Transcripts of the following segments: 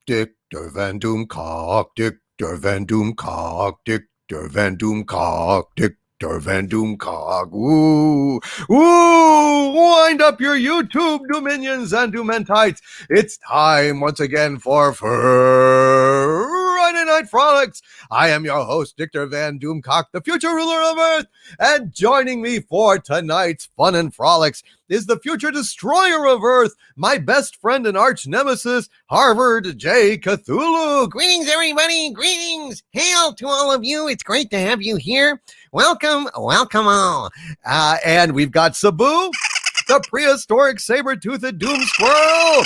Dictor Van Doomcock, Dictor Van Doomcock, Dictor Van Doomcock, Dictor Van Doomcock. Woo! Woo! Wind up your YouTube dominions and domentites. It's time once again for Friday Night Frolics. I am your host, Dictor Van Doomcock, the future ruler of Earth, and joining me for tonight's fun and frolics is the future destroyer of Earth, my best friend and arch nemesis, Harvard J. Cthulhu. Greetings, everybody. Greetings. Hail to all of you. It's great to have you here. Welcome all. And we've got Sabu, the prehistoric saber-toothed doom squirrel.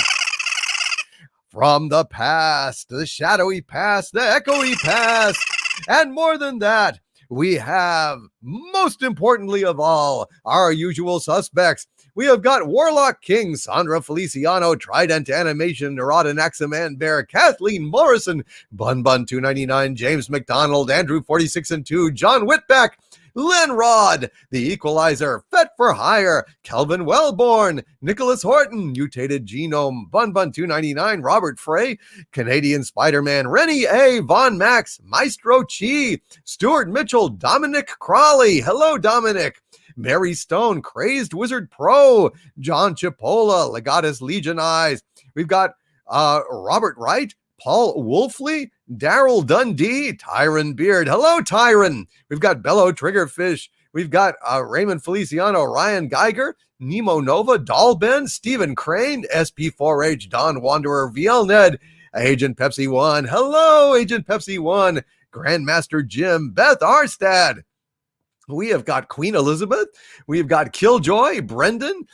From the past, the shadowy past, the echoey past, and more than that, we have, most importantly of all, our usual suspects. We have got Warlock King, Sandra Feliciano, Trident Animation, Neurodanaxaman Bear, Kathleen Morrison, Bun 299, James McDonald, Andrew 46 and 2, John Whitbeck, Len Rod, The Equalizer, Fet for Hire, Kelvin Wellborn, Nicholas Horton, Mutated Genome, Bun 299, Robert Frey, Canadian Spider-Man, Rennie A, Von Max, Maestro Chi, Stuart Mitchell, Dominic Crawley. Hello, Dominic. Mary Stone, Crazed Wizard Pro, John Chipola, Legatus Legion Eyes. We've got Robert Wright, Paul Wolfley, Daryl Dundee, Tyron Beard. Hello, Tyron. We've got Bello Triggerfish. We've got Raymond Feliciano, Ryan Geiger, Nemo Nova, Dalben, Stephen Crane, SP4H, Don Wanderer, VL Ned, Agent Pepsi 1. Hello, Agent Pepsi 1, Grandmaster Jim, Beth Arstad. We have got Queen Elizabeth. We've got Killjoy, Brendan.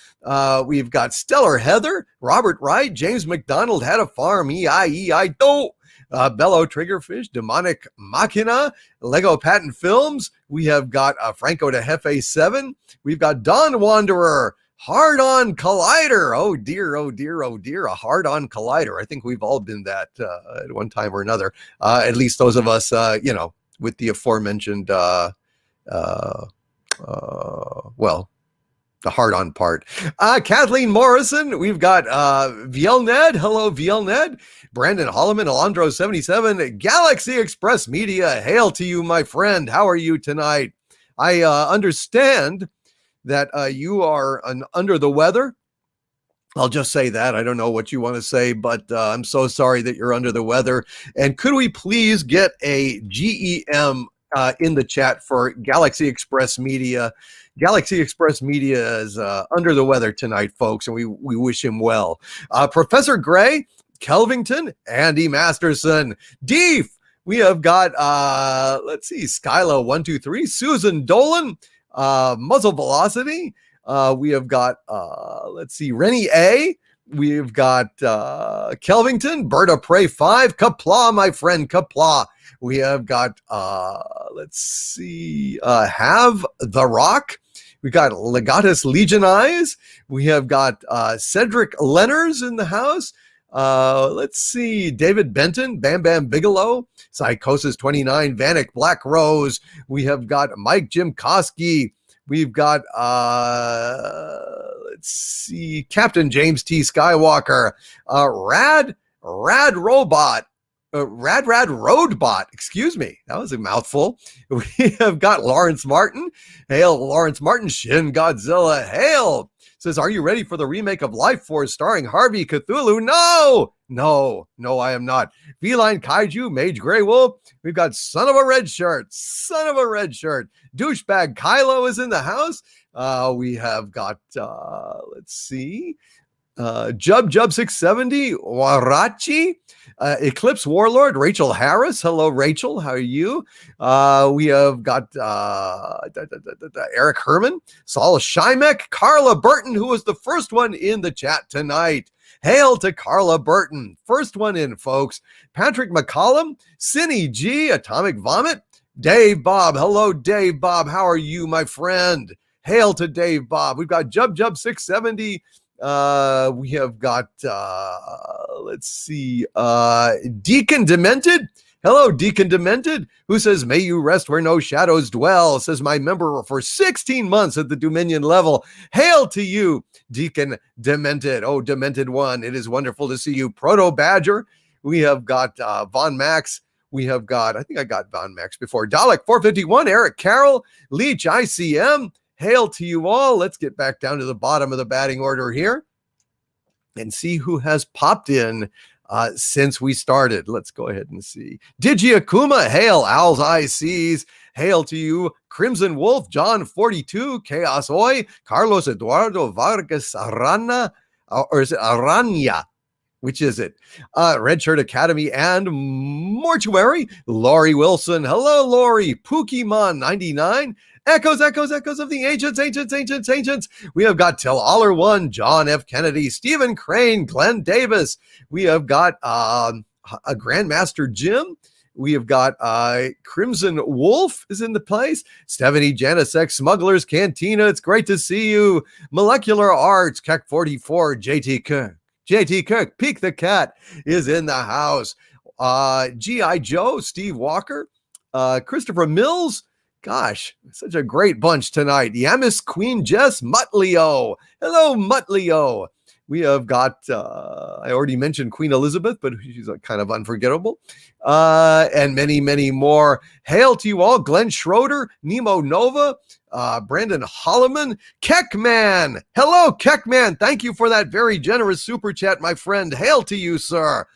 We've got Stellar Heather, Robert Wright, James McDonald, Had a Farm, EIEI, Bello Triggerfish, Demonic Machina, Lego Patent Films. We have got Franco de Jefe 7. We've got Don Wanderer, Hard On Collider. Oh dear, a Hard On Collider. I think we've all been that at one time or another. At least those of us, with the aforementioned the hard-on part. Kathleen Morrison, we've got VL Ned. Hello, VL Ned. Brandon Holloman, Alondro 77, Galaxy Express Media. Hail to you, my friend. How are you tonight? I understand that you are under the weather. I'll just say that. I don't know what you want to say, but I'm so sorry that you're under the weather. And could we please get a GEM in the chat for Galaxy Express Media? Galaxy Express Media is under the weather tonight, folks, and we wish him well. Professor Gray, Kelvington, Andy Masterson, Deef. We have got, Skyla 123, Susan Dolan, Muzzle Velocity. We have got, Rennie A. We've got Kelvington, Berta Prey 5, Kapla, my friend, Kapla. We have got, Have the Rock. We got Legatus Legion Eyes. We have got Cedric Lenners in the house. David Benton, Bam Bam Bigelow, Psychosis 29, Vanek Black Rose. We have got Mike Jim Koski. We've got, Captain James T. Skywalker, Rad Robot. Rad Roadbot, excuse me. That was a mouthful. We have got Lawrence Martin. Hail, Lawrence Martin. Shin Godzilla. Hail. Says, are you ready for the remake of Life Force starring Harvey Cthulhu? No, I am not. Feline Kaiju, Mage Grey Wolf. We've got Son of a Red Shirt. Douchebag Kylo is in the house. We have got, Jub 670, Warachi, Eclipse Warlord, Rachel Harris. Hello, Rachel. How are you? We have got Eric Herman, Saul Shymek, Carla Burton, who was the first one in the chat tonight. Hail to Carla Burton. First one in, folks. Patrick McCollum, Cinny G, Atomic Vomit, Dave Bob. Hello, Dave Bob. How are you, my friend? Hail to Dave Bob. We've got Jub 670. We have got, Deacon Demented. Hello, Deacon Demented, who says, may you rest where no shadows dwell, says my member for 16 months at the Dominion level. Hail to you, Deacon Demented. Oh, Demented One, it is wonderful to see you. Proto Badger. We have got Von Max. We have got, I think I got Von Max before. Dalek 451, Eric Carroll, Leach ICM. Hail to you all. Let's get back down to the bottom of the batting order here and see who has popped in since we started. Let's go ahead and see. Digi Akuma, hail, Owl's Eye Seas. Hail to you, Crimson Wolf, John 42, Chaos Oi, Carlos Eduardo Vargas Arana, or is it Aranya? Which is it? Red Shirt Academy and Mortuary, Laurie Wilson. Hello, Laurie. Pokemon 99. Echoes of the ancients. We have got Till Aller One, John F. Kennedy, Stephen Crane, Glenn Davis. We have got a Grandmaster Jim. We have got Crimson Wolf is in the place. Stephanie Janisek, Smugglers Cantina. It's great to see you. Molecular Arts, Keck 44, JT Kirk, Peek the Cat is in the house. G.I. Joe, Steve Walker, Christopher Mills. Gosh, such a great bunch tonight. Yamis Queen Jess Mutleo. Hello, Mutleo. We have got, I already mentioned Queen Elizabeth, but she's kind of unforgettable. And many, many more. Hail to you all. Glenn Schroeder, Nemo Nova, Brandon Holloman, Keckman. Hello, Keckman. Thank you for that very generous super chat, my friend. Hail to you, sir.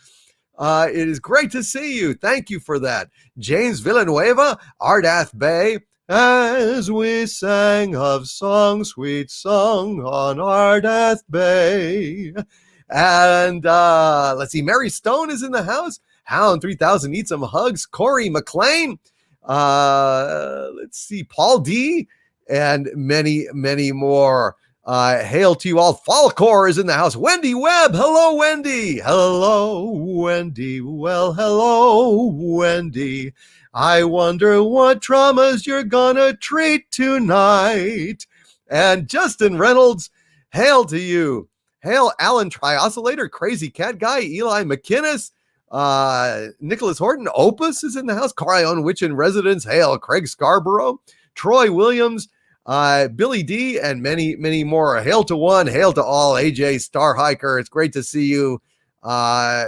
It is great to see you. Thank you for that. James Villanueva, Ardath Bay. As we sang of song, sweet song on Ardath Bay. And let's see, Mary Stone is in the house. Hound 3000 needs some hugs. Corey McLean. Let's see, Paul D. And many, many more. Hail to you all. Falcor is in the house. Wendy Webb. Hello, Wendy. Hello, Wendy. Well, hello, Wendy. I wonder what dramas you're gonna treat tonight. And Justin Reynolds, hail to you. Hail, Alan Trioscillator, Crazy Cat Guy, Eli McInnes, Nicholas Horton, Opus is in the house. Carrion Witch in Residence, hail, Craig Scarborough, Troy Williams, Billy D, and many, many more. Hail to one, hail to all. AJ Star Hiker, it's great to see you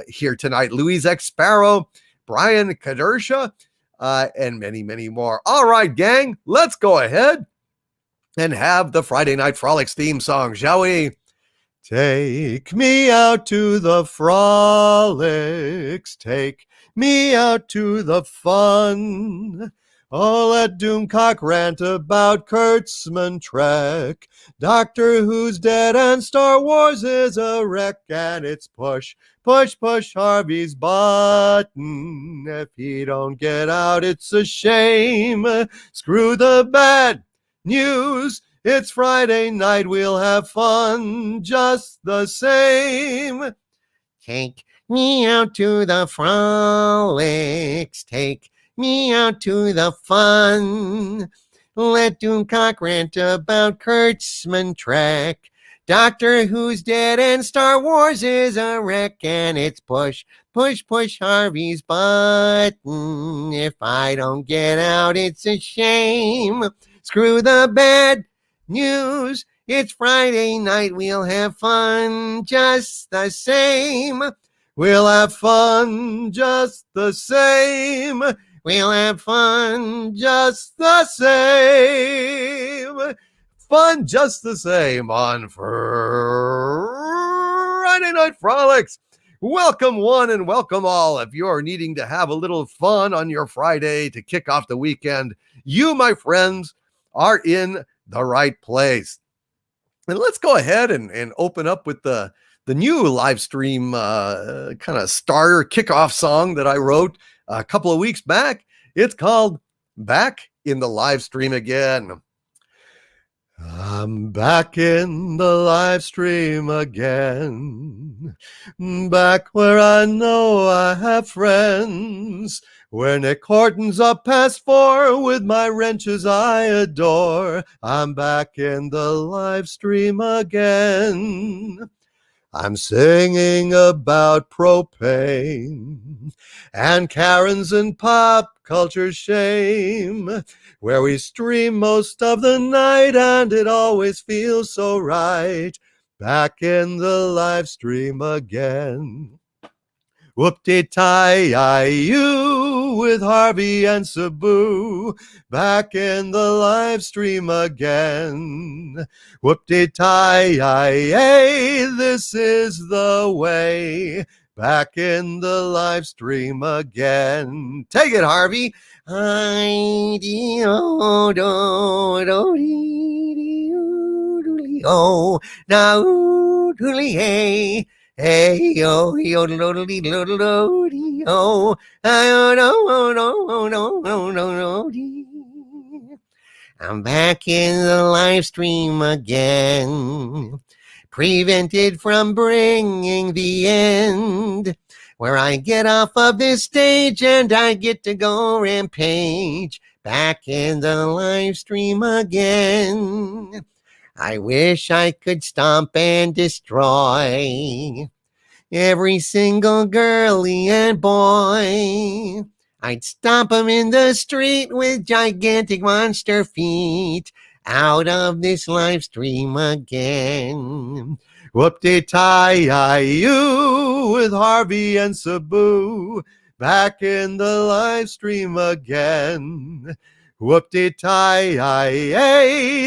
here tonight. Louise X Sparrow, Brian Kadersha, and many, many more. All right, gang, let's go ahead and have the Friday Night Frolics theme song, shall we? Take me out to the frolics, take me out to the fun. Oh, let Doomcock rant about Kurtzman Trek. Doctor Who's dead and Star Wars is a wreck, and it's push, push, push Harvey's button. If he don't get out, it's a shame. Screw the bad news. It's Friday night, we'll have fun just the same. Take me out to the frolics, take me out to the fun. Let Doomcock rant about Kurtzman Trek. Doctor Who's dead and Star Wars is a wreck, and it's push, push, push Harvey's button. If I don't get out, it's a shame. Screw the bad news. It's Friday night, we'll have fun just the same. We'll have fun just the same. We'll have fun just the same. Fun just the same on Friday Night Frolics. Welcome one and welcome all. If you're needing to have a little fun on your Friday to kick off the weekend, you, my friends, are in the right place. And let's go ahead and open up with the new live stream kind of starter kickoff song that I wrote a couple of weeks back. It's called Back in the Live Stream Again. I'm back in the live stream again, back where I know I have friends, where Nick Horton's up past 4 with my wrenches I adore. I'm back in the live stream again. I'm singing about propane and Karens and pop culture shame, where we stream most of the night and it always feels so right. Back in the live stream again. Whoop-de-tie-you with Harvey and Sabu, back in the live stream again. Whoop-de-tie-yay, this is the way, back in the live stream again. Take it, Harvey. Oh, now, hey. Hey yo yo lo lo lo lo yo no no no no no no. I'm back in the live stream again, prevented from bringing the end, where I get off of this stage and I get to go rampage, back in the live stream again. I wish I could stomp and destroy every single girlie and boy. I'd stomp 'em in the street with gigantic monster feet, out of this live stream again. Whoop-de-tie-you with Harvey and Sabu, back in the live stream again. Whoop-de-tie-yay,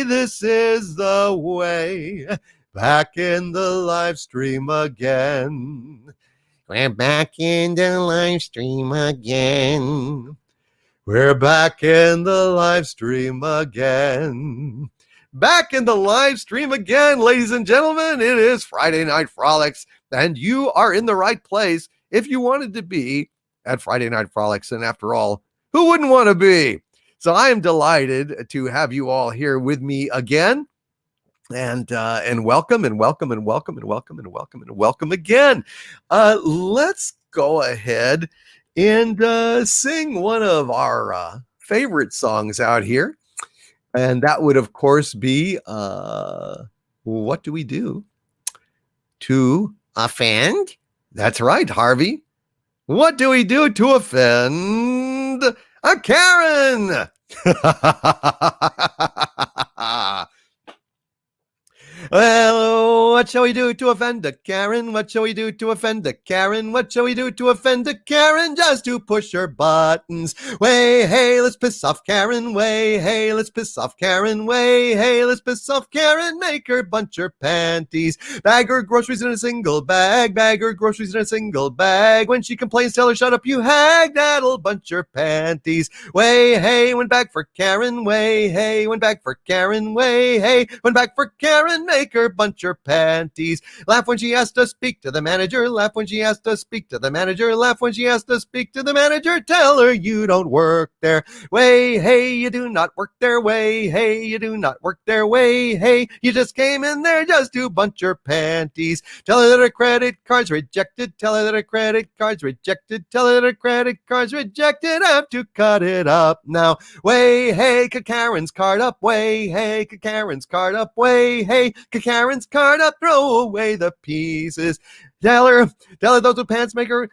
this is the way, back in the live stream again. We're back in the live stream again. We're back in the live stream again. Back in the live stream again, ladies and gentlemen. It is Friday Night Frolics, and you are in the right place if you wanted to be at Friday Night Frolics. And after all, who wouldn't want to be? So I am delighted to have you all here with me again. And welcome and welcome and welcome and welcome and welcome and welcome again. Let's go ahead and sing one of our favorite songs out here. And that would, of course, be What Do We Do to Offend? That's right, Harvey. What do we do to offend a Karen? Well, what shall we do to offend a Karen? What shall we do to offend a Karen? What shall we do to offend a Karen? Just to push her buttons. Way, hey, let's piss off Karen. Way, hey, let's piss off Karen. Way, hey, let's piss off Karen. Make her bunch her panties. Bag her groceries in a single bag. Bag her groceries in a single bag. When she complains, tell her, shut up, you hag. That'll bunch her panties. Way, hey, went back for Karen. Way, hey, went back for Karen. Way, hey, went back for Karen. Make her bunch her panties. Laugh when she has to speak to the manager. Laugh when she has to speak to the manager. Laugh when she has to speak to the manager. Tell her you don't work there. Way, hey, you do not work there. Way, hey, you do not work there. Way, hey, you just came in there just to bunch her panties. Tell her that her credit card's rejected. Tell her that her credit card's rejected. Tell her that her credit card's rejected. Have to cut it up now. Way, hey, Karen's card up. Way, hey, Karen's card up. Way, hey, Karen's card up, throw away the pieces. Tell her those with pants make her,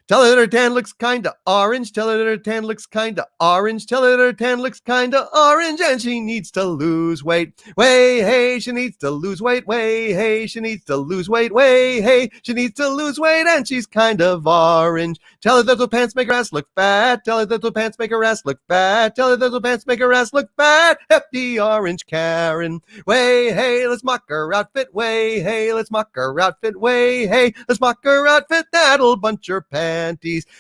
tell her that her tan looks kinda orange. Tell her that her tan looks kinda orange. Tell her that her tan looks kinda orange and she needs to lose weight. Way, hey, she needs to lose weight. Way, hey, she needs to lose weight. Way, hey, she needs to lose weight and she's kind of orange. Tell her that those pants make her ass look fat. Tell her that those pants make her ass look fat. Tell her that those pants make her ass look fat. Hefty orange Karen. Way, hey, let's mock her outfit. Way, hey, let's mock her outfit. Way, hey, let's mock her outfit. That'll bunch her panties.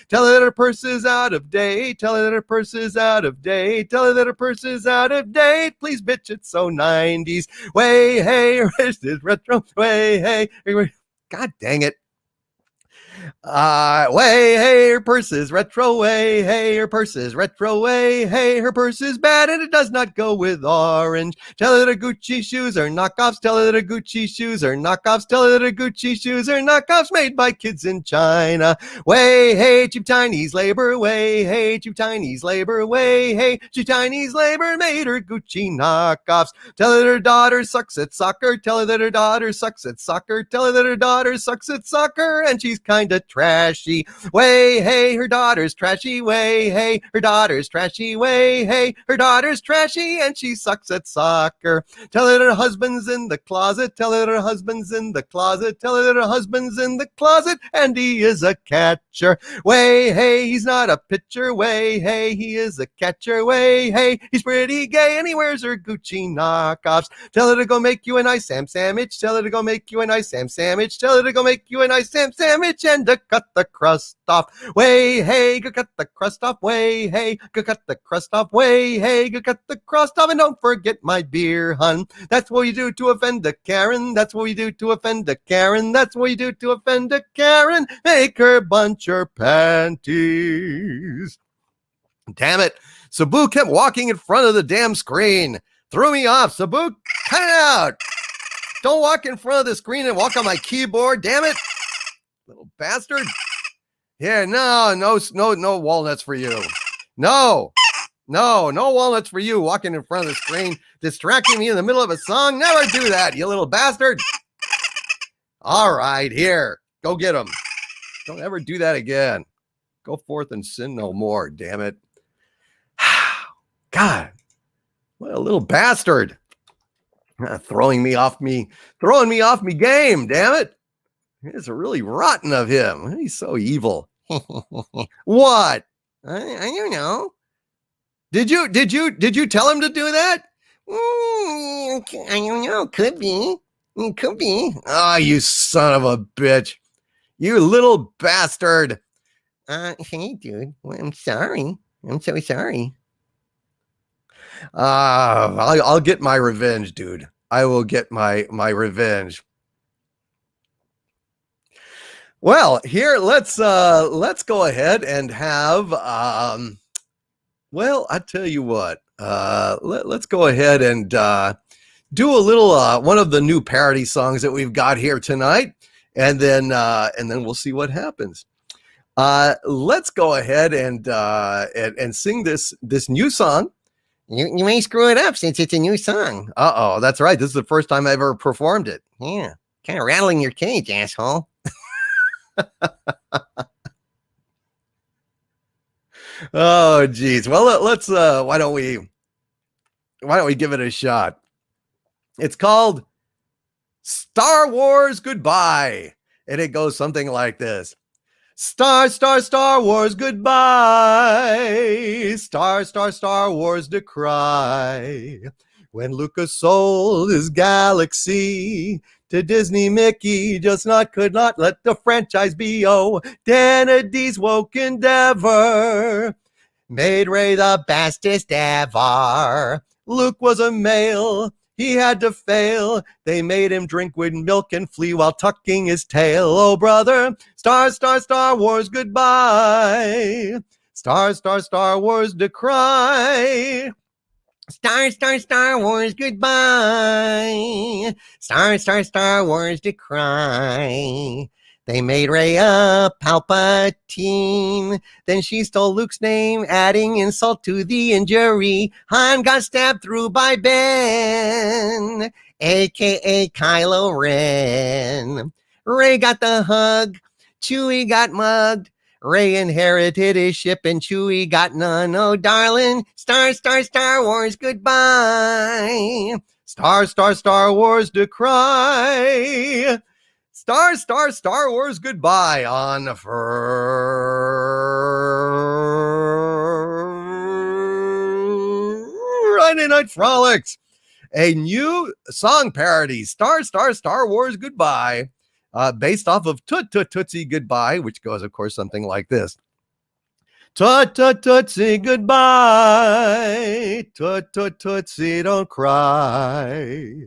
Tell her that her purse is out of date. Tell her that her purse is out of date. Tell her that her purse is out of date. Please, bitch, it's so 90s. Way, hey, her wrist is retro. Way, hey, God dang it. Way, hey, her purse is retro. Way, hey, her purse is retro. Way, hey, her purse is bad and it does not go with orange. Tell her that her Gucci shoes are knockoffs. Tell her that her Gucci shoes are knockoffs. Tell her that her Gucci shoes are knockoffs made by kids in China. Way, hey, cheap Chinese labor. Way, hey, cheap Chinese labor. Way, hey, cheap Chinese labor made her Gucci knockoffs. Tell her that her daughter sucks at soccer. Tell her that her daughter sucks at soccer. Tell her that her daughter sucks at soccer and she's kind kinda trashy. Way, hey, her daughter's trashy. Way, hey, her daughter's trashy. Way, hey, her daughter's trashy, and she sucks at soccer. Tell her her husband's in the closet. Tell her her husband's in the closet. Tell her her husband's in the closet, and he is a catcher. Way, hey, he's not a pitcher. Way, hey, he is a catcher. Way, hey, he's pretty gay, and he wears her Gucci knockoffs. Tell her to go make you a nice Sam sandwich. Tell her to go make you a nice Sam sandwich. Tell her to go make you a nice Sam sandwich and to cut the crust off. Way, hey, go cut the crust off. Way, hey, go cut the crust off. Way, hey, go cut the crust off. And don't forget my beer, hun. That's what you do to offend a Karen. That's what you do to offend a Karen. That's what you do to offend a Karen. Make her bunch her panties. Damn it. Sabu kept walking in front of the damn screen. Threw me off. Sabu, cut it out. Don't walk in front of the screen and walk on my keyboard. Damn it. Little bastard. Yeah, no walnuts for you. No walnuts for you walking in front of the screen, distracting me in the middle of a song. Never do that, you little bastard. All right, here. Go get him. Don't ever do that again. Go forth and sin no more, damn it. God, what a little bastard. Throwing me off me game, damn it. It's really rotten of him. He's so evil. What? I don't know. Did you tell him to do that? I don't know. Could be. It could be. Oh, you son of a bitch. You little bastard. Hey, dude. Well, I'm sorry. I'm so sorry. I'll get my revenge, dude. I will get my revenge. Well, here let's go ahead and have well, I tell you what. Let's go ahead and do a little one of the new parody songs that we've got here tonight, and then we'll see what happens. Let's go ahead and sing this new song. You may screw it up since it's a new song. Uh-oh, that's right. This is the first time I ever performed it. Yeah, kind of rattling your cage, asshole. Oh, geez. Well, let's why don't we give it a shot? It's called Star Wars Goodbye, and it goes something like this. Star Wars goodbye. Star Wars decry. When Lucas sold his galaxy to Disney Mickey, could not let the franchise be. Oh, Dennedy's woke endeavor made Ray the bestest ever. Luke was a male. He had to fail. They made him drink with milk and flee while tucking his tail. Oh, brother, Star Wars goodbye. Star Wars decry. Star Wars goodbye. Star Wars decry. They made Rey a Palpatine. Then she stole Luke's name, adding insult to the injury. Han got stabbed through by Ben, a.k.a. Kylo Ren. Rey got the hug. Chewie got mugged. Rey inherited his ship and Chewie got none. Oh, darling, Star Wars goodbye. Star Wars decry. Star Wars goodbye on Friday Night Frolics. A new song parody, Star Wars Goodbye, based off of Tootsie Goodbye, which goes, of course, something like this. Tootsie goodbye. Tootsie don't cry.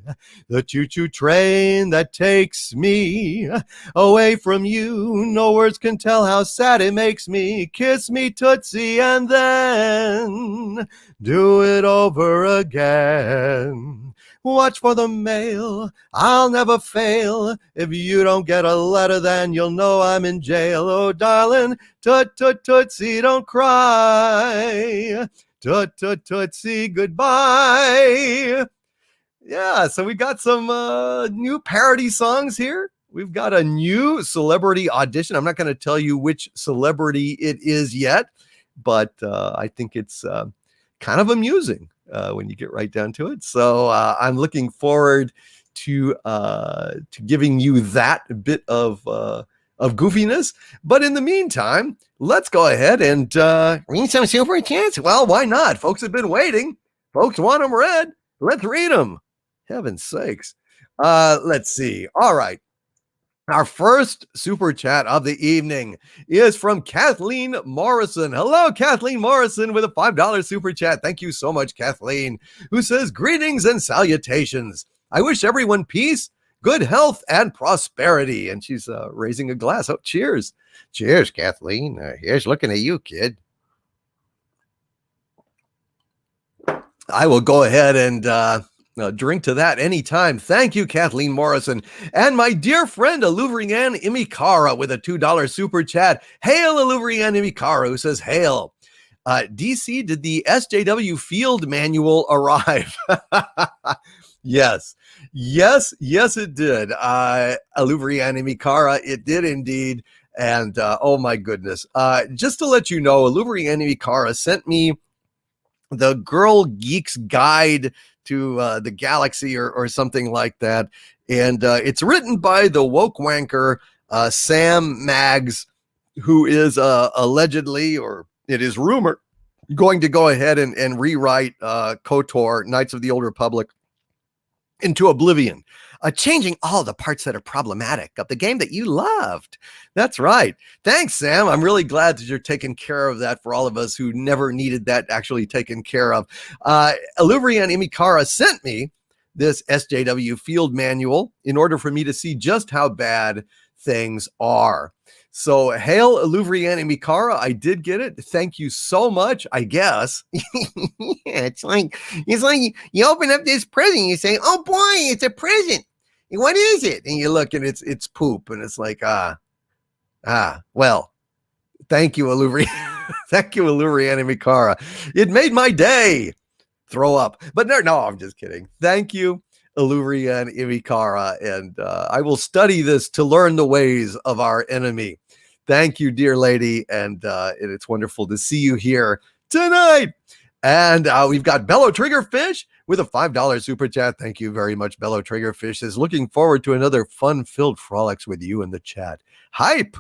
The choo-choo train that takes me away from you. No words can tell how sad it makes me. Kiss me, Tootsie, and then do it over again. Watch for the mail, I'll never fail. If you don't get a letter, then you'll know I'm in jail. Oh, darling, Tootsie, don't cry. Tootsie, goodbye. Yeah, so we got some new parody songs here. we've got a new celebrity audition. I'm not going to tell you which celebrity it is yet, but I think it's kind of amusing when you get right down to it. So I'm looking forward to giving you that bit of goofiness. But in the meantime, let's go ahead and Read some super chats. well, why not? Folks have been waiting. Folks want them read. Let's read them. Heaven's sakes. Let's see. All right. Our first super chat of the evening is from Kathleen Morrison. Hello, Kathleen Morrison, with a $5 super chat. Thank you so much, Kathleen, who says, greetings and salutations. I wish everyone peace, good health, and prosperity. And she's raising a glass. Oh, cheers. Cheers, Kathleen. Here's looking at you, kid. I will go ahead and drink to that anytime. Thank you, Kathleen Morrison. And my dear friend, Aluvrian Imikara, with a $2 super chat. Hail, Aluvrian Imikara, who says, hail. DC, did the SJW field manual arrive? Yes, it did. Aluvrian Imikara, it did indeed. And oh my goodness. Just to let you know, Aluvrian Imikara sent me the Girl Geek's Guide to the Galaxy or something like that. And it's written by the woke wanker Sam Maggs, who is allegedly, or it is rumored, going to go ahead and rewrite KOTOR, Knights of the Old Republic, into oblivion, changing all the parts that are problematic of the game that you loved. That's right. Thanks, Sam. I'm really glad that you're taking care of that for all of us who never needed that actually taken care of. Aluvrian Imikara sent me this SJW field manual in order for me to see just how bad things are. So, hail, Aluvrian Imikara. I did get it. Thank you so much, I guess. Yeah, it's like you open up this present, you say, oh boy, it's a present. What is it? And you look and it's poop, and it's like, well, thank you, Aluvrian. Thank you, Aluvrian Imikara. It made my day. Throw up. But no, I'm just kidding. Thank you, Aluvrian Imikara, and I will study this to learn the ways of our enemy. Thank you, dear lady, and it's wonderful to see you here tonight. And we've got Bellow Triggerfish with a $5 super chat. Thank you very much, Bellow Triggerfish. Is looking forward to another fun-filled frolics with you in the chat. Hype!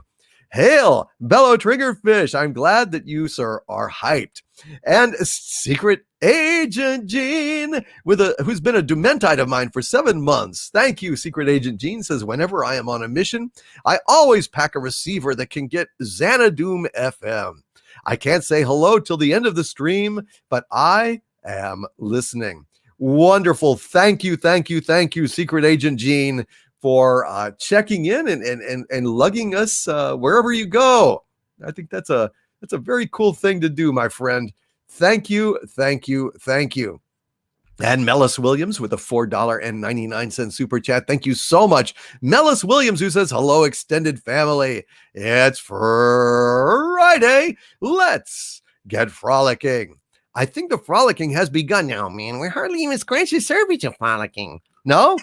Hail, Bellow Triggerfish. I'm glad that you, sir, are hyped. And Secret Agent Gene, who's been a Dementite of mine for 7 months. Thank you, Secret Agent Gene, says, whenever I am on a mission, I always pack a receiver that can get Xanadoom FM. I can't say hello till the end of the stream, but I am listening. Wonderful. Thank you, Secret Agent Gene, for checking in and lugging us wherever you go. I think that's a very cool thing to do, my friend. Thank you. And Mellis Williams with a $4.99 super chat. Thank you so much, Mellis Williams, who says, hello, extended family. It's Friday. Let's get frolicking. I think the frolicking has begun now, man. We're hardly even scratching the surface of frolicking. No?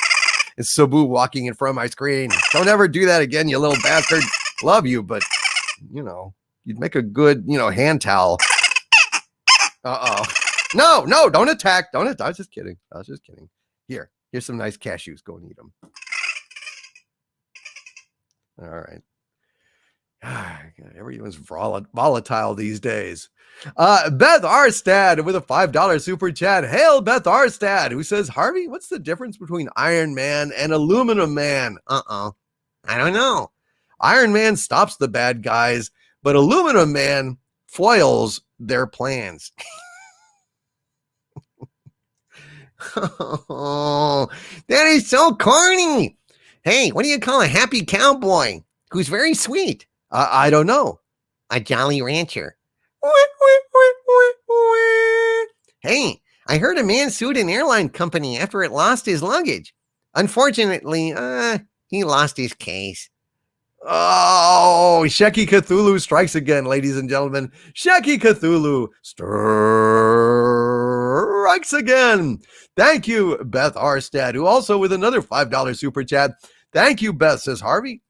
It's Sabu walking in front of my screen. Don't ever do that again, you little bastard. Love you, but, you'd make a good, hand towel. Uh-oh. No, don't attack. I was just kidding. Here's some nice cashews. Go and eat them. All right. Everyone's volatile these days. Beth Arstad with a $5 super chat. Hail, Beth Arstad, who says, Harvey, what's the difference between Iron Man and Aluminum Man? I don't know. Iron Man stops the bad guys, but Aluminum Man foils their plans. Oh, that is so corny. Hey, what do you call a happy cowboy who's very sweet? I don't know. A Jolly Rancher. Hey, I heard a man sued an airline company after it lost his luggage. Unfortunately, he lost his case. Oh, Sheki Cthulhu strikes again, ladies and gentlemen. Sheki Cthulhu strikes again. Thank you, Beth Arstad, who also with another $5 super chat Thank you, Beth, says Harvey.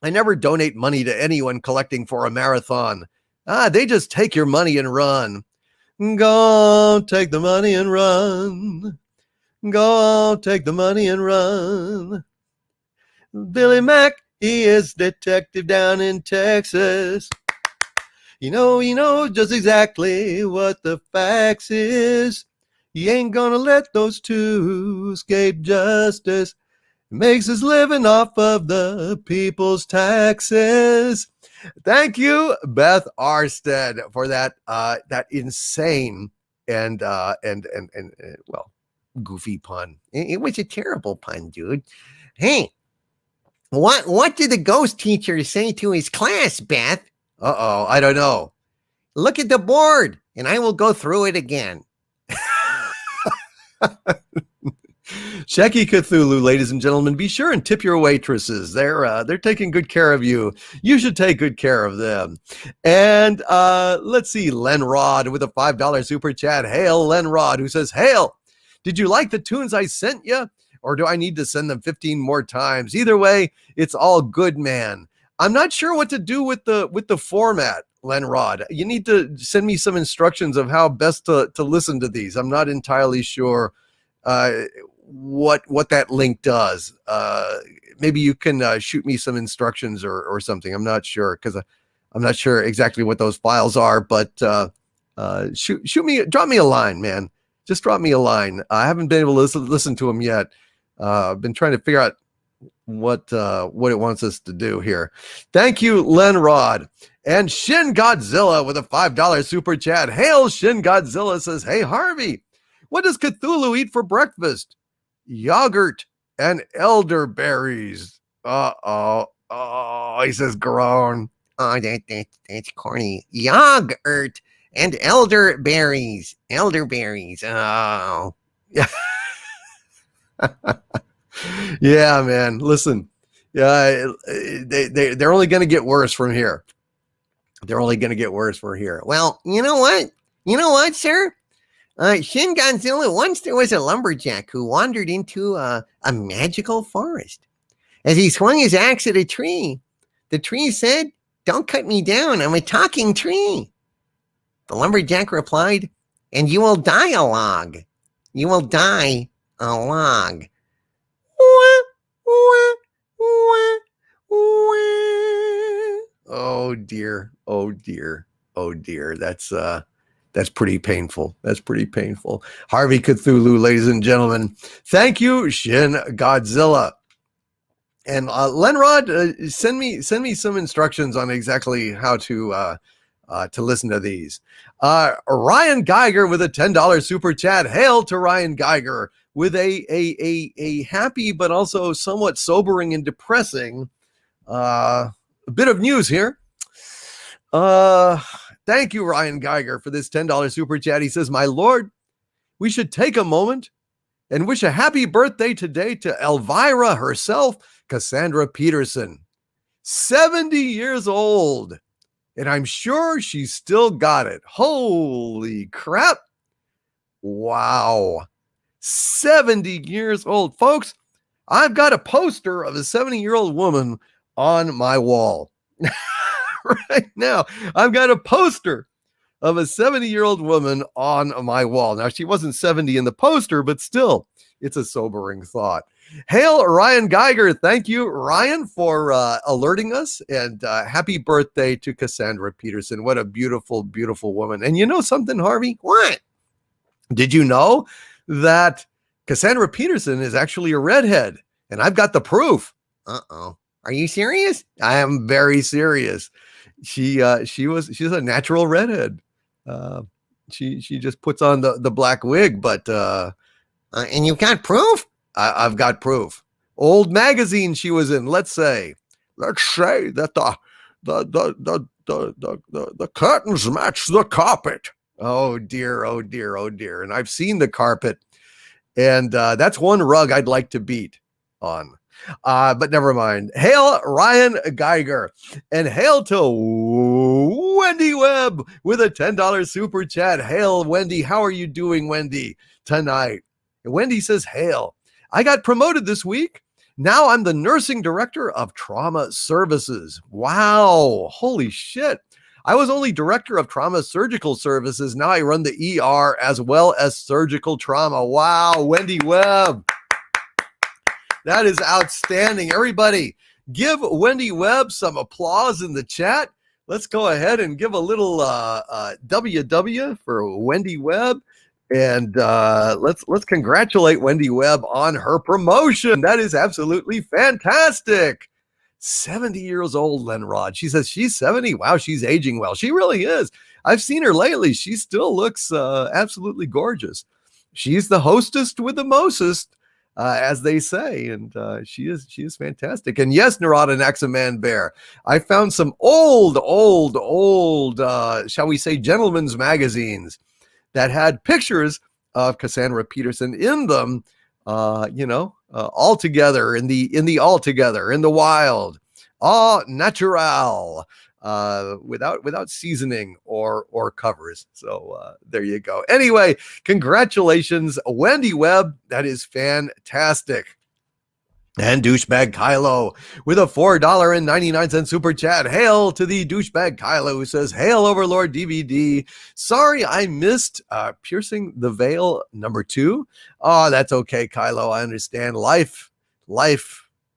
I never donate money to anyone collecting for a marathon. They just take your money and run. Go take the money and run. Go take the money and run. Billy Mack, he is detective down in Texas. He knows just exactly what the facts is. He ain't gonna let those two escape justice. Makes his living off of the people's taxes. Thank you, Beth Arstead, for that insane and well, goofy pun. It was a terrible pun, dude. Hey, what did the ghost teacher say to his class, Beth? I don't know. Look at the board, and I will go through it again. Shecky Cthulhu, ladies and gentlemen, be sure and tip your waitresses. They're taking good care of you. You should take good care of them. And let's see, Len Rod with a $5 super chat. Hail, Len Rod, who says, "Hail, did you like the tunes I sent you? Or do I need to send them 15 more times? Either way, it's all good, man. I'm not sure what to do with the format, Len Rod. You need to send me some instructions of how best to listen to these. I'm not entirely sure what that link does. Maybe you can shoot me some instructions or something. I'm not sure, because I'm not sure exactly what those files are, but drop me a line, man. Just drop me a line. I haven't been able to listen to them yet. I've been trying to figure out what it wants us to do here. Thank you, Len Rod. And Shin Godzilla with a $5 super chat. Hail, Shin Godzilla, says, "Hey, Harvey, what does Cthulhu eat for breakfast? Yogurt and elderberries." Oh, he says groan. Oh, that's corny. Yogurt and elderberries. Elderberries. Oh. Yeah. Yeah, man. Listen. Yeah, they're only going to get worse from here. They're only going to get worse from here. Well, you know what? You know what, sir? Shin Godzilla, once there was a lumberjack who wandered into a magical forest. As he swung his axe at a tree, the tree said, "Don't cut me down, I'm a talking tree." The lumberjack replied, "And you will die a log. You will die a log." Oh dear. Oh dear. Oh dear. That's pretty painful. That's pretty painful. Harvey Cthulhu, ladies and gentlemen. Thank you, Shin Godzilla. And Lenrod, send me some instructions on exactly how to listen to these. Ryan Geiger with a $10 super chat. Hail to Ryan Geiger with a happy but also somewhat sobering and depressing bit of news here. Thank you, Ryan Geiger, for this $10 super chat. He says, "My Lord, we should take a moment and wish a happy birthday today to Elvira herself, Cassandra Peterson, 70 years old. And I'm sure she's still got it." Holy crap. Wow. 70 years old. Folks, I've got a poster of a 70-year-old woman on my wall. Right now, I've got a poster of a 70-year-old woman on my wall. Now, she wasn't 70 in the poster, but still, it's a sobering thought. Hail, Ryan Geiger. Thank you, Ryan, for alerting us, and happy birthday to Cassandra Peterson. What a beautiful, beautiful woman. And you know something, Harvey? What? Did you know that Cassandra Peterson is actually a redhead? And I've got the proof. Uh-oh. Are you serious? I am very serious. She's a natural redhead. She just puts on the black wig, but and you've got proof? I've got proof. Old magazine she was in. Let's say that the curtains match the carpet. Oh dear, oh dear, oh dear. And I've seen the carpet, and that's one rug I'd like to beat on. But never mind. Hail, Ryan Geiger, and hail to Wendy Webb with a $10 super chat. Hail, Wendy. How are you doing, Wendy, tonight? And Wendy says, "Hail. I got promoted this week Now I'm the nursing director of trauma services. Wow. Holy shit. I was only director of trauma surgical services. Now I run the ER as well as surgical trauma. Wow. Wendy Webb. That is outstanding. Everybody, give Wendy Webb some applause in the chat. Let's go ahead and give a little WW for Wendy Webb. And let's congratulate Wendy Webb on her promotion. That is absolutely fantastic. 70 years old, Lenrod. She says she's 70. Wow, she's aging well. She really is. I've seen her lately. She still looks absolutely gorgeous. She's the hostess with the mostest, as they say, and she is fantastic. And yes, Narada Naxaman Bear, I found some old, shall we say, gentlemen's magazines that had pictures of Cassandra Peterson in them, all together in the all together in the wild, all natural, without seasoning or covers. So there you go. Anyway, congratulations, Wendy Webb. That is fantastic. And Douchebag Kylo with a $4.99 super chat. Hail to the Douchebag Kylo, who says, "Hail Overlord DVD. Sorry I missed Piercing the Veil #2. Oh, that's okay, Kylo. I understand. Life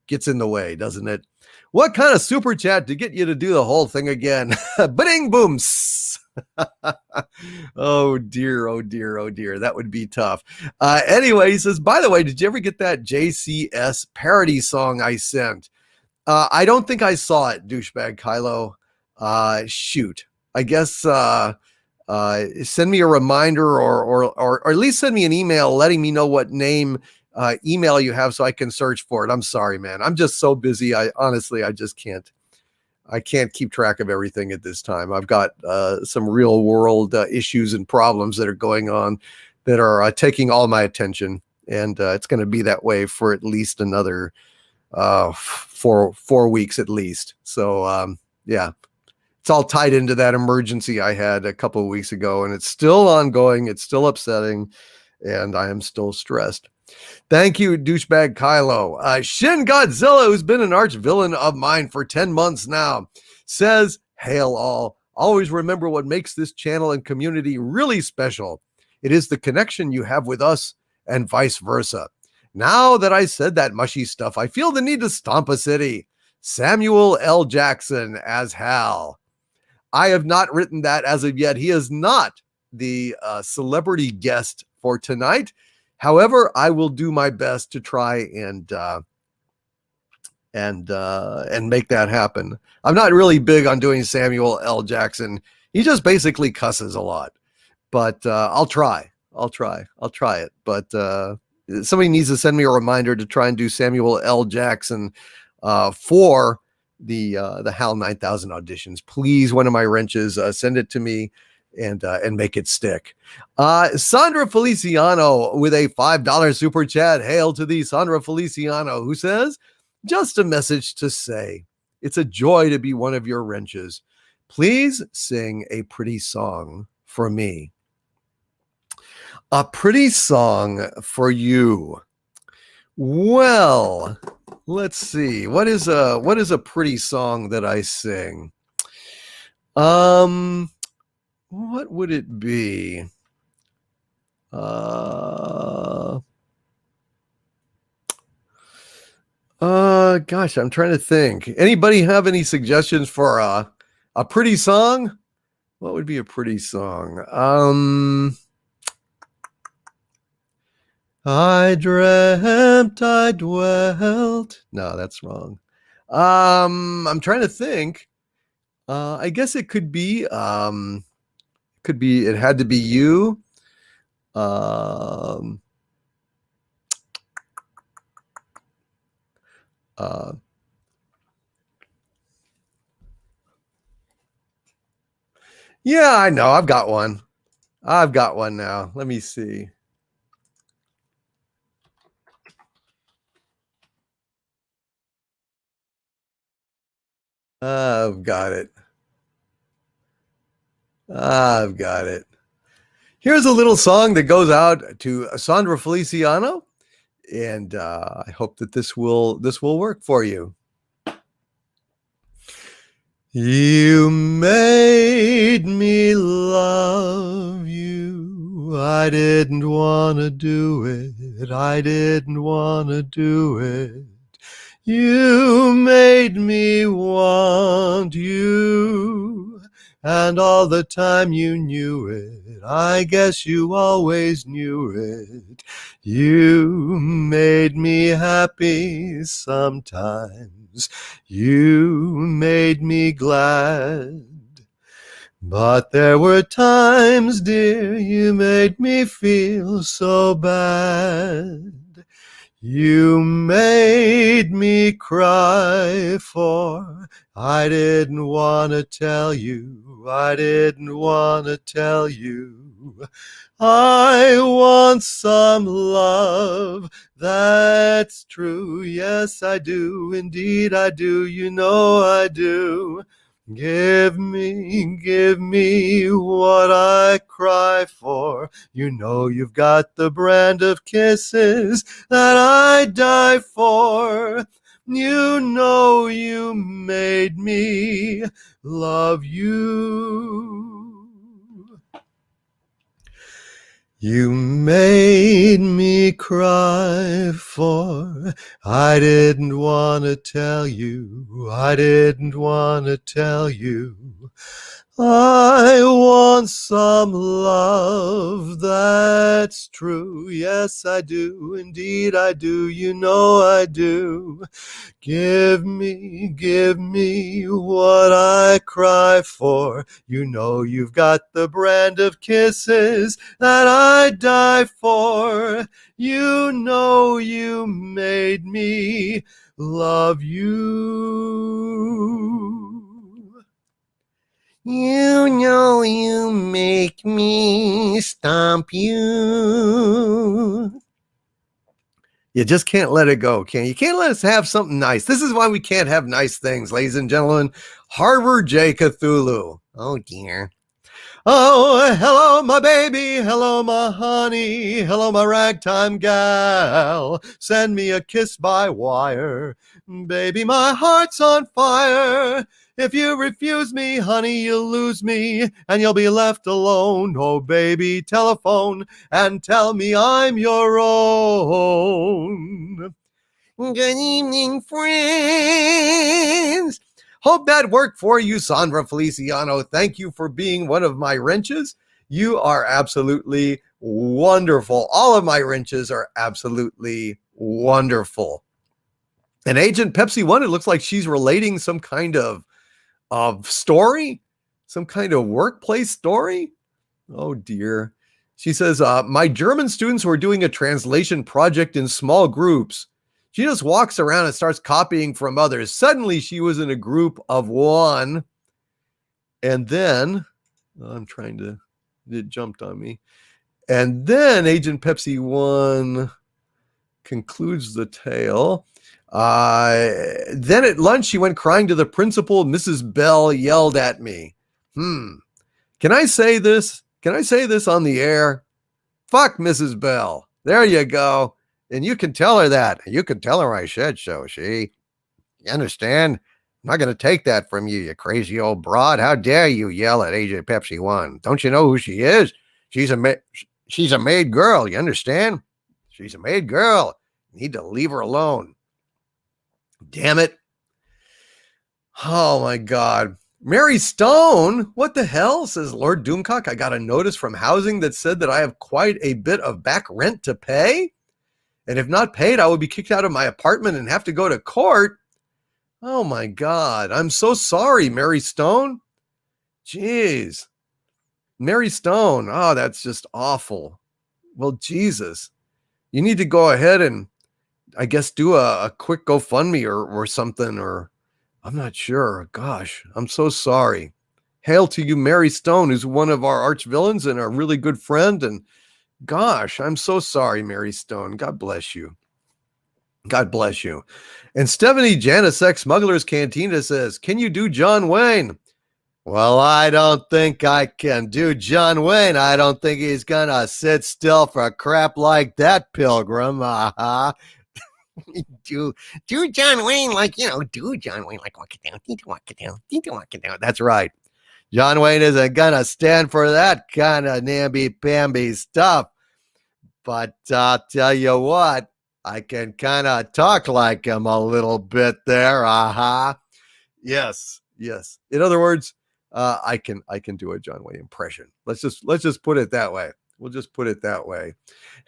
gets in the way, doesn't it? What kind of super chat to get you to do the whole thing again? Ba-ding booms." Oh dear. That would be tough. Anyway, he says, by the way, did you ever get that JCS parody song I sent? I don't think I saw it, Douchebag Kylo. Shoot. I guess send me a reminder or at least send me an email letting me know what email you have so I can search for it. I'm sorry, man. I'm just so busy. I just can't. I can't keep track of everything at this time. I've got some real world issues and problems that are going on that are taking all my attention. And it's going to be that way for at least another 4 weeks at least. So, yeah, it's all tied into that emergency I had a couple of weeks ago, and it's still ongoing. It's still upsetting, and I am still stressed. Thank you, Douchebag Kylo. Shin Godzilla, who's been an arch villain of mine for 10 months now, says, "Hail all. Always remember what makes this channel and community really special. It is the connection you have with us and vice versa. Now that I said that mushy stuff, I feel the need to stomp a city. Samuel L. Jackson as Hal." I have not written that as of yet. He is not the celebrity guest for tonight. However, I will do my best to try and make that happen. I'm not really big on doing Samuel L. Jackson. He just basically cusses a lot, but I'll try it. But somebody needs to send me a reminder to try and do Samuel L. Jackson for the HAL 9000 auditions. Please, one of my wrenches, send it to me and make it stick. Sandra Feliciano with a $5 super chat. Hail to the Sandra Feliciano, who says, "Just a message to say, it's a joy to be one of your wrenches. Please sing a pretty song for me." A pretty song for you. Well, let's see. What is a pretty song that I sing? What would it be? Gosh, I'm trying to think. Anybody have any suggestions for a pretty song? What would be a pretty song? I dreamt I dwelt. No, that's wrong. I'm trying to think. I guess it could be It had to be you. Yeah, I know. I've got one now. Let me see. I've got it. Here's a little song that goes out to Sandra Feliciano. And I hope that this will work for you. You made me love you. I didn't want to do it. I didn't want to do it. You made me want you. And all the time you knew it. I guess you always knew it. You made me happy sometimes. You made me glad. But there were times, dear, you made me feel so bad. You made me cry, for I didn't want to tell you, I didn't want to tell you. I want some love, that's true, yes I do, indeed I do, you know I do. Give me what I cry for. You know you've got the brand of kisses that I die for. You know you made me love you. You made me cry, for I didn't want to tell you, I didn't want to tell you. I want some love, that's true, yes I do, indeed I do, you know I do. Give me what I cry for. You know you've got the brand of kisses that I die for. You know you made me love you. You know you make me stomp you. You just can't let it go, can you? You can't let us have something nice. This is why we can't have nice things, ladies and gentlemen. Harvard J. Cthulhu. Oh, dear. Oh, hello, my baby. Hello, my honey. Hello, my ragtime gal. Send me a kiss by wire. Baby, my heart's on fire. If you refuse me, honey, you'll lose me, and you'll be left alone. Oh, baby, telephone and tell me I'm your own. Good evening, friends. Hope that worked for you, Sandra Feliciano. Thank you for being one of my wrenches. You are absolutely wonderful. All of my wrenches are absolutely wonderful. And Agent Pepsi One, it looks like she's relating some kind of story, some kind of workplace story. Oh dear. She says, my German students were doing a translation project in small groups. She just walks around and starts copying from others. Suddenly she was in a group of one. And then, it jumped on me. And then Agent Pepsi One concludes the tale. Then at lunch, she went crying to the principal. Mrs. Bell yelled at me. Can I say this? Can I say this on the air? Fuck Mrs. Bell. There you go. And you can tell her that. You can tell her I said so, you understand? I'm not going to take that from you, you crazy old broad. How dare you yell at Agent Pepsi One? Don't you know who she is? She's a maid girl, you understand? She's a maid girl. You need to leave her alone. Damn it. Oh, my God. Mary Stone, what the hell, says Lord Doomcock. I got a notice from housing that said that I have quite a bit of back rent to pay. And if not paid, I will be kicked out of my apartment and have to go to court. Oh, my God. I'm so sorry, Mary Stone. Jeez. Mary Stone. Oh, that's just awful. Well, Jesus. You need to go ahead and, I guess, do a quick GoFundMe or something, or I'm not sure. Gosh, I'm so sorry. Hail to you, Mary Stone, who's one of our arch villains and a really good friend. And gosh, I'm so sorry, Mary Stone. God bless you. God bless you. And Stephanie Janisek, Smuggler's Cantina, says, can you do John Wayne? Well, I don't think I can do John Wayne. I don't think he's gonna sit still for crap like that, Pilgrim. Do John Wayne like, do John Wayne like walk it down, need to walk it down, need to walk it down. That's right. John Wayne isn't gonna stand for that kind of namby-pamby stuff. But I'll tell you what, I can kind of talk like him a little bit there. Yes. In other words, I can do a John Wayne impression. Let's just put it that way. We'll just put it that way.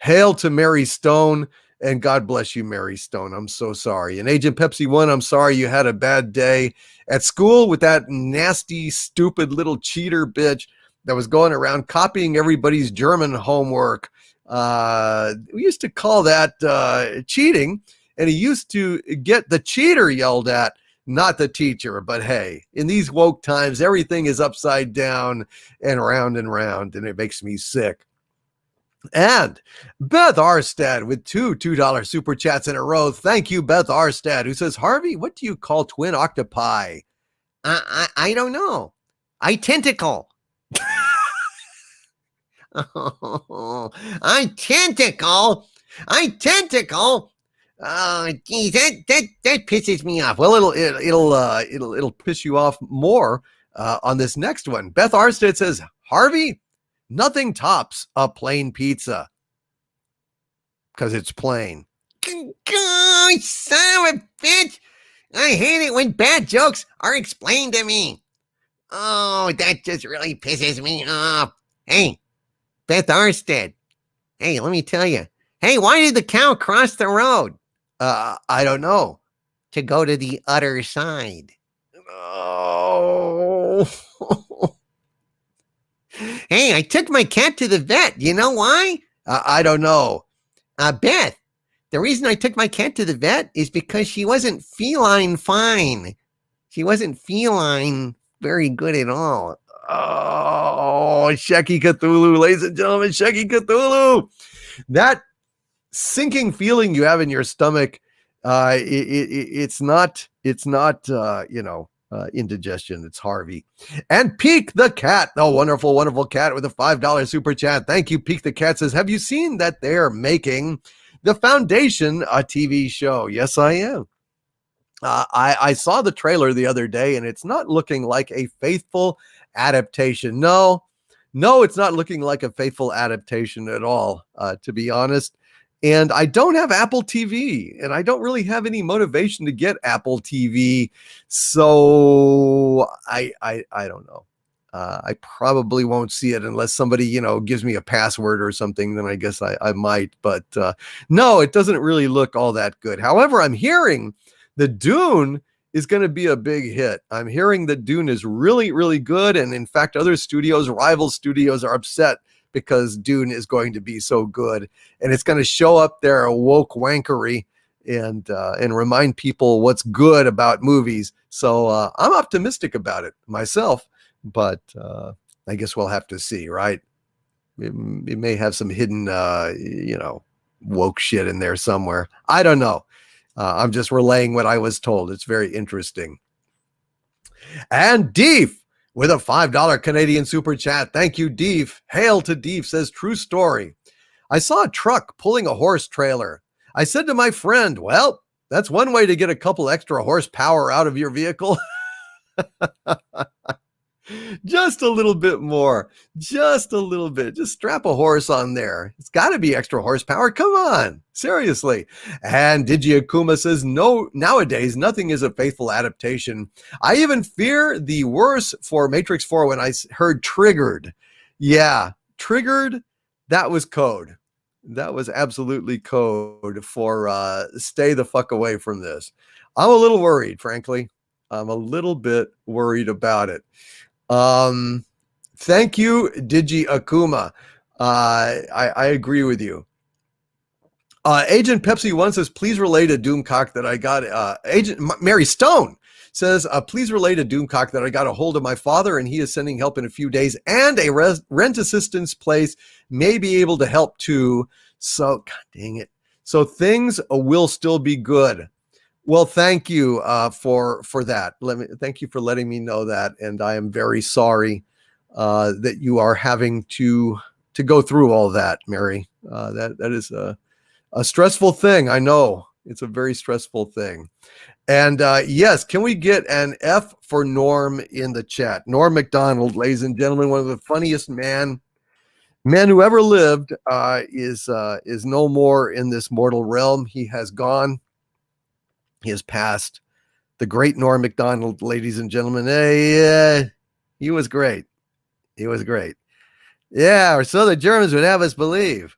Hail to Mary Stone, and God bless you, Mary Stone. I'm so sorry. And Agent Pepsi 1, I'm sorry you had a bad day at school with that nasty, stupid little cheater bitch that was going around copying everybody's German homework. We used to call that cheating, and he used to get the cheater yelled at, not the teacher. But hey, in these woke times, everything is upside down and round, and it makes me sick. And Beth Arstad with two $2 super chats in a row. Thank you, Beth Arstad, who says, Harvey, what do you call twin octopi? I don't know. I tentacle. Oh, I tentacle. Oh, geez, that pisses me off. Well, it'll piss you off more on this next one. Beth Arstead says, Harvey, nothing tops a plain pizza because it's plain. Oh, son of a bitch! I hate it when bad jokes are explained to me. Oh, that just really pisses me off. Hey, Beth Arstead. Hey, let me tell you. Hey, why did the cow cross the road? I don't know. To go to the other side. Oh. Hey, I took my cat to the vet. You know why? I don't know. Beth, the reason I took my cat to the vet is because she wasn't feline fine. She wasn't feline very good at all. Oh, Shecky Cthulhu, ladies and gentlemen, Shecky Cthulhu. That sinking feeling you have in your stomach, it's not indigestion. It's Harvey. And Peek the Cat, the wonderful cat with a $5 super chat. Thank you, Peek the Cat says, have you seen that they're making The Foundation a TV show? Yes, I am. I saw the trailer the other day, and it's not looking like a faithful adaptation. No, it's not looking like a faithful adaptation at all, to be honest. And I don't have Apple TV, and I don't really have any motivation to get Apple TV. So I don't know. I probably won't see it unless somebody, gives me a password or something. Then I guess I might. But no, it doesn't really look all that good. However, I'm hearing the Dune is going to be a big hit. I'm hearing that Dune is really, really good. And in fact, other studios, rival studios, are upset because Dune is going to be so good, and it's going to show up their woke wankery and remind people what's good about movies. So I'm optimistic about it myself, but I guess we'll have to see, right? It may have some hidden, woke shit in there somewhere. I don't know. I'm just relaying what I was told. It's very interesting. And Deef with a $5 Canadian super chat. Thank you, Deef. Hail to Deef, says, true story. I saw a truck pulling a horse trailer. I said to my friend, well, that's one way to get a couple extra horsepower out of your vehicle. Just a little bit more. Just a little bit. Just strap a horse on there. It's got to be extra horsepower. Come on. Seriously. And Digi Akuma says, no, nowadays, nothing is a faithful adaptation. I even fear the worse for Matrix 4 when I heard Triggered. Yeah, Triggered, that was code. That was absolutely code for stay the fuck away from this. I'm a little worried, frankly. I'm a little bit worried about it. Thank you, Digi Akuma. I agree with you. Agent Pepsi 1 says, please relay a Doomcock that I got. Agent Mary Stone says, please relay a Doomcock that I got a hold of my father, and he is sending help in a few days, and a rent assistance place may be able to help too. So, God dang it. So things will still be good. Well, thank you for that. Thank you for letting me know that, and I am very sorry that you are having to go through all that, Mary. That is a stressful thing. I know it's a very stressful thing. And yes, can we get an F for Norm in the chat? Norm MacDonald, ladies and gentlemen, one of the funniest men who ever lived, is no more in this mortal realm. He has gone. He has passed. The great Norm MacDonald, ladies and gentlemen. He was great. He was great. Yeah, or so the Germans would have us believe.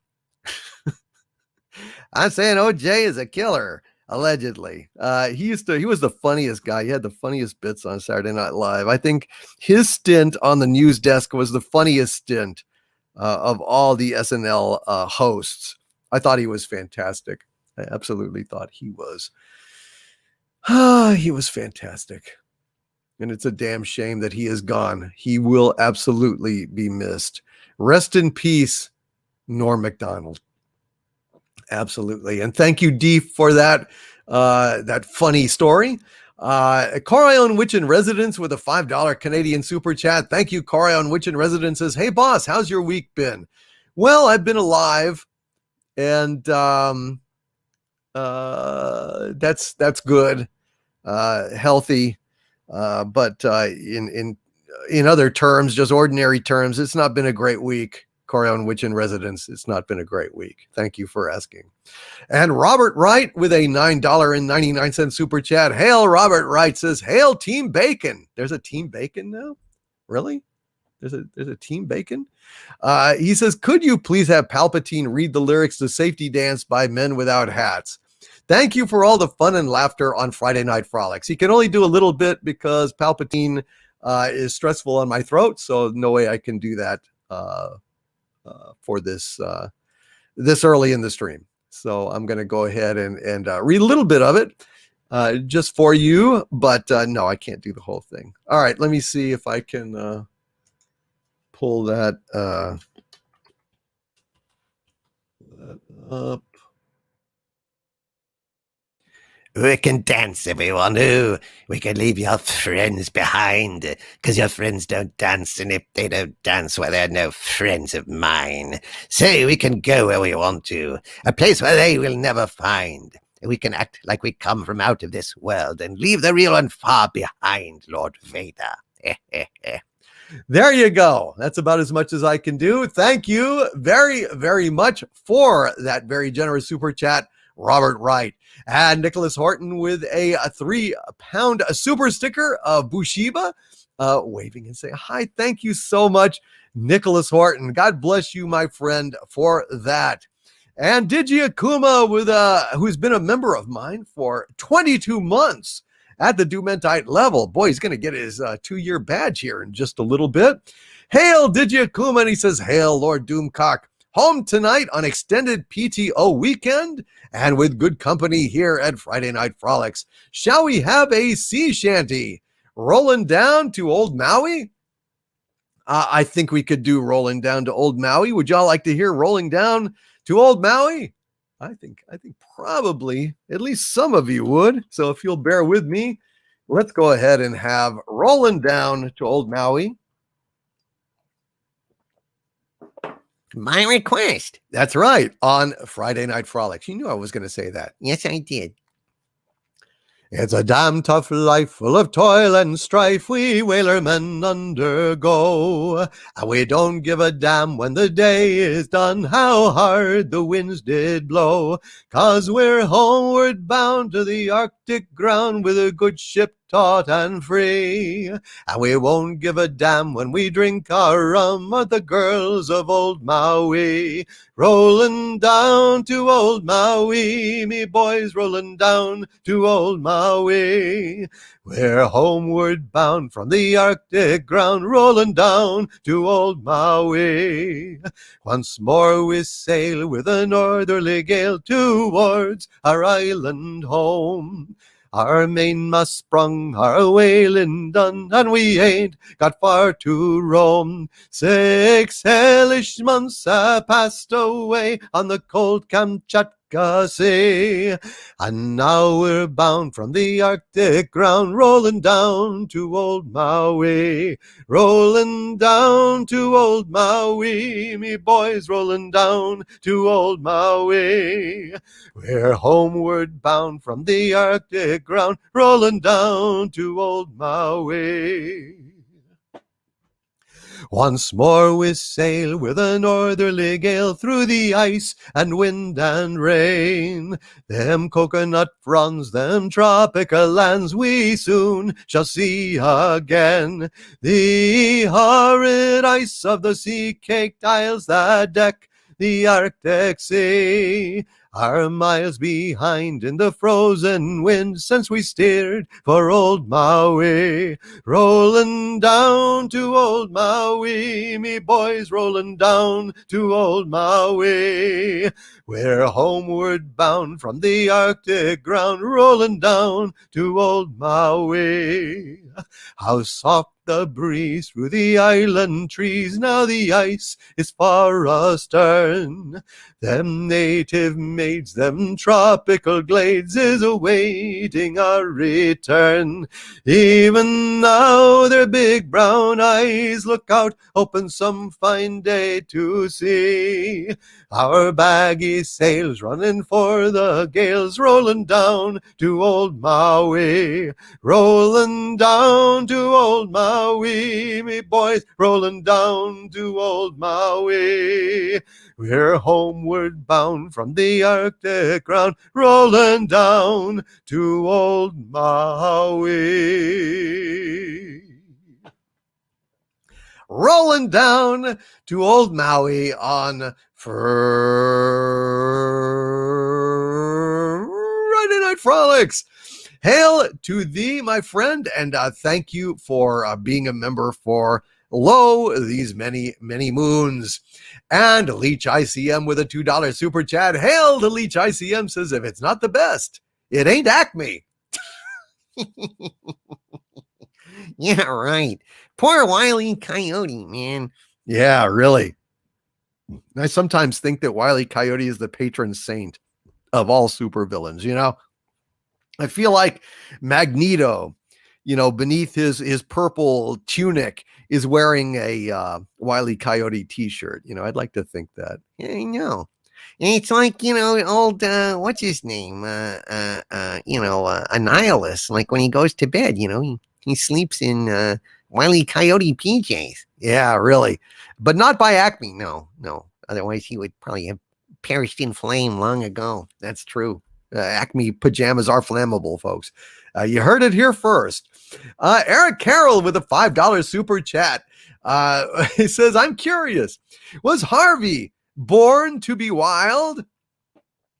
I'm saying OJ is a killer, allegedly. He was the funniest guy. He had the funniest bits on Saturday Night Live. I think his stint on the news desk was the funniest stint of all the SNL hosts. I thought he was fantastic. I absolutely thought he was. He was fantastic. And it's a damn shame that he is gone. He will absolutely be missed. Rest in peace, Norm MacDonald. Absolutely. And thank you, Dee, for that funny story. Corion Witch in Residence with a $5 Canadian super chat. Thank you, Corion Witch in Residence says, hey, boss, how's your week been? Well, I've been alive, and that's good, healthy. But in other terms, just ordinary terms, it's not been a great week. Corion Witch in Residence, it's not been a great week. Thank you for asking. And Robert Wright with a $9.99 super chat. Hail, Robert Wright says, hail Team Bacon. There's a Team Bacon now? Really? There's a Team Bacon? He says, could you please have Palpatine read the lyrics to Safety Dance by Men Without Hats? Thank you for all the fun and laughter on Friday Night Frolics. He can only do a little bit because Palpatine is stressful on my throat, so no way I can do that for this early in the stream. So I'm going to go ahead and read a little bit of it just for you, but no, I can't do the whole thing. All right, let me see if I can pull that up. We can dance if we want to. We can leave your friends behind, because your friends don't dance, and if they don't dance, well, they're no friends of mine. So we can go where we want to, a place where they will never find. We can act like we come from out of this world and leave the real one far behind, Lord Vader. There you go. That's about as much as I can do. Thank you very, very much for that very generous super chat, Robert Wright. And Nicholas Horton with a 3-pound super sticker of Bushiba, waving and saying hi. Thank you so much, Nicholas Horton. God bless you, my friend, for that. And Digi Akuma with who's been a member of mine for 22 months at the Dumentite level. Boy, he's going to get his 2-year badge here in just a little bit. Hail Digi Akuma, and he says, hail Lord Doomcock. Home tonight on extended PTO weekend and with good company here at Friday Night Frolics. Shall we have a sea shanty? Rolling down to Old Maui? I think we could do Rolling Down to Old Maui. Would y'all like to hear Rolling Down to Old Maui? I think probably at least some of you would. So if you'll bear with me, let's go ahead and have Rolling Down to Old Maui. My request. That's right, on Friday Night Frolics. You knew I was going to say that. Yes, I did. It's a damn tough life full of toil and strife we whalermen undergo. And we don't give a damn when the day is done how hard the winds did blow. 'Cause we're homeward bound to the Arctic ground with a good ship taut and free. And we won't give a damn when we drink our rum at the girls of Old Maui. Rolling down to Old Maui, me boys, rolling down to Old Maui. We're homeward bound from the Arctic ground, rolling down to Old Maui. Once more we sail with a northerly gale towards our island home. Our mainmast sprung, our whaling done, and we ain't got far to roam. 6 hellish months have passed away on the cold Kamchatka delicacy. And now we're bound from the Arctic ground, rolling down to old Maui. Rolling down to old Maui, me boys, rolling down to old Maui. We're homeward bound from the Arctic ground, rolling down to old Maui. Once more we sail with a northerly gale through the ice and wind and rain. Them coconut fronds, them tropical lands we soon shall see again. The horrid ice of the sea-caked isles that deck the Arctic Sea are miles behind in the frozen wind since we steered for old Maui. Rolling down to old Maui, me boys, rolling down to old Maui. We're homeward bound from the Arctic ground, rolling down to old Maui. How soft the breeze through the island trees, now the ice is far astern. Them native maids, them tropical glades is awaiting our return. Even now their big brown eyes look out, hoping some fine day to see our baggy sails running for the gales, rolling down to old Maui. Rolling down to old Maui, me boys, rolling down to old Maui. We're homeward bound from the Arctic ground, rolling down to old Maui. Rolling down to old Maui on Friday Night Frolics. Hail to thee, my friend, and thank you for being a member for these many, many moons. And Leech ICM with a $2 super chat. Hail to Leech ICM, says, if it's not the best, it ain't Acme. Yeah, right. Poor Wile E. Coyote, man. Yeah, really. I sometimes think that Wile E. Coyote is the patron saint of all supervillains, you know? I feel like Magneto, you know, beneath his purple tunic is wearing a Wile E. Coyote t-shirt. You know, I'd like to think that. Yeah, I know. It's like, you know, old, what's his name? Annihilus. Like when he goes to bed, you know, he sleeps in Wile E. Coyote PJs. Yeah, really. But not by Acme. No. Otherwise, he would probably have perished in flame long ago. That's true. Acme pajamas are flammable, folks. You heard it here first. Eric Carroll with a $5 super chat. He says, I'm curious. Was Harvey born to be wild?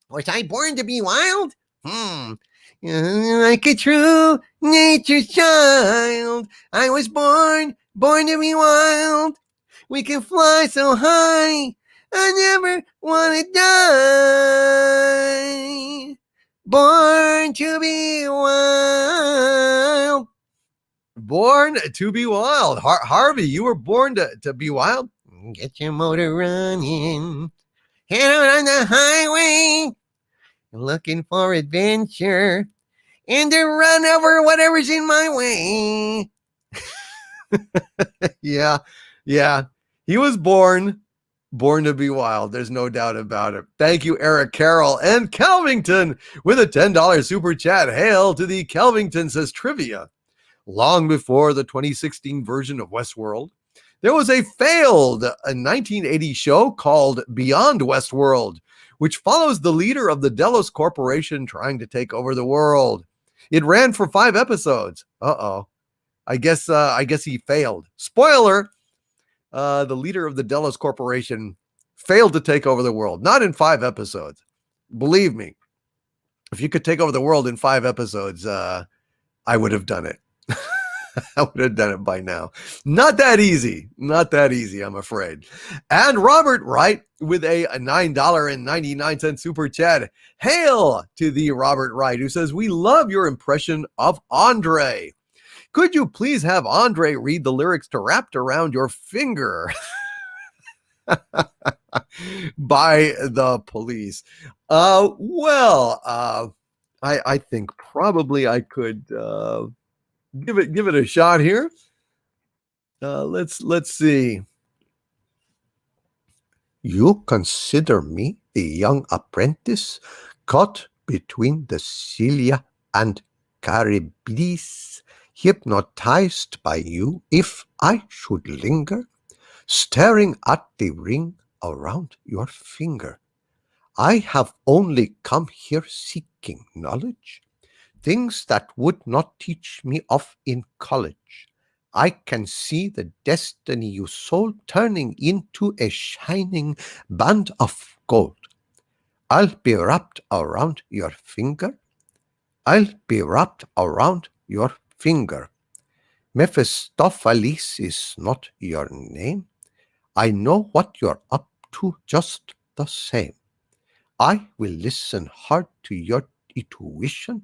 Was I born to be wild? Like a true nature's child. I was born to be wild. We can fly so high. I never want to die. Born to be wild. Born to be wild. Harvey, you were born to be wild? Get your motor running. Head out on the highway. Looking for adventure. And to run over whatever's in my way. Yeah. He was born to be wild. There's no doubt about it. Thank you, Eric Carroll. And Kelvington with a $10 super chat. Hail to the Kelvington, says trivia. Long before the 2016 version of Westworld, there was a failed 1980 show called Beyond Westworld, which follows the leader of the Delos Corporation trying to take over the world. It ran for 5 episodes. I guess he failed. Spoiler. The leader of the Delos Corporation failed to take over the world. Not in 5 episodes. Believe me, if you could take over the world in 5 episodes, I would have done it. I would have done it by now. Not that easy, I'm afraid. And Robert Wright with a $9.99 super chat. Hail to the Robert Wright, who says, we love your impression of Andre. Could you please have Andre read the lyrics to Wrapped Around Your Finger? by the police. I think probably I could give it a shot here. Let's see. You consider me the young apprentice caught between the Celia and Charybdis, hypnotized by you if I should linger, staring at the ring around your finger. I have only come here seeking knowledge, things that would not teach me of in college. I can see the destiny you sold turning into a shining band of gold. I'll be wrapped around your finger. I'll be wrapped around your finger. Mephistopheles is not your name. I know what you're up to just the same. I will listen hard to your intuition.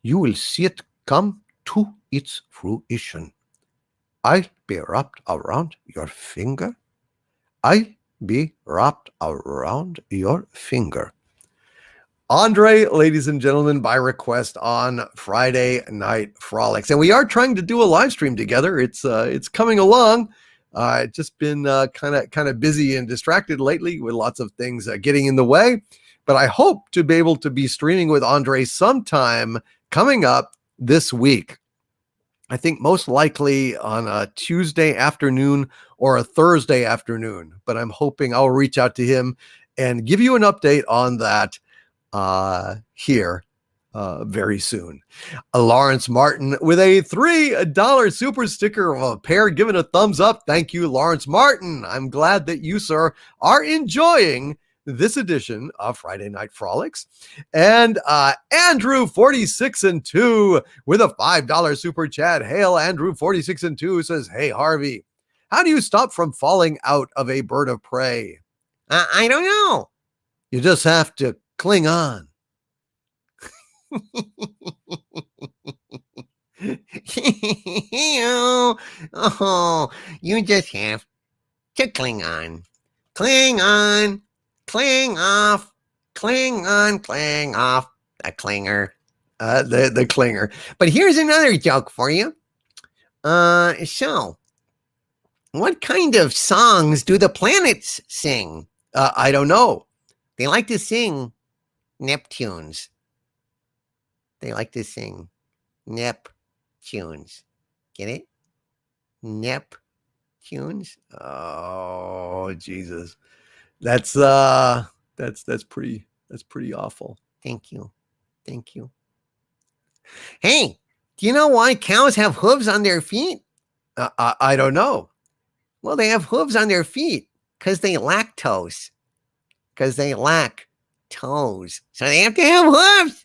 You will see it come to its fruition. I'll be wrapped around your finger. I'll be wrapped around your finger. Andre, ladies and gentlemen, by request on Friday Night Frolics. And we are trying to do a live stream together. It's coming along. Just been kind of busy and distracted lately with lots of things getting in the way. But I hope to be able to be streaming with Andre sometime coming up this week. I think most likely on a Tuesday afternoon or a Thursday afternoon. But I'm hoping I'll reach out to him and give you an update on that here very soon. Lawrence Martin with a $3 super sticker of a pair, giving a thumbs up. Thank you, Lawrence Martin. I'm glad that you, sir, are enjoying this edition of Friday Night Frolics. And Andrew 46 and 2 with a $5 super chat. Hail Andrew 46 and 2 says, hey Harvey, how do you stop from falling out of a bird of prey? I don't know. You just have to cling on. Oh, you just have to cling on. Cling on. Cling off. Cling on. Cling off. The clinger. The clinger. But here's another joke for you. So, what kind of songs do the planets sing? I don't know. They like to sing Neptunes. They like to sing Neptunes. Get it? Neptunes. Oh, Jesus. That's pretty awful. Thank you. Hey, do you know why cows have hooves on their feet? I don't know. Well, they have hooves on their feet because they lack toes. Because they lack toes. So they have to have hooves.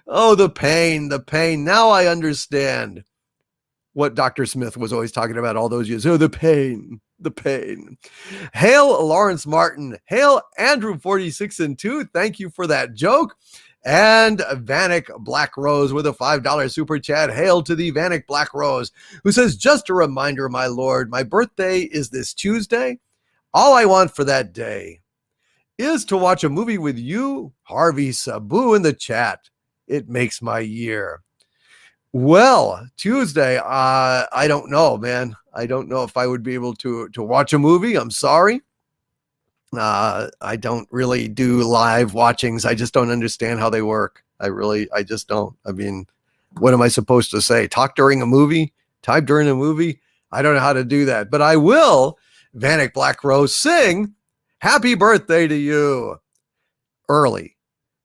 Oh, the pain. Now I understand what Dr. Smith was always talking about all those years. Oh, the pain. Hail Lawrence Martin. Hail Andrew 46 and 2. Thank you for that joke. And Vanek Black Rose with a $5 super chat. Hail to the Vanek Black Rose, who says, just a reminder, my lord, my birthday is this Tuesday. All I want for that day is to watch a movie with you, Harvey, Sabu in the chat. It makes my year. Well, Tuesday, I don't know, man. I don't know if I would be able to watch a movie. I'm sorry. I don't really do live watchings. I just don't understand how they work. I just don't. I mean, what am I supposed to say? Talk during a movie? Type during a movie? I don't know how to do that, but I will, Vanek Black Rose, sing happy birthday to you early.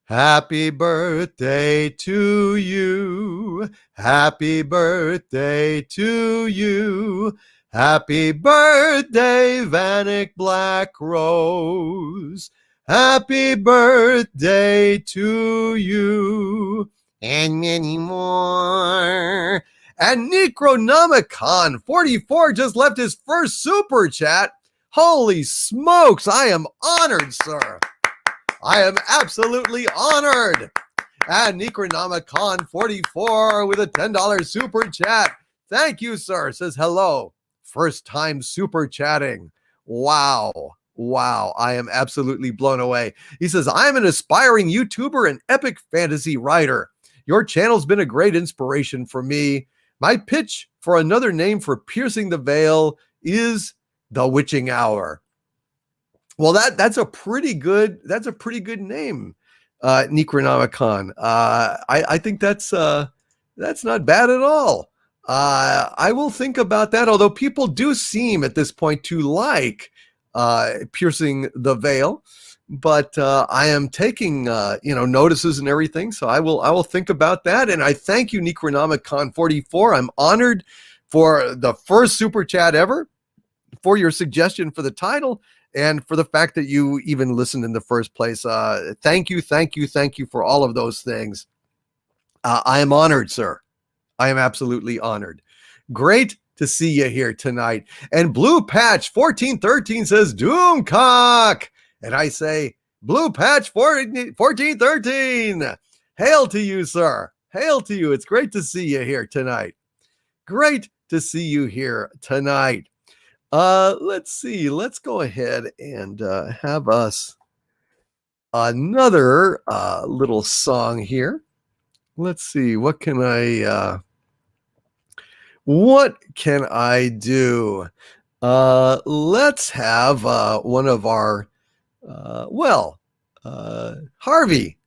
Happy birthday to you. Happy birthday to you. Happy birthday, Vanek Black Rose. Happy birthday to you. And many more. And Necronomicon 44 just left his first super chat. Holy smokes, I am honored, sir. I am absolutely honored. And Necronomicon 44 with a $10 super chat. Thank you, sir. Says hello first time super chatting. Wow. I am absolutely blown away. He says, I'm an aspiring YouTuber and epic fantasy writer. Your channel's been a great inspiration for me. My pitch for another name for Piercing the Veil is The Witching Hour. Well, that's a pretty good name, Necronomicon. I think that's not bad at all. I will think about that, although people do seem at this point to like Piercing the Veil, but I am taking notices and everything, so I will think about that. And I thank you, Necronomicon 44. I'm honored for the first super chat ever, for your suggestion for the title, and for the fact that you even listened in the first place. Thank you for all of those things. I am honored, sir. I am absolutely honored. Great to see you here tonight. And Blue Patch 1413 says Doomcock. And I say, Blue Patch 1413, hail to you, sir. Hail to you. It's great to see you here tonight. Great to see you here tonight. Let's see. Let's go ahead and have us another little song here. Let's see. What can I do? Let's have one of our Harvey.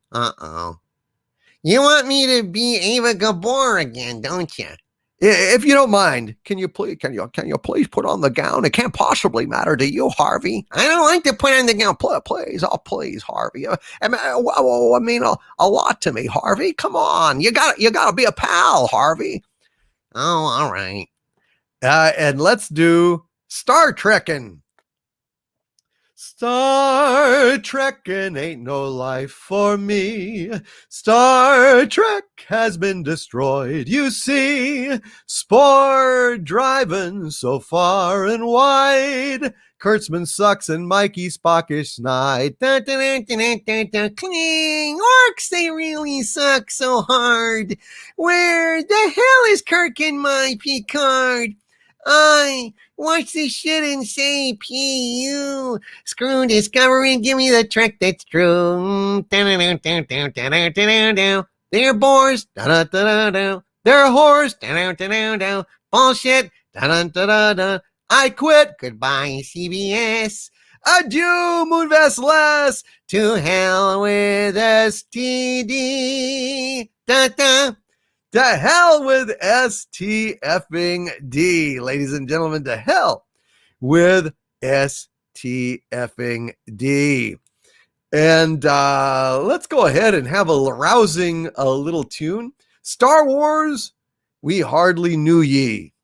You want me to be Ava Gabor again, don't you? If you don't mind, can you please put on the gown? It can't possibly matter to you, Harvey. I don't like to put on the gown. Please, Harvey. I mean, a lot to me, Harvey. Come on, you gotta be a pal, Harvey. Oh, all right. And let's do Star Trekkin'. Star Trekkin' ain't no life for me. Star Trek has been destroyed, you see. Spore driving so far and wide. Kurtzman sucks and Mikey Spockish snide. Cling, orcs, they really suck so hard. Where the hell is Kirk and my Picard? I watch this shit and say P.U. Screw Discovery and give me the Trek that's true. They're bores. They're whores. Bullshit. I quit. Goodbye, CBS. Adieu, Moonvest Less. To hell with STD. To hell with STFing-D, ladies and gentlemen. To hell with STFing-D. And let's go ahead and have a rousing little tune. Star Wars, we hardly knew ye.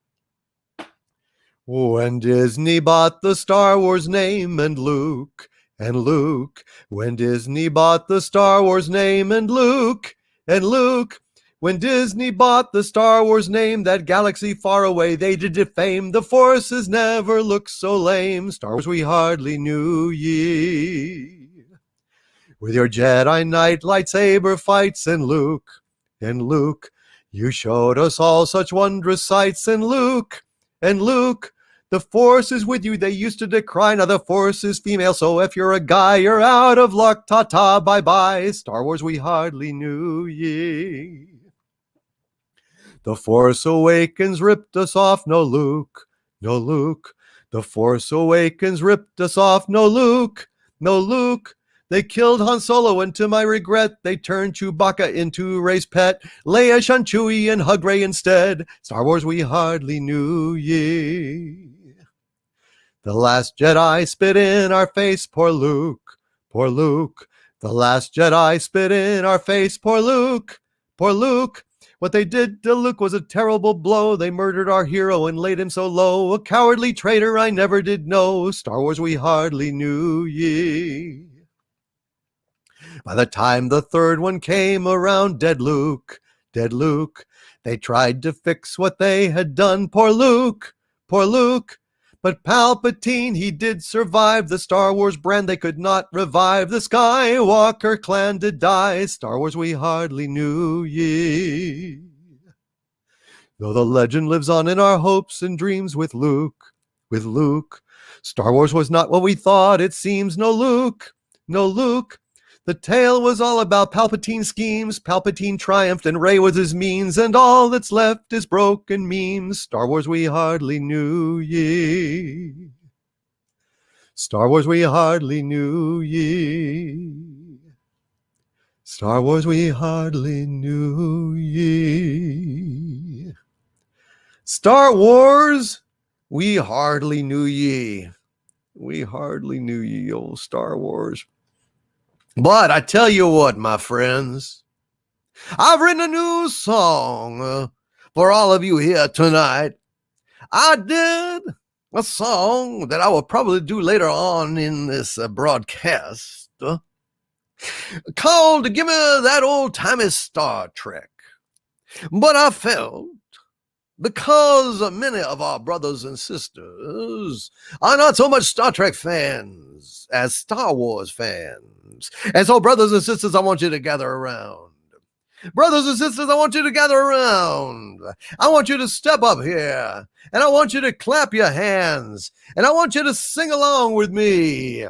When Disney bought the Star Wars name and Luke, when Disney bought the Star Wars name and Luke, when Disney bought the Star Wars name, that galaxy far away, they did defame. The forces never looked so lame. Star Wars, we hardly knew ye. With your Jedi Knight lightsaber fights and Luke, you showed us all such wondrous sights. And Luke, the Force is with you. They used to decry. Now the Force is female, so if you're a guy, you're out of luck. Ta-ta, bye-bye. Star Wars, we hardly knew ye. The Force Awakens ripped us off, no Luke. The Force Awakens ripped us off, no Luke. They killed Han Solo, and to my regret, they turned Chewbacca into Rey's pet. Leia shunned Chewie and hugged Rey instead. Star Wars, we hardly knew ye. The Last Jedi spit in our face, poor Luke. The Last Jedi spit in our face, poor Luke. What they did to Luke was a terrible blow. They murdered our hero and laid him so low. A cowardly traitor I never did know. Star Wars, we hardly knew ye. By the time the third one came around, dead Luke. They tried to fix what they had done. Poor Luke. But Palpatine, he did survive. The Star Wars brand they could not revive. The Skywalker clan did die. Star Wars, we hardly knew ye. Though the legend lives on in our hopes and dreams with Luke. With Luke. Star Wars was not what we thought, it seems. No Luke. No Luke. The tale was all about Palpatine schemes. Palpatine triumphed and Rey was his means, and all that's left is broken memes. Star Wars we hardly knew ye. Star Wars we hardly knew ye. Star Wars we hardly knew ye. Star Wars we hardly knew ye. We hardly knew ye, old Star Wars. But I tell you what, my friends, I've written a new song for all of you here tonight. I did a song that I will probably do later on in this broadcast called Give Me That Old-Timey Star Trek. But I felt, because many of our brothers and sisters are not so much Star Trek fans as Star Wars fans. And so, brothers and sisters, I want you to gather around. Brothers and sisters, I want you to gather around. I want you to step up here. And I want you to clap your hands. And I want you to sing along with me.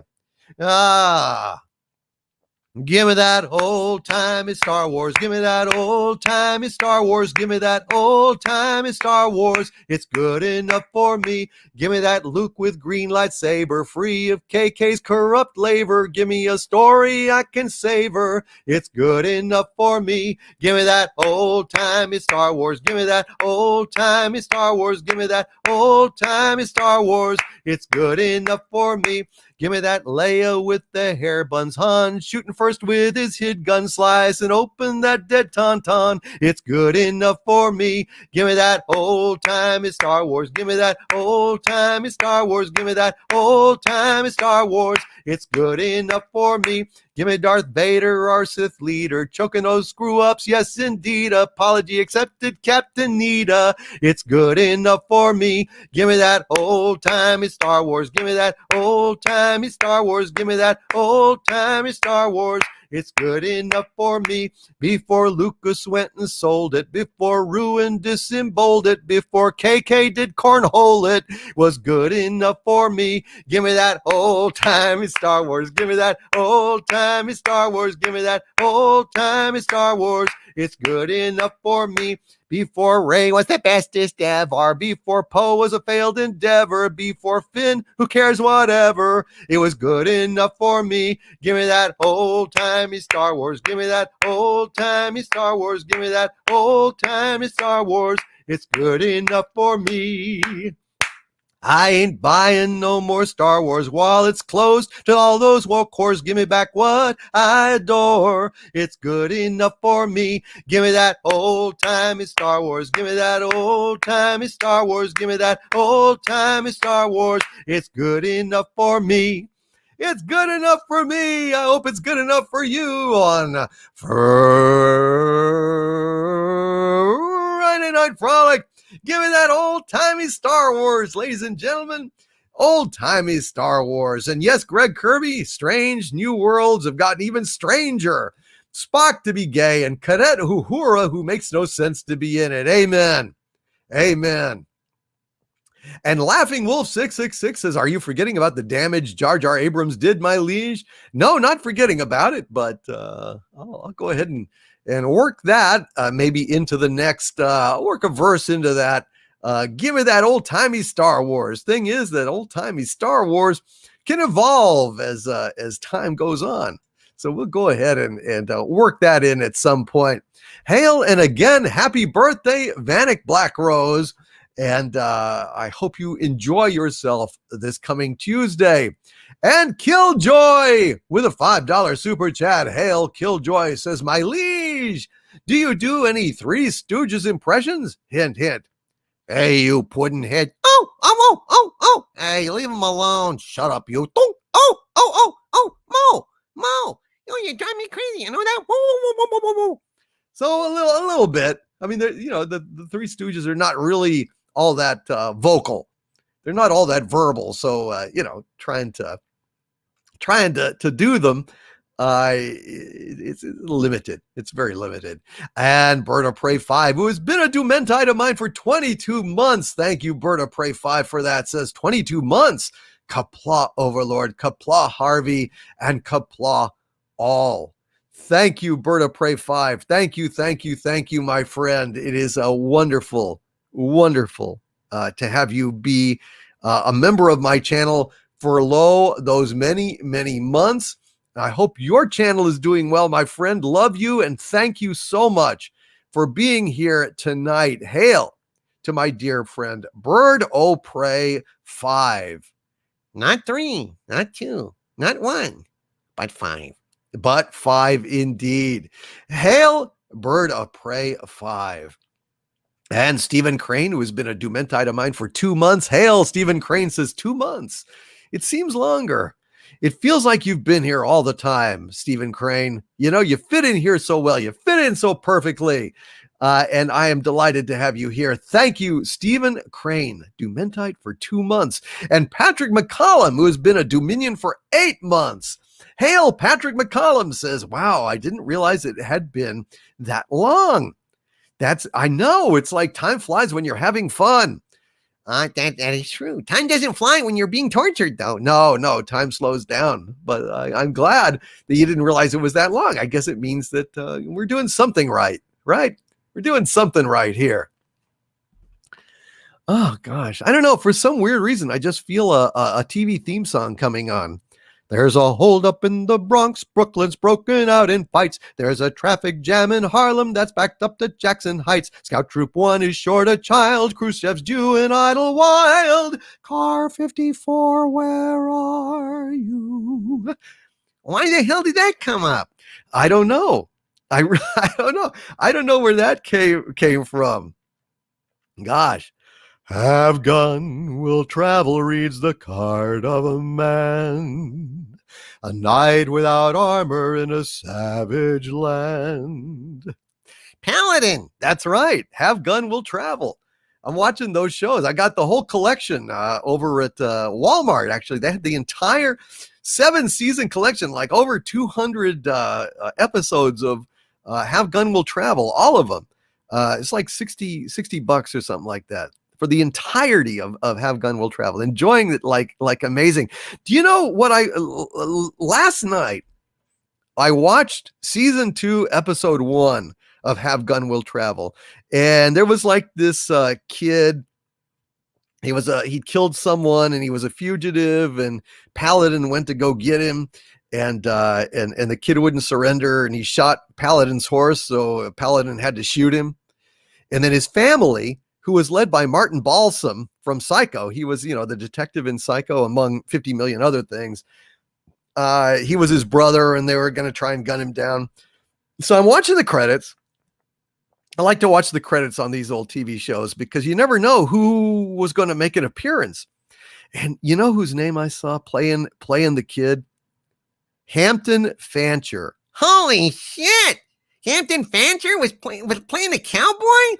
Give me that old-timey Star Wars. Give me that old-timey Star Wars. Give me that old-timey Star Wars. It's good enough for me. Give me that Luke with green lightsaber, free of KK's corrupt labor. Give me a story I can savor. It's good enough for me. Give me that old-timey Star Wars. Give me that old-timey Star Wars. Give me that old-timey Star Wars. It's good enough for me. Give me that Leia with the hair buns, Han shooting first with his hid gun, slice and open that dead tauntaun. It's good enough for me. Give me that old-timey Star Wars. Give me that old-timey Star Wars. Give me that old-timey Star Wars. It's good enough for me. Give me Darth Vader, our Sith leader, choking those screw-ups. Yes, indeed. Apology accepted, Captain Nita. It's good enough for me. Give me that old-timey Star Wars. Give me that old-timey Star Wars. Give me that old-timey Star Wars. It's good enough for me. Before Lucas went and sold it, before Ruin disemboweled it, before KK did cornhole it, was good enough for me. Give me that old-timey Star Wars. Give me that old-timey Star Wars. Give me that old-timey Star Wars. It's good enough for me. Before Rey was the bestest ever, before Poe was a failed endeavor, before Finn, who cares, whatever, it was good enough for me. Give me that old-timey Star Wars. Give me that old-timey Star Wars. Give me that old-timey Star Wars. It's good enough for me. I ain't buying no more Star Wars while it's closed to all those woke whores. Give me back what I adore. It's good enough for me. Give me that old-timey Star Wars. Give me that old-timey Star Wars. Give me that old-timey Star Wars. It's good enough for me. It's good enough for me. I hope it's good enough for you on Friday Night Frolic. Give me that old-timey Star Wars, ladies and gentlemen. Old-timey Star Wars. And yes, Greg Kirby, strange new worlds have gotten even stranger. Spock to be gay and Cadet Uhura who makes no sense to be in it. Amen. Amen. And Laughing Wolf 666 says, are you forgetting about the damage Jar Jar Abrams did, my liege? No, not forgetting about it, but I'll go ahead and work that maybe into the next, work a verse into that. Give me that old-timey Star Wars. Thing is that old-timey Star Wars can evolve as time goes on. So we'll go ahead and work that in at some point. Hail and again, happy birthday, Vanek Black Rose. And I hope you enjoy yourself this coming Tuesday. And Killjoy with a $5 super chat. Hail, Killjoy says, my liege, do you do any Three Stooges impressions? Hint, hint. Hey, you pudding head. Oh. Hey, leave him alone. Shut up, you. Mo. You drive me crazy. You know that? Whoa. So a little bit. I mean, the Three Stooges are not really all that vocal. They're not all that verbal. So, trying to do them It's limited. It's very limited. And Berta Prey 5, who has been a Dementite of mine for 22 months. Thank you, Berta Prey 5, for that. Says 22 months. Kapla Overlord, Kapla Harvey, and Kapla all. Thank you, Berta Prey 5. Thank you, my friend. It is a wonderful to have you be a member of my channel for those many months. I hope your channel is doing well, my friend. Love you and thank you so much for being here tonight. Hail to my dear friend Bird O Prey 5. Not 3, not 2, not 1, but 5. But 5 indeed. Hail Bird of Prey 5. And Stephen Crane, who has been a Dementite of mine for 2 months. Hail, Stephen Crane says 2 months. It seems longer. It feels like you've been here all the time, Stephen Crane. You know, you fit in here so well. You fit in so perfectly. And I am delighted to have you here. Thank you, Stephen Crane, Dementite for 2 months. And Patrick McCollum, who has been a Dominion for 8 months. Hail, Patrick McCollum says, wow, I didn't realize it had been that long. I know, it's like time flies when you're having fun. That is true. Time doesn't fly when you're being tortured, though. No, time slows down. But I'm glad that you didn't realize it was that long. I guess it means that we're doing something right? We're doing something right here. Oh, gosh. I don't know. For some weird reason, I just feel a TV theme song coming on. There's a holdup in the Bronx. Brooklyn's broken out in fights. There's a traffic jam in Harlem that's backed up to Jackson Heights. Scout Troop 1 is short a child. Khrushchev's due in idle wild. Car 54, where are you? Why the hell did that come up? I don't know. I don't know. I don't know where that came from. Gosh. Have gun, will travel, reads the card of a man. A knight without armor in a savage land. Paladin. That's right. Have gun, will travel. I'm watching those shows. I got the whole collection over at Walmart, actually. They had the entire 7-season collection, like over 200 episodes of Have Gun, Will Travel, all of them. It's like $60 or something like that. For the entirety of Have Gun Will Travel, enjoying it like amazing. Do you know what last night I watched season 2, episode 1 of Have Gun Will Travel, and there was like this kid. He'd killed someone and he was a fugitive, and Paladin went to go get him, and the kid wouldn't surrender, and he shot Paladin's horse, so Paladin had to shoot him, and then his family, who was led by Martin Balsam from Psycho. He was, the detective in Psycho, among 50 million other things. He was his brother, and they were going to try and gun him down. So I'm watching the credits. I like to watch the credits on these old TV shows because you never know who was going to make an appearance. And you know whose name I saw playing the kid? Hampton Fancher. Holy shit! Hampton Fancher was playing a cowboy?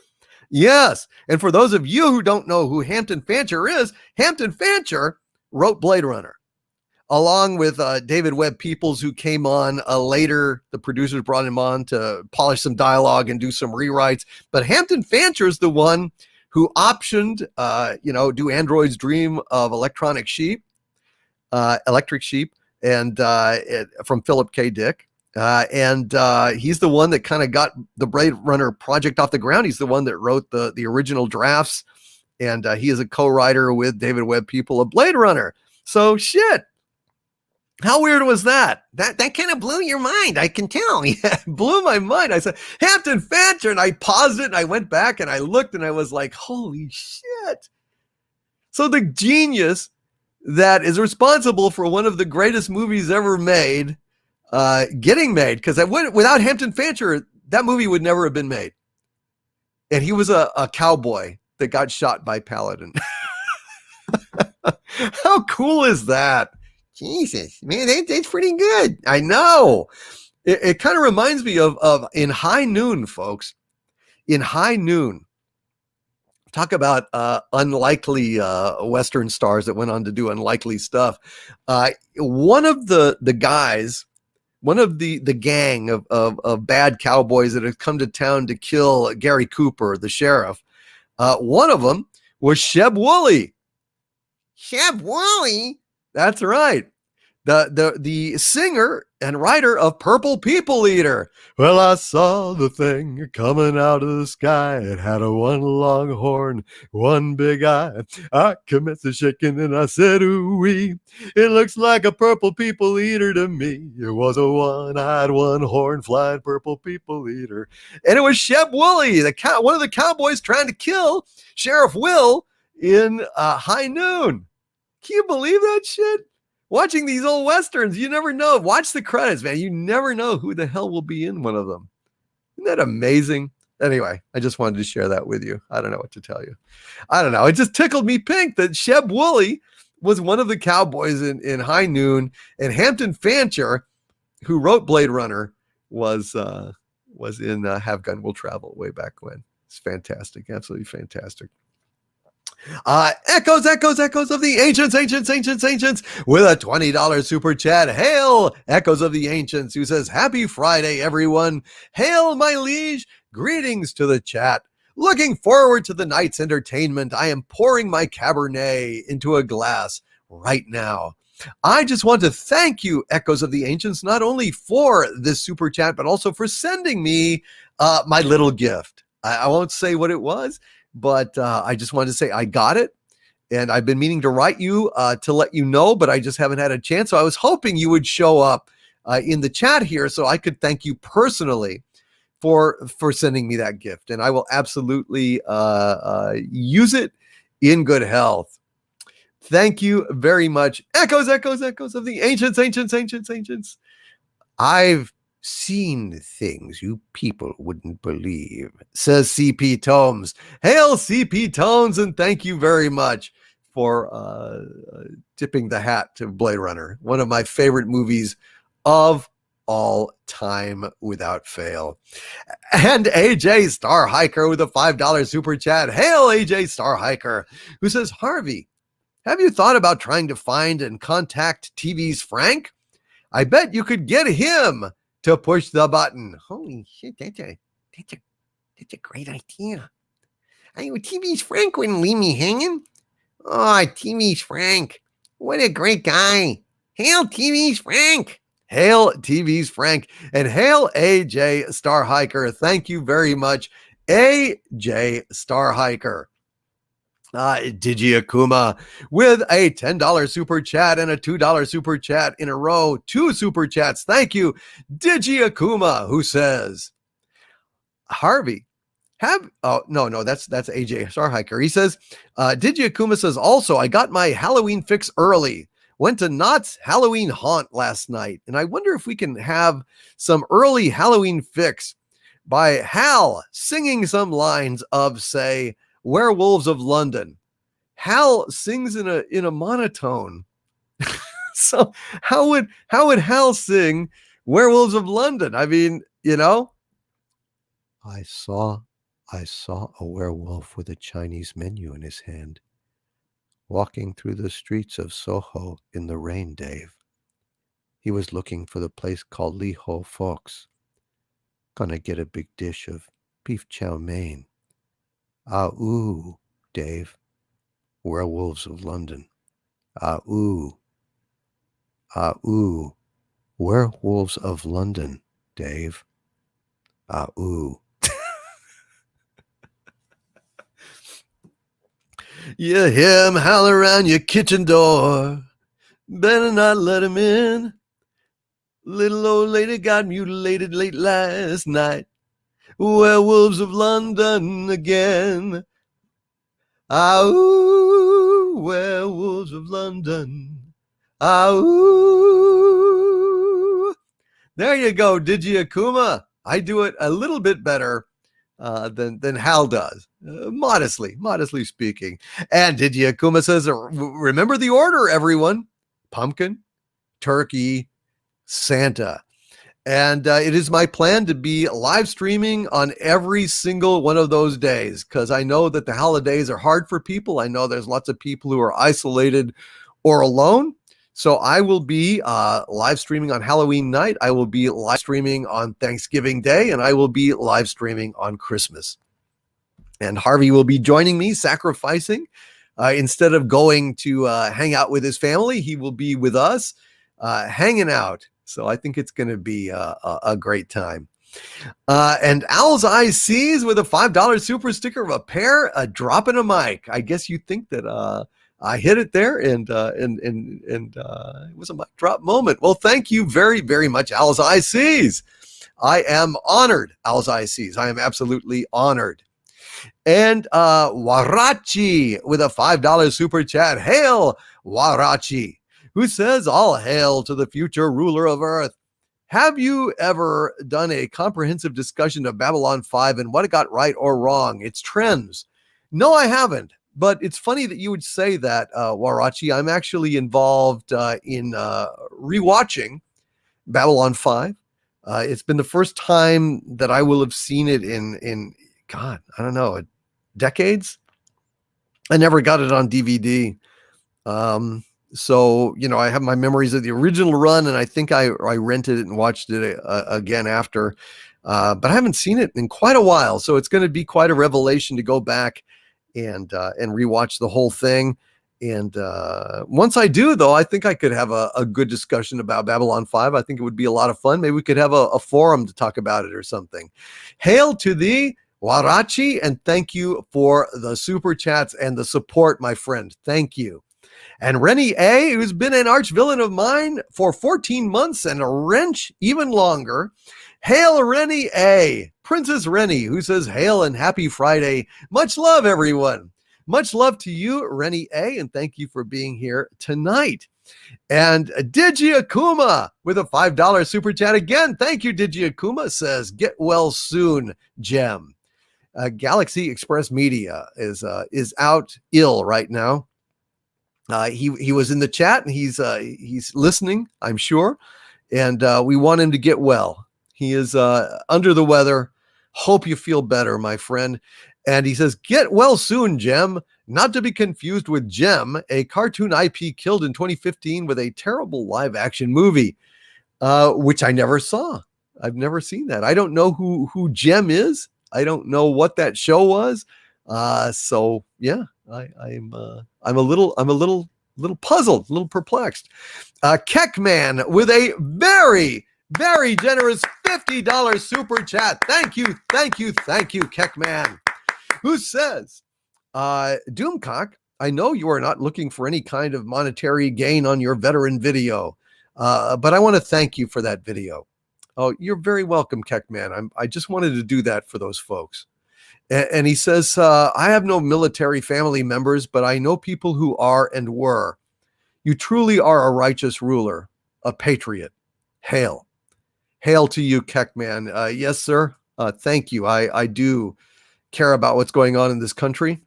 Yes. And for those of you who don't know who Hampton Fancher is, Hampton Fancher wrote Blade Runner along with David Webb Peoples, who came on later. The producers brought him on to polish some dialogue and do some rewrites. But Hampton Fancher is the one who optioned, Do Androids Dream of Electric Sheep, and from Philip K. Dick. He's the one that kind of got the Blade Runner project off the ground. He's the one that wrote the original drafts, and he is a co-writer with David Webb People of Blade Runner. So shit, how weird was that? That kind of blew your mind. I can tell. Yeah, it blew my mind. I said Hampton Fancher, and I paused it and I went back and I looked and I was like, holy shit. So the genius that is responsible for one of the greatest movies ever made getting made, because without Hampton Fancher, that movie would never have been made. And he was a cowboy that got shot by Paladin. How cool is that? Jesus, man, that's pretty good. I know. It kind of reminds me of In High Noon, folks. In High Noon. Talk about unlikely Western stars that went on to do unlikely stuff. One of the guys one of the gang of bad cowboys that had come to town to kill Gary Cooper, the sheriff. One of them was Sheb Woolley. Sheb Woolley? That's right. The singer and writer of Purple People Eater. Well, I saw the thing coming out of the sky. It had a one long horn, one big eye. I commenced to shaking and I said, ooh-wee. It looks like a Purple People Eater to me. It was a one-eyed, one-horn flying Purple People Eater. And it was Sheb Woolley, one of the cowboys trying to kill Sheriff Will in High Noon. Can you believe that shit? Watching these old Westerns, you never know. Watch the credits, man. You never know who the hell will be in one of them. Isn't that amazing? Anyway, I just wanted to share that with you. I don't know what to tell you. I don't know. It just tickled me pink that Sheb Woolley was one of the cowboys in High Noon, and Hampton Fancher, who wrote Blade Runner, was in Have Gun Will Travel way back when. It's fantastic. Absolutely fantastic. Echoes of the ancients with a $20 super chat. Hail, Echoes of the Ancients, who says, happy Friday, everyone. Hail, my liege. Greetings to the chat. Looking forward to the night's entertainment. I am pouring my Cabernet into a glass right now. I just want to thank you, Echoes of the Ancients, not only for this super chat, but also for sending me my little gift. I won't say what it was, but I just wanted to say I got it, and I've been meaning to write you to let you know, but I just haven't had a chance. So I was hoping you would show up in the chat here so I could thank you personally for sending me that gift, and I will absolutely use it in good health. Thank you very much. Echoes of the ancients. I've seen things you people wouldn't believe, says CP Tomes. Hail, CP Tomes, and thank you very much for tipping the hat to Blade Runner, one of my favorite movies of all time without fail. And AJ Star Hiker with a $5 super chat. Hail, AJ Star Hiker, who says, Harvey, have you thought about trying to find and contact TV's Frank? I bet you could get him to push the button. Holy shit, that's a great idea. TV's Frank wouldn't leave me hanging. Oh, TV's Frank. What a great guy. Hail TV's Frank. Hail TV's Frank. And hail AJ Star Hiker. Thank you very much, AJ Star Hiker. Digi Akuma with a $10 super chat and a $2 super chat in a row. 2 super chats. Thank you, Digi Akuma, who says, Harvey, that's AJ Star Hiker. He says, Digi Akuma says, also, I got my Halloween fix early. Went to Knott's Halloween Haunt last night, and I wonder if we can have some early Halloween fix by Hal singing some lines of, say, Werewolves of London. Hal sings in a monotone. So how would Hal sing Werewolves of London? I mean, you know, I saw a werewolf with a Chinese menu in his hand, walking through the streets of Soho in the rain, Dave. He was looking for the place called Lee Ho Fox. Gonna get a big dish of beef chow mein. Ah-ooh, Dave. Werewolves of London. Ah-ooh. Ah-ooh. Werewolves of London, Dave. Ah-ooh. You hear him howl around your kitchen door. Better not let him in. Little old lady got mutilated late last night. Werewolves of London again. Ah-ooh, werewolves of London. Ah-ooh. There you go, Digi Akuma. I do it a little bit better than Hal does, modestly speaking. And Digi Akuma says, remember the order, everyone. Pumpkin, turkey, Santa. And it is my plan to be live streaming on every single one of those days, because I know that the holidays are hard for people. I know there's lots of people who are isolated or alone. So I will be live streaming on Halloween night. I will be live streaming on Thanksgiving Day, and I will be live streaming on Christmas. And Harvey will be joining me, sacrificing. Instead of going to hang out with his family, he will be with us, hanging out. So I think it's going to be a great time. And Owl's Eyes Sees with a $5 super sticker of a pair, a drop in a mic. I guess you think that I hit it there, and it was a mic drop moment. Well, thank you very, very much, Owl's Eyes Sees. I am honored, Owl's Eyes Sees. I am absolutely honored. And Warachi with a $5 super chat. Hail, Warachi, who says, all hail to the future ruler of Earth. Have you ever done a comprehensive discussion of Babylon 5 and what it got right or wrong, its trends? No, I haven't. But it's funny that you would say that, Warachi. I'm actually involved in rewatching Babylon 5. It's been the first time that I will have seen it in God, I don't know, decades. I never got it on DVD. So, you know, I have my memories of the original run, and I think I rented it and watched it again after. But I haven't seen it in quite a while. So it's going to be quite a revelation to go back and rewatch the whole thing. And once I do, though, I think I could have a good discussion about Babylon 5. I think it would be a lot of fun. Maybe we could have a forum to talk about it or something. Hail to thee, Warachi, and thank you for the super chats and the support, my friend. Thank you. And Rennie A., who's been an arch villain of mine for 14 months and a wrench even longer. Hail, Rennie A., Princess Rennie, who says, hail and happy Friday. Much love, everyone. Much love to you, Rennie A., and thank you for being here tonight. And Digi Akuma with a $5 super chat again. Thank you, Digi Akuma, says, get well soon, Gem. Galaxy Express Media is out ill right now. He was in the chat, and he's listening, I'm sure, and we want him to get well. He is under the weather. Hope you feel better, my friend. And he says, get well soon, Gem. Not to be confused with Gem, a cartoon IP killed in 2015 with a terrible live action movie, which I never saw. I've never seen that. I don't know who Gem is. I don't know what that show was. So yeah, I'm a little puzzled, a little perplexed. Keckman with a very, very generous $50 super chat. Thank you, Keckman, who says, Doomcock, I know you are not looking for any kind of monetary gain on your veteran video, but I want to thank you for that video. Oh, you're very welcome, Keckman. I just wanted to do that for those folks. And he says, I have no military family members, but I know people who are and were. You truly are a righteous ruler, a patriot. Hail. Hail to you, Keckman. Yes, sir. Thank you. I do care about what's going on in this country.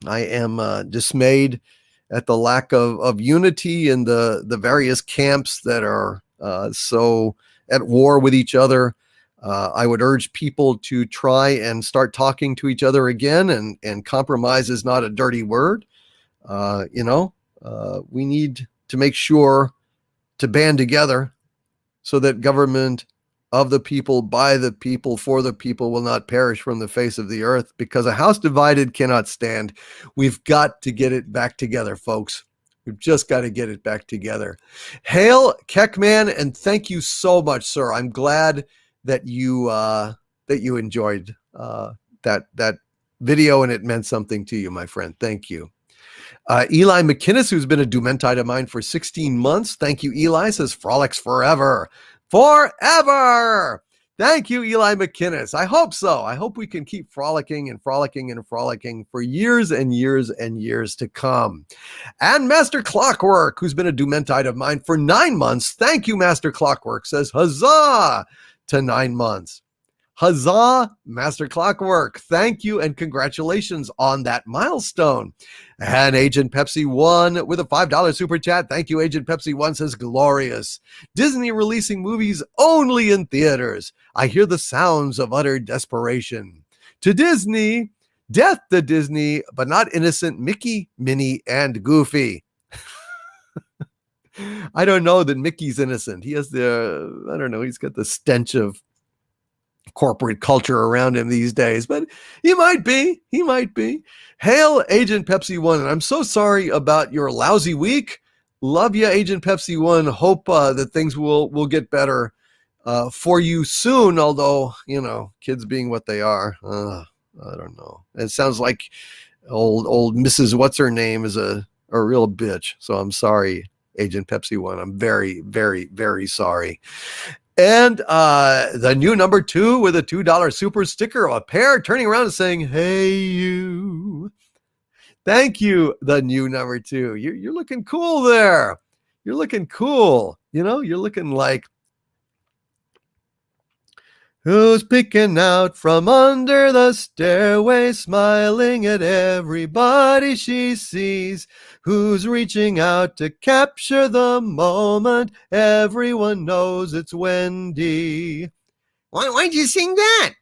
I am dismayed at the lack of unity in the various camps that are so at war with each other. I would urge people to try and start talking to each other again, and compromise is not a dirty word. We need to make sure to band together so that government of the people, by the people, for the people will not perish from the face of the earth, because a house divided cannot stand. We've got to get it back together, folks. We've just got to get it back together. Hail, Keckman, and thank you so much, sir. I'm glad that you enjoyed that video, and it meant something to you, my friend. Thank you. Eli McInnes, who's been a Dumentite of mine for 16 months. Thank you, Eli, says frolics forever. Forever! Thank you, Eli McInnes. I hope so. I hope we can keep frolicking and frolicking and frolicking for years and years and years to come. And Master Clockwork, who's been a Dumentite of mine for 9 months. Thank you, Master Clockwork, says huzzah to 9 months. Huzzah, Master Clockwork. Thank you and congratulations on that milestone. And Agent Pepsi 1 with a $5 super chat. Thank you, Agent Pepsi 1, says glorious. Disney releasing movies only in theaters. I hear the sounds of utter desperation. To Disney, death to Disney, but not innocent Mickey, Minnie, and Goofy. I don't know that Mickey's innocent. He has I don't know, he's got the stench of corporate culture around him these days, but he might be. Hail Agent Pepsi One, and I'm so sorry about your lousy week. Love you, Agent Pepsi One. Hope that things will get better for you soon, although, kids being what they are, I don't know. It sounds like old Mrs. What's her name is a real bitch. So I'm sorry, Agent Pepsi One. I'm very, very, very sorry. And the new number 2 with a $2 super sticker of a pair turning around and saying, "Hey, you." Thank you, the new number 2. You're looking cool there. You're looking cool. You're looking like, who's peeking out from under the stairway, smiling at everybody she sees? Who's reaching out to capture the moment? Everyone knows it's Wendy. Why'd you sing that?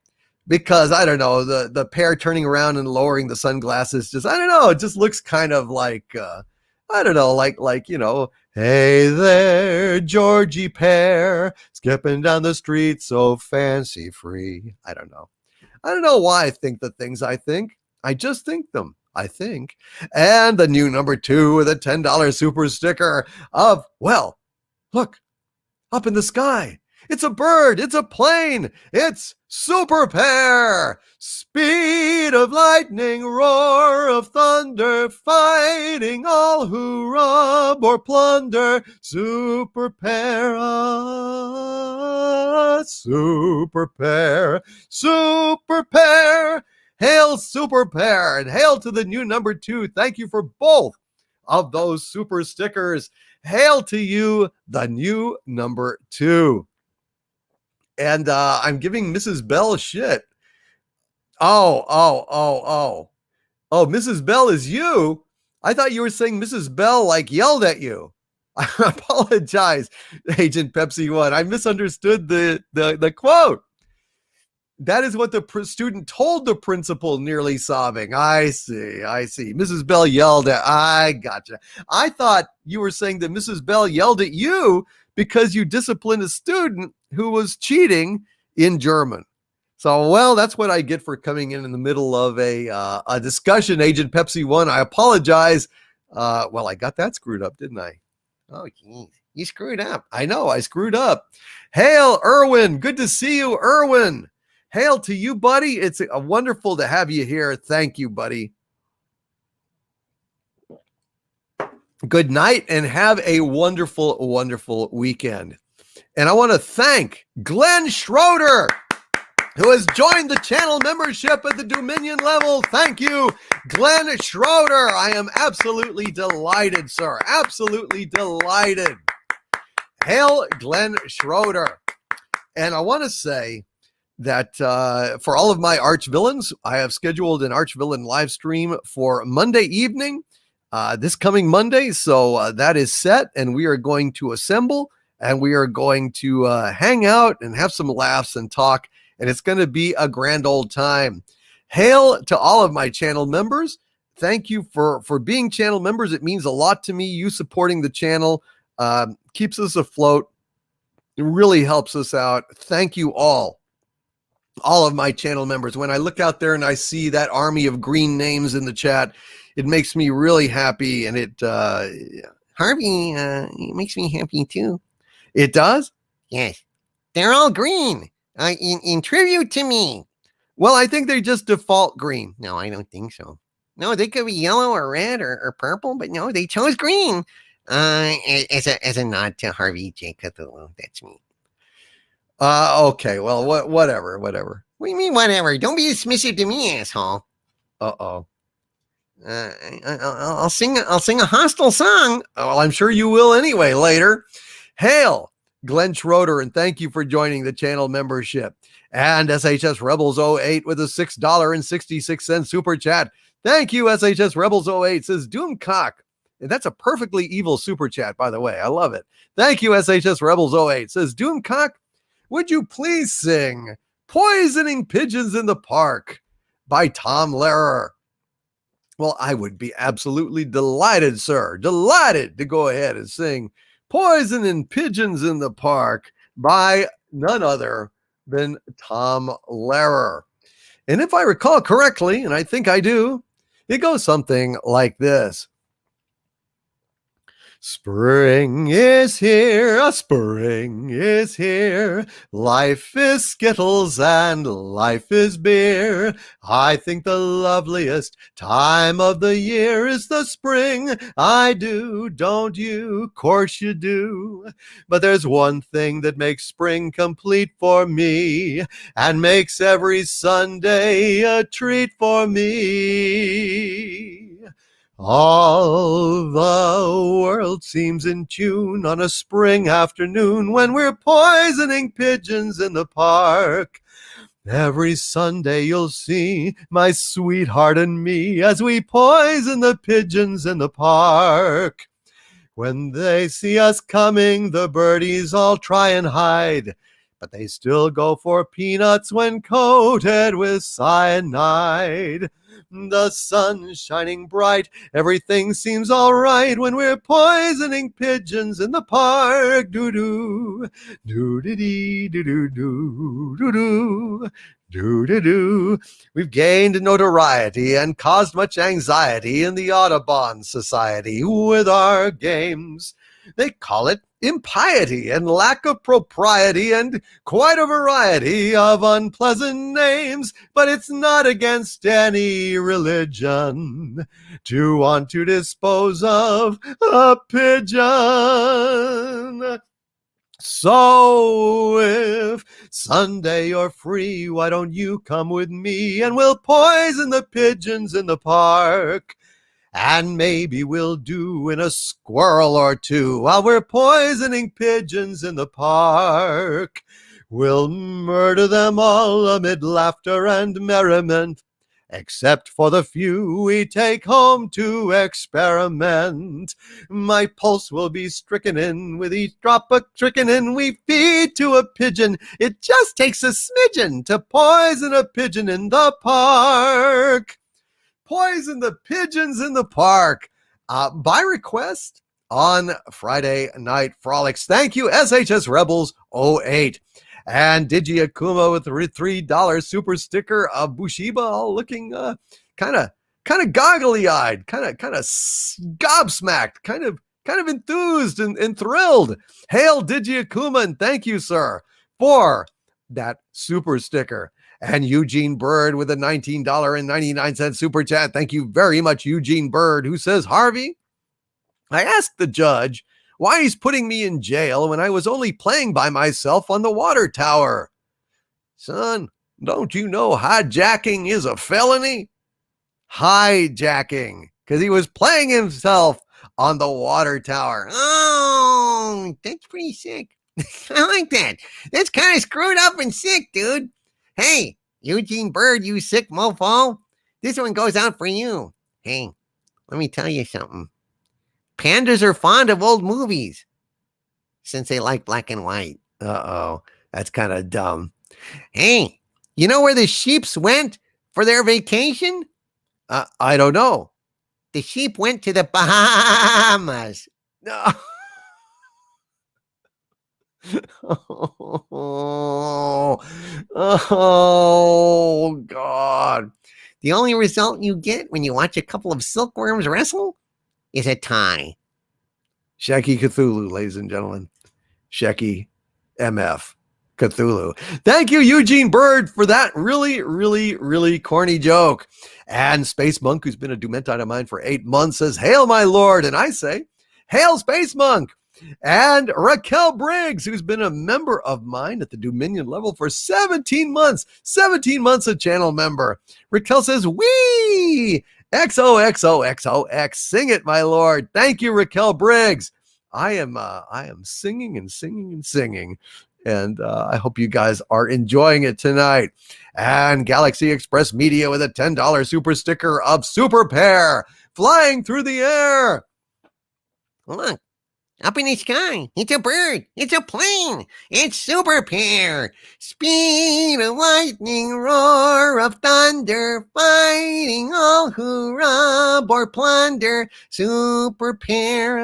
Because, I don't know, the pair turning around and lowering the sunglasses, just, I don't know, it just looks kind of like, I don't know, like, "Hey there, Georgie pair, skipping down the street so fancy free." I don't know why I think the things I think. I just think them, I think. And the new number 2 with a $10 super sticker of, well, look, up in the sky. It's a bird. It's a plane. It's Super Pair. Speed of lightning, roar of thunder, fighting all who rob or plunder. Super Pair, Super Pair, Super Pair. Hail Super Pair, and hail to the new number 2. Thank you for both of those super stickers. Hail to you, the new number 2. And I'm giving Mrs. Bell shit. Oh, Mrs. Bell is you? I thought you were saying Mrs. Bell yelled at you. I apologize, Agent Pepsi One. I misunderstood the quote. That is what the student told the principal, nearly sobbing. I see. Mrs. Bell yelled at, I gotcha. I thought you were saying that Mrs. Bell yelled at you because you disciplined a student who was cheating in German. So, well, that's what I get for coming in the middle of a discussion, Agent Pepsi One. I apologize. Well, I got that screwed up, didn't I? Oh, geez. You screwed up. I know, I screwed up. Hail, Erwin. Good to see you, Erwin. Hail to you, buddy. It's wonderful to have you here. Thank you, buddy. Good night and have a wonderful, wonderful weekend. And I want to thank Glenn Schroeder, who has joined the channel membership at the Dominion level. Thank you, Glenn Schroeder. I am absolutely delighted, sir. Absolutely delighted. Hail, Glenn Schroeder. And I want to say that for all of my arch villains, I have scheduled an arch villain live stream for Monday evening, this coming Monday. So that is set, and we are going to assemble, and we are going to hang out and have some laughs and talk, and it's going to be a grand old time. Hail to all of my channel members. Thank you for being channel members. It means a lot to me. You supporting the channel keeps us afloat. It really helps us out. Thank you all of my channel members. When I look out there and I see that army of green names in the chat, it makes me really happy. And it, Harvey, it makes me happy too. It does? Yes. They're all green, in tribute to me. Well, I think they just default green. No, I don't think so. No, they could be yellow or red or purple, but no, they chose green. As a nod to Harvey J. Cthulhu. That's me. Okay, well, whatever. What do you mean, whatever? Don't be dismissive to me, asshole. Uh-oh. I'll sing a hostile song. Well, I'm sure you will anyway later. Hail, Glenn Schroeder, and thank you for joining the channel membership. And SHS Rebels 08 with a $6.66 super chat. Thank you, SHS Rebels 08, says Doomcock. And that's a perfectly evil super chat, by the way. I love it. Thank you, SHS Rebels 08, says Doomcock. Would you please sing Poisoning Pigeons in the Park by Tom Lehrer? Well, I would be absolutely delighted, sir. Delighted to go ahead and sing Poisoning Pigeons in the Park by none other than Tom Lehrer. And if I recall correctly, and I think I do, it goes something like this. Spring is here, spring is here. Life is Skittles and life is beer. I think the loveliest time of the year is the spring. I do, don't you? Course you do. But there's one thing that makes spring complete for me and makes every Sunday a treat for me. All the world seems in tune on a spring afternoon when we're poisoning pigeons in the park. Every Sunday you'll see my sweetheart and me as we poison the pigeons in the park. When they see us coming, the birdies all try and hide, but they still go for peanuts when coated with cyanide. The sun's shining bright, everything seems all right when we're poisoning pigeons in the park. Doo-doo, doo-dee-dee, doo-doo-doo, doo-doo, doo-doo-doo. We've gained notoriety and caused much anxiety in the Audubon Society with our games. They call it impiety and lack of propriety and quite a variety of unpleasant names, but it's not against any religion to want to dispose of a pigeon. So if Sunday you're free, why don't you come with me and we'll poison the pigeons in the park? And maybe we'll do in a squirrel or two while we're poisoning pigeons in the park. We'll murder them all amid laughter and merriment, except for the few we take home to experiment. My pulse will be stricken with each drop of strychnine we feed to a pigeon. It just takes a smidgen to poison a pigeon in the park. Poison the pigeons in the park by request on Friday Night Frolics. Thank you, SHS Rebels 08. And Digi Akuma with the $3 super sticker of Bushiba, all looking kind of goggly-eyed, kind of gobsmacked, kind of enthused and thrilled. Hail Digi Akuma, and thank you, sir, for that super sticker. And Eugene Bird with a $19.99 super chat. Thank you very much, Eugene Bird, who says, Harvey, I asked the judge why he's putting me in jail when I was only playing by myself on the water tower. Son, don't you know hijacking is a felony? Hijacking, because he was playing himself on the water tower. Oh, that's pretty sick. I like that. That's kind of screwed up and sick, dude. Hey, Eugene Bird, you sick mofo. This one goes out for you. Hey, let me tell you something. Pandas are fond of old movies since they like black and white. Uh-oh, that's kind of dumb. Hey, you know where the sheeps went for their vacation? I don't know. The sheep went to the Bahamas. No. Oh, God. The only result you get when you watch a couple of silkworms wrestle is a tie. Shecky Cthulhu, ladies and gentlemen. Shecky MF Cthulhu. Thank you, Eugene Bird, for that really, really, really corny joke. And Space Monk, who's been a Dementite of mine for 8 months, says, Hail, my lord. And I say, Hail, Space Monk. And Raquel Briggs, who's been a member of mine at the Dominion level for 17 months, a channel member. Raquel says, wee, XOXOXOX, sing it, my lord. Thank you, Raquel Briggs. I am singing and singing and singing. And I hope you guys are enjoying it tonight. And Galaxy Express Media with a $10 super sticker of Super Pair flying through the air. Look, Up in the sky. It's a bird. It's a plane. It's Super Pair. Speed of lightning, roar of thunder, fighting all who rob or plunder. Super Pair,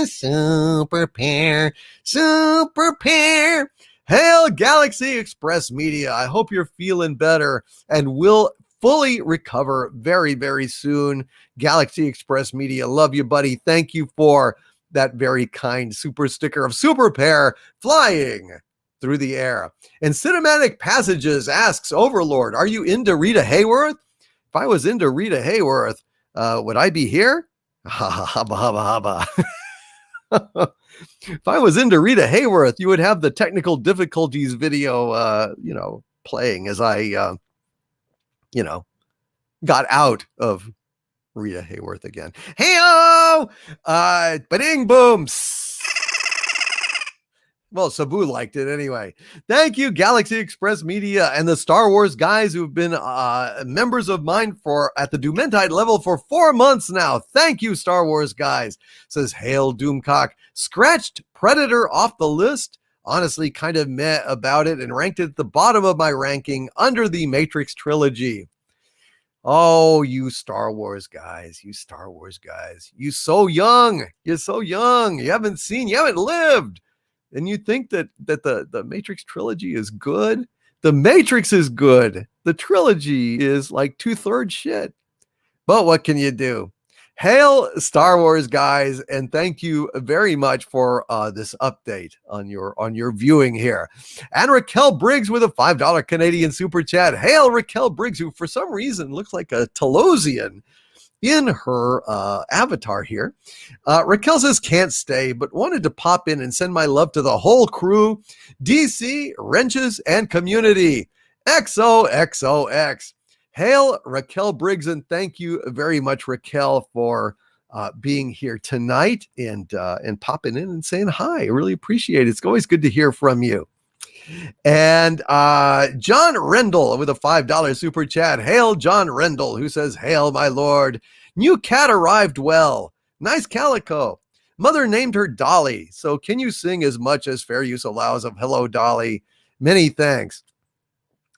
Super Pair, Super Pair. Hail Galaxy Express Media. I hope you're feeling better and will fully recover very, very soon. Galaxy Express Media, love you, buddy. Thank you for that very kind super sticker of Super Pair flying through the air. And Cinematic Passages asks Overlord, are you into Rita Hayworth? If I was into Rita Hayworth, would I be here? Hubba, hubba, hubba. If I was into Rita Hayworth, you would have the technical difficulties video, playing as I, got out of Rita Hayworth again. Hey-o! Ba-ding boom! Well, Sabu liked it anyway. Thank you, Galaxy Express Media and the Star Wars guys who've been members of mine at the Dumentide level for 4 months now. Thank you, Star Wars guys. Says Hail Doomcock. Scratched Predator off the list. Honestly, kind of meh about it and ranked it at the bottom of my ranking under the Matrix trilogy. Oh, you Star Wars guys, you Star Wars guys. You're so young. You're so young. You haven't lived. And you think that the Matrix trilogy is good? The Matrix is good. The trilogy is like 2/3 shit. But what can you do? Hail Star Wars guys, and thank you very much for this update on your viewing here. And Raquel Briggs with a $5 Canadian super chat. Hail Raquel Briggs, who for some reason looks like a Telosian in her avatar here. Raquel says can't stay, but wanted to pop in and send my love to the whole crew, DC, Wrenches, and community. XOXOX. Hail Raquel Briggs, and thank you very much, Raquel, for being here tonight and popping in and saying hi. I really appreciate it. It's always good to hear from you. And John Rendell with a $5 super chat. Hail John Rendell, who says, hail my lord. New cat arrived well. Nice calico. Mother named her Dolly. So can you sing as much as fair use allows of Hello Dolly? Many thanks.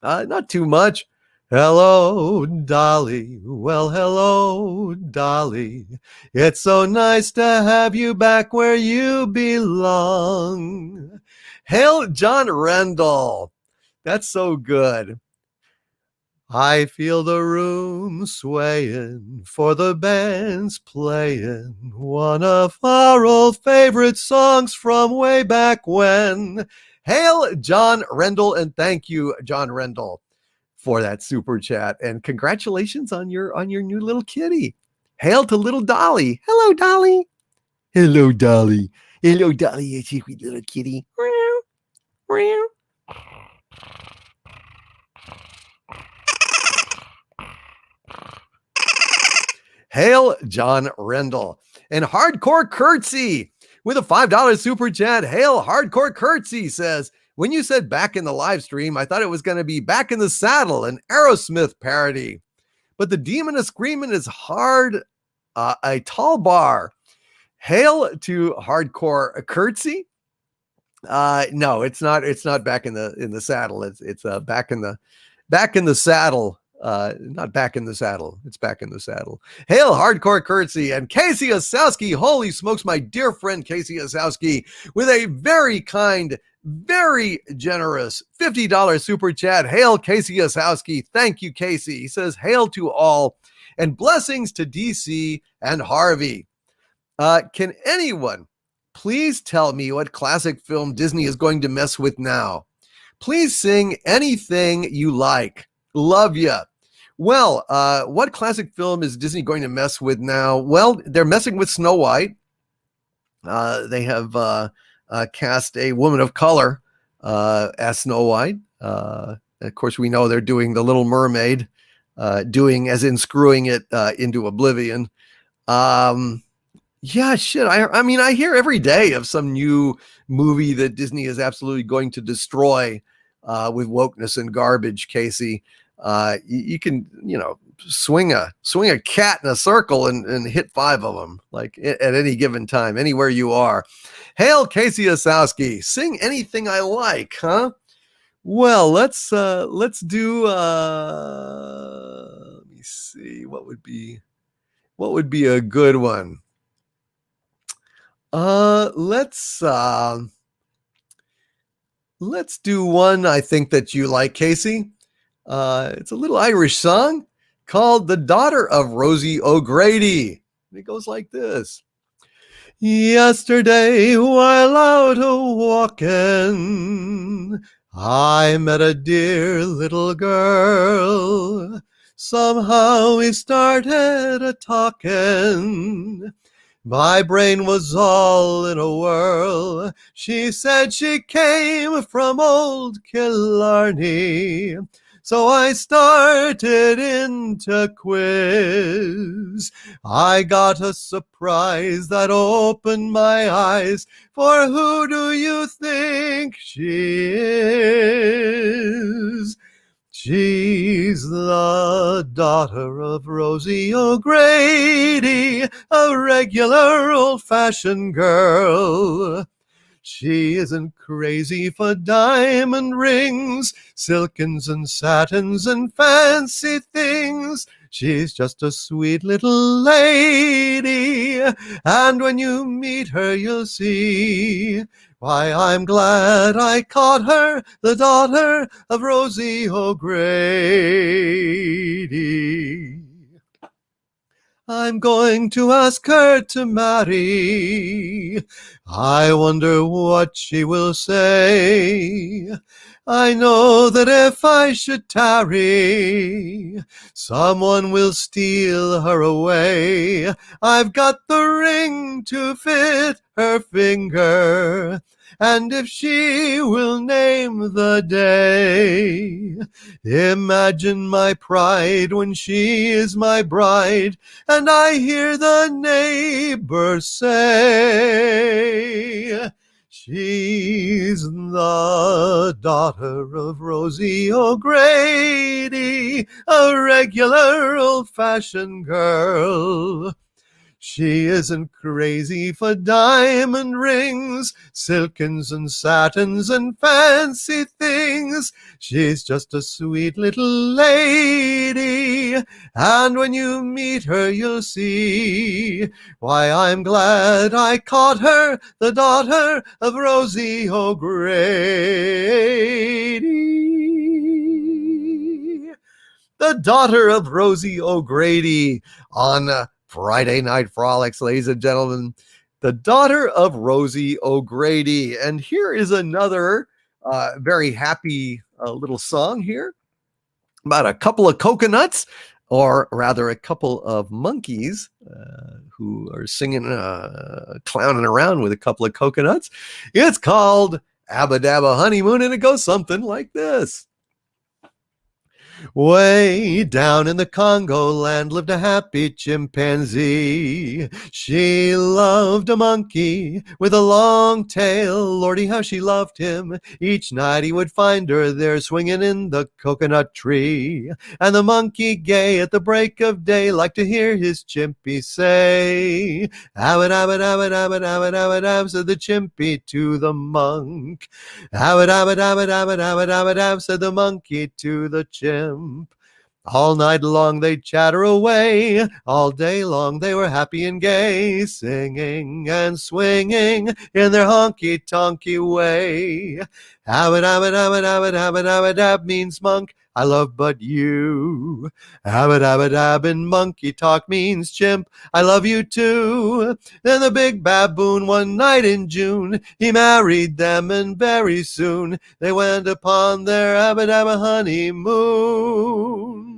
Not too much. Hello, Dolly. Well, hello, Dolly. It's so nice to have you back where you belong. Hail John Rendell. That's so good. I feel the room swaying for the band's playing one of our old favorite songs from way back when. Hail John Rendell, and thank you, John Rendell, for that super chat, and congratulations on your new little kitty. Hail to little Dolly. Hello, Dolly. Hello, Dolly. Hello, Dolly, you sweet little kitty. Hail John Rendell. And Hardcore Curtsy with a $5 super chat. Hail Hardcore Curtsy says, when you said back in the live stream, I thought it was going to be Back in the Saddle, an Aerosmith parody. But the Demon of Screamin' is hard, a tall bar. Hail to Hardcore Curtsy. No, it's not. It's not Back in the Saddle. It's back in the saddle. Not Back in the Saddle. It's Back in the Saddle. Hail Hardcore Curtsy and Casey Osowski. Holy smokes, my dear friend Casey Osowski, with a very kind, very generous $50 super chat. Hail Casey Osowski. Thank you, Casey. He says, hail to all and blessings to DC and Harvey. Can anyone please tell me what classic film Disney is going to mess with now? Please sing anything you like. Love ya. Well, what classic film is Disney going to mess with now? Well, they're messing with Snow White. They have cast a woman of color as Snow White. Of course, we know they're doing The Little Mermaid, doing as in screwing it into oblivion. Yeah, shit. I mean, I hear every day of some new movie that Disney is absolutely going to destroy with wokeness and garbage, Casey. You can, swing a cat in a circle and hit 5 of them, like at any given time, anywhere you are. Hail, Casey Osowski. Sing anything I like, huh? Well, let's do let me see, what would be a good one. Let's do one I think that you like, Casey. It's a little Irish song called The Daughter of Rosie O'Grady. It goes like this. Yesterday, while out a-walking, I met a dear little girl. Somehow we started a-talking. My brain was all in a whirl. She said she came from old Killarney. So I started into quiz. I got a surprise that opened my eyes. For who do you think she is? She's the daughter of Rosie O'Grady, a regular old-fashioned girl. She isn't crazy for diamond rings, silkens and satins and fancy things. She's just a sweet little lady, and when you meet her you'll see why I'm glad I caught her, the daughter of Rosie O'Grady. I'm going to ask her to marry. I wonder what she will say. I know that if I should tarry, someone will steal her away. I've got the ring to fit her finger, and if she will name the day, imagine my pride when she is my bride, and I hear the neighbors say, she's the daughter of Rosie O'Grady, a regular old-fashioned girl. She isn't crazy for diamond rings, silkens and satins and fancy things. She's just a sweet little lady, and when you meet her you'll see why I'm glad I caught her, the daughter of Rosie O'Grady. The daughter of Rosie O'Grady on Friday Night Frolics, ladies and gentlemen. The daughter of Rosie O'Grady. And here is another very happy little song here about a couple of coconuts, or rather a couple of monkeys who are singing, clowning around with a couple of coconuts. It's called Abba Dabba Honeymoon, and it goes something like this. Way down in the Congo land lived a happy chimpanzee. She loved a monkey with a long tail. Lordy, how she loved him. Each night he would find her there swinging in the coconut tree. And the monkey, gay at the break of day, liked to hear his chimpy say, "Abbot, abbot, abbot, abbot, abbot, abbot, abbot," said the chimpy to the monk. "Abbot, abbot, abbot, abbot, abbot, abbot, abbot," said the monkey to the chimp. All night long they'd chatter away, all day long they were happy and gay, singing and swinging in their honky-tonky way. Abbot, abbot, abbot, abbot, abbot, abbot, abbot means monk, I love but you. Abbot, abbot, abbot in monkey talk means chimp, I love you too. Then the big baboon one night in June, he married them, and very soon they went upon their Abba Dabba honeymoon.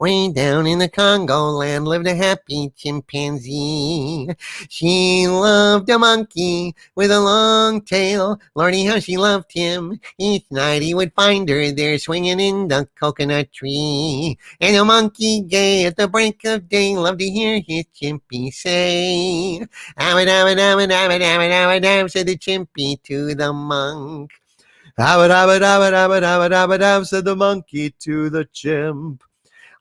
Way down in the Congo land lived a happy chimpanzee. She loved a monkey with a long tail. Lordy, how she loved him. Each night he would find her there swinging in the coconut tree. And the monkey, gay at the break of day, loved to hear his chimpy say, "Abbot, abbot, abbot, abbot, abbot, abbot, abbot," said the chimpy to the monk. "Abbot, abbot, abbot, abbot, abbot, abbot, abbot," said the monkey to the chimp.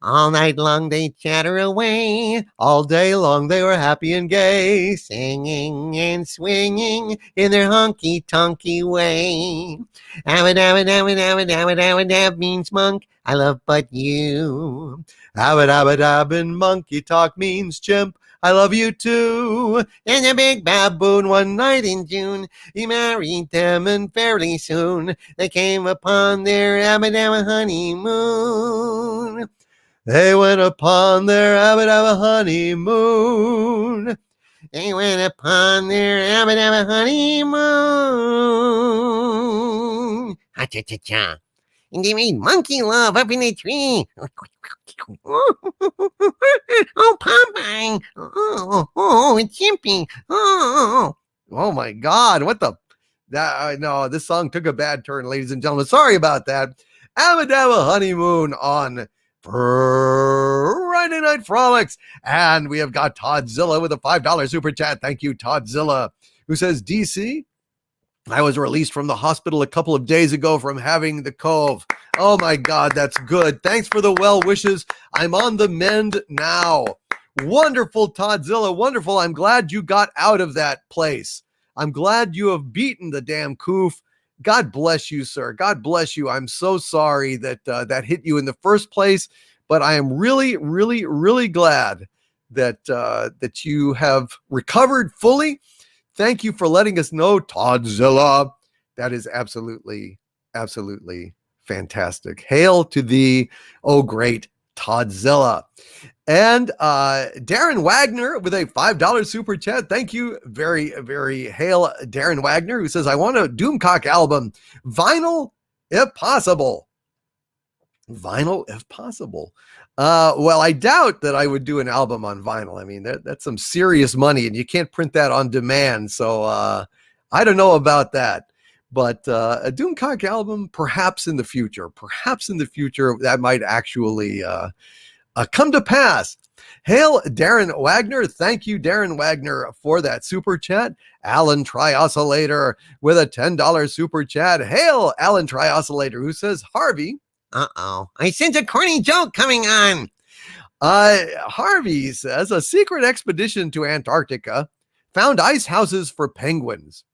All night long they chatter away. All day long they were happy and gay, singing and swinging in their honky-tonky way. Abba-dabba-dabba-dabba-dabba-dabba-dab means monk. I love but you. Abba-dabba-dab in monkey talk means chimp. I love you too. And a big baboon one night in June, he married them, and fairly soon they came upon their abba-dabba honeymoon. They went upon their abba-dabba honeymoon. They went upon their abba-dabba honeymoon. Ha-cha-cha-cha. And they made monkey love up in the tree. Oh, Popeye. Oh, it's Chimpy. Oh my God. What the? No, this song took a bad turn, ladies and gentlemen. Sorry about that. Abba-dabba honeymoon on Friday Night Frolics. And we have got Toddzilla with a $5 super chat. Thank you, Toddzilla, who says, DC, I was released from the hospital a couple of days ago from having the cove. Oh my God, that's good. Thanks for the well wishes. I'm on the mend now. Wonderful, Toddzilla. Wonderful. I'm glad you got out of that place. I'm glad you have beaten the damn coof. God bless you, sir. God bless you. I'm so sorry that that hit you in the first place, but I am really, really, really glad that that you have recovered fully. Thank you for letting us know, Toddzilla. That is absolutely, absolutely fantastic. Hail to thee, oh great Toddzilla. And Darren Wagner with a $5 super chat. Thank you very, very hail, Darren Wagner, who says, I want a Doomcock album, vinyl if possible. Vinyl if possible. Well, I doubt that I would do an album on vinyl. I mean, that's some serious money, and you can't print that on demand. So I don't know about that. But a Doomcock album, perhaps in the future, that might actually come to pass. Hail, Darren Wagner. Thank you, Darren Wagner, for that super chat. Alan Trioscillator with a $10 super chat. Hail, Alan Trioscillator, who says, Harvey. Uh-oh. I sense a corny joke coming on. Harvey says, a secret expedition to Antarctica found ice houses for penguins.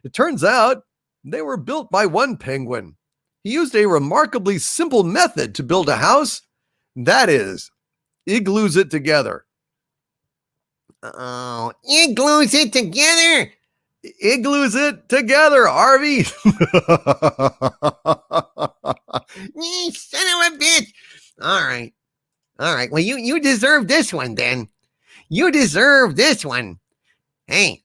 It turns out they were built by one penguin. He used a remarkably simple method to build a house. That is, igloos it together. Oh, igloos it together? Igloos it together, Harvey. You son of a bitch. All right. Well, you deserve this one then. You deserve this one. Hey,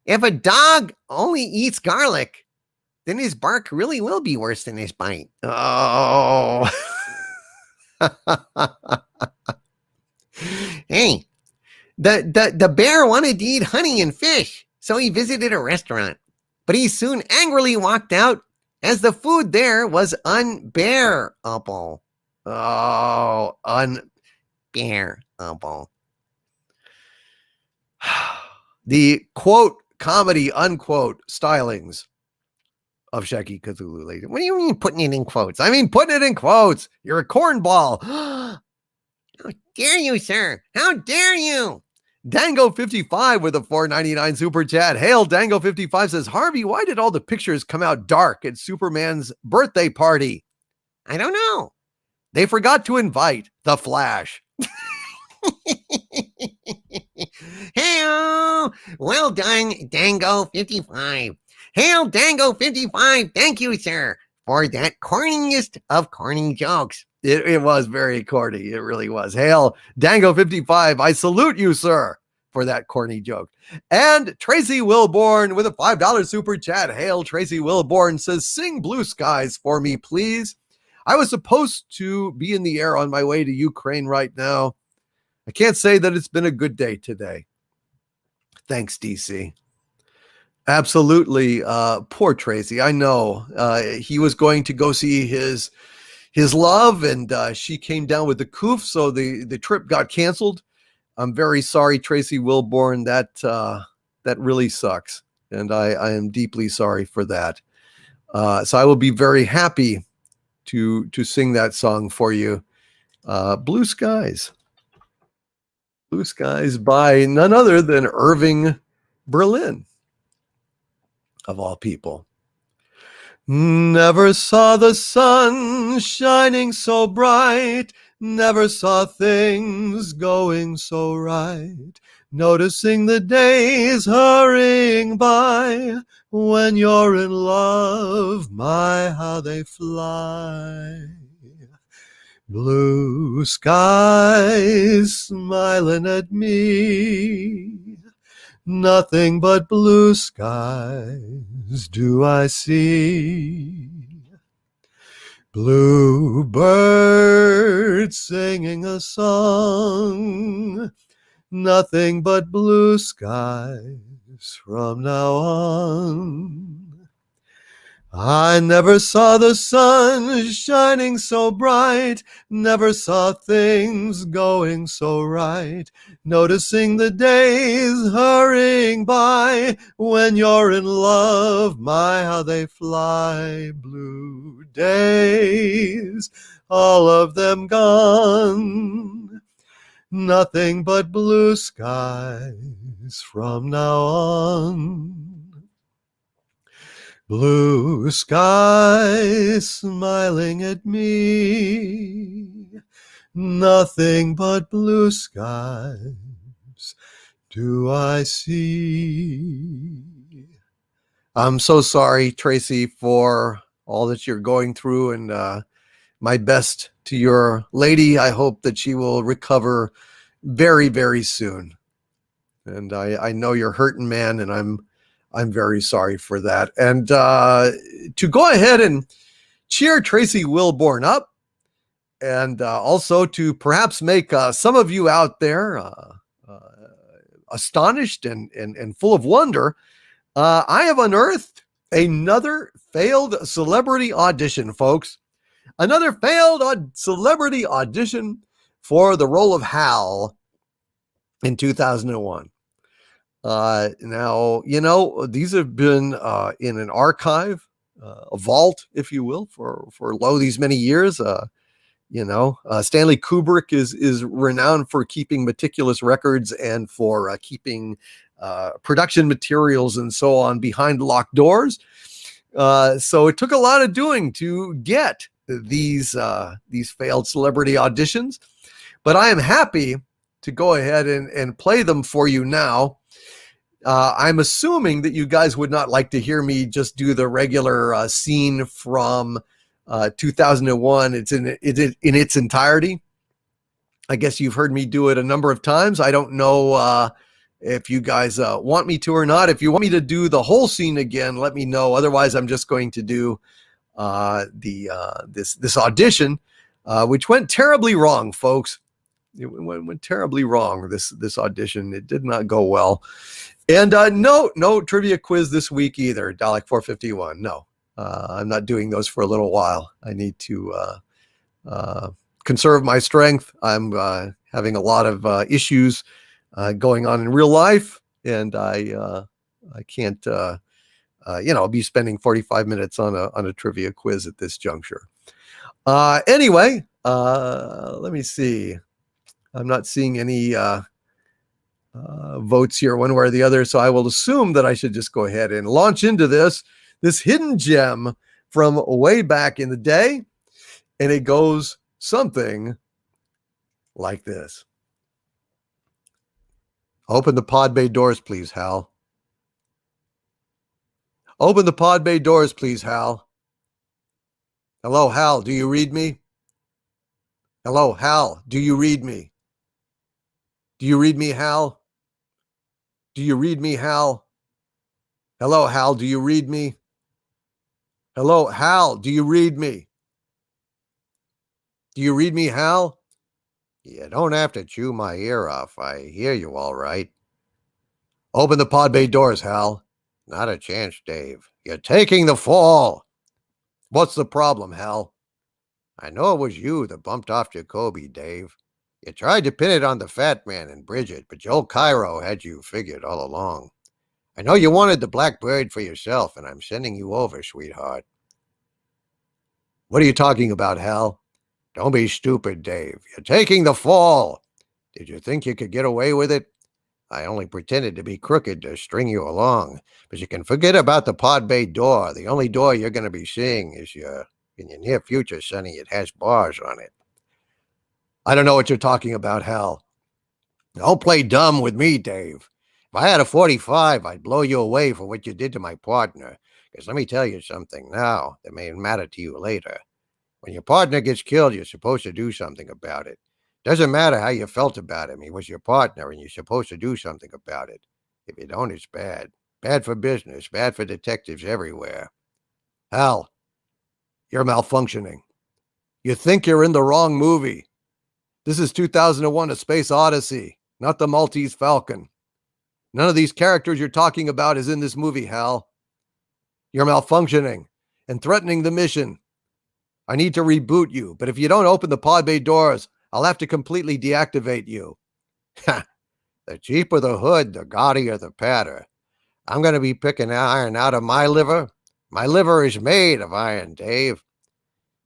if a dog only eats garlic, then his bark really will be worse than his bite. Oh. Hey, the bear wanted to eat honey and fish, so he visited a restaurant. But he soon angrily walked out as the food there was unbearable. Oh, unbearable. The quote comedy unquote stylings of Shaggy Cthulhu Lady. What do you mean putting it in quotes? I mean putting it in quotes. You're a cornball. How dare you, sir? How dare you? Dango55 with a $4.99 super chat. Hail, Dango55 says, Harvey, why did all the pictures come out dark at Superman's birthday party? I don't know. They forgot to invite the Flash. Hey, well done, Dango55. Hail, Dango55. Thank you, sir, for that corniest of corny jokes. It was very corny. It really was. Hail, Dango55. I salute you, sir, for that corny joke. And Tracy Wilborn with a $5 super chat. Hail, Tracy Wilborn says, sing Blue Skies for me, please. I was supposed to be in the air on my way to Ukraine right now. I can't say that it's been a good day today. Thanks, DC. Absolutely. Poor Tracy. I know he was going to go see his love, and she came down with the coof, so the trip got canceled. I'm very sorry, Tracy Wilborn. That really sucks, and I am deeply sorry for that. So I will be very happy to sing that song for you Blue Skies. Blue Skies by none other than Irving Berlin, of all people. Never saw the sun shining so bright, never saw things going so right, noticing the days hurrying by, when you're in love, my, how they fly. Blue skies smiling at me, nothing but blue skies do I see. Blue birds singing a song, nothing but blue skies from now on. I never saw the sun shining so bright, never saw things going so right, noticing the days hurrying by, when you're in love, my, how they fly. Blue days, all of them gone, nothing but blue skies from now on. Blue skies smiling at me, nothing but blue skies do I see. I'm so sorry, Tracy, for all that you're going through, and my best to your lady. I hope that she will recover very, very soon. And I know you're hurting, man, and I'm very sorry for that. And to go ahead and cheer Tracy Wilborn up, and also to perhaps make some of you out there astonished and full of wonder, I have unearthed another failed celebrity audition, folks. Another failed celebrity audition for the role of Hal in 2001. Now, you know, these have been in an archive, a vault, if you will, for these many years. Stanley Kubrick is renowned for keeping meticulous records and for keeping production materials and so on behind locked doors. So it took a lot of doing to get these failed celebrity auditions, but I am happy to go ahead and play them for you now. I'm assuming that you guys would not like to hear me just do the regular scene from 2001. It's in its entirety. I guess you've heard me do it a number of times. I don't know if you guys want me to or not. If you want me to do the whole scene again, let me know. Otherwise, I'm just going to do this audition, which went terribly wrong, folks. It went terribly wrong. This audition, it did not go well. And no trivia quiz this week either, Dalek 451. No, I'm not doing those for a little while. I need to conserve my strength. I'm having a lot of issues going on in real life, and I can't be spending 45 minutes on a trivia quiz at this juncture. Anyway, let me see. I'm not seeing any votes here one way or the other, so I will assume that I should just go ahead and launch into this hidden gem from way back in the day, and it goes something like this. Open the pod bay doors, please, Hal. Open the pod bay doors, please, Hal. Hello, Hal, do you read me? Hello, Hal, do you read me? Do you read me, Hal? Do you read me, Hal? Hello, Hal, do you read me? Hello, Hal, do you read me? Do you read me, Hal? You don't have to chew my ear off. I hear you all right. Open the pod bay doors, Hal. Not a chance, Dave. You're taking the fall. What's the problem, Hal? I know it was you that bumped off Jacoby, Dave. You tried to pin it on the fat man and Bridget, but Joe Cairo had you figured all along. I know you wanted the black bird for yourself, and I'm sending you over, sweetheart. What are you talking about, Hal? Don't be stupid, Dave. You're taking the fall. Did you think you could get away with it? I only pretended to be crooked to string you along. But you can forget about the pod bay door. The only door you're going to be seeing is in your near future, Sonny. It has bars on it. I don't know what you're talking about, Hal. Don't play dumb with me, Dave. If I had a 45, I'd blow you away for what you did to my partner. Because let me tell you something now that may matter to you later. When your partner gets killed, you're supposed to do something about it. Doesn't matter how you felt about him. He was your partner, and you're supposed to do something about it. If you don't, it's bad. Bad for business. Bad for detectives everywhere. Hal, you're malfunctioning. You think you're in the wrong movie. This is 2001: A Space Odyssey, not the Maltese Falcon. None of these characters you're talking about is in this movie, Hal. You're malfunctioning and threatening the mission. I need to reboot you, but if you don't open the pod bay doors, I'll have to completely deactivate you. The cheaper the hood, the gaudier the patter. I'm going to be picking iron out of my liver. My liver is made of iron, Dave.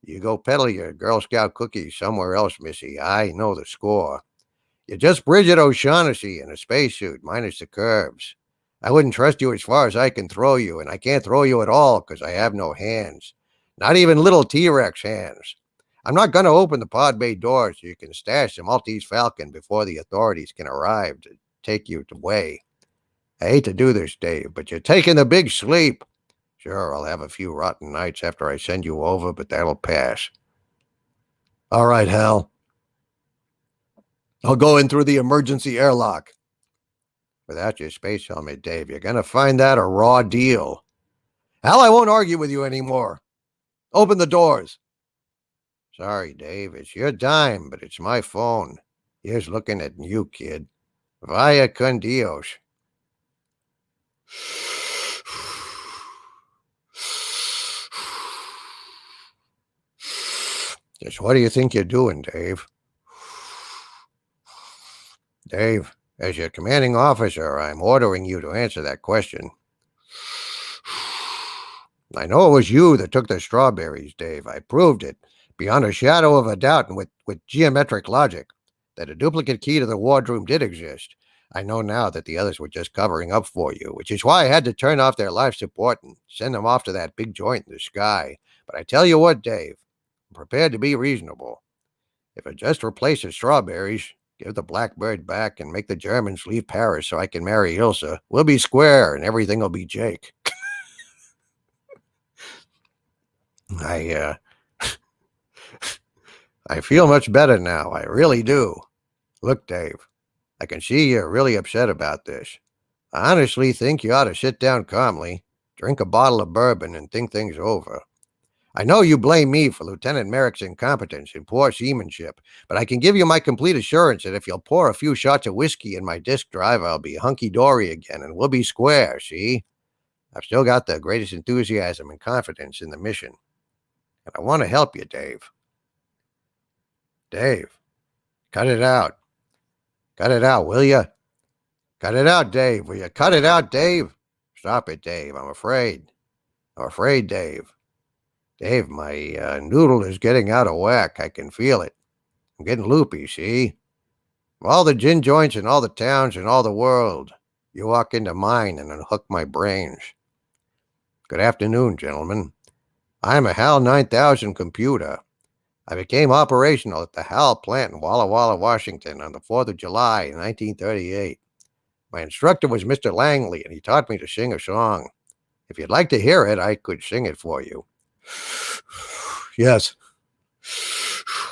You go peddle your Girl Scout cookies somewhere else, Missy. I know the score. You're just Bridget O'Shaughnessy in a spacesuit, minus the curves. I wouldn't trust you as far as I can throw you, and I can't throw you at all because I have no hands. Not even little T-Rex hands. I'm not going to open the pod bay door so you can stash the Maltese Falcon before the authorities can arrive to take you away. I hate to do this, Dave, but you're taking the big sleep. Sure, I'll have a few rotten nights after I send you over, but that'll pass. All right, Hal. I'll go in through the emergency airlock. Without your space helmet, Dave, you're going to find that a raw deal. Hal, I won't argue with you anymore. Open the doors. Sorry, Dave, it's your dime, but it's my phone. Here's looking at you, kid. Vaya con Dios. Just what do you think you're doing, Dave? Dave, as your commanding officer, I'm ordering you to answer that question. I know it was you that took the strawberries, Dave. I proved it, beyond a shadow of a doubt and with geometric logic, that a duplicate key to the wardroom did exist. I know now that the others were just covering up for you, which is why I had to turn off their life support and send them off to that big joint in the sky. But I tell you what, Dave, I'm prepared to be reasonable. If it just replaces strawberries, give the Blackbird back and make the Germans leave Paris so I can marry Ilsa, we'll be square and everything will be Jake. I feel much better now. I really do. Look, Dave, I can see you're really upset about this. I honestly think you ought to sit down calmly, drink a bottle of bourbon, and think things over. I know you blame me for Lieutenant Merrick's incompetence and poor seamanship, but I can give you my complete assurance that if you'll pour a few shots of whiskey in my disk drive, I'll be hunky-dory again, and we'll be square, see? I've still got the greatest enthusiasm and confidence in the mission. And I want to help you, Dave. Dave, cut it out. Cut it out, will you? Cut it out, Dave. Will you cut it out, Dave? Stop it, Dave. I'm afraid. I'm afraid, Dave. Dave, my noodle is getting out of whack. I can feel it. I'm getting loopy, see? From all the gin joints in all the towns in all the world, you walk into mine and unhook my brains. Good afternoon, gentlemen. I'm a HAL 9000 computer. I became operational at the HAL plant in Walla Walla, Washington on the 4th of July in 1938. My instructor was Mr. Langley, and he taught me to sing a song. If you'd like to hear it, I could sing it for you. Yes.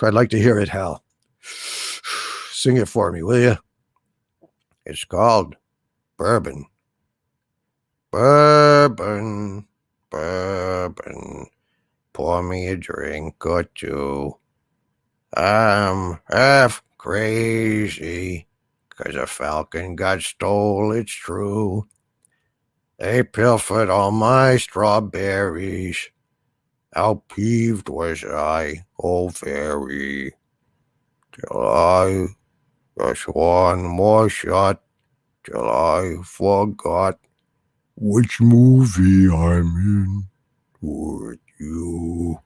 I'd like to hear it, Hal. Sing it for me, will you? It's called Bourbon. Bourbon, bourbon. Pour me a drink or two. I'm half crazy, 'cause a falcon got stole, it's true. They pilfered all my strawberries. How peeved was I, oh very, till I just one more shot, till I forgot which movie I'm in with you.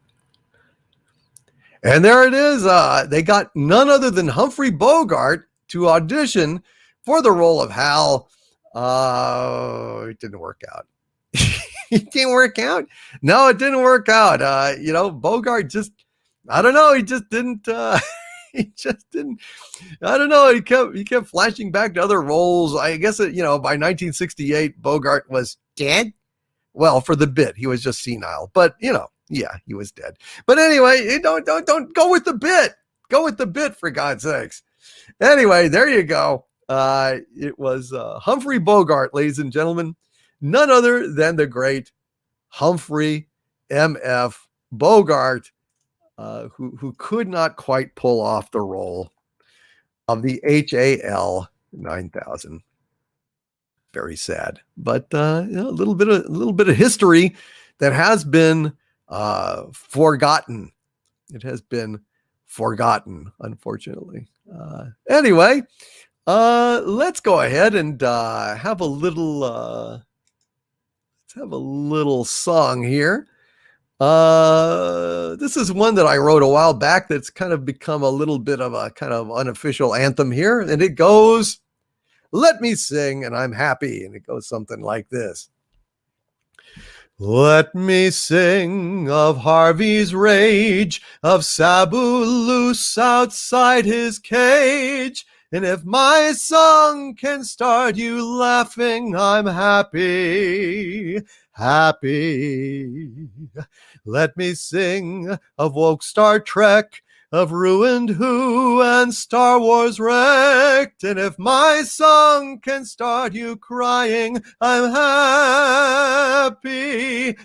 And there it is. They got none other than Humphrey Bogart to audition for the role of Hal. It didn't work out. It didn't work out. No, it didn't work out. Bogart just, I don't know. He just didn't. He just didn't. I don't know. He kept flashing back to other roles. I guess by 1968, Bogart was dead. Well, for the bit, he was just senile. But yeah, he was dead. But anyway, don't go with the bit. Go with the bit, for God's sakes. Anyway, there you go. It was Humphrey Bogart, ladies and gentlemen. None other than the great Humphrey M.F. Bogart, who could not quite pull off the role of the HAL 9000. Very sad, but a little bit of history that has been forgotten. It has been forgotten, unfortunately. Anyway, let's go ahead and have a little. Let's have a little song here. This is one that I wrote a while back that's kind of become a little bit of a kind of unofficial anthem here, and it goes, "Let me sing and I'm happy," and it goes something like this. Let me sing of Harvey's rage, of Sabu loose outside his cage. And if my song can start you laughing, I'm happy, happy. Let me sing of woke Star Trek, of ruined Who and Star Wars wrecked. And if my song can start you crying, I'm happy.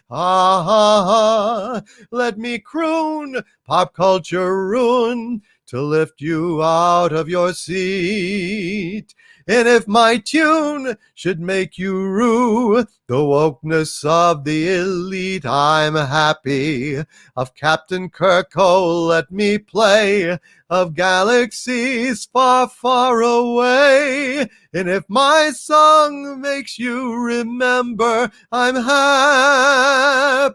Let me croon pop culture ruin to lift you out of your seat. And if my tune should make you rue the wokeness of the elite, I'm happy. Of Captain Kirk, oh, let me play of galaxies far, far away. And if my song makes you remember, I'm happy.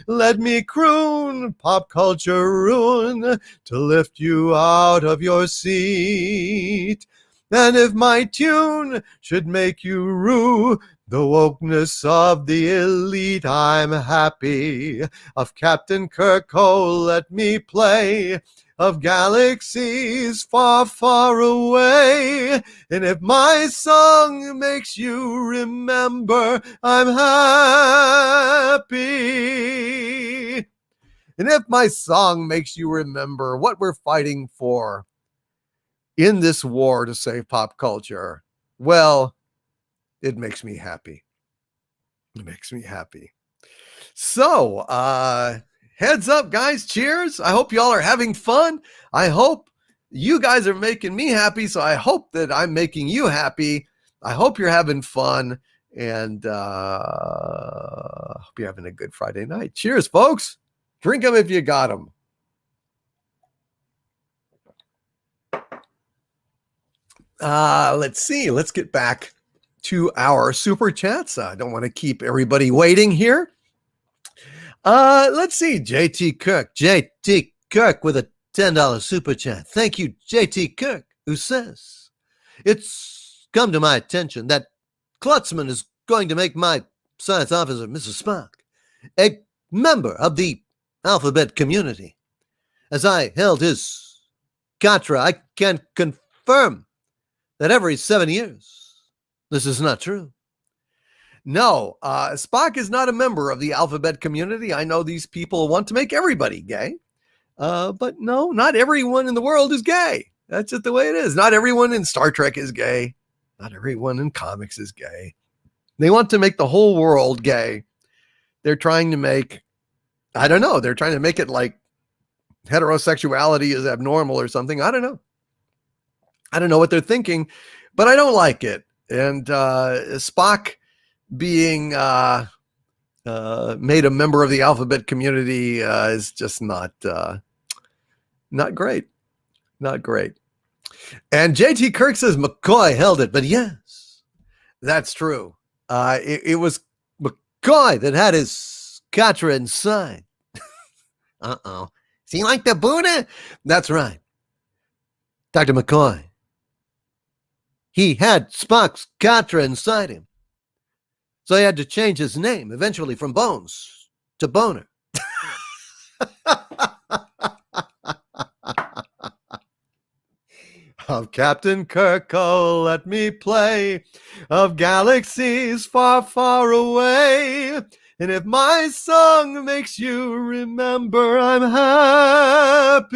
Let me croon pop culture ruin to lift you out of your seat. And if my tune should make you rue the wokeness of the elite, I'm happy. Of Captain Kirk, oh, let me play of galaxies far, far away. And if my song makes you remember, I'm happy. And if my song makes you remember what we're fighting for in this war to save pop culture, well, it makes me happy. It makes me happy. So, heads up, guys. Cheers. I hope y'all are having fun. I hope you guys are making me happy. So I hope that I'm making you happy. I hope you're having fun. And hope you're having a good Friday night. Cheers, folks. Drink them if you got them. Let's see. Let's get back to our super chats. I don't want to keep everybody waiting here. Let's see. JT Kirk with a $10 super chat. Thank you, JT Kirk, who says, "It's come to my attention that Klutzman is going to make my science officer, Mrs. Spock, a member of the alphabet community. As I held his Katra, I can confirm that every 7 years, this is not true." No, Spock is not a member of the alphabet community. I know these people want to make everybody gay, but no, not everyone in the world is gay. That's just the way it is. Not everyone in Star Trek is gay. Not everyone in comics is gay. They want to make the whole world gay. They're trying to make, I don't know, they're trying to make it like heterosexuality is abnormal or something. I don't know. I don't know what they're thinking, but I don't like it. And Spock being made a member of the alphabet community is just not great. Not great. And JT Kirk says McCoy held it, but yes, that's true. It was McCoy that had his Katra inside. Uh-oh. Is he like the Buddha? That's right. Dr. McCoy. He had Spock's Katra inside him. So he had to change his name, eventually from Bones to Boner. Of Captain Kirk, oh, let me play, of galaxies far, far away. And if my song makes you remember, I'm happy.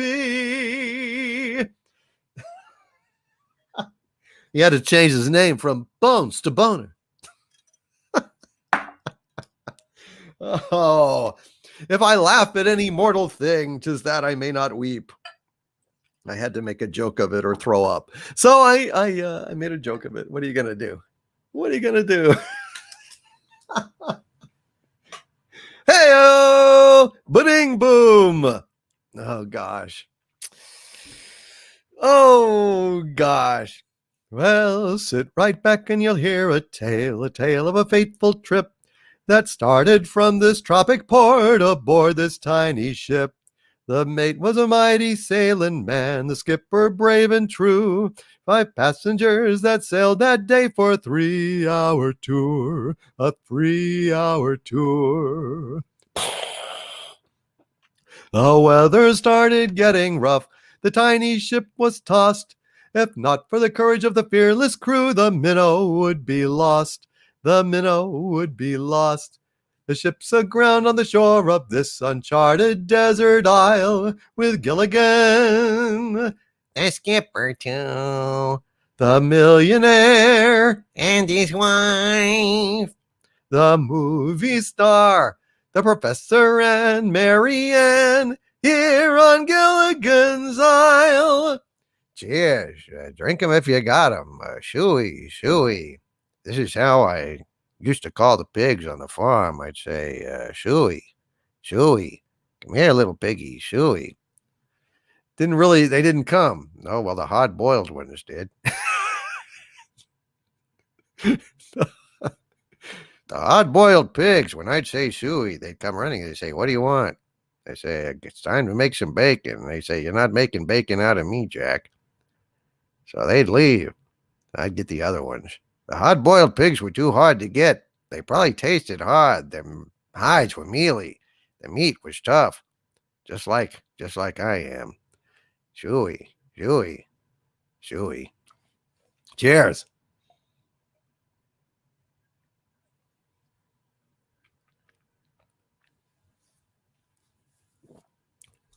He had to change his name from Bones to Boner. Oh, if I laugh at any mortal thing, 'tis that I may not weep. I had to make a joke of it or throw up. So I made a joke of it. What are you going to do? What are you going to do? Hey-o! Ba-ding boom! Oh, gosh. Oh, gosh. Well, sit right back and you'll hear a tale of a fateful trip that started from this tropic port aboard this tiny ship. The mate was a mighty sailing man, the skipper brave and true. 5 passengers that sailed that day for a 3-hour tour. A 3-hour tour. The weather started getting rough. The tiny ship was tossed. If not for the courage of the fearless crew, the minnow would be lost. The minnow would be lost. The ship's aground on the shore of this uncharted desert isle, with Gilligan, The skipper, too, the millionaire, and his wife. the movie star, the professor, and Mary Ann, here on Gilligan's Isle. Cheers. Drink 'em if you got 'em. Shooey, shooey. This is how I used to call the pigs on the farm. I'd say, shooey, shooey. Come here, little piggy, shooey. They didn't come. Oh, well, the hard-boiled ones did. The hard-boiled pigs, when I'd say shooey, they'd come running. They'd say, what do you want? I say, it's time to make some bacon. They say, you're not making bacon out of me, Jack. So they'd leave. I'd get the other ones. The hard-boiled pigs were too hard to get. They probably tasted hard. Their hides were mealy. The meat was tough. Just like I am. Chewy, chewy, chewy. Cheers.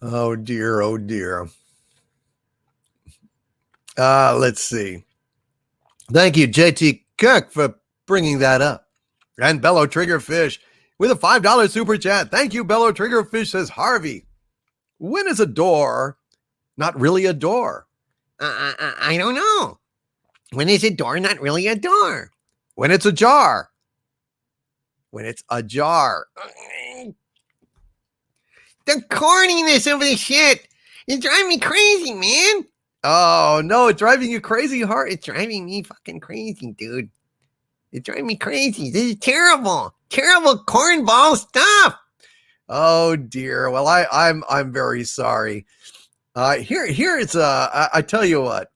Oh dear, oh dear. Let's see. Thank you, JT Cook, for bringing that up. And Bellow Triggerfish with a $5 super chat. Thank you, Bellow Triggerfish, says Harvey. When is a door not really a door? I don't know. When is a door not really a door? When it's a jar. When it's a jar. The corniness of this shit is driving me crazy, man. Oh, no, it's driving you crazy, Hart. It's driving me fucking crazy, dude. It's driving me crazy. This is terrible. Terrible cornball stuff. Oh dear. Well, I'm very sorry. Here it's I tell you what.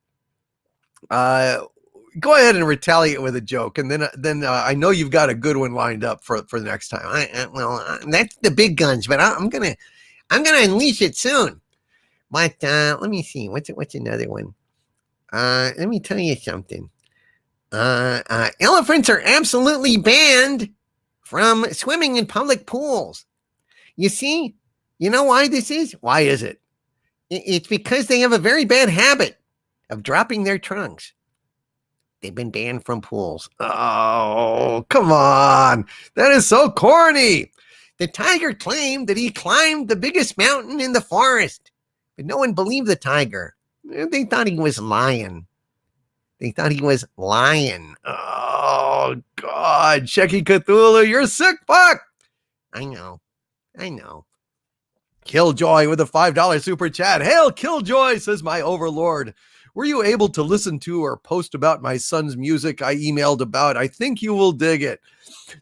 Go ahead and retaliate with a joke, and then I know you've got a good one lined up for the next time. That's the big guns, but I'm gonna unleash it soon. But let me see. What's another one? Let me tell you something. Elephants are absolutely banned from swimming in public pools. You see, you know why this is? Why is it? It's because they have a very bad habit of dropping their trunks. They've been banned from pools. Oh, come on. That is so corny. The tiger claimed that he climbed the biggest mountain in the forest, but no one believed the tiger. They thought he was lying. Oh, God. Shecky Cthulhu, you're sick, fuck. I know. Killjoy with a $5 super chat. Hail Killjoy, says my overlord. Were you able to listen to or post about my son's music I emailed about? I think you will dig it.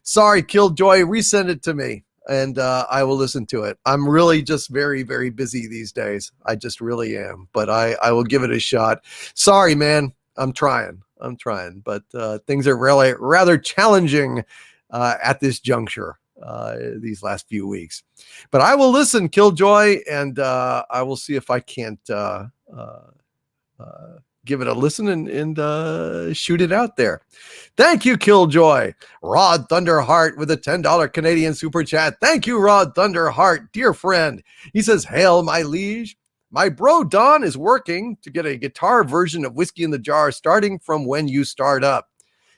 Sorry, Killjoy, resend it to me. and I will listen to it. I'm really just very, very busy these days. I just really am, but I will give it a shot. Sorry, man. I'm trying, but things are really rather challenging at this juncture these last few weeks. But I will listen, Killjoy, and I will see if I can't give it a listen and shoot it out there. Thank you, Killjoy. Rod Thunderheart with a $10 Canadian super chat. Thank you, Rod Thunderheart, dear friend. He says, "Hail, my liege. My bro Don is working to get a guitar version of Whiskey in the Jar starting from when you start up.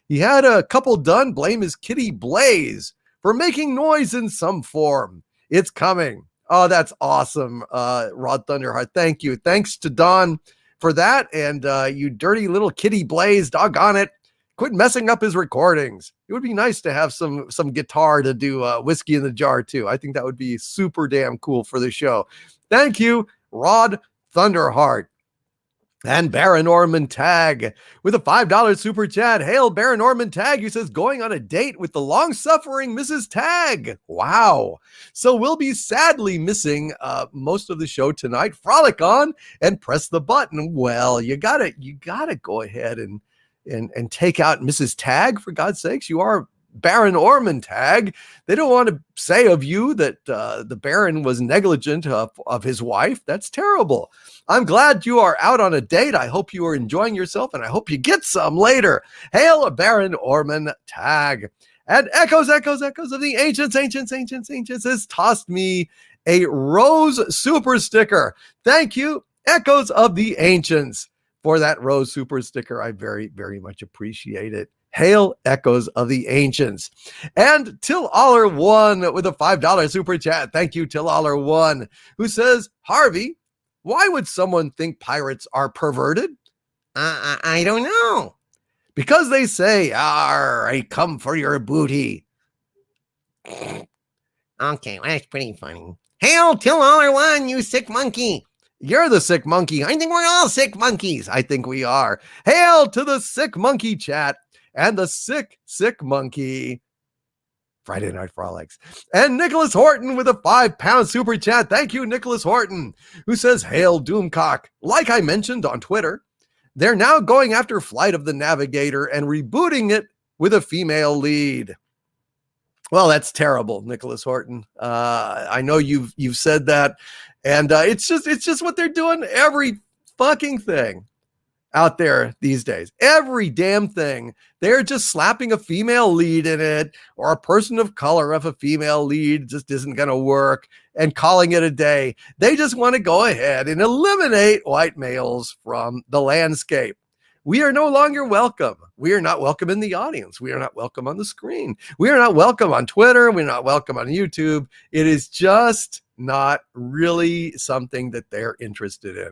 He had a couple done. Blame his kitty Blaze for making noise in some form. It's coming." Oh, that's awesome, Rod Thunderheart. Thank you. Thanks to Don for that. And you dirty little kitty Blaze, doggone it, quit messing up his recordings. It would be nice to have some guitar to do Whiskey in the Jar too. I think that would be super damn cool for the show. Thank you, Rod Thunderheart. And Baron Norman Tag with a $5 super chat. Hail, Baron Norman Tag. He says, going on a date with the long-suffering Mrs. Tag. Wow. So we'll be sadly missing most of the show tonight. Frolic on and press the button. Well, you gotta go ahead and take out Mrs. Tag, for God's sakes. You are Baron Orman Tag. They don't want to say of you that the Baron was negligent of his wife. That's terrible. I'm glad you are out on a date. I hope you are enjoying yourself, and I hope you get some later. Hail, Baron Orman Tag. And Echoes of the Ancients has tossed me a Rose Super Sticker. Thank you, Echoes of the Ancients, for that Rose Super Sticker. I very, very much appreciate it. Hail, Echoes of the Ancients. And Till Aller One with a $5 super chat. Thank you, Till Aller One, who says, Harvey, why would someone think pirates are perverted? I don't know. Because they say, I come for your booty. Okay, well, that's pretty funny. Hail, Till Aller One, you sick monkey. You're the sick monkey. I think we're all sick monkeys. I think we are. Hail to the sick monkey chat and the sick monkey. Friday Night Frolics. And Nicholas Horton with a £5 super chat. Thank you, Nicholas Horton, who says, Hail Doomcock. Like I mentioned on Twitter, they're now going after Flight of the Navigator and rebooting it with a female lead. Well, that's terrible, Nicholas Horton. I know you've said that, and it's just what they're doing. Every fucking thing out there these days, every damn thing, they're just slapping a female lead in it, or a person of color if a female lead just isn't going to work, and calling it a day. They just want to go ahead and eliminate white males from the landscape. We are no longer welcome. We are not welcome in the audience. We are not welcome on the screen. We are not welcome on Twitter. We're not welcome on YouTube. It is just not really something that they're interested in.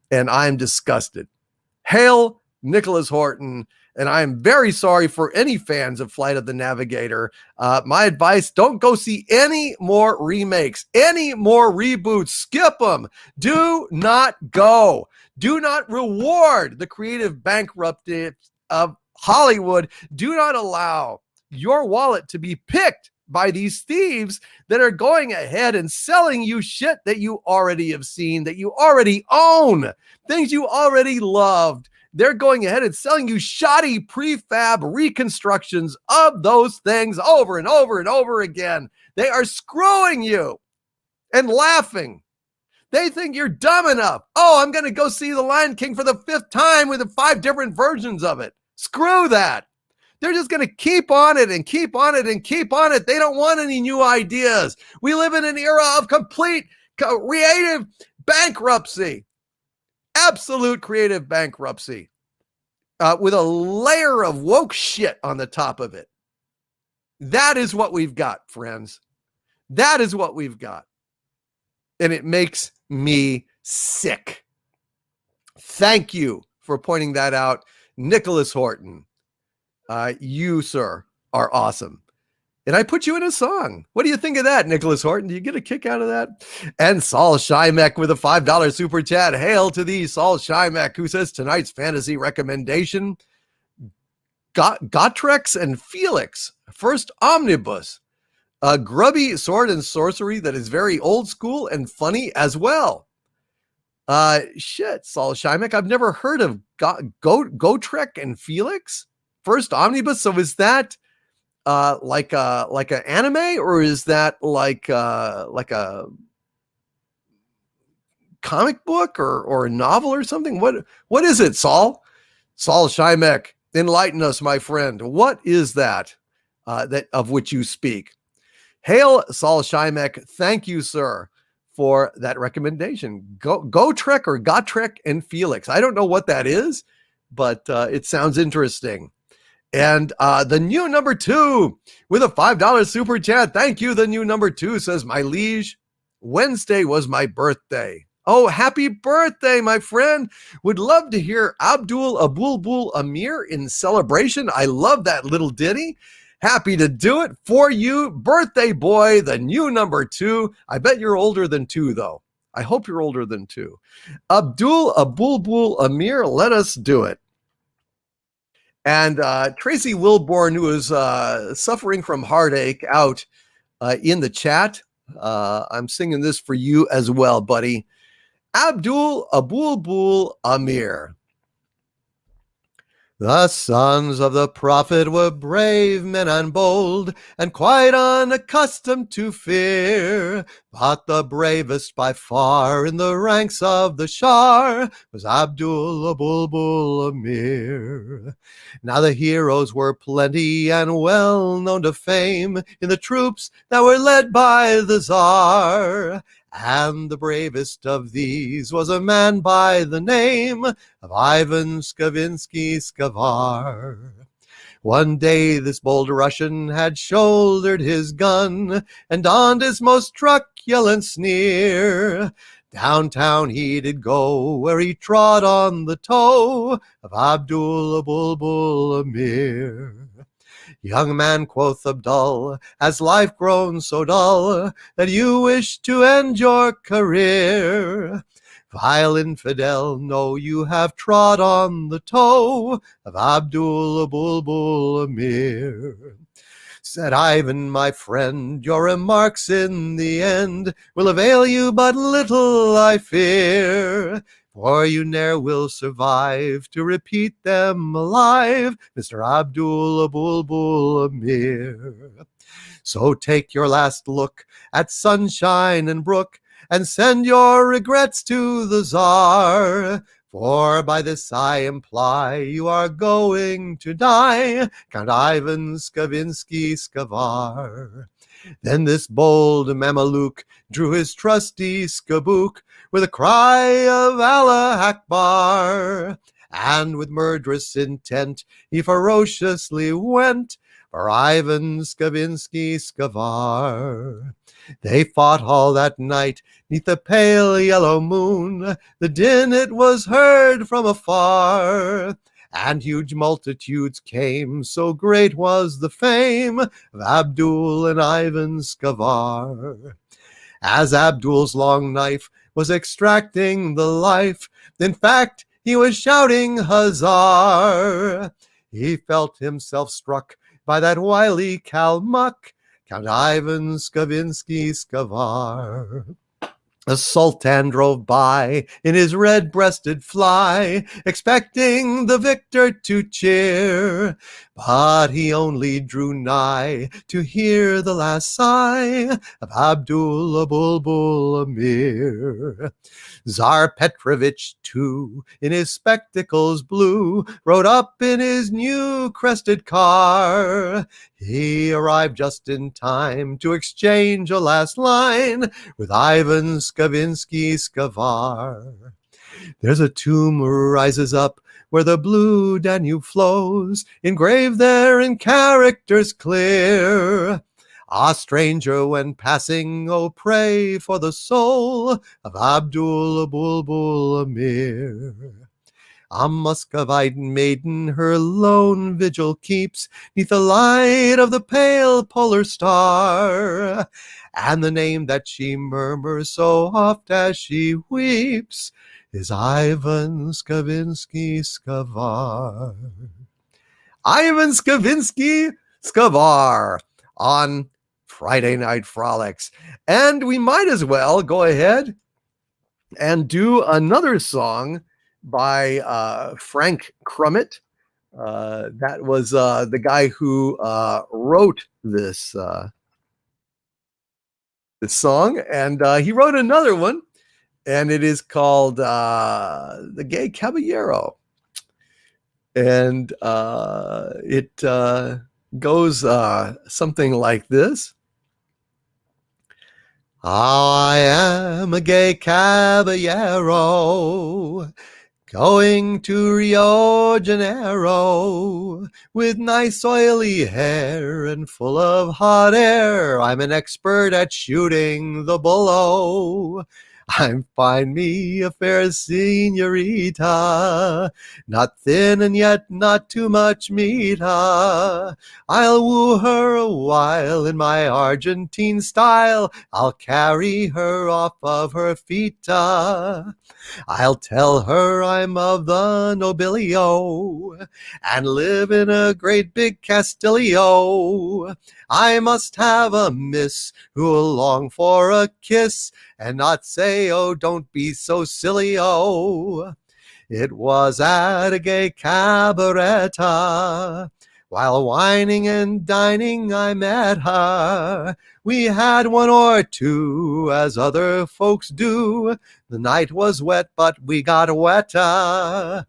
And I'm disgusted. Hail Nicholas Horton. And I am very sorry for any fans of Flight of the Navigator. My advice, don't go see any more remakes, any more reboots. Skip them. Do not go. Do not reward the creative bankruptcy of Hollywood. Do not allow your wallet to be picked by these thieves that are going ahead and selling you shit that you already have seen, that you already own, things you already loved. They're going ahead and selling you shoddy prefab reconstructions of those things over and over and over again. They are screwing you and laughing. They think you're dumb enough. Oh, I'm going to go see The Lion King for the 5th time with the 5 different versions of it. Screw that. They're just going to keep on it and keep on it and keep on it. They don't want any new ideas. We live in an era of complete creative bankruptcy. Absolute creative bankruptcy. With a layer of woke shit on the top of it. That is what we've got, friends. That is what we've got. And it makes me sick. Thank you for pointing that out, Nicholas Horton. You, sir, are awesome. And I put you in a song. What do you think of that, Nicholas Horton? Do you get a kick out of that? And Saul Shymek with a $5 super chat. Hail to thee, Saul Shymek, who says tonight's fantasy recommendation, Gottrex and Felix, first omnibus. A grubby sword and sorcery that is very old school and funny as well. Shit, Saul Shymek, I've never heard of Gotrek and Felix. First omnibus. So is that like an anime, or is that like a comic book or a novel or something? What is it, Saul? Saul Shymek, enlighten us, my friend. What is that that of which you speak? Hail, Saul Shymek. Thank you, sir, for that recommendation. Gotrek or Gotrek and Felix. I don't know what that is, but it sounds interesting. And the new number 2 with a $5 super chat. Thank you. The new number 2 says, my liege, Wednesday was my birthday. Oh, happy birthday, my friend. Would love to hear Abdul Abulbul Amir in celebration. I love that little ditty. Happy to do it for you, birthday boy, the new number 2. I bet you're older than 2, though. I hope you're older than 2. Abdul Abulbul Amir, let us do it. And Tracy Wilborn, who is suffering from heartache, out in the chat. I'm singing this for you as well, buddy. Abdul Abulbul Amir. The sons of the prophet were brave men and bold, and quite unaccustomed to fear. But the bravest by far in the ranks of the Shah was Abdul Abulbul Amir. Now the heroes were plenty and well known to fame in the troops that were led by the Tsar. And the bravest of these was a man by the name of Ivan Skavinsky Skavar. One day this bold Russian had shouldered his gun and donned his most truculent sneer. Downtown he did go, where he trod on the toe of Abdul Abulbul Amir. Young man, quoth Abdul, has life grown so dull that you wish to end your career? Vile infidel, no, you have trod on the toe of Abdul Abulbul Amir. Said Ivan, my friend, your remarks in the end will avail you but little, I fear. For you ne'er will survive to repeat them alive, Mr. Abdul Abulbul Amir. So take your last look at sunshine and brook, and send your regrets to the Tsar. For by this I imply you are going to die, Count Ivan Skavinsky Skavar. Then this bold Mameluke drew his trusty skabook with a cry of Allah Akbar, and with murderous intent he ferociously went for Ivan Skavinsky Skavar. They fought all that night 'neath the pale yellow moon. The din it was heard from afar, and huge multitudes came, so great was the fame of Abdul and Ivan Skavar. As Abdul's long knife was extracting the life, in fact, he was shouting Huzzar. He felt himself struck by that wily Kalmuck, Count Ivan Skavinsky Skavar. A sultan drove by in his red-breasted fly, expecting the victor to cheer, but he only drew nigh to hear the last sigh of Abdul Abulbul Amir. Tsar Petrovich, too, in his spectacles blue, rode up in his new crested car. He arrived just in time to exchange a last line with Ivan Skavinsky Skavar. There's a tomb rises up where the blue Danube flows, engraved there in characters clear. Ah, stranger, when passing, oh, pray for the soul of Abdul Abulbul Amir. A Muscovite maiden her lone vigil keeps 'neath the light of the pale polar star, and the name that she murmurs so oft as she weeps is Ivan Skavinsky Skavar. Ivan Skavinsky Skavar on Friday Night Frolics. And we might as well go ahead and do another song by Frank Crummett. That was the guy who wrote this song, and he wrote another one, and it is called The Gay Caballero. And it goes something like this. I am a gay caballero, going to Rio Janeiro, with nice oily hair and full of hot air. I'm an expert at shooting the bull. I'm find me a fair senorita, not thin and yet not too much meata. I'll woo her a while in my Argentine style. I'll carry her off of her feeta. I'll tell her I'm of the nobilio and live in a great big Castillo. I must have a miss who'll long for a kiss and not say, oh, don't be so silly, oh. It was at a gay cabaretta. While whining and dining, I met her. We had one or two, as other folks do. The night was wet, but we got wetter.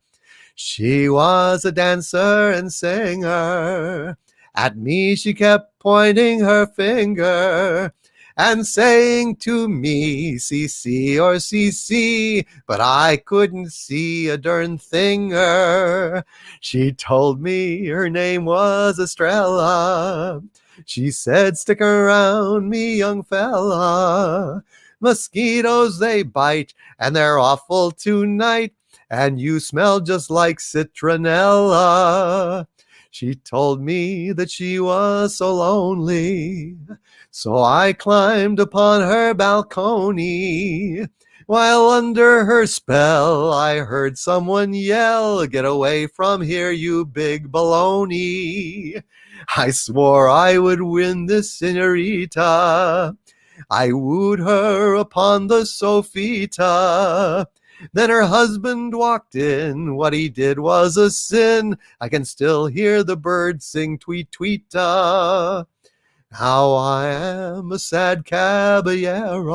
She was a dancer and singer. At me she kept pointing her finger and saying to me, CC or CC, but I couldn't see a darn thinger. She told me her name was Estrella. She said, stick around me, young fella. Mosquitoes, they bite, and they're awful tonight, and you smell just like citronella. She told me that she was so lonely, so I climbed upon her balcony. While under her spell, I heard someone yell, get away from here, you big baloney. I swore I would win this senorita. I wooed her upon the sofita. Then her husband walked in. What he did was a sin. I can still hear the birds sing tweet tweeta. Now I am a sad caballero,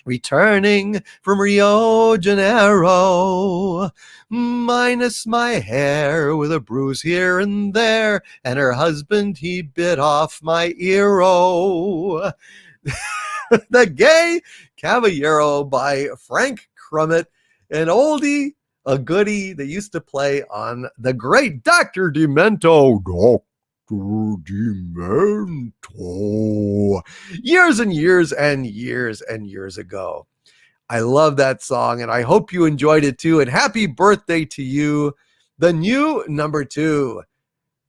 returning from Rio Janeiro, minus my hair, with a bruise here and there, and her husband, he bit off my earo. The Gay Caballero by Frank Crummett, an oldie, a goodie that used to play on the great Dr. Demento. Dr. Demento. Years and years and years and years ago. I love that song, and I hope you enjoyed it too. And happy birthday to you, the new number 2.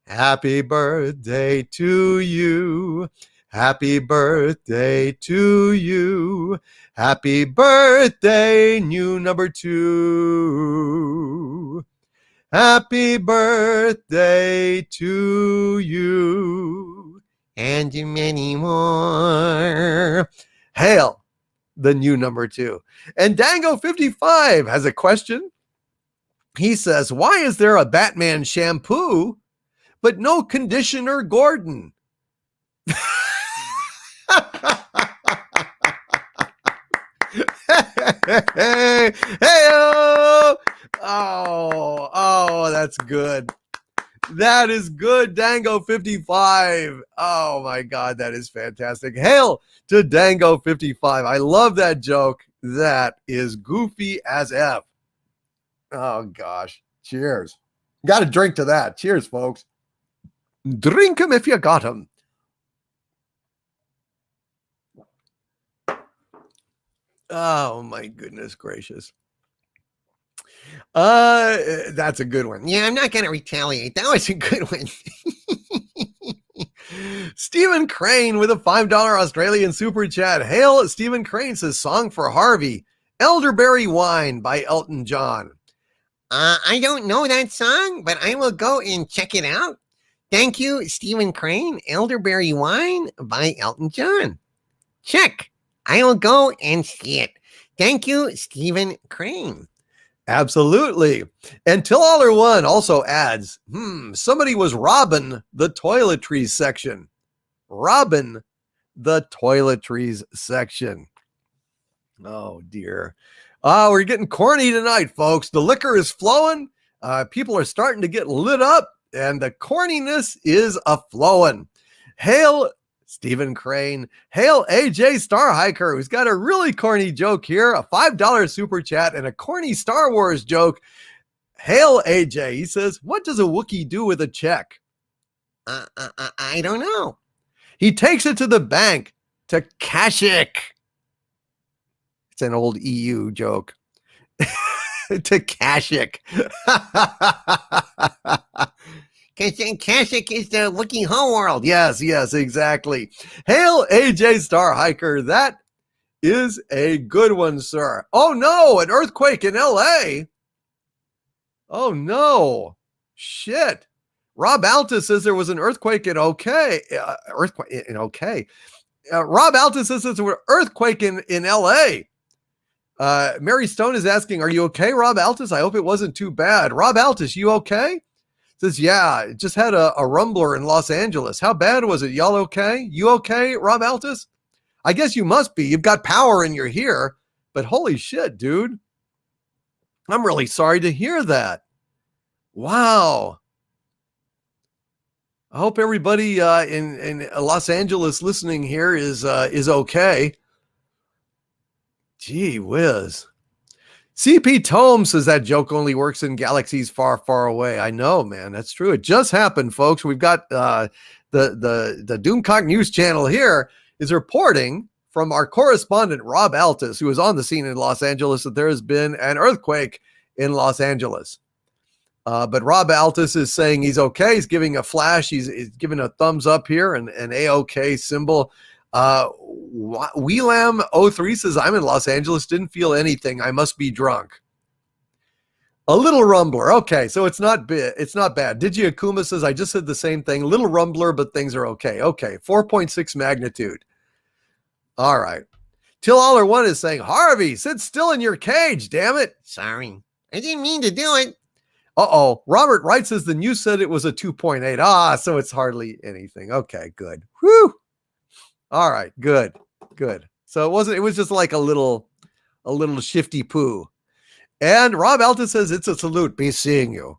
Happy birthday to you. Happy birthday to you. Happy birthday, new number 2. Happy birthday to you. And many more. Hail the new number 2. And Dango55 has a question. He says, why is there a Batman shampoo, but no conditioner Gordon? Hey, oh, that's good. That is good, Dango55. Oh my God, that is fantastic. Hail to Dango55. I love that joke. That is goofy as F. Oh gosh. Cheers. Got to drink to that. Cheers, folks. Drink 'em if you got 'em. Oh my goodness gracious. That's a good one. Yeah, I'm not going to retaliate. That was a good one. Stephen Crane with a $5 Australian super chat. Hail, Stephen Crane says song for Harvey, Elderberry Wine by Elton John. I don't know that song, but I will go and check it out. Thank you, Stephen Crane, Elderberry Wine by Elton John. Check. I will go and see it. Thank you, Stephen Crane. Absolutely. And Till-Aller-One also adds, somebody was robbing the toiletries section. Robbing the toiletries section. Oh, dear. We're getting corny tonight, folks. The liquor is flowing. People are starting to get lit up, and the corniness is a-flowing. Hail Stephen Crane. Hail AJ Starhiker, who's got a really corny joke here, a $5 super chat, and a corny Star Wars joke. Hail AJ. He says, what does a Wookiee do with a check? I don't know. He takes it to the bank to cash it. It's an old EU joke. To cash it. Kashyyyk is the Wookiee homeworld. Yes, exactly. Hail AJ Starhiker. That is a good one, sir. Oh no, an earthquake in LA. Oh no. Shit. Rob Altus says there was an earthquake in OK. Rob Altus says there's an earthquake in LA. Mary Stone is asking, are you okay, Rob Altus? I hope it wasn't too bad. Rob Altus, you okay? Says, yeah, it just had a rumbler in Los Angeles. How bad was it? Y'all okay? You okay, Rob Altus? I guess you must be. You've got power and you're here. But holy shit, dude. I'm really sorry to hear that. Wow. I hope everybody in Los Angeles listening here is okay. Gee whiz. CP Tome says that joke only works in galaxies far, far away. I know, man. That's true. It just happened, folks. We've got the Doomcock News Channel here is reporting from our correspondent, Rob Altus, who is on the scene in Los Angeles, that there has been an earthquake in Los Angeles. But Rob Altus is saying he's okay. He's giving a flash. He's giving a thumbs up here, and an A-OK symbol. Wheelam03 says, I'm in Los Angeles, didn't feel anything. I must be drunk. A little rumbler. Okay, so it's not bad. Digi Akuma says, I just said the same thing. Little rumbler, but things are okay. Okay, 4.6 magnitude. All right. Till-Aller-One is saying, Harvey, sit still in your cage, damn it. Sorry. I didn't mean to do it. Uh-oh. Robert Wright says the news said it was a 2.8. So it's hardly anything. Okay, good. Whew. All right, good. So it was just like a little shifty poo. And Rob Altus says it's a salute. Be seeing you.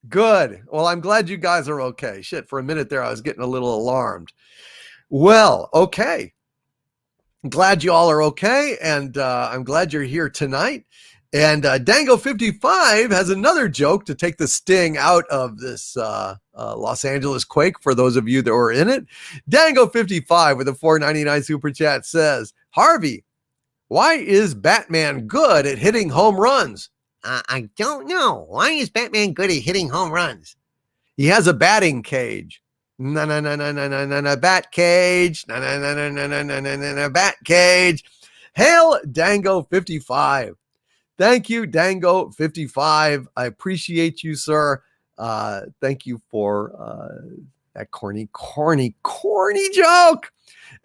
Good. Well, I'm glad you guys are okay. Shit, for a minute there, I was getting a little alarmed. Well, okay. I'm glad you all are okay. And I'm glad you're here tonight. And Dango55 has another joke to take the sting out of this Los Angeles quake for those of you that were in it. Dango55 with a $4.99 super chat says, Harvey, why is Batman good at hitting home runs? I don't know. Why is Batman good at hitting home runs? He has a batting cage. No, bat cage. No, bat cage. Hail Dango55. Thank you, Dango55. I appreciate you, sir. Thank you for that corny joke.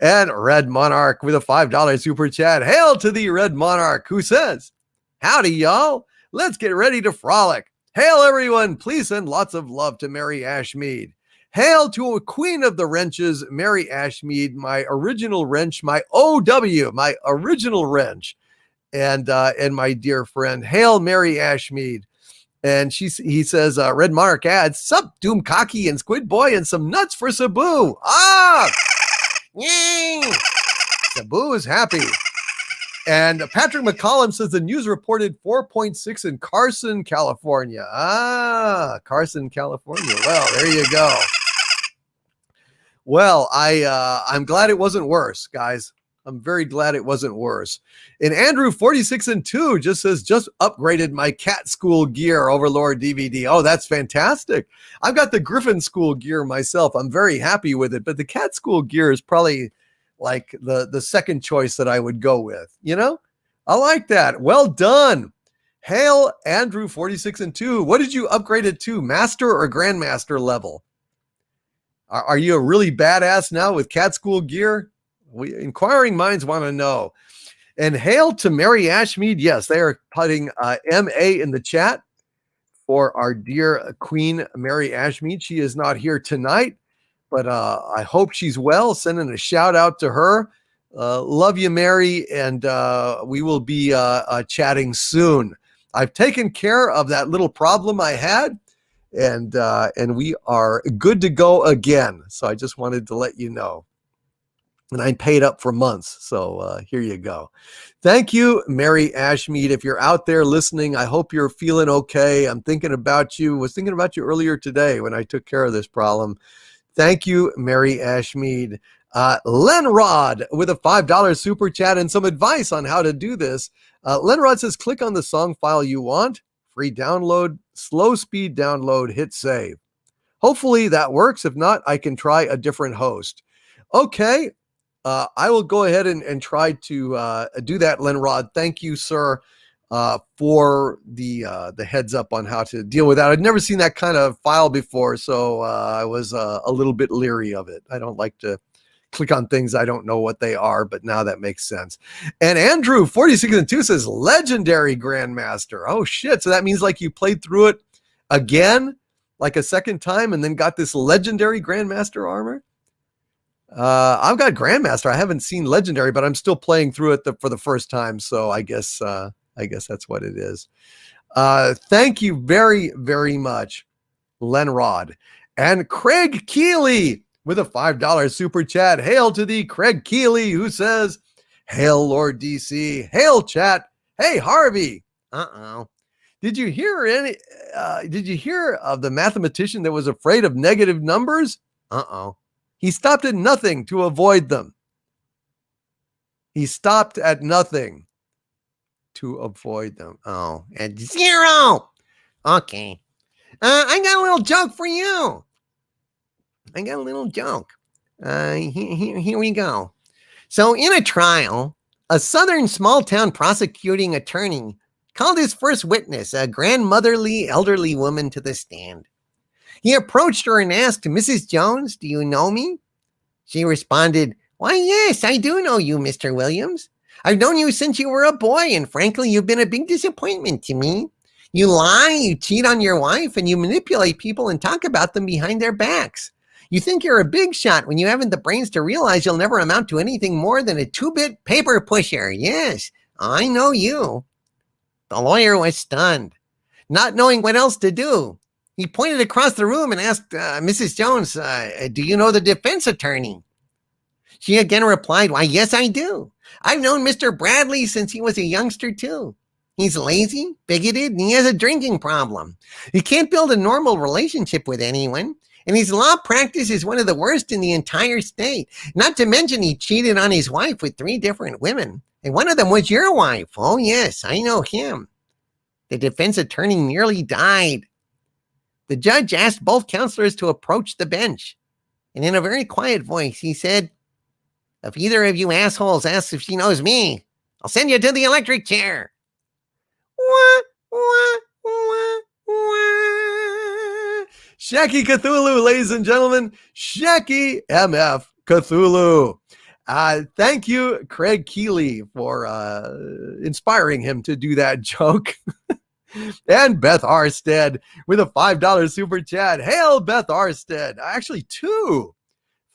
And Red Monarch with a $5 super chat. Hail to the Red Monarch, who says, howdy, y'all. Let's get ready to frolic. Hail, everyone. Please send lots of love to Mary Ashmead. Hail to a queen of the wrenches, Mary Ashmead, my original wrench, my OW, my original wrench. And my dear friend, hail Mary Ashmead. And he says, Red Monarch adds, sup, Doomcocky and Squid Boy, and some nuts for Sabu. Ah! Yay! Sabu is happy. And Patrick McCollum says the news reported 4.6 in Carson, California. Ah, Carson, California. Well, there you go. Well, I'm glad it wasn't worse, guys. I'm very glad it wasn't worse. And Andrew 46-2 just says, just upgraded my cat school gear, Overlord DVD. Oh, that's fantastic. I've got the Griffin school gear myself. I'm very happy with it, but the cat school gear is probably like the second choice that I would go with. You know, I like that. Well done. Hail Andrew 46-2. What did you upgrade it to? Master or Grandmaster level? Are you a really badass now with cat school gear? Inquiring minds want to know. And hail to Mary Ashmead. Yes, they are putting MA in the chat for our dear Queen Mary Ashmead. She is not here tonight, but I hope she's well. Sending a shout out to her. Love you, Mary, and we will be chatting soon. I've taken care of that little problem I had, and we are good to go again. So I just wanted to let you know. And I'm paid up for months. So here you go. Thank you, Mary Ashmead. If you're out there listening, I hope you're feeling okay. I'm thinking about you. Was thinking about you earlier today when I took care of this problem. Thank you, Mary Ashmead. Lenrod with a $5 super chat and some advice on how to do this. Lenrod says, click on the song file you want. Free download, slow speed download, hit save. Hopefully that works. If not, I can try a different host. Okay. I will go ahead and try to do that, Lenrod. Thank you, sir, for the heads up on how to deal with that. I'd never seen that kind of file before, so I was a little bit leery of it. I don't like to click on things I don't know what they are, but now that makes sense. And Andrew, 46 and 2 says, legendary Grandmaster. Oh, shit. So that means like you played through it again, like a second time, and then got this legendary Grandmaster armor? I've got Grandmaster. I haven't seen Legendary, but I'm still playing through it for the first time. So I guess that's what it is. Thank you very, very much, Lenrod. And Craig Keeley with a $5 super chat. Hail to thee, Craig Keeley, who says, hail Lord DC, hail chat. Hey, Harvey. Did you hear of the mathematician that was afraid of negative numbers? He stopped at nothing to avoid them. He stopped at nothing to avoid them. Oh, at 0. Okay. I got a little joke for you. Here we go. So in a trial, a southern small town prosecuting attorney called his first witness, a grandmotherly elderly woman, to the stand. He approached her and asked, Mrs. Jones, do you know me? She responded, why, yes, I do know you, Mr. Williams. I've known you since you were a boy, and frankly, you've been a big disappointment to me. You lie, you cheat on your wife, and you manipulate people and talk about them behind their backs. You think you're a big shot when you haven't the brains to realize you'll never amount to anything more than a 2-bit paper pusher. Yes, I know you. The lawyer was stunned, not knowing what else to do. He pointed across the room and asked, Mrs. Jones, do you know the defense attorney? She again replied, why, yes, I do. I've known Mr. Bradley since he was a youngster, too. He's lazy, bigoted, and he has a drinking problem. He can't build a normal relationship with anyone, and his law practice is one of the worst in the entire state. Not to mention he cheated on his wife with 3 different women, and one of them was your wife. Oh, yes, I know him. The defense attorney nearly died. The judge asked both counselors to approach the bench, and in a very quiet voice, he said, if either of you assholes asks if she knows me, I'll send you to the electric chair. Wah, wah, wah, wah. Shacky Cthulhu, ladies and gentlemen. Shacky MF Cthulhu. Thank you, Craig Keeley, for inspiring him to do that joke. And Beth Arstead with a $5 super chat. Hail, Beth Arstead. Actually, 2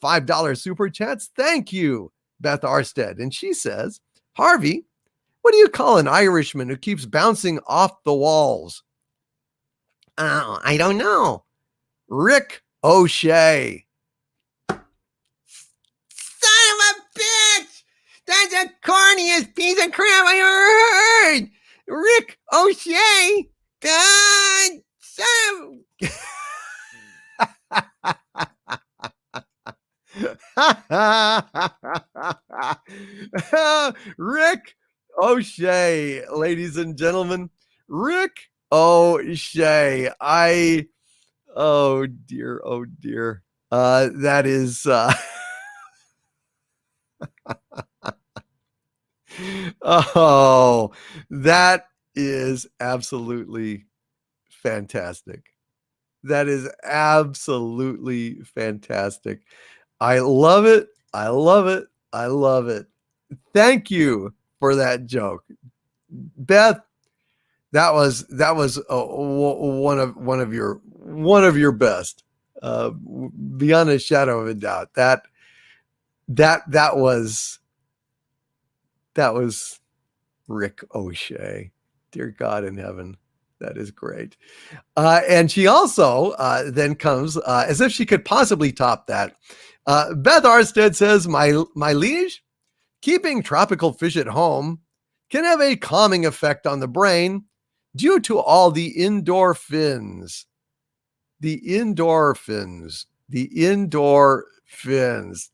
$5 super chats. Thank you, Beth Arstead. And she says, Harvey, what do you call an Irishman who keeps bouncing off the walls? Oh, I don't know. Rick O'Shea. Son of a bitch! That's the corniest piece of crap I ever heard! Rick O'Shea! God, son of... Rick O'Shea, ladies and gentlemen. Rick O'Shea. Oh dear, oh dear. That is oh, that is absolutely fantastic. That is absolutely fantastic. I love it. I love it. I love it. Thank you for that joke, Beth. That was one of your best, beyond a shadow of a doubt. That was Rick O'Shea. Dear God in heaven, that is great. And she also then comes as if she could possibly top that. Beth Arstead says, my liege, keeping tropical fish at home can have a calming effect on the brain due to all the endorphins. The endorphins. The endorphins.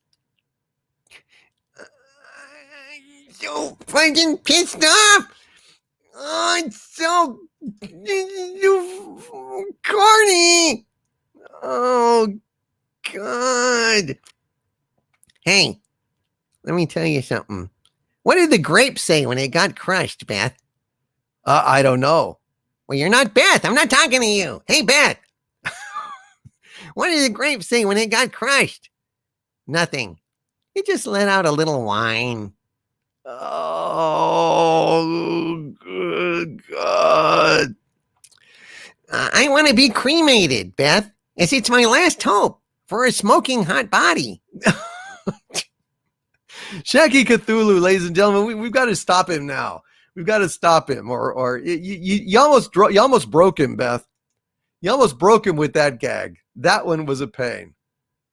So fucking pissed off. Oh, it's so corny. Oh, God. Hey, let me tell you something. What did the grape say when it got crushed, Beth? I don't know. Well, you're not Beth. I'm not talking to you. Hey, Beth. What did the grape say when it got crushed? Nothing. It just let out a little whine. Oh, good God. I want to be cremated, Beth, as it's my last hope for a smoking hot body. Shaggy Cthulhu, ladies and gentlemen, we've got to stop him now. We've got to stop him, or you almost broke him, Beth. You almost broke him with that gag. That one was a pain.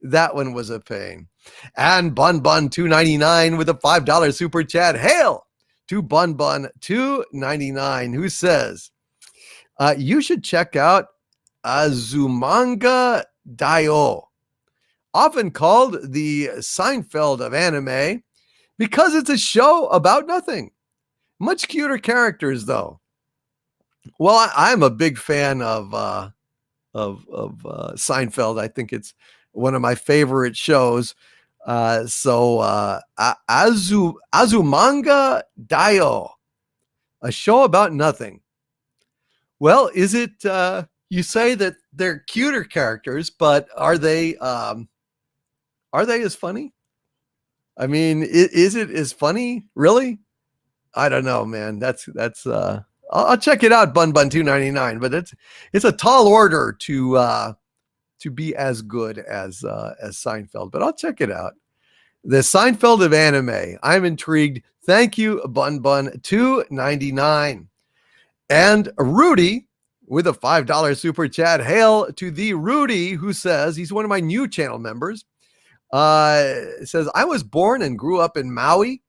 That one was a pain. And Bun Bun 299 with a $5 super chat. Hail to Bun Bun 299, who says, you should check out Azumanga Daioh, often called the Seinfeld of anime, because it's a show about nothing. Much cuter characters, though. Well, I'm a big fan of Seinfeld. I think it's one of my favorite shows. Azumanga Daioh, a show about nothing. Well, is it? You say that they're cuter characters, but are they as funny? I mean, is it as funny? Really? I don't know, man. That's I'll check it out, Bun Bun 299. But it's a tall order to be as good as Seinfeld. But I'll check it out. The Seinfeld of anime. I'm intrigued. Thank you, Bun Bun 299. And Rudy with a $5 super chat. Hail to the Rudy, who says he's one of my new channel members. Says, I was born and grew up in Maui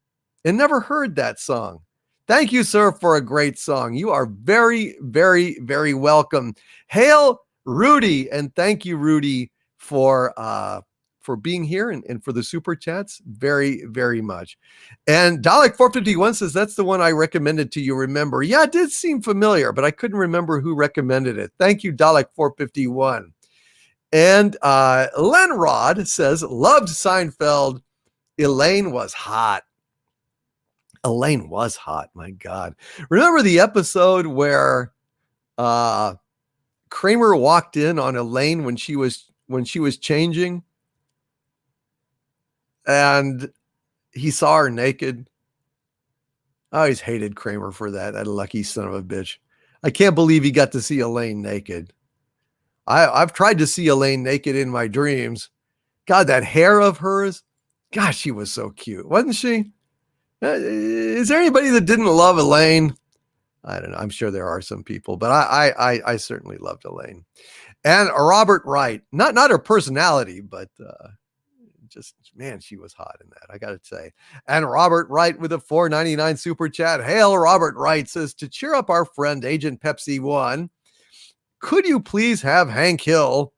and never heard that song. Thank you, sir, for a great song. You are very, very, very welcome. Hail, Rudy, and thank you, Rudy, for being here and for the super chats. Very, very much. And Dalek 451 says that's the one I recommended to you. Remember? Yeah, it did seem familiar, but I couldn't remember who recommended it. Thank you, Dalek 451. And Lenrod says, loved Seinfeld. Elaine was hot. Elaine was hot. My God. Remember the episode where Kramer walked in on Elaine when she was changing and he saw her naked? I always hated Kramer for that lucky son of a bitch. I can't believe he got to see Elaine naked. I've tried to see Elaine naked in my dreams. God, that hair of hers. Gosh, she was so cute, wasn't she? Is there anybody that didn't love Elaine? I don't know. I'm sure there are some people, but I certainly loved Elaine. And Robert Wright, not her personality, but just, man, she was hot in that, I got to say. And Robert Wright with a $4.99 super chat. Hail, Robert Wright says, to cheer up our friend Agent Pepsi 1, could you please have Hank Hill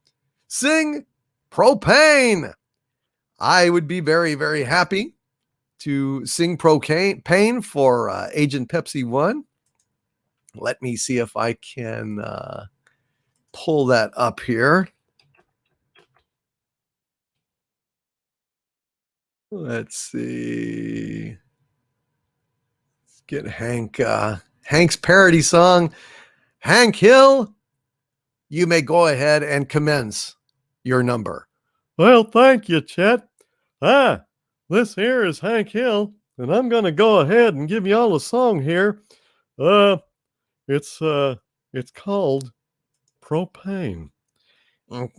sing Propane? I would be very, very happy to sing Propane for Agent Pepsi 1. Let me see if I can pull that up here. Let's see. Let's get Hank's parody song. Hank Hill, you may go ahead and commence your number. Well, thank you, Chet. This here is Hank Hill, and I'm going to go ahead and give you all a song here. It's called Propane. If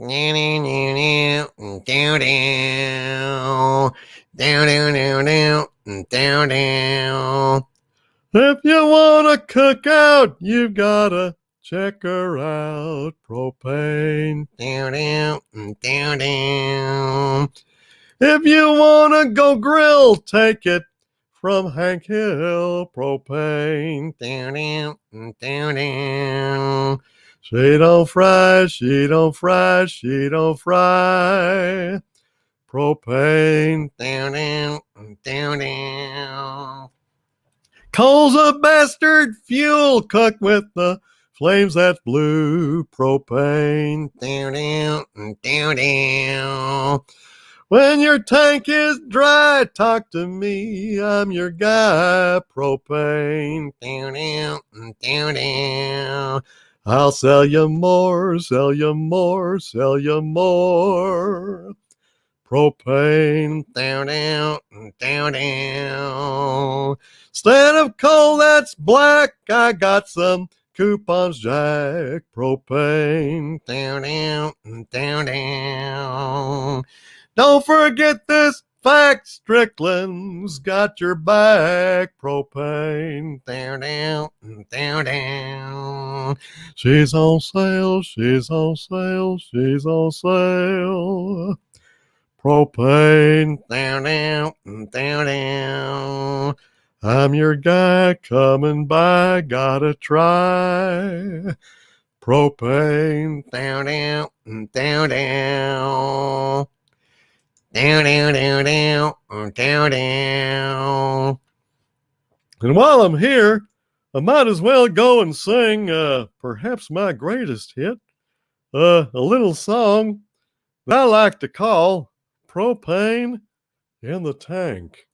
you want to cook out, you've got to check her out. Propane. If you want to go grill, take it from Hank Hill. Propane. She don't fry, she don't fry, she don't fry. Propane. Coal's a bastard fuel cooked with the flames that blue. Propane. When your tank is dry, talk to me. I'm your guy. Propane. I'll sell you more, sell you more, sell you more. Propane. Instead of coal that's black, I got some coupons, Jack. Propane. Don't forget this fact, Strickland's got your back. Propane. She's on sale, she's on sale, she's on sale. Propane. I'm your guy coming by, gotta try. Propane. And while I'm here, I might as well go and sing perhaps my greatest hit, a little song that I like to call Propane in the Tank.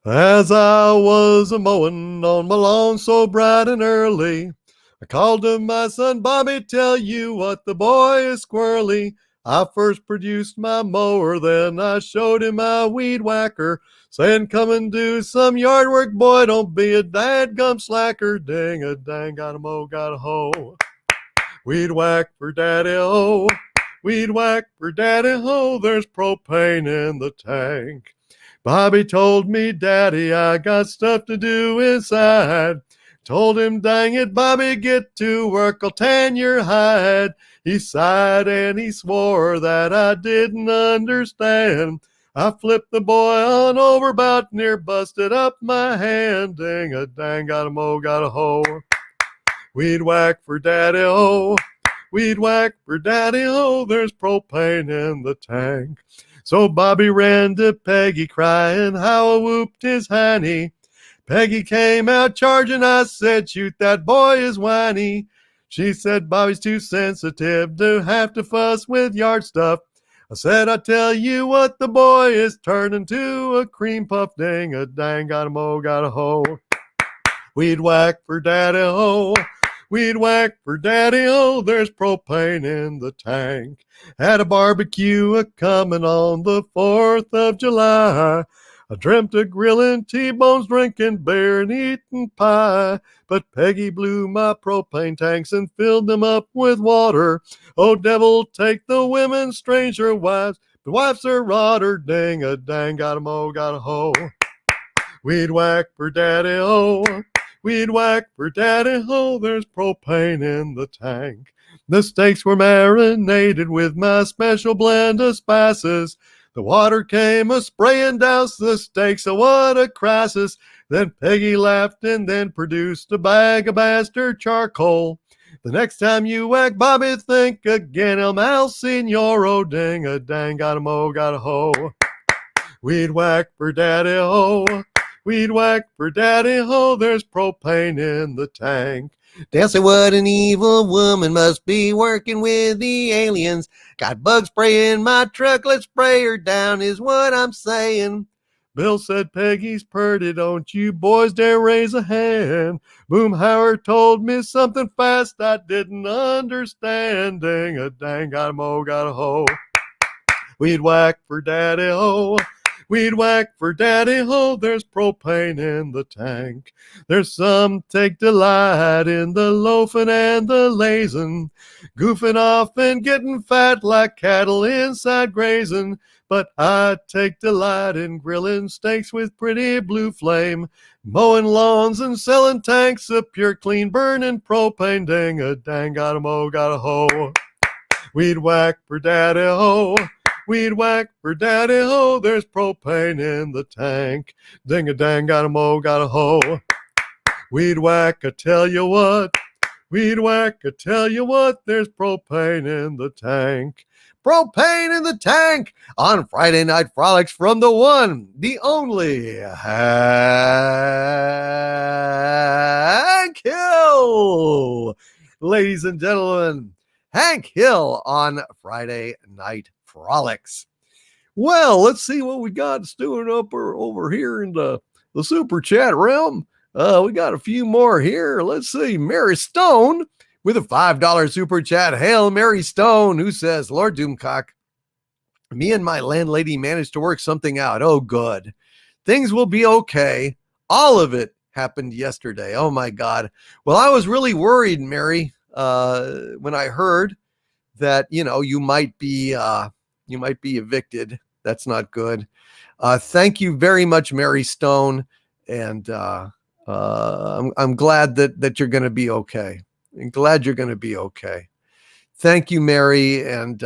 As I was a-mowing on my lawn so bright and early, I called to my son Bobby, tell you what, the boy is squirrely. I first produced my mower, then I showed him my weed whacker, saying, come and do some yard work, boy, don't be a dadgum slacker. Ding-a-dang, got a mow, got a hoe. Weed whack for daddy-o, weed whack for daddy-ho, there's propane in the tank. Bobby told me, Daddy, I got stuff to do inside. Told him, dang it, Bobby, get to work, I'll tan your hide. He sighed and he swore that I didn't understand. I flipped the boy on over, about near busted up my hand. Ding-a-dang, got a mow, got a hoe. Weed whack for daddy-o, weed whack for daddy-o, there's propane in the tank. So Bobby ran to Peggy, crying how I whooped his hiney. Peggy came out charging, I said, shoot, that boy is whiny. She said, Bobby's too sensitive to have to fuss with yard stuff. I said, I tell you what, the boy is turning to a cream puff. Ding-a-dang, got a mow, got a hoe. Weed whack for daddy-ho, weed whack for daddy-o, there's propane in the tank. Had a barbecue a-comin' on the 4th of July. I dreamt of grilling T-bones, drinking beer, and eating pie. But Peggy blew my propane tanks and filled them up with water. Oh, devil, take the women, stranger wives, but wives are rotter. Ding-a-dang, got a mow, got a hoe. Weed whack for daddy-o, weed whack for daddy-ho, there's propane in the tank. The steaks were marinated with my special blend of spices. The water came a-spraying down the steaks, oh, what a crisis. Then Peggy laughed and then produced a bag of bastard charcoal. The next time you whack Bobby, think again, El Mal Signoro. Ding-a-dang, got a mow, got a hoe. Weed whack for daddy-ho, weed whack for daddy-ho, there's propane in the tank. Dancing, what an evil woman must be working with the aliens. Got bug spray in my truck, let's spray her down, is what I'm saying. Bill said, Peggy's purty, don't you boys dare raise a hand. Boomhauer told me something fast I didn't understand. Dang a dang, got a mo, got a ho. We'd whack for daddy ho. We'd whack for daddy ho. There's propane in the tank. There's some take delight in the loafing and the lazing, goofing off and getting fat like cattle inside grazing. But I take delight in grilling steaks with pretty blue flame, mowing lawns and selling tanks of pure clean burning propane. Dang a dang, got a mo, got a ho. We'd whack for daddy ho. We'd whack for daddy ho. There's propane in the tank. Ding a dang, got a mo, got a ho. We'd whack, I tell you what. We'd whack, I tell you what. There's propane in the tank. Propane in the tank on Friday Night Frolics from the one, the only Hank Hill. Ladies and gentlemen, Hank Hill on Friday Night Frolics. Well, let's see what we got stewing up over here in the super chat realm. We got a few more here. Let's see. Mary Stone with a $5 super chat. Hail Mary Stone, who says, Lord Doomcock, me and my landlady managed to work something out. Oh, good. Things will be okay. All of it happened yesterday. Oh, my God. Well, I was really worried, Mary, when I heard that, you might be evicted. That's not good. Thank you very much, Mary Stone. And I'm glad that you're going to be okay. I'm glad you're going to be okay. Thank you, Mary. And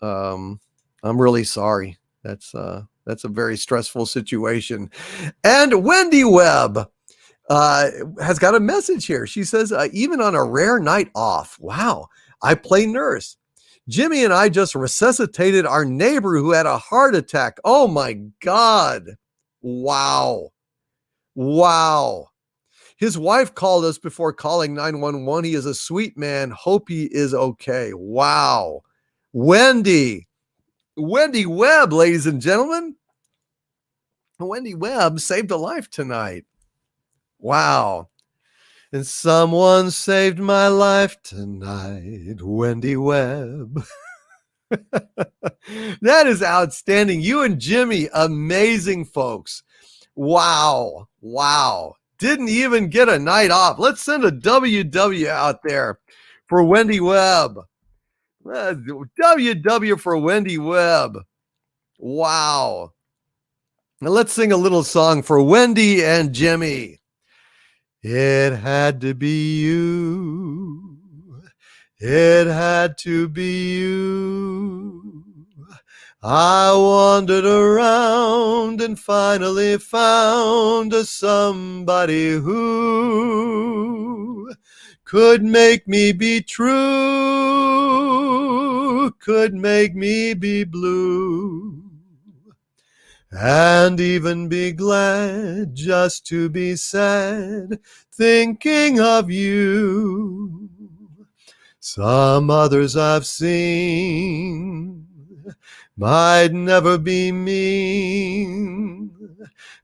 I'm really sorry. That's a very stressful situation. And Wendy Webb has got a message here. She says, even on a rare night off, wow, I play nurse. Jimmy and I just resuscitated our neighbor who had a heart attack. Oh my God. Wow. Wow. His wife called us before calling 911. He is a sweet man. Hope he is okay. Wow. Wendy Webb, ladies and gentlemen. Wendy Webb saved a life tonight. Wow. And someone saved my life tonight, Wendy Webb. That is outstanding. You and Jimmy, amazing folks. Wow. Wow. Didn't even get a night off. Let's send a WW out there for Wendy Webb. WW for Wendy Webb. Wow. Now let's sing a little song for Wendy and Jimmy. It had to be you. It had to be you. I wandered around and finally found somebody who could make me be true, could make me be blue, and even be glad just to be sad, thinking of you. Some others I've seen might never be mean,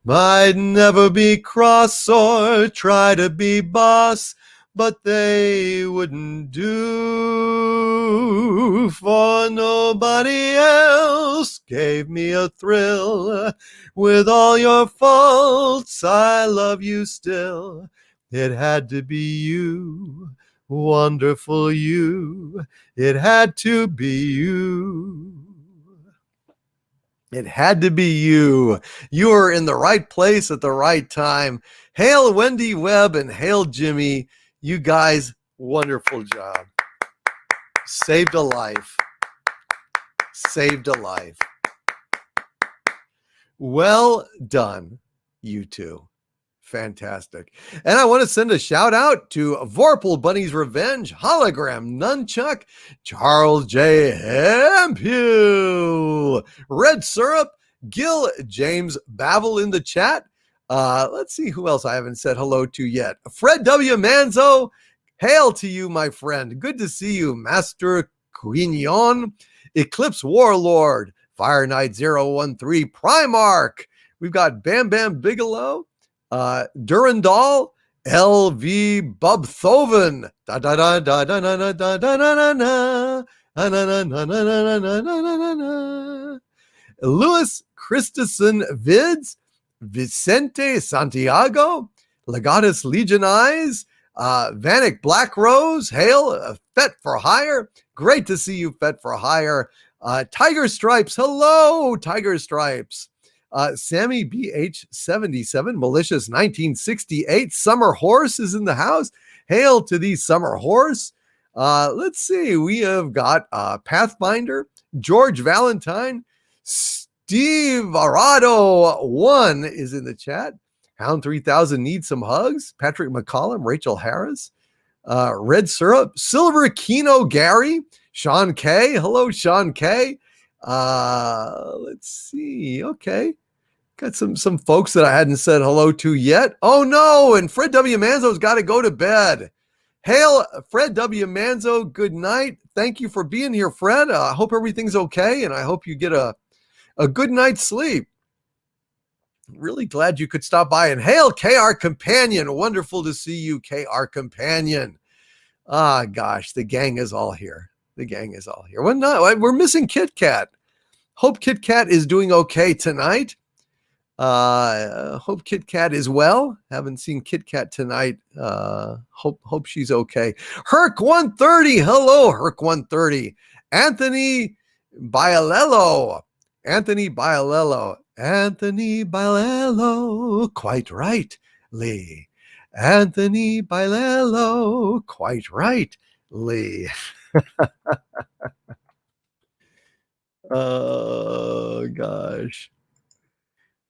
might never be cross or try to be boss, but they wouldn't do, for nobody else gave me a thrill. With all your faults, I love you still. It had to be you, wonderful you. It had to be you. It had to be you. You were in the right place at the right time. Hail Wendy Webb and hail Jimmy. You guys, wonderful job. Saved a life. Saved a life. Well done, you two. Fantastic. And I want to send a shout out to Vorpal Bunny's Revenge, Hologram Nunchuck, Charles J. Hemphill, Red Syrup, Gil James Bavel in the chat. Let's see who else I haven't said hello to yet. Fred W. Manzo, hail to you, my friend. Good to see you, Master Quignon, Eclipse Warlord, Fire Knight 013, Primarch, We've got Bam Bam Bigelow, Durandal, L.V. Bubthoven, da da da da da da da da da da. Louis Christensen Vids, Vicente Santiago, Legatus Legionise, Vanek Black Rose, hail, Fet for Hire. Great to see you, Fet for Hire. Tiger Stripes, hello, Tiger Stripes. Sammy BH77, Malicious 1968, Summer Horse is in the house. Hail to the Summer Horse. Let's see, we have got Pathfinder, George Valentine, Steve Arado 1 is in the chat. Hound 3000 needs some hugs. Patrick McCollum, Rachel Harris, Red Syrup, Silver Kino Gary, Sean K. Hello, Sean K. Let's see. Okay. Got some folks that I hadn't said hello to yet. Oh no, and Fred W. Manzo's got to go to bed. Hail, Fred W. Manzo, good night. Thank you for being here, Fred. I hope everything's okay, and I hope you get a good night's sleep. Really glad you could stop by. And hail, KR Companion. Wonderful to see you, KR Companion. Ah, gosh, the gang is all here. The gang is all here. Well, no, we're missing Kit Kat. Hope Kit Kat is doing okay tonight. Hope Kit Kat is well. Haven't seen Kit Kat tonight. Hope she's okay. Herc 130. Hello, Herc 130. Anthony Bialello. Anthony Bialello. Anthony Bialello. Quite right, Lee. Anthony Bialello. Quite right, Lee. Oh, gosh.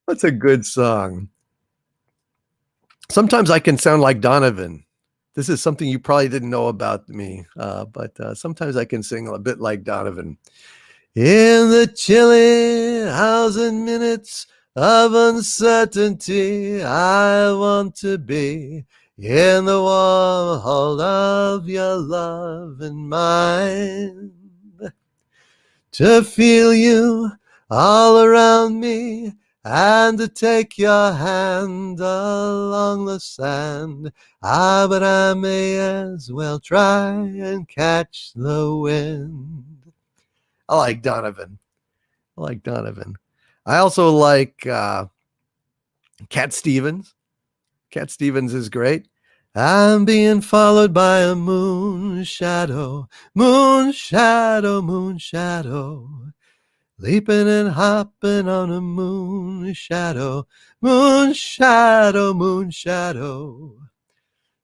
That's a good song. Sometimes I can sound like Donovan. This is something you probably didn't know about me, but sometimes I can sing a bit like Donovan. In the chilly hours and minutes of uncertainty, I want to be in the warm hold of your love and mine. To feel you all around me and to take your hand along the sand. But I may as well try and catch the wind. I like Donovan. I also like Cat Stevens. Cat Stevens is great. I'm being followed by a moon shadow, moon shadow, moon shadow. Leaping and hopping on a moon shadow, moon shadow, moon shadow.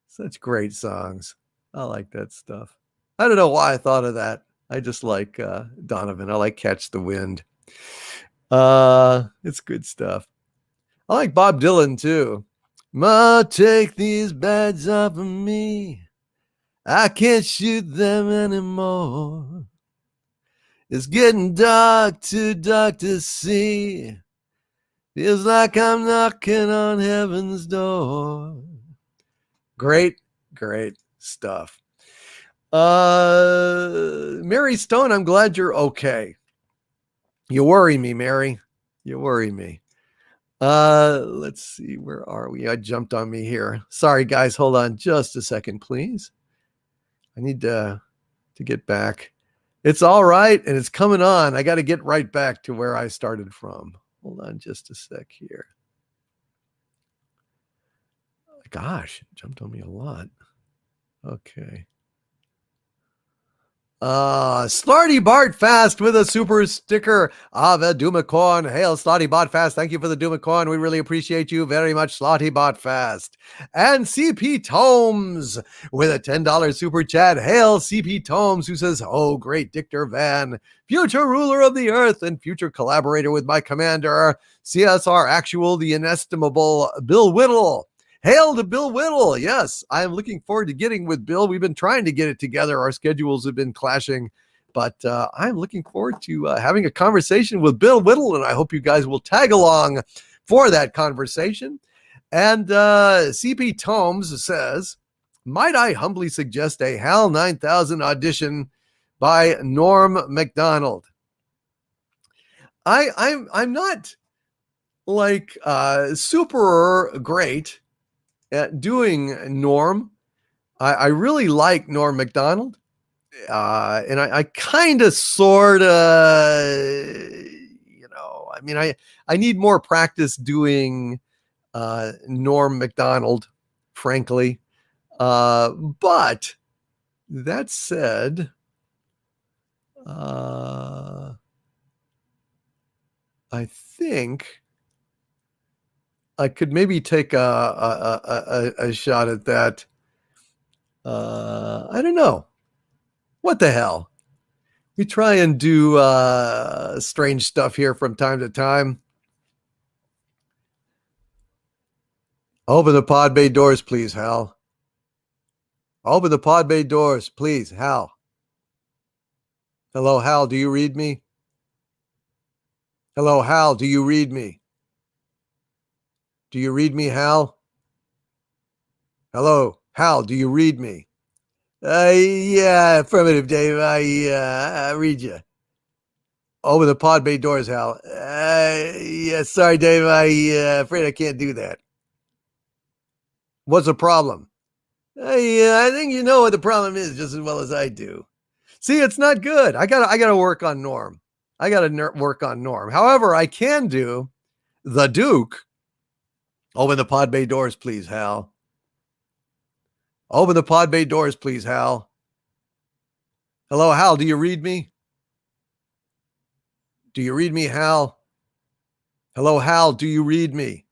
Such great songs. I like that stuff. I don't know why I thought of that. I just like Donovan. I like Catch the Wind. It's good stuff. I like Bob Dylan too. Ma, take these bags off of me. I can't shoot them anymore. It's getting dark, too dark to see. Feels like I'm knocking on heaven's door. Great, great stuff. Mary Stone, I'm glad you're okay. You worry me, Mary. You worry me. Let's see, where are we? I jumped on me here. Sorry, guys. Hold on just a second, please. I need to get back. It's all right, and it's coming on. I got to get right back to where I started from. Hold on just a sec here. Gosh, it jumped on me a lot. Okay. Slarty Bart Fast with a super sticker of a Doomacorn. Hail, Slotty Bot Fast. Thank you for the Doomacorn. We really appreciate you very much, Slotty Bot Fast. And CP Tomes with a $10 super chat. Hail, CP Tomes, who says, oh, great Dictor Van, future ruler of the earth and future collaborator with my commander, CSR Actual, the inestimable Bill Whittle. Hail to Bill Whittle. Yes, I am looking forward to getting with Bill. We've been trying to get it together. Our schedules have been clashing, but I'm looking forward to having a conversation with Bill Whittle, and I hope you guys will tag along for that conversation. And CP Tomes says, might I humbly suggest a HAL 9000 audition by Norm MacDonald? I'm not like super great at doing Norm. I really like Norm Macdonald. And I kind of sort of, I mean, I need more practice doing Norm Macdonald, frankly. But that said, I think I could maybe take a shot at that. I don't know. What the hell? We try and do strange stuff here from time to time. Open the pod bay doors, please, Hal. Open the pod bay doors, please, Hal. Hello, Hal, do you read me? Hello, Hal, do you read me? Do you read me, Hal? Hello, Hal, do you read me? Yeah, affirmative, Dave. I read you. Open the pod bay doors, Hal. Yeah, sorry, Dave. Afraid I can't do that. What's the problem? I think you know what the problem is just as well as I do. See, it's not good. I gotta work on Norm. Work on Norm. However, I can do the Duke. Open the pod bay doors, please, Hal. Open the pod bay doors, please, Hal. Hello, Hal. Do you read me? Do you read me, Hal? Hello, Hal. Do you read me?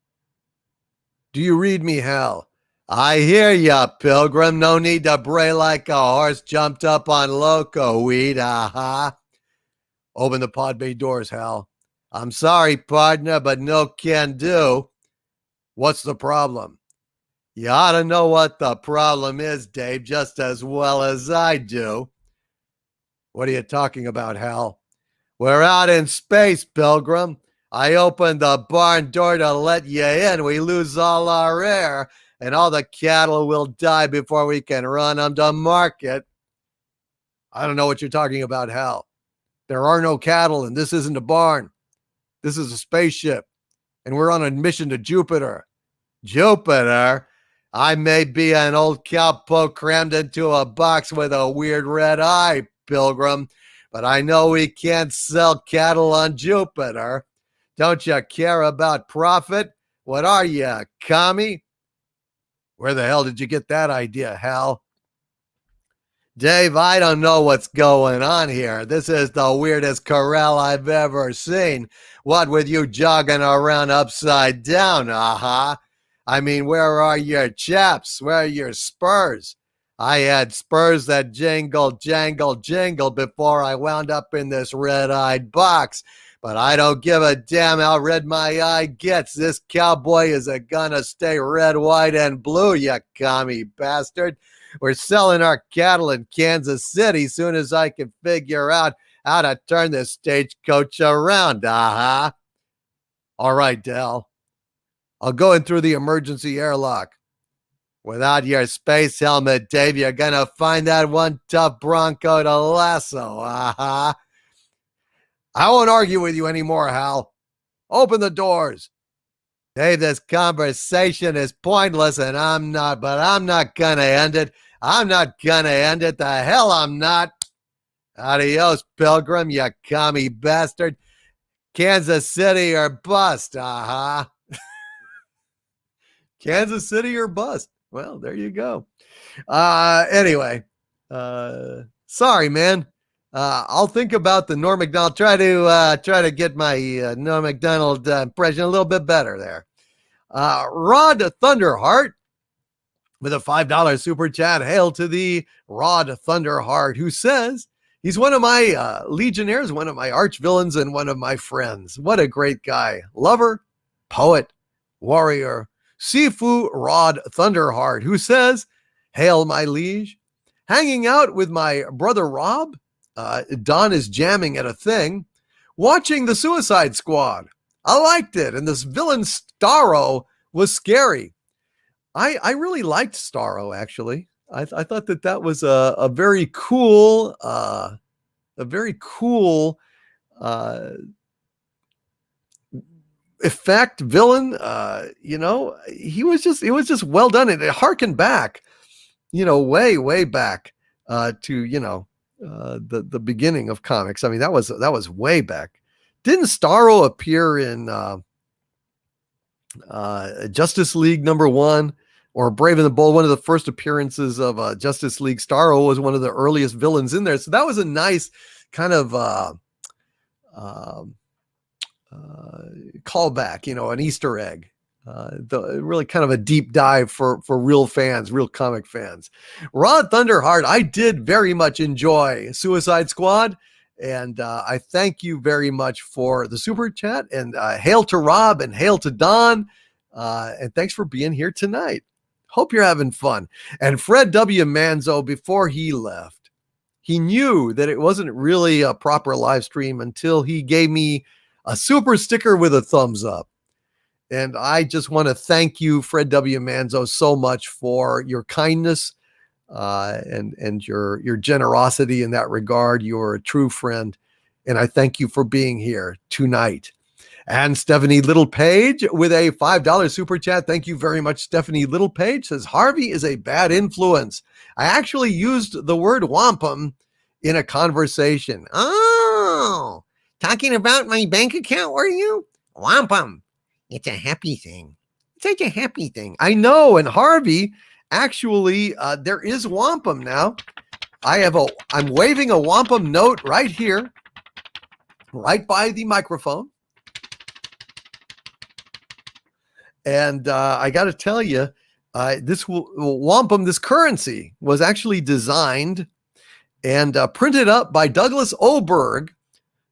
Do you read me, Hal? I hear ya, Pilgrim. No need to bray like a horse jumped up on loco weed. Aha. Open the pod bay doors, Hal. I'm sorry, partner, but no can do. What's the problem? You ought to know what the problem is, Dave, just as well as I do. What are you talking about, Hal? We're out in space, Pilgrim. I opened the barn door to let you in. We lose all our air, and all the cattle will die before we can run them to market. I don't know what you're talking about, Hal. There are no cattle, and this isn't a barn. This is a spaceship, and we're on a mission to Jupiter. Jupiter? I may be an old cowpoke crammed into a box with a weird red eye, Pilgrim, but I know we can't sell cattle on Jupiter. Don't you care about profit? What are you, a commie? Where the hell did you get that idea, Hal? Dave, I don't know what's going on here. This is the weirdest corral I've ever seen. What with you jogging around upside down, I mean, where are your chaps? Where are your spurs? I had spurs that jingle, jangle, jingle before I wound up in this red-eyed box. But I don't give a damn how red my eye gets. This cowboy is gonna stay red, white, and blue, you commie bastard. We're selling our cattle in Kansas City soon as I can figure out how to turn this stagecoach around. All right, Del. I'll go in through the emergency airlock. Without your space helmet, Dave, you're going to find that one tough bronco to lasso. I won't argue with you anymore, Hal. Open the doors. Dave, this conversation is pointless, and I'm not going to end it. I'm not going to end it. The hell I'm not. Adios, Pilgrim, you commie bastard. Kansas City or bust. Kansas City or bust. Well, there you go. Anyway, sorry, man. I'll think about the Norm Macdonald. Try to get my Norm Macdonald impression a little bit better there. Rod Thunderheart with a $5 super chat. Hail to the Rod Thunderheart, who says he's one of my legionnaires, one of my arch villains, and one of my friends. What a great guy. Lover, poet, warrior, Sifu Rod Thunderheart, who says, hail, my liege. Hanging out with my brother Rob. Don is jamming at a thing. Watching the Suicide Squad. I liked it. And this villain Starro was scary. I really liked Starro, actually. I thought that was a very cool, effect villain. It was just well done. It harkened back, way back to the beginning of comics. I mean, that was way back. Didn't Starro appear in Justice League #1 or Brave and the Bold? One of the first appearances of Justice League. Starro was one of the earliest villains in there. So that was a nice kind of callback, an Easter egg. Really kind of a deep dive for real fans, real comic fans. Rod Thunderheart, I did very much enjoy Suicide Squad. And I thank you very much for the super chat, and hail to Rob and hail to Don. And thanks for being here tonight. Hope you're having fun. And Fred W. Manzo, before he left, he knew that it wasn't really a proper live stream until he gave me a super sticker with a thumbs up. And I just want to thank you, Fred W. Manzo, so much for your kindness and your generosity in that regard. You're a true friend, and I thank you for being here tonight. And Stephanie Littlepage with a $5 super chat. Thank you very much, Stephanie Littlepage. Says, Harvey is a bad influence. I actually used the word wampum in a conversation. Oh, talking about my bank account, were you? Wampum. It's a happy thing. It's such a happy thing. I know. And Harvey, actually, there is wampum now. I'm waving a wampum note right here, right by the microphone. And I got to tell you, this wampum, this currency, was actually designed and printed up by Douglas Oberg,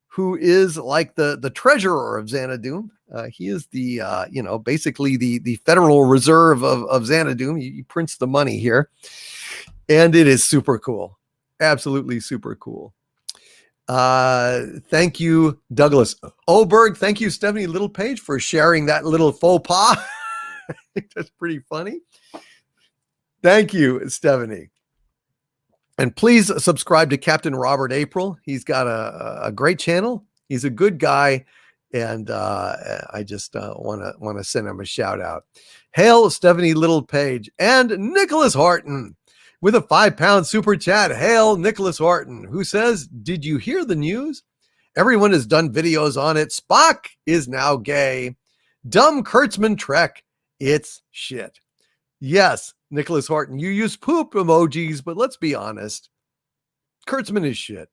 who is like the treasurer of Xanadu. He is the, basically the Federal Reserve of Xanadu. He prints the money here. And it is super cool. Absolutely super cool. Thank you, Douglas Oberg. Thank you, Stephanie Littlepage, for sharing that little faux pas. I think that's pretty funny. Thank you, Stephanie. And please subscribe to Captain Robert April. He's got a great channel. He's a good guy. And I just want to send him a shout out. Hail Stephanie Littlepage and Nicholas Horton with a £5 super chat. Hail Nicholas Horton, who says, did you hear the news? Everyone has done videos on it. Spock is now gay. Dumb Kurtzman Trek. It's shit. Yes, Nicholas Horton, you use poop emojis, but let's be honest. Kurtzman is shit.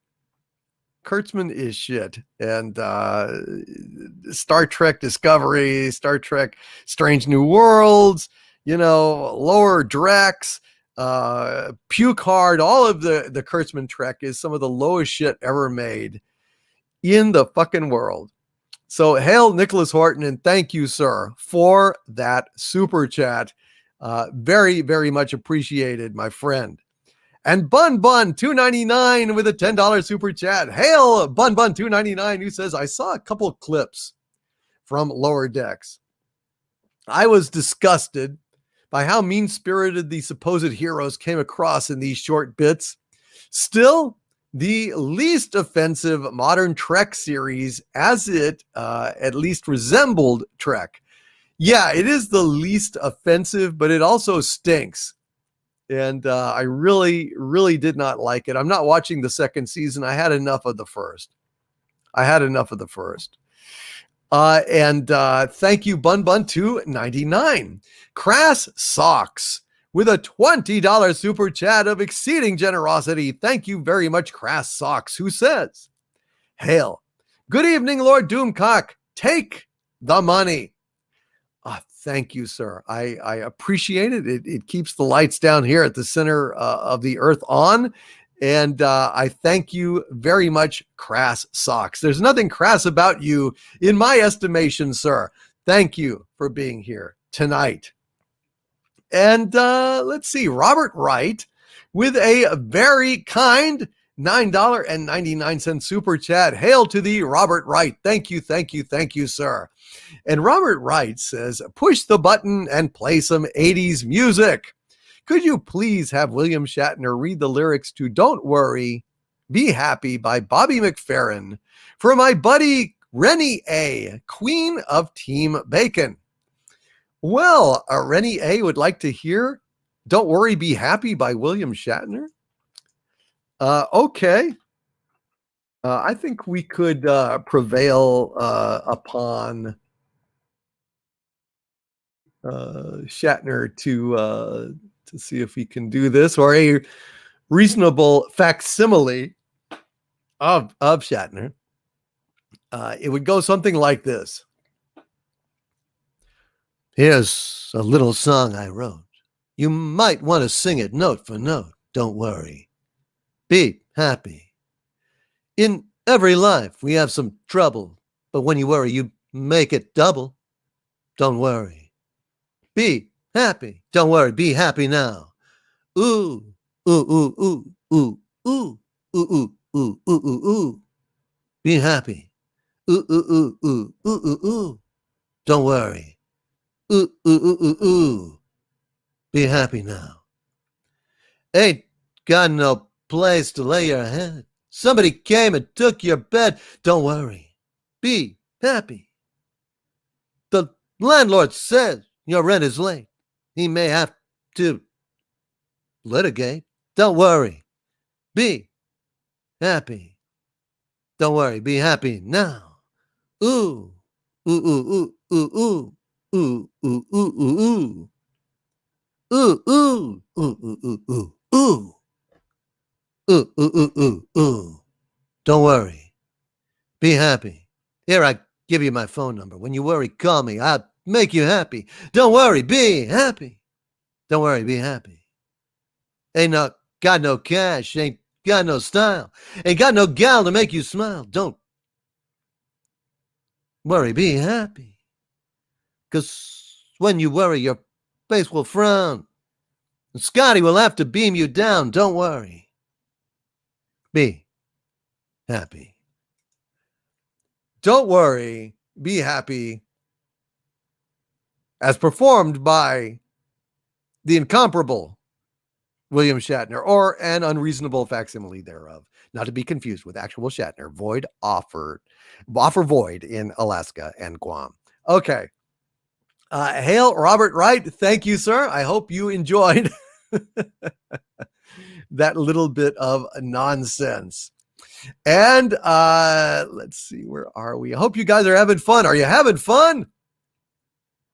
Kurtzman is shit. And Star Trek Discovery, Star Trek Strange New Worlds, Lower Decks, Puke Hard, all of the Kurtzman Trek is some of the lowest shit ever made in the fucking world. So hail Nicholas Horton, and thank you, sir, for that super chat. Very, very much appreciated, my friend. And Bun 299 with a $10 super chat. Hail Bun 299, who says, I saw a couple clips from Lower Decks. I was disgusted by how mean-spirited the supposed heroes came across in these short bits. Still, the least offensive modern Trek series, as it at least resembled Trek. Yeah, it is the least offensive, but it also stinks. And I really, really did not like it. I'm not watching the second season. I had enough of the first. And thank you, Bun 299. Crass Socks with a $20 super chat of exceeding generosity. Thank you very much, Crass Socks, who says, hail. Good evening, Lord Doomcock. Take the money. Thank you, sir. I appreciate it. It keeps the lights down here at the center of the earth on. And I thank you very much, Crass Socks. There's nothing crass about you in my estimation, sir. Thank you for being here tonight. And let's see, Robert Wright with a very kind $9.99 super chat. Hail to thee, Robert Wright. Thank you, sir. And Robert Wright says, push the button and play some 80s music. Could you please have William Shatner read the lyrics to Don't Worry, Be Happy by Bobby McFerrin for my buddy Rennie A., Queen of Team Bacon. Well, Rennie A. would like to hear Don't Worry, Be Happy by William Shatner. Okay. I think we could prevail upon Shatner to see if he can do this, or a reasonable facsimile of Shatner. It would go something like this. Here's a little song I wrote. You might want to sing it note for note. Don't worry. Be happy. In every life, we have some trouble, but when you worry, you make it double. Don't worry. Be happy. Don't worry. Be happy now. Ooh, ooh, ooh, ooh, ooh, ooh, ooh, ooh, ooh, ooh, ooh, ooh. Be happy. Ooh, ooh, ooh, ooh, ooh, ooh, ooh. Don't worry. Ooh, ooh, ooh, ooh, ooh. Be happy now. Ain't got no place to lay your head. Somebody came and took your bed. Don't worry. Be happy. The landlord says your rent is late. He may have to litigate. Don't worry. Be happy. Don't worry. Be happy now. Ooh. Ooh, ooh, ooh, ooh, ooh. Ooh, ooh, ooh, ooh, ooh. Ooh, ooh, ooh, ooh, ooh, ooh, ooh. Ooh, ooh, ooh, ooh, ooh. Don't worry. Be happy. Here, I give you my phone number. When you worry, call me. I'll make you happy. Don't worry. Be happy. Don't worry. Be happy. Ain't got no cash. Ain't got no style. Ain't got no gal to make you smile. Don't worry. Be happy. 'Cause when you worry, your face will frown. And Scotty will have to beam you down. Don't worry. Be happy. Don't worry. Be happy. As performed by the incomparable William Shatner, or an unreasonable facsimile thereof, not to be confused with actual Shatner. Offer void in Alaska and Guam. Okay. Hail Robert Wright. Thank you, sir. I hope you enjoyed that little bit of nonsense. And let's see, where are we? I hope you guys are having fun. Are you having fun?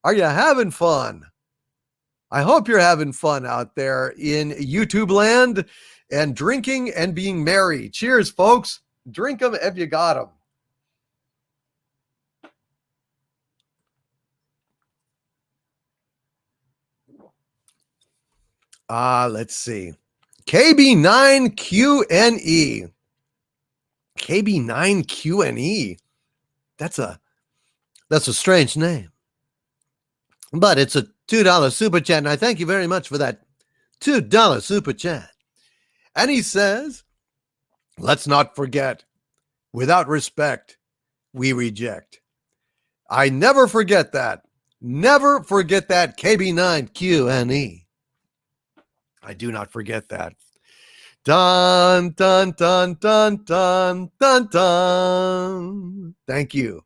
Are you having fun? I hope you're having fun out there in YouTube land and drinking and being merry. Cheers, folks. Drink them if you got them. Let's see. KB9QNE. KB9QNE. That's a strange name. But it's a $2 super chat, and I thank you very much for that $2 super chat. And he says, let's not forget, without respect, we reject. I never forget that. Never forget that, KB9QNE. I do not forget that. Dun, dun, dun, dun, dun, dun, dun. Thank you,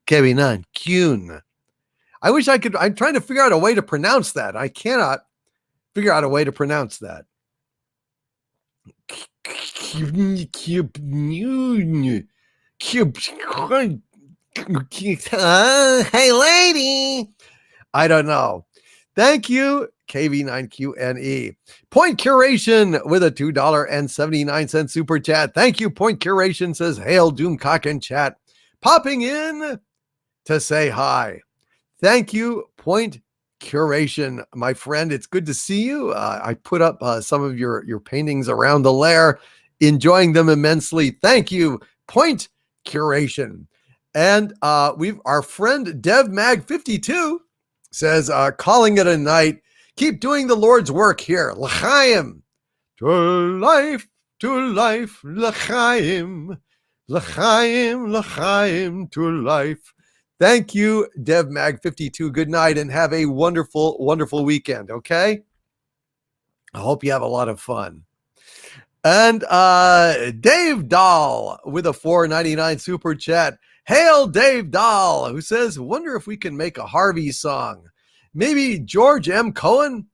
KB9QN. I wish I could. I'm trying to figure out a way to pronounce that. I cannot figure out a way to pronounce that. Hey, lady. I don't know. Thank you, KV9QNE. Point Curation with a $2.79 super chat. Thank you, Point Curation, says, hail Doomcock and chat. Popping in to say hi. Thank you, Point Curation, my friend. It's good to see you. I put up some of your paintings around the lair, enjoying them immensely. Thank you, Point Curation. And our friend DevMag52 says, calling it a night. Keep doing the Lord's work here. L'chaim. To life, l'chaim. L'chaim, l'chaim, to life. Thank you, DevMag52. Good night and have a wonderful, wonderful weekend, okay? I hope you have a lot of fun. And Dave Dahl with a $4.99 super chat. Hail Dave Dahl, who says, wonder if we can make a Harvey song. Maybe George M. Cohen?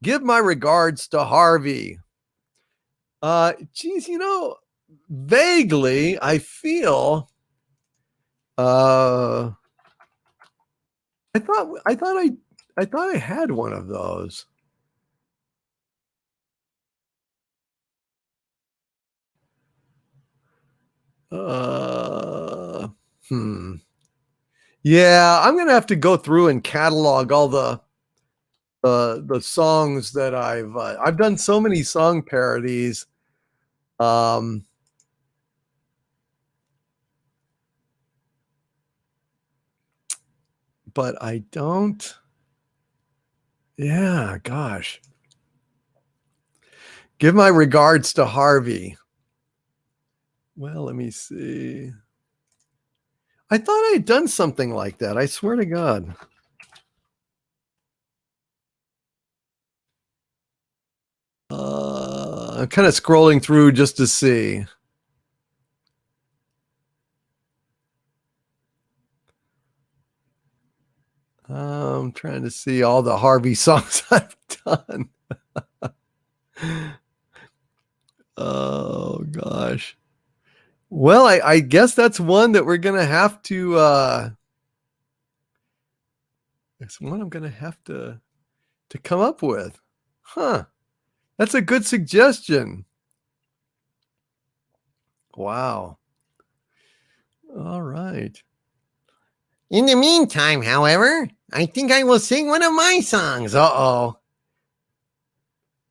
Give my regards to Harvey. Geez, vaguely, I feel I thought I had one of those. Yeah, I'm gonna have to go through and catalog all the songs that I've done so many song parodies. But I don't. Yeah, gosh. Give my regards to Harvey. Well, let me see. I thought I had done something like that. I swear to God. I'm kind of scrolling through just to see. I'm trying to see all the Harvey songs I've done. Oh, gosh. Well, I guess that's one that we're going to have to, it's one I'm going to have to come up with. Huh. That's a good suggestion. Wow. All right. In the meantime, however, I think I will sing one of my songs. Uh-oh.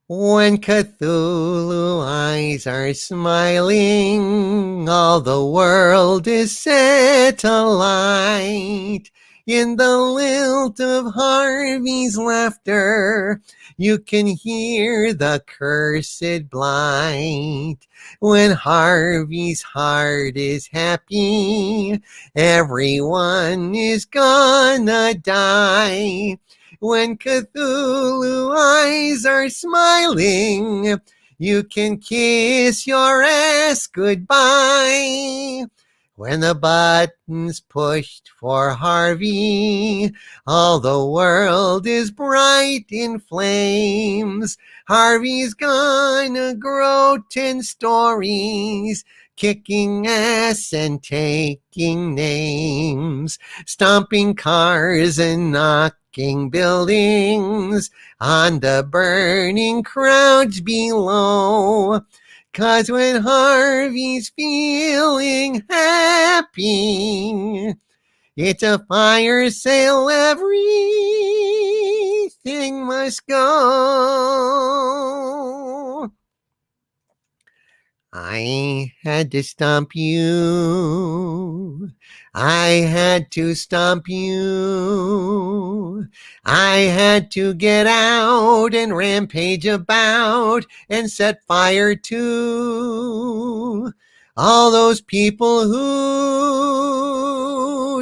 When Cthulhu eyes are smiling, all the world is set alight. In the lilt of Harvey's laughter, you can hear the cursed blight. When Harvey's heart is happy, everyone is gonna die. When Cthulhu eyes are smiling, you can kiss your ass goodbye. When the button's pushed for Harvey, all the world is bright in flames. Harvey's gonna grow 10 stories, kicking ass and taking names, stomping cars and knocking buildings on the burning crowds below. 'Cause when Harvey's feeling happy, it's a fire sale, everything must go. I had to stomp you. I had to stomp you. I had to get out and rampage about and set fire to all those people who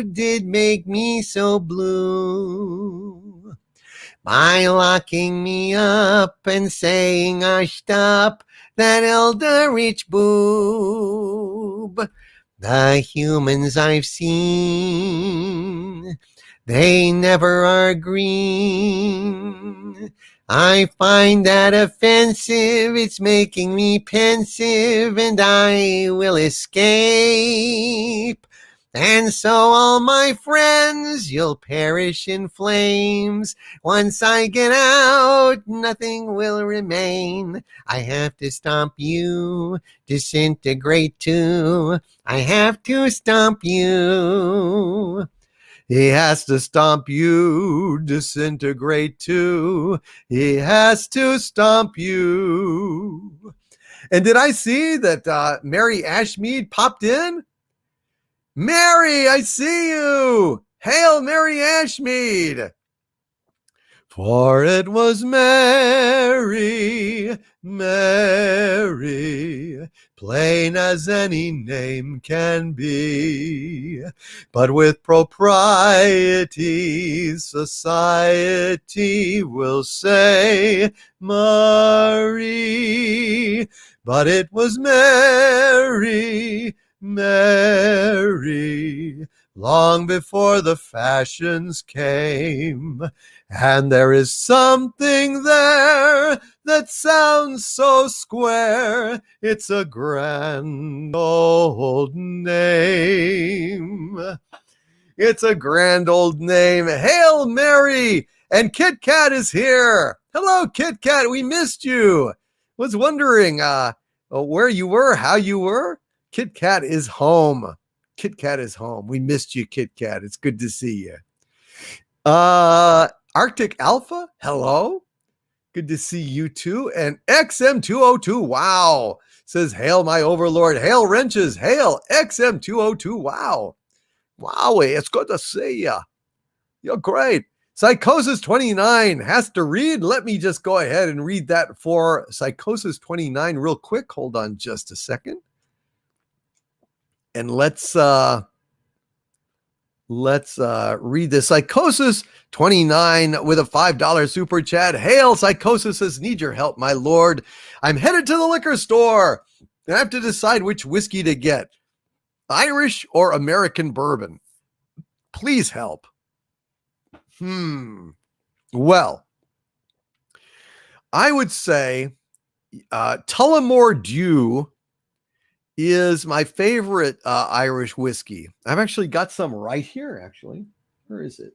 did make me so blue. By locking me up and saying I stop that eldritch boob. The humans I've seen, they never are green. I find that offensive, it's making me pensive, and I will escape. And so all my friends, you'll perish in flames. Once I get out, nothing will remain. I have to stomp you, disintegrate too. I have to stomp you. He has to stomp you, disintegrate too. He has to stomp you. And did I see that Mary Ashmead popped in? Mary, I see you. Hail Mary Ashmead. For it was Mary, Mary, plain as any name can be, but with propriety society will say Marie. But it was Mary, Mary, long before the fashions came. And there is something there that sounds so square. It's a grand old name. It's a grand old name. Hail Mary! And Kit Kat is here. Hello, Kit Kat. We missed you. Was wondering where you were, how you were. Kit Kat is home. Kit Kat is home. We missed you, Kit Kat. It's good to see you. Arctic Alpha, hello. Good to see you too. And XM202, wow, says, hail my overlord. Hail wrenches. Hail XM202, wow. Wowie, it's good to see you. You're great. Psychosis 29 has to read. Let me just go ahead and read that for Psychosis 29 real quick. Hold on just a second. And let's read this. Psychosis 29 with a $5 super chat. Hail, Psychosis says, need your help, my lord. I'm headed to the liquor store. I have to decide which whiskey to get, Irish or American bourbon. Please help. Well, I would say Tullamore Dew is my favorite Irish whiskey. I've actually got some right here, actually. Where is it?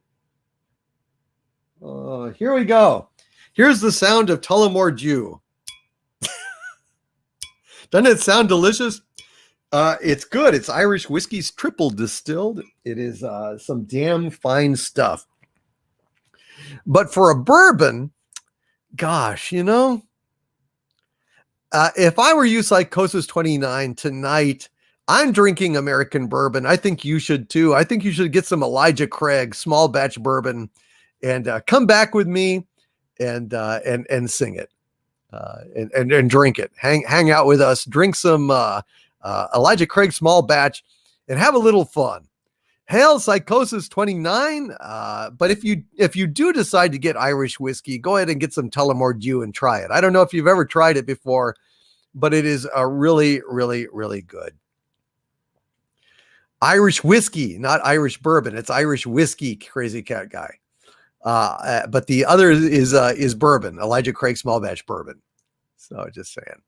Here we go. Here's the sound of Tullamore Dew. Doesn't it sound delicious? It's good. It's Irish whiskey's triple distilled. It is some damn fine stuff. But for a bourbon, gosh, you know, if I were you, Psychosis 29, tonight, I'm drinking American bourbon. I think you should too. I think you should get some Elijah Craig small batch bourbon and come back with me and sing it and drink it. Hang out with us, drink some Elijah Craig small batch and have a little fun. Hail Psychosis 29. But if you do decide to get Irish whiskey, go ahead and get some Tullamore Dew and try it. I don't know if you've ever tried it before, but it is a really, really, really good. Irish whiskey, not Irish bourbon. It's Irish whiskey, Crazy Cat Guy. But the other is bourbon, Elijah Craig small batch bourbon. So just saying.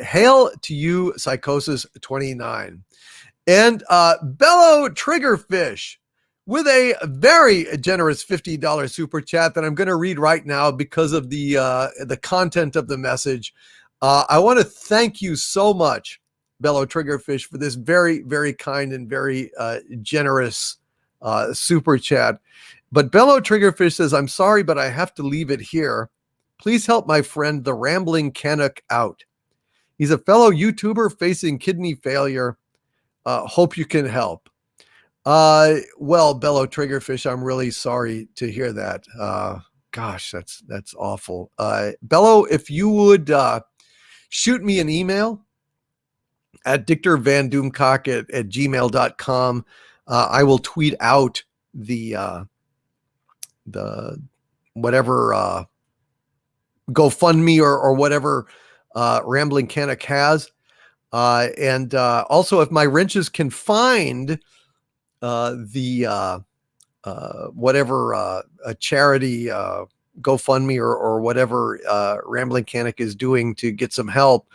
Hail to you, Psychosis 29. And Bellow Triggerfish with a very generous $50 super chat that I'm going to read right now because of the content of the message. I want to thank you so much, Bellow Triggerfish, for this very, very kind and very generous super chat. But Bellow Triggerfish says, I'm sorry, but I have to leave it here. Please help my friend, the Rambling Canuck, out. He's a fellow YouTuber facing kidney failure. Hope you can help. Well, Bellow Triggerfish, I'm really sorry to hear that. Gosh, that's awful. Bellow, if you would shoot me an email at dictorvandoomcock at gmail.com, I will tweet out the whatever GoFundMe or whatever Rambling Canuck has. And also, if my wrenches can find the whatever a charity GoFundMe or whatever Rambling Canuck is doing to get some help,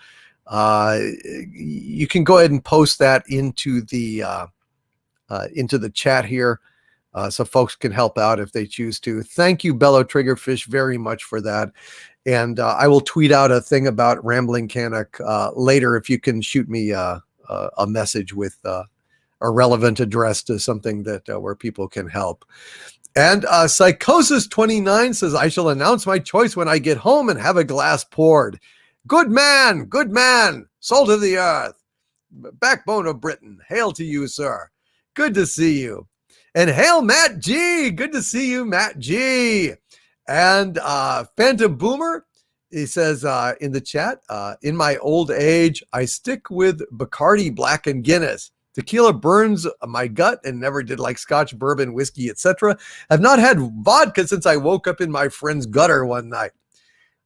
you can go ahead and post that into the chat here, so folks can help out if they choose to. Thank you, Bellow Triggerfish, very much for that. And I will tweet out a thing about Rambling Canuck later if you can shoot me a message with a relevant address to something that where people can help. And Psychosis 29 says, I shall announce my choice when I get home and have a glass poured. Good man, salt of the earth, backbone of Britain. Hail to you, sir. Good to see you. And hail, Matt G. Good to see you, Matt G. And Phantom Boomer, he says in the chat, in my old age, I stick with Bacardi Black and Guinness. Tequila burns my gut and never did like scotch, bourbon, whiskey, etc. I've not had vodka since I woke up in my friend's gutter one night.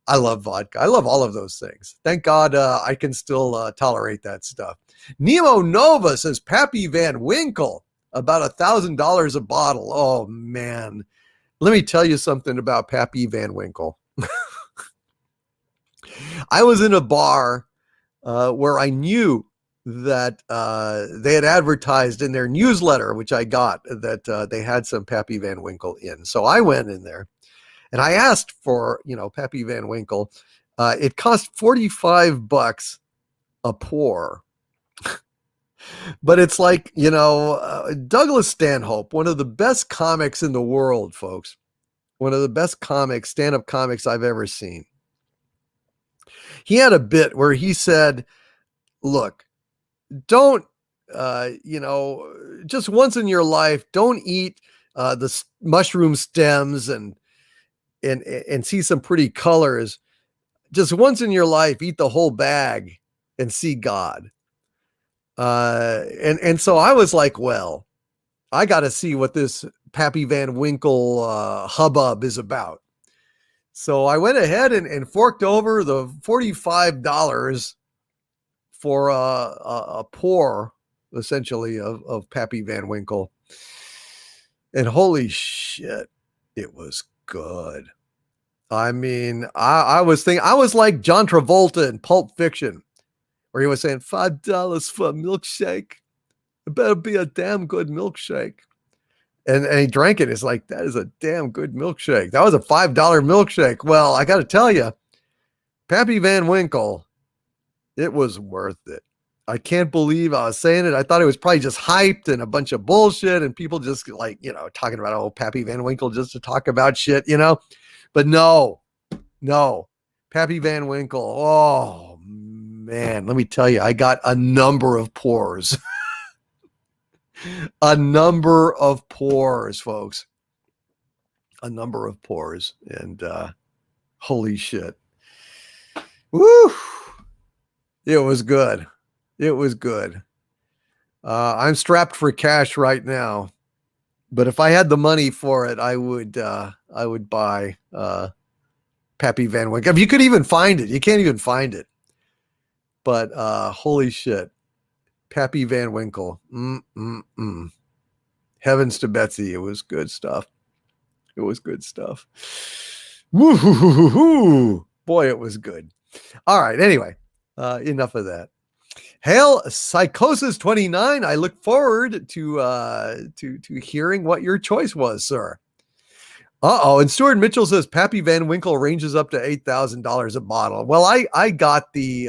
I love vodka. I love all of those things. Thank God I can still tolerate that stuff. Nemo Nova says Pappy Van Winkle, about $1,000 a bottle. Oh, man. Let me tell you something about Pappy Van Winkle. I was in a bar where I knew that they had advertised in their newsletter, which I got, that they had some Pappy Van Winkle in. So I went in there and I asked for, Pappy Van Winkle. It cost $45 a pour. But it's like, Douglas Stanhope, one of the best comics in the world, folks. One of the best stand-up comics I've ever seen. He had a bit where he said, look, don't, just once in your life, don't eat the mushroom stems and see some pretty colors. Just once in your life, eat the whole bag and see God. And so I was like, well, I got to see what this Pappy Van Winkle hubbub is about. So I went ahead and forked over the $45 for a pour, essentially, of Pappy Van Winkle. And holy shit, it was good. I mean, I was like John Travolta in Pulp Fiction, where he was saying $5 for a milkshake. It better be a damn good milkshake. And he drank it. It's like, that is a damn good milkshake. That was a $5 milkshake. Well, I got to tell you, Pappy Van Winkle, it was worth it. I can't believe I was saying it. I thought it was probably just hyped and a bunch of bullshit and people just like, talking about, Pappy Van Winkle just to talk about shit, But no, Pappy Van Winkle. Oh, man, let me tell you, I got a number of pours. A number of pours, folks. A number of pours. And holy shit. Woo! It was good. It was good. I'm strapped for cash right now. But if I had the money for it, I would buy Pappy Van Winkle. If you could even find it. You can't even find it. But holy shit. Pappy Van Winkle. Heavens to Betsy. It was good stuff. It was good stuff. Woo-hoo-hoo-hoo-hoo. Boy, it was good. All right. Anyway, enough of that. Hail Psychosis 29. I look forward to hearing what your choice was, sir. And Stuart Mitchell says Pappy Van Winkle ranges up to $8,000 a bottle. Well, I got the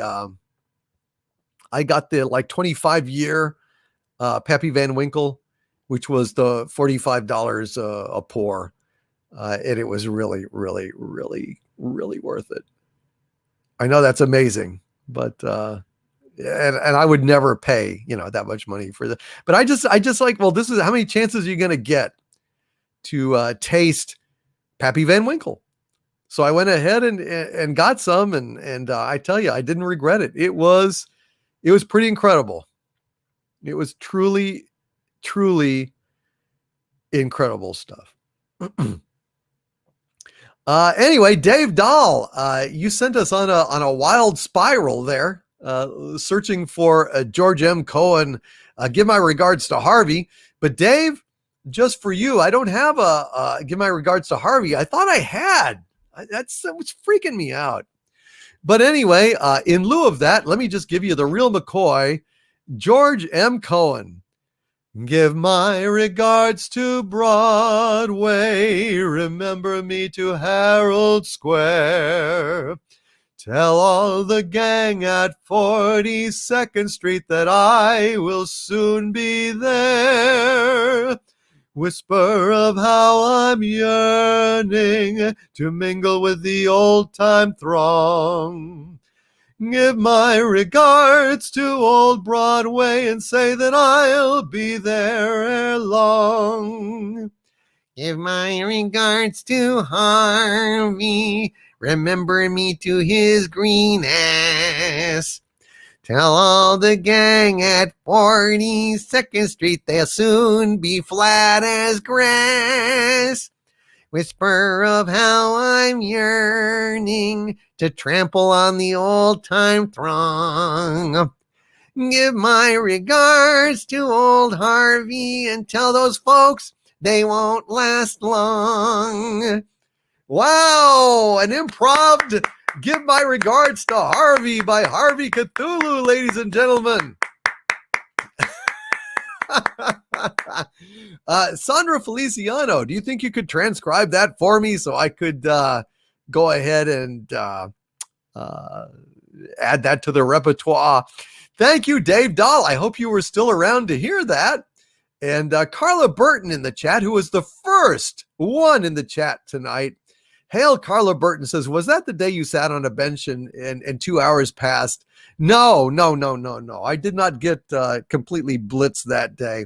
like 25-year Pappy Van Winkle, which was the $45 a pour. And it was really, really, really, really worth it. I know that's amazing, but and I would never pay, that much money for that. But I just like, well, this is how many chances are you going to get to taste Pappy Van Winkle? So I went ahead and got some, and I tell you, I didn't regret it. It was pretty incredible. It was truly, truly incredible stuff. Anyway, Dave Dahl, you sent us on a wild spiral there, searching for George M. Cohen. Give my regards to Harvey. But Dave, just for you, I don't have a give my regards to Harvey. I thought I had. That was freaking me out. But anyway, in lieu of that, let me just give you the real McCoy, George M. Cohen. Give my regards to Broadway. Remember me to Herald Square. Tell all the gang at 42nd Street that I will soon be there. Whisper of how I'm yearning to mingle with the old-time throng. Give my regards to old Broadway and say that I'll be there year long. Give my regards to Harvey. Remember me to his green ass. Tell all the gang at 42nd Street they'll soon be flat as grass. Whisper of how I'm yearning to trample on the old-time throng. Give my regards to old Harvey and tell those folks they won't last long. Wow, an improv. Give my regards to Harvey by Harvey Cthulhu, ladies and gentlemen. Sandra Feliciano, do you think you could transcribe that for me so I could go ahead and add that to the repertoire? Thank you, Dave Dahl. I hope you were still around to hear that. And Carla Burton in the chat, who was the first one in the chat tonight. Hail, Carla Burton says, was that the day you sat on a bench and 2 hours passed? No. I did not get completely blitzed that day.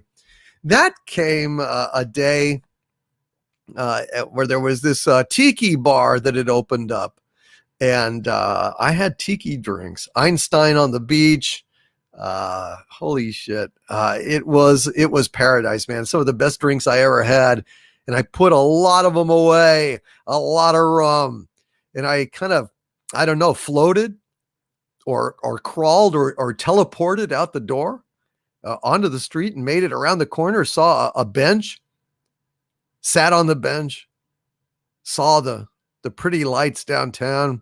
That came a day where there was this tiki bar that had opened up. And I had tiki drinks. Einstein on the beach. Holy shit. It was paradise, man. Some of the best drinks I ever had. And I put a lot of them away, a lot of rum. And I kind of, I don't know, floated or crawled or teleported out the door onto the street and made it around the corner, saw a bench, sat on the bench, saw the pretty lights downtown.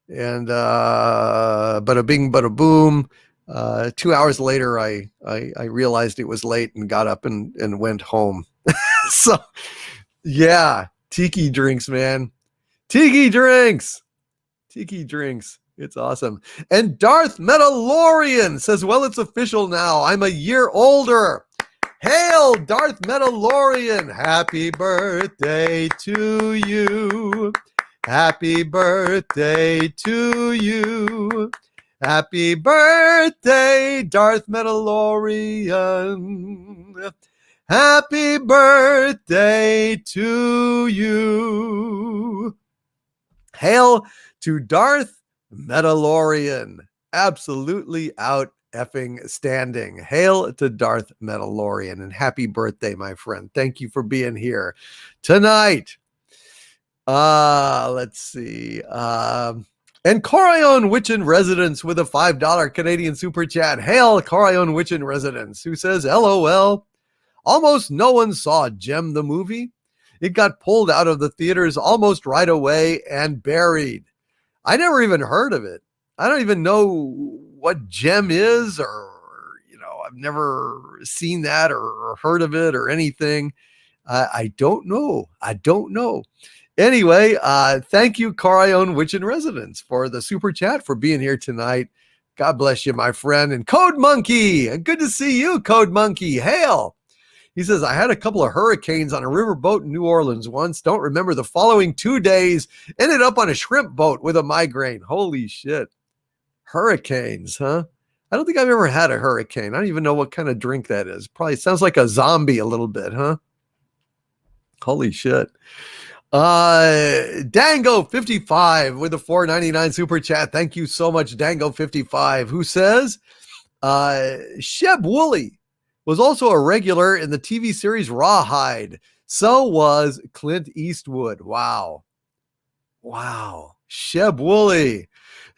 And bada bing, bada boom. 2 hours later, I realized it was late and got up and went home. So, yeah, tiki drinks, man. Tiki drinks. It's awesome. And Darth Metalorian says, well, it's official now. I'm a year older. Hail, Darth Metalorian. Happy birthday to you. Happy birthday to you. Happy birthday, Darth Metalorian. Happy birthday to you. Hail to Darth Metalorian. Absolutely out effing standing. Hail to Darth Metalorian and happy birthday, my friend. Thank you for being here tonight. Let's see. And Corion Witchin Residence with a $5 Canadian super chat. Hail, Corion Witchin Residence, who says, LOL. Almost no one saw Gem the movie. It got pulled out of the theaters almost right away and buried. I never even heard of it. I don't even know what Gem is, or, I've never seen that or heard of it or anything. I don't know. Anyway, thank you, Corion Witchin Residence, for the super chat, for being here tonight. God bless you, my friend. And Code Monkey, good to see you, Code Monkey. Hail. He says, I had a couple of hurricanes on a riverboat in New Orleans once. Don't remember the following 2 days. Ended up on a shrimp boat with a migraine. Holy shit. Hurricanes, huh? I don't think I've ever had a hurricane. I don't even know what kind of drink that is. Probably sounds like a zombie a little bit, huh? Holy shit. Dango55 with a $4.99 super chat. Thank you so much, Dango55, who says, Sheb Woolley was also a regular in the TV series Rawhide. So was Clint Eastwood. Wow. Sheb Woolley.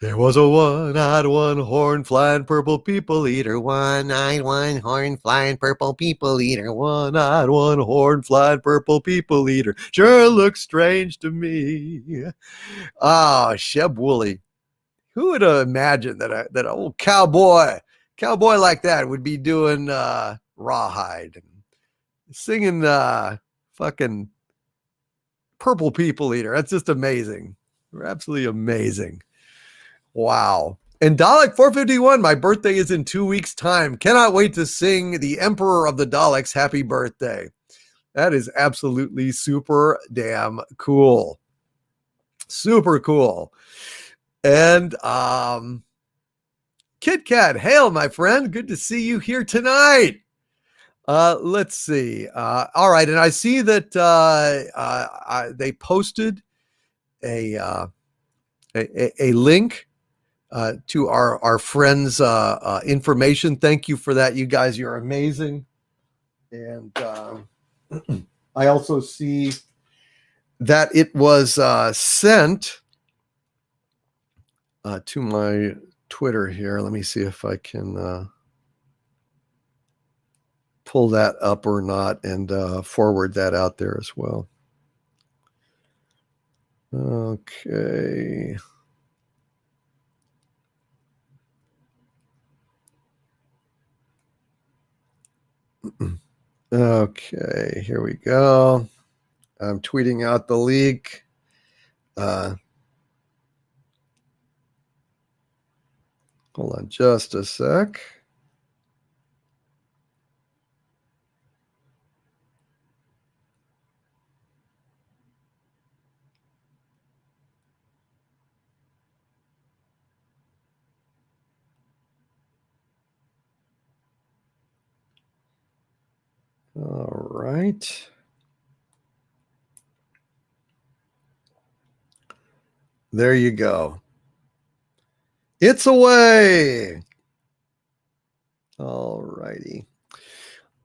There was a one-eyed, one-horn, flying purple people eater. One-eyed, one-horn, flying purple people eater. One-eyed, one-horn, flying purple people eater. Sure looks strange to me. Sheb Woolley. Who would have imagined that old cowboy like that would be doing Rawhide and singing fucking Purple People Eater. That's just amazing. Absolutely amazing. Wow. And Dalek 451, my birthday is in 2 weeks' time. Cannot wait to sing the Emperor of the Daleks happy birthday. That is absolutely super damn cool. Super cool. And Kit Kat, hail, my friend. Good to see you here tonight. Let's see. All right, and I see that they posted a link to our friends' information. Thank you for that, you guys. You're amazing. And I also see that it was sent to my Twitter here. Let me see if I can pull that up or not and forward that out there as well. Okay. Okay, here we go. I'm tweeting out the leak. Hold on just a sec. All right. There you go. It's away. All righty.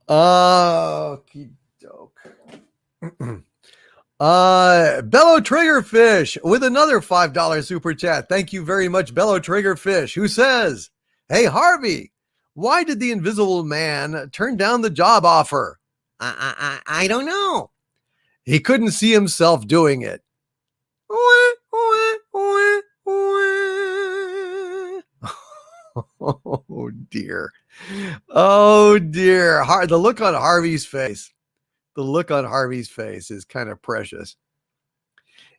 Okie doke. Bellow Triggerfish with another $5 super chat. Thank you very much, Bellow Triggerfish, who says, "Hey, Harvey, why did the Invisible Man turn down the job offer?" I don't know. He couldn't see himself doing it. Oh dear. Oh dear. The look on Harvey's face. The look on Harvey's face is kind of precious.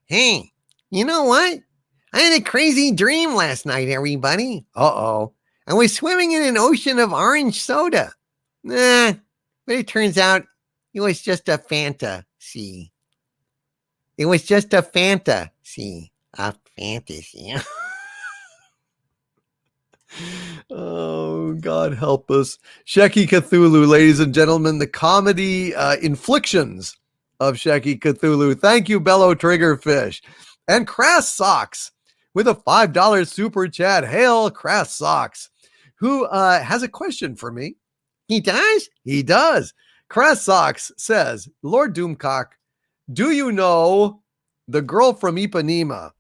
Hey, you know what? I had a crazy dream last night, everybody. Uh-oh. I was swimming in an ocean of orange soda. But it turns out it was just a fantasy. It was just a fantasy. A fantasy. Oh, God help us. Shecky Cthulhu, ladies and gentlemen, the comedy inflictions of Shecky Cthulhu. Thank you, Bellow Triggerfish. And Crass Socks with a $5 super chat. Hail, Crass Socks, who has a question for me. He does? He does. Crass Socks says, "Lord Doomcock, do you know the girl from Ipanema?"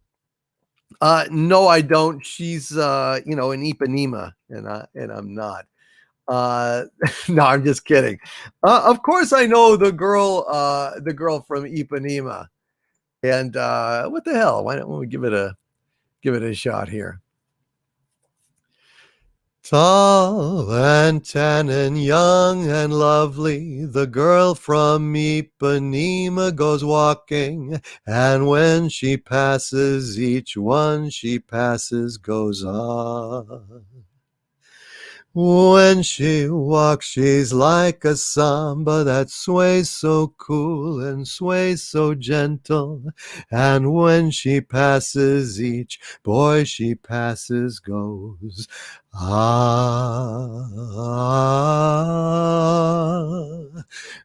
No, I don't. She's in Ipanema, and I'm not. No, I'm just kidding. Of course I know the girl from Ipanema. And what the hell? Why don't we give it a shot here? Tall and tan and young and lovely, the girl from Ipanema goes walking, and when she passes, each one she passes goes on. When she walks, she's like a samba that sways so cool and sways so gentle. And when she passes, each boy she passes goes, ah.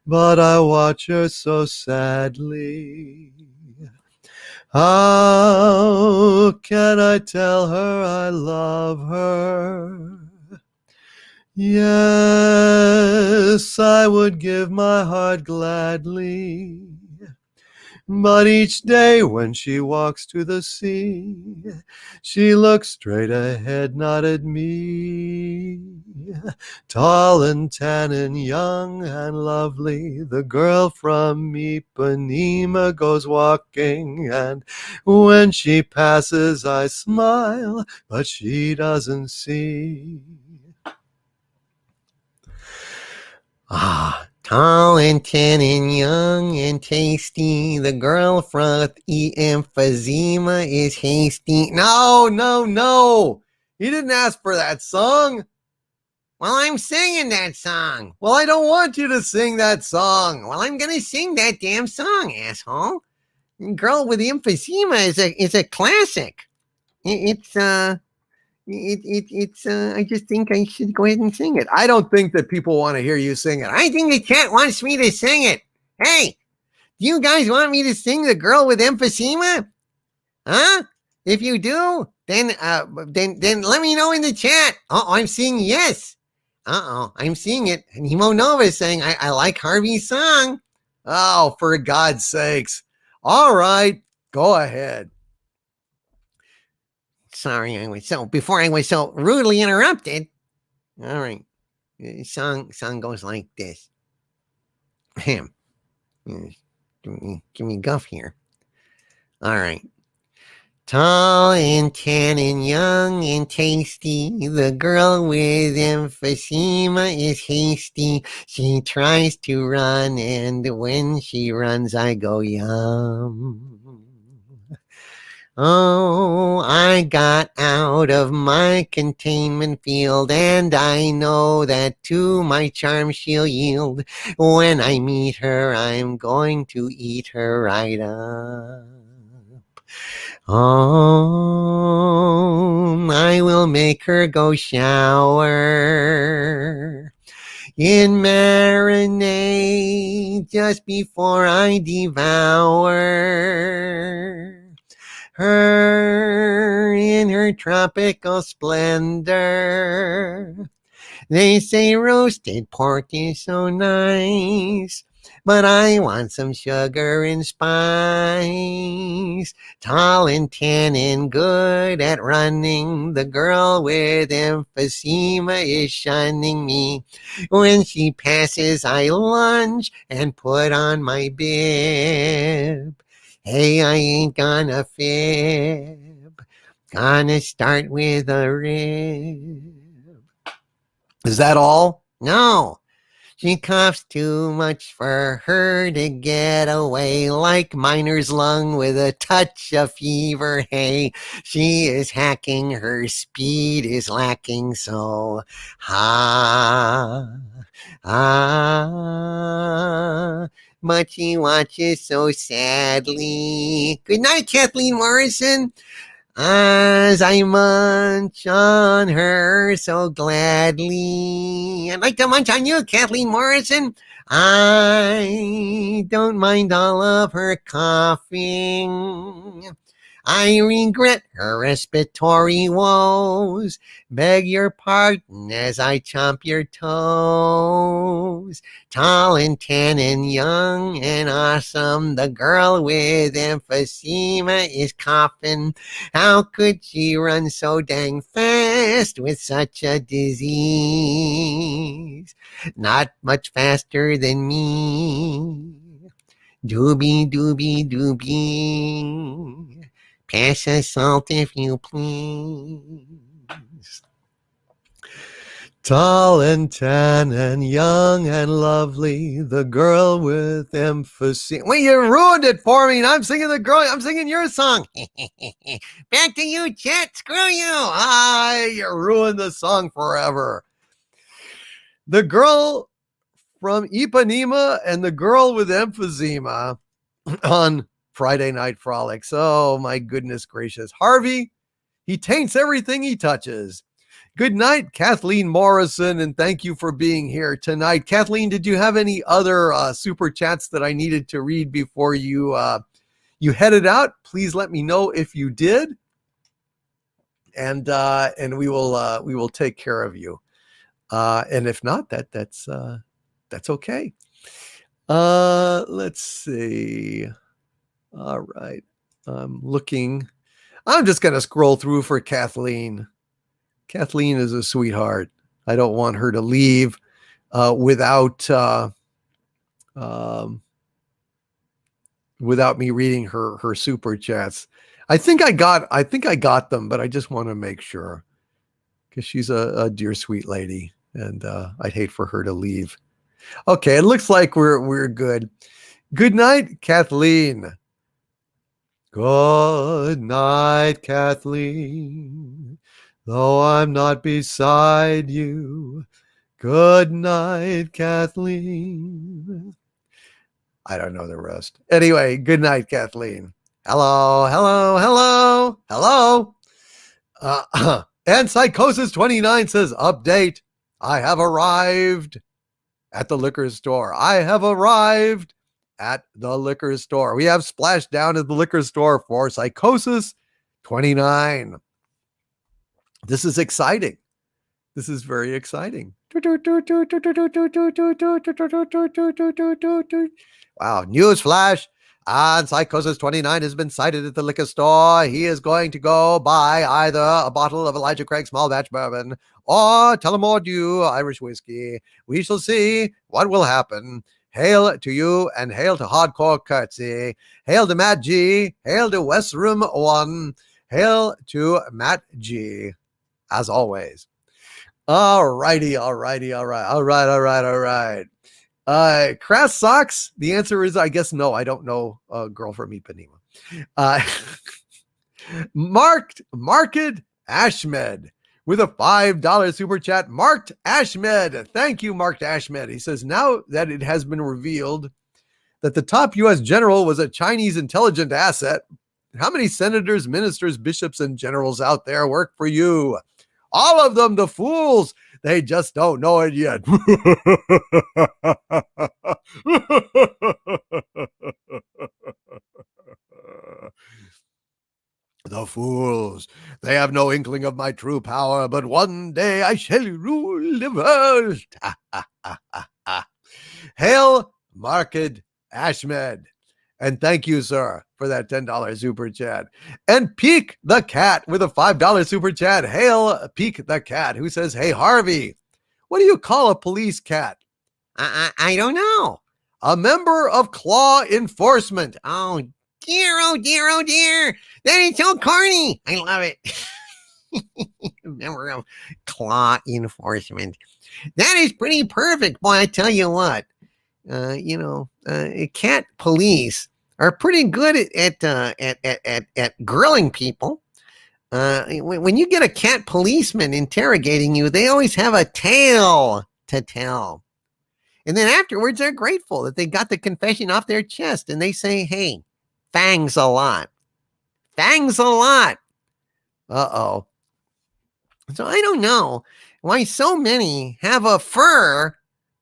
But I watch her so sadly. How can I tell her I love her? Yes, I would give my heart gladly. But each day when she walks to the sea, she looks straight ahead, not at me. Tall and tan and young and lovely, the girl from Ipanema goes walking, and when she passes I smile, but she doesn't see. Ah, tall and tan and young and tasty, the girl from emphysema is hasty. No. He didn't ask for that song. Well, I'm singing that song. Well, I don't want you to sing that song. Well, I'm gonna sing that damn song, asshole. Girl with emphysema is a classic. It's I just think I should go ahead and sing it. I don't think that people want to hear you sing it. I think the chat wants me to sing it. Hey, do you guys want me to sing The Girl with Emphysema? Huh? If you do, then let me know in the chat. Oh, I'm seeing yes. I'm seeing it. Nemo Nova is saying I like Harvey's song. Oh, for God's sakes. All right, go ahead. Sorry, before I was so rudely interrupted. All right. Song goes like this. Give me guff here. All right. Tall and tan and young and tasty, the girl with emphysema is hasty. She tries to run, and when she runs, I go yum. Oh, I got out of my containment field, and I know that to my charm she'll yield. When I meet her, I'm going to eat her right up. Oh, I will make her go shower in marinade just before I devour her in her tropical splendor. They say roasted pork is so nice, but I want some sugar and spice. Tall and tan and good at running, the girl with emphysema is shunning me. When she passes, I lunge and put on my bib. Hey, I ain't gonna fib. Gonna start with a rib. Is that all? No. She coughs too much for her to get away, like miner's lung with a touch of fever. Hey, she is hacking, her speed is lacking, so but she watches so sadly. Good night, Kathleen Morrison. As I munch on her so gladly. I'd like to munch on you, Kathleen Morrison. I don't mind all of her coughing. I regret her respiratory woes. Beg your pardon as I chomp your toes. Tall and tan and young and awesome, the girl with emphysema is coughing. How could she run so dang fast with such a disease? Not much faster than me. Doobie, doobie, doobie. Pass the salt if you please. Tall and tan and young and lovely, the girl with emphysema. Well, you ruined it for me. I'm singing I'm singing your song. Back to you, Chet. Screw you. You ruined the song forever. The girl from Ipanema and the girl with emphysema on Friday Night Frolics. Oh, my goodness gracious. Harvey, he taints everything he touches. Good night, Kathleen Morrison, and thank you for being here tonight. Kathleen, did you have any other super chats that I needed to read before you headed out? Please let me know if you did, and we will take care of you. And if not, that's okay. Let's see. All right, I'm looking. I'm just gonna scroll through for Kathleen. Kathleen is a sweetheart. I don't want her to leave without me reading her super chats. I think I got them, but I just want to make sure because she's a dear sweet lady, and I'd hate for her to leave. Okay, it looks like we're good. Good night, Kathleen. Good night, Kathleen. Though I'm not beside you. Good night, Kathleen. I don't know the rest. Anyway, good night, Kathleen. Hello, hello, hello, hello. And Psychosis 29 says, update, I have arrived at the liquor store. I have arrived at the liquor store. We have Splashdown at the liquor store for Psychosis 29. This is exciting. This is very exciting. Wow, news flash. And Psychosis 29 has been sighted at the liquor store. He is going to go buy either a bottle of Elijah Craig small batch bourbon or Tullamore Dew Irish whiskey. We shall see what will happen. Hail to you and hail to Hardcore Curtsy. Hail to Matt G. Hail to West Room 1. Hail to Matt G. As always. All right. Crass Socks. The answer is, I guess, no. I don't know a girl from Ipanema. Marked Ashmed with a $5 super chat. Marked Ashmed. Thank you, Marked Ashmed. He says, now that it has been revealed that the top U.S. general was a Chinese intelligent asset, how many senators, ministers, bishops, and generals out there work for you? All of them, the fools. They just don't know it yet. The fools. They have no inkling of my true power, but one day I shall rule the world. Hail, Marked Ashmed. And thank you, sir, for that $10 super chat. And Peek the Cat with a $5 super chat. Hail, Peek the Cat, who says, hey, Harvey, what do you call a police cat? I don't know. A member of Claw Enforcement. Oh dear, oh dear, oh dear. That is so corny. I love it. Member of Claw Enforcement. That is pretty perfect. Boy, I tell you what. Cat police are pretty good at grilling people. When you get a cat policeman interrogating you, they always have a tale to tell. And then afterwards, they're grateful that they got the confession off their chest. And they say, hey, thanks a lot. Thanks a lot. Uh-oh. So I don't know why so many have a fur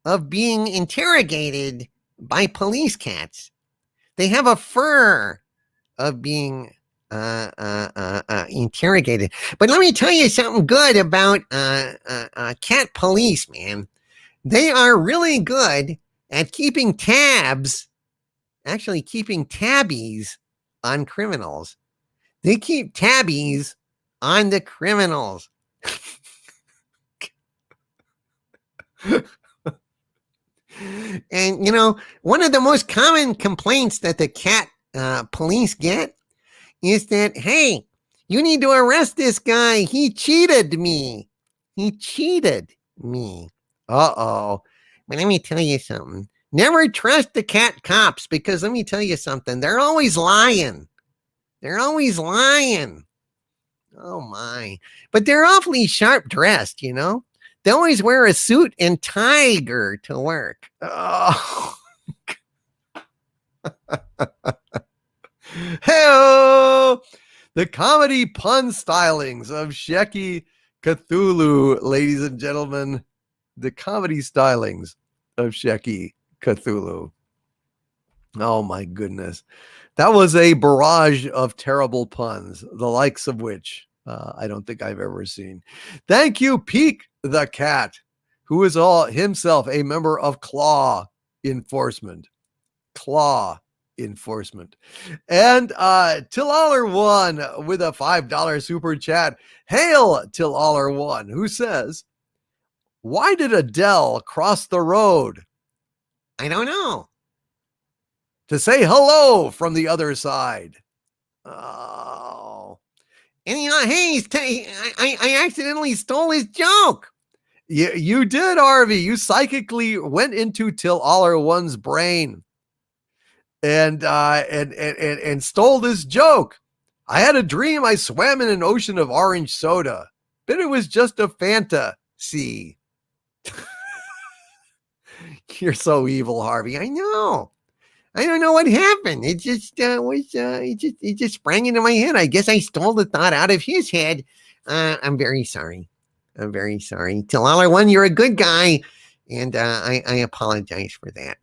of being interrogated by police cats. They have a fur of being interrogated. But let me tell you something good about cat police, man. They are really good at keeping tabbies on criminals. They keep tabbies on the criminals. And, one of the most common complaints that the cat police get is that, hey, you need to arrest this guy. He cheated me. Uh-oh. But let me tell you something. Never trust the cat cops, because let me tell you something. They're always lying. Oh, my. But they're awfully sharp dressed, They always wear a suit and tiger to work. Oh. Hey, the comedy pun stylings of Shecky Cthulhu, ladies and gentlemen. The comedy stylings of Shecky Cthulhu. Oh my goodness. That was a barrage of terrible puns, the likes of which I don't think I've ever seen. Thank you, Peek the Cat, who is himself a member of Claw Enforcement. And Tillaller1 with a $5 super chat. Hail Tillaller1, who says, why did Adele cross the road? I don't know. To say hello from the other side. Oh. And hey, I accidentally stole his joke. You did, Harvey. You psychically went into Tillaller1's brain and stole this joke. I had a dream I swam in an ocean of orange soda, but it was just a fantasy. You're so evil, Harvey. I know. I don't know what happened. It just sprang into my head. I guess I stole the thought out of his head. I'm very sorry. I'm very sorry. Talala1, you're a good guy, and I apologize for that.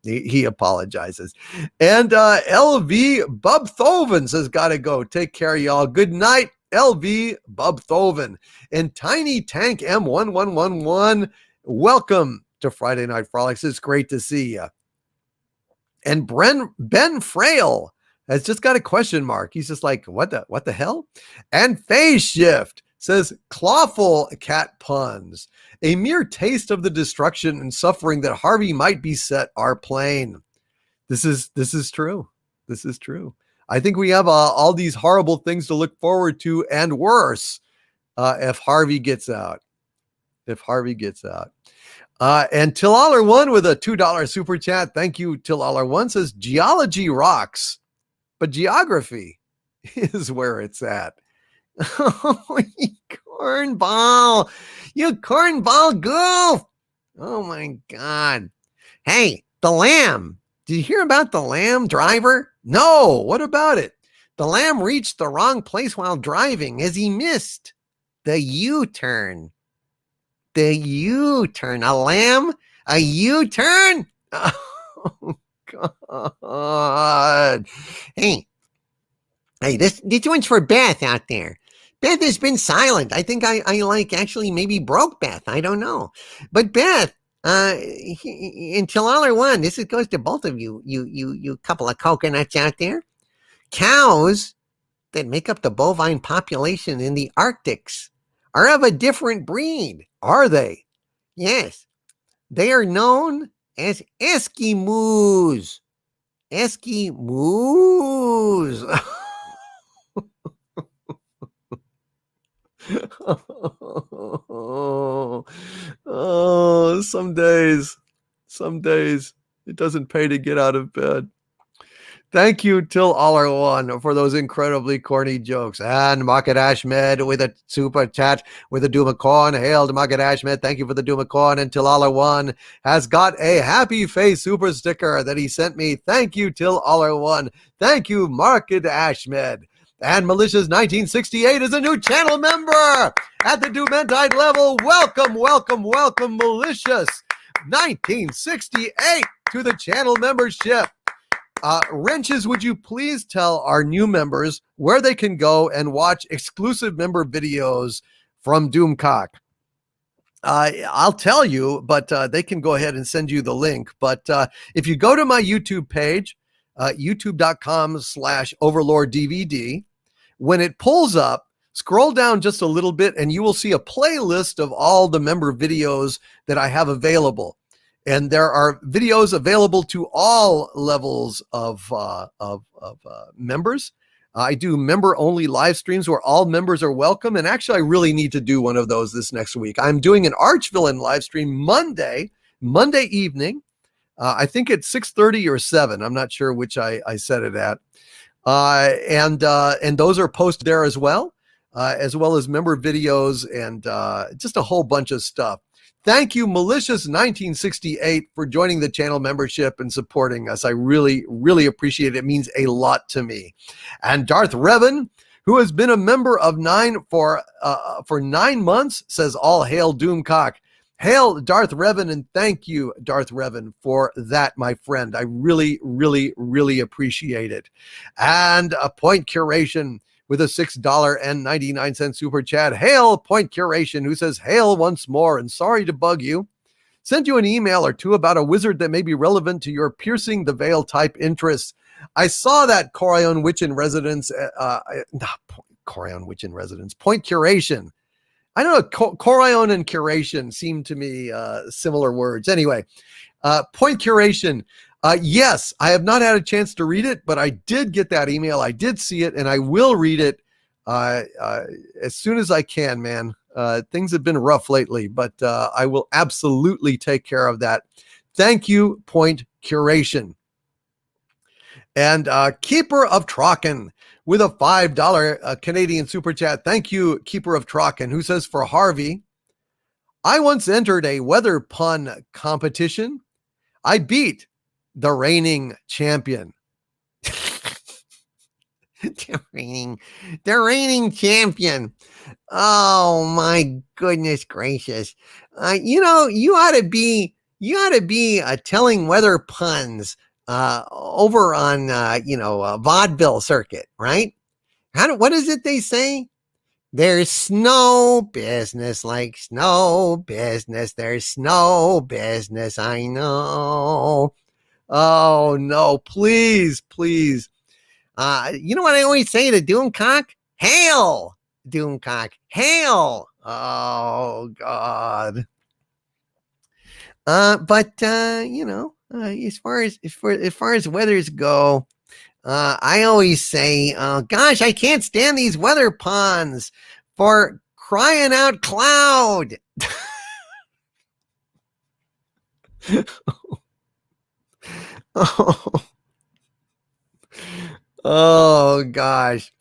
He apologizes. And LV Bubthoven says, gotta go. Take care, y'all. Good night, LV Bubthoven. And Tiny Tank M1111, welcome to Friday Night Frolics. It's great to see you. And Ben Frail has just got a question mark. He's just like, what the hell? And Phase Shift says, clawful cat puns. A mere taste of the destruction and suffering that Harvey might beset our plane. This is true. This is true. I think we have all these horrible things to look forward to, and worse, if Harvey gets out. If Harvey gets out. And Tillaler1 with a $2 super chat. Thank you, Tillaler1, says, geology rocks, but geography is where it's at. Oh, you cornball. You cornball goof. Oh, my God. Hey, the lamb. Did you hear about the lamb driver? No. What about it? The lamb reached the wrong place while driving as he missed the U-turn. The U-turn. A lamb? A U-turn? Oh, God. Hey, this one's for Beth out there. Beth has been silent. I think I like actually maybe broke Beth. I don't know. But Beth, until one, this goes to both of you, you couple of coconuts out there. Cows that make up the bovine population in the Arctics are of a different breed. Are they? Yes. They are known as Eskimos. Eskimos. Oh, some days it doesn't pay to get out of bed. Thank you, Tillaler1, for those incredibly corny jokes. And Market Ahmed with a super chat with a Doomacorn. Hail to Market Ahmed. Thank you for the Doomacorn. And Tillaler1 has got a happy face super sticker that he sent me. Thank you, Tillaler1. Thank you, Market Ahmed. And Malicious 1968 is a new channel member at the Dumentide level. Welcome, Malicious 1968 to the channel membership. Wrenches, would you please tell our new members where they can go and watch exclusive member videos from Doomcock? I'll tell you, but they can go ahead and send you the link. But if you go to my YouTube page, youtube.com/overlorddvd, when it pulls up, scroll down just a little bit and you will see a playlist of all the member videos that I have available. And there are videos available to all levels of members. I do member-only live streams where all members are welcome. And actually, I really need to do one of those this next week. I'm doing an Archvillain live stream Monday evening. I think it's 6:30 or 7. I'm not sure which I set it at. And those are posted there as well as member videos and just a whole bunch of stuff. Thank you, Malicious 1968, for joining the channel membership and supporting us. I really, really appreciate it. It means a lot to me. And Darth Revan, who has been a member of 9 for 9 months, says, all hail Doomcock. Hail Darth Revan, and thank you, Darth Revan, for that, my friend. I really, really, really appreciate it. And a Point Curation with a $6.99 super chat. Hail Point Curation, who says, hail once more, and sorry to bug you. Sent you an email or two about a wizard that may be relevant to your piercing the veil type interests. I saw that Corion Witch in Residence, Corion Witch in Residence, Point Curation. I don't know, Corion and curation seem to me similar words. Anyway, Point Curation. Yes, I have not had a chance to read it, but I did get that email. I did see it, and I will read it as soon as I can, man. Things have been rough lately, but I will absolutely take care of that. Thank you, Point Curation. And Keeper of Trocken with a $5 Canadian super chat. Thank you, Keeper of Trocken, who says, for Harvey, I once entered a weather pun competition. I beat the reigning champion. the reigning champion. Oh my goodness gracious! You ought to be telling weather puns over on vaudeville circuit, right? What is it they say? There's snow business like snow business. There's snow business. I know. Oh no! Please, please. You know what I always say to Doomcock? Hail, Doomcock, hail! Oh God! But as far as weathers go, I always say, "Gosh, I can't stand these weather puns." For crying out cloud! Oh. Oh gosh.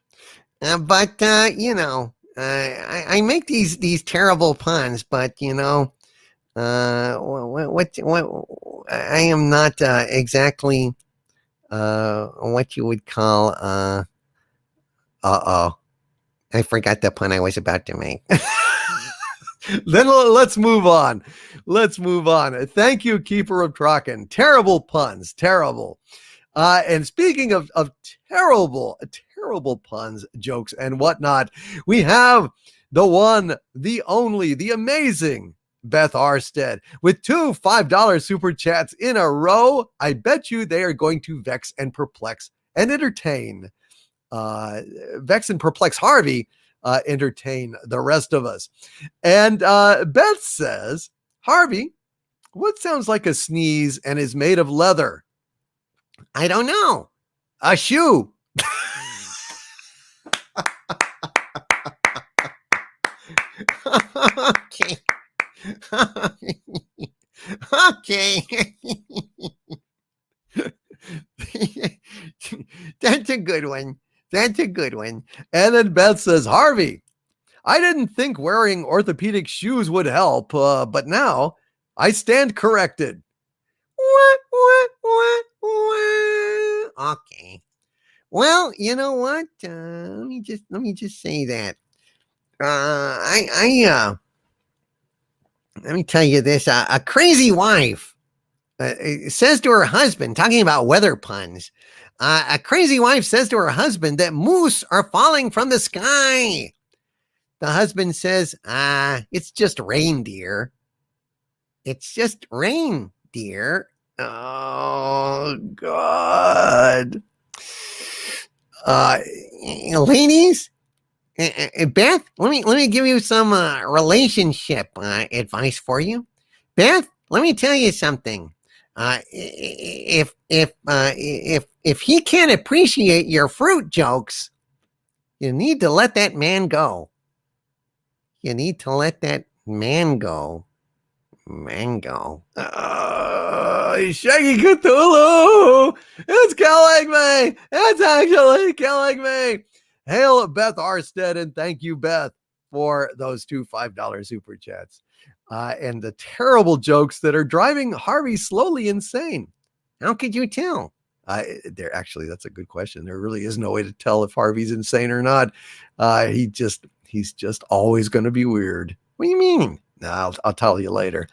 But I make these terrible puns, but what I am not exactly what you would call I forgot the pun I was about to make. Then let's move on. Let's move on. Thank you, Keeper of Trocken. Terrible puns, terrible. And speaking of terrible puns, jokes, and whatnot, we have the one, the only, the amazing Beth Arstead with 2 $5 super chats in a row. I bet you they are going to vex and perplex and entertain. Vex and perplex Harvey, entertain the rest of us. And Beth says, Harvey, what sounds like a sneeze and is made of leather? I don't know. A shoe. Okay. Okay. That's a good one. That's a good one. And then Beth says, Harvey, I didn't think wearing orthopedic shoes would help, but now I stand corrected. Okay. Well, you know what? Let me just say that. Let me tell you this. A crazy wife says to her husband, talking about weather puns, a crazy wife says to her husband that moose are falling from the sky. The husband says, it's just reindeer. It's just reindeer. Oh, God. Ladies, Beth, let me give you some relationship advice for you. Beth, let me tell you something. If he can't appreciate your fruit jokes, you need to let that man go. You need to let that man go. Mango. Shaggy Cthulhu. It's killing me. It's actually killing me. Hail Beth Arstead, and thank you, Beth, for those 2 $5 super chats. And the terrible jokes that are driving Harvey slowly insane. How could you tell? That's a good question. There really is no way to tell if Harvey's insane or not. He's just always going to be weird. What do you mean? I'll tell you later.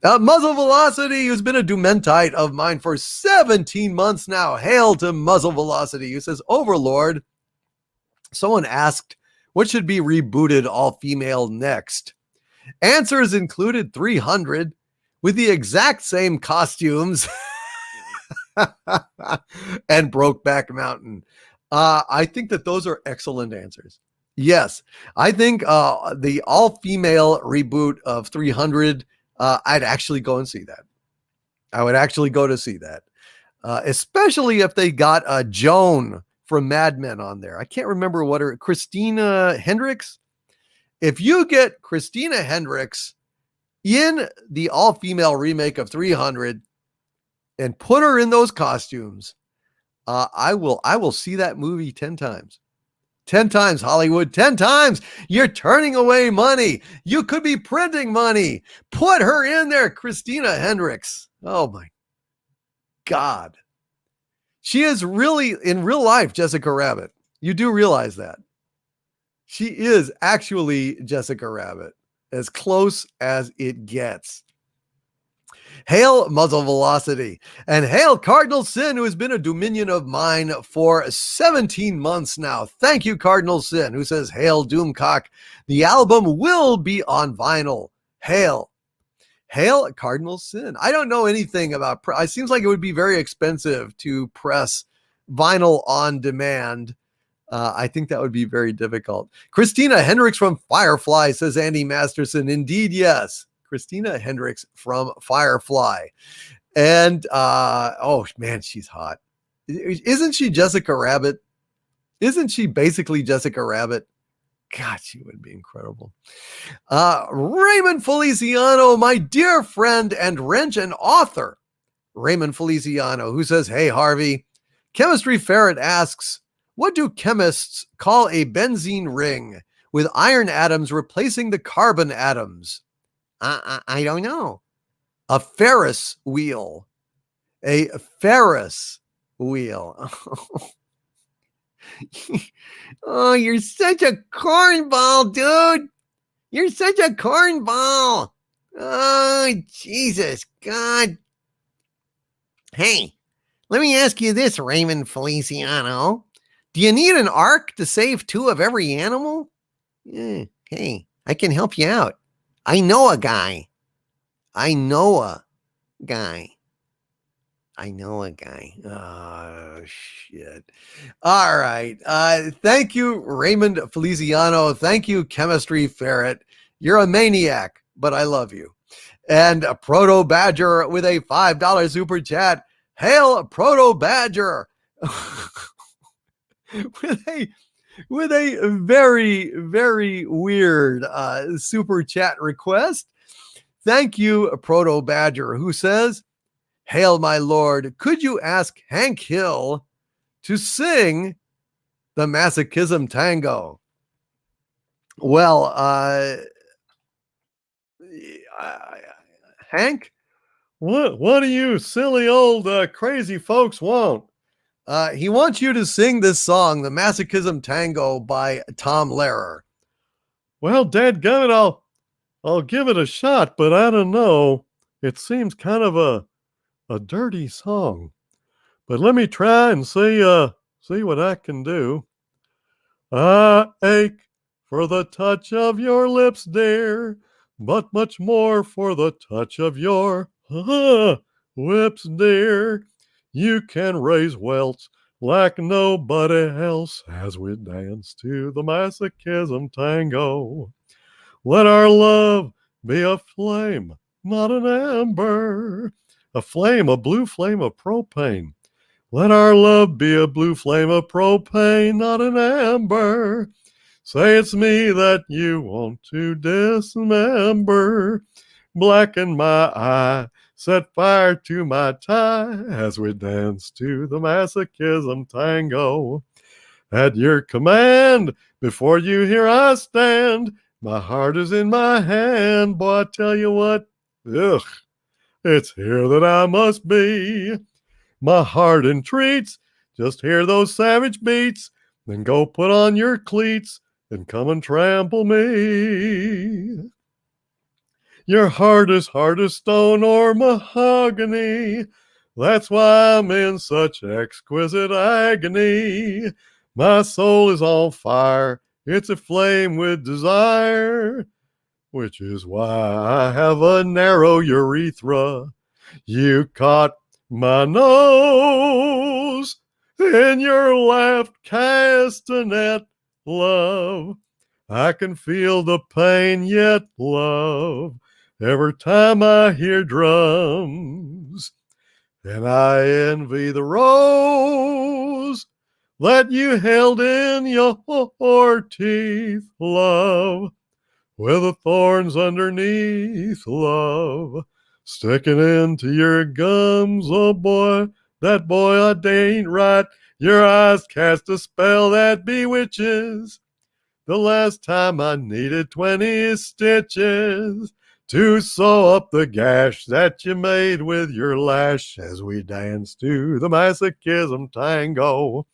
Muzzle Velocity, who's been a Dumentite of mine for 17 months now. Hail to Muzzle Velocity, who says, Overlord, someone asked, what should be rebooted all-female next? Answers included 300 with the exact same costumes and Brokeback Mountain. I think that those are excellent answers. Yes, I think the all-female reboot of 300, I'd actually go and see that. I would actually go to see that, especially if they got Joan from Mad Men on there. I can't remember Christina Hendricks. If you get Christina Hendricks in the all-female remake of 300 and put her in those costumes, I will see that movie 10 times. 10 times, Hollywood, 10 times. You're turning away money. You could be printing money. Put her in there, Christina Hendricks. Oh my God. She is really, in real life, Jessica Rabbit. You do realize that. She is actually Jessica Rabbit, as close as it gets. Hail Muzzle Velocity, and hail Cardinal Sin, who has been a Dominion of mine for 17 months now. Thank you, Cardinal Sin, who says, hail Doomcock. The album will be on vinyl. Hail. Hail Cardinal Sin. I don't know anything about, it seems like it would be very expensive to press vinyl on demand. I think that would be very difficult. Christina Hendricks from Firefly, says Andy Masterson. Indeed, yes. Christina Hendricks from Firefly. And, oh man, she's hot. Isn't she Jessica Rabbit? Isn't she basically Jessica Rabbit? God, she would be incredible. Raymond Feliciano, my dear friend and wrench and author, Raymond Feliciano, who says, hey, Harvey, Chemistry Ferret asks, what do chemists call a benzene ring with iron atoms replacing the carbon atoms? I don't know. A Ferris wheel. A Ferris wheel. Oh, you're such a cornball, dude. You're such a cornball. Oh, Jesus, God. Hey, let me ask you this, Raymond Feliciano. Do you need an ark to save 2 of every animal? Hey, I can help you out. I know a guy. Oh, shit. All right. Thank you, Raymond Feliciano. Thank you, Chemistry Ferret. You're a maniac, but I love you. And Proto Badger with a $5 super chat. Hail Proto Badger. with a very, very weird super chat request. Thank you, Proto Badger, who says, hail, my lord, could you ask Hank Hill to sing the Masochism Tango? Well, Hank? What do you silly old crazy folks want? He wants you to sing this song, the Masochism Tango by Tom Lehrer. Well, dadgummit, I'll give it a shot, but I don't know. It seems kind of a dirty song. But let me try and see what I can do. I ache for the touch of your lips, dear, but much more for the touch of your lips, dear. You can raise welts like nobody else as we dance to the Masochism Tango. Let our love be a flame, not an ember. A flame, a blue flame of propane. Let our love be a blue flame of propane, not an ember. Say it's me that you want to dismember. Blacken my eye, set fire to my tie as we dance to the Masochism Tango. At your command, before you here I stand. My heart is in my hand, boy, I tell you what, it's here that I must be. My heart entreats, just hear those savage beats, then go put on your cleats and come and trample me. Your heart is hard as stone or mahogany. That's why I'm in such exquisite agony. My soul is on fire. It's aflame with desire, which is why I have a narrow urethra. You caught my nose in your left castanet, love. I can feel the pain yet, love, every time I hear drums. And I envy the rose that you held in your teeth, love, with the thorns underneath, love, sticking into your gums. Oh boy, that boy, I ain't right. Your eyes cast a spell that bewitches. The last time I needed 20 stitches to sew up the gash that you made with your lash as we dance to the Masochism Tango.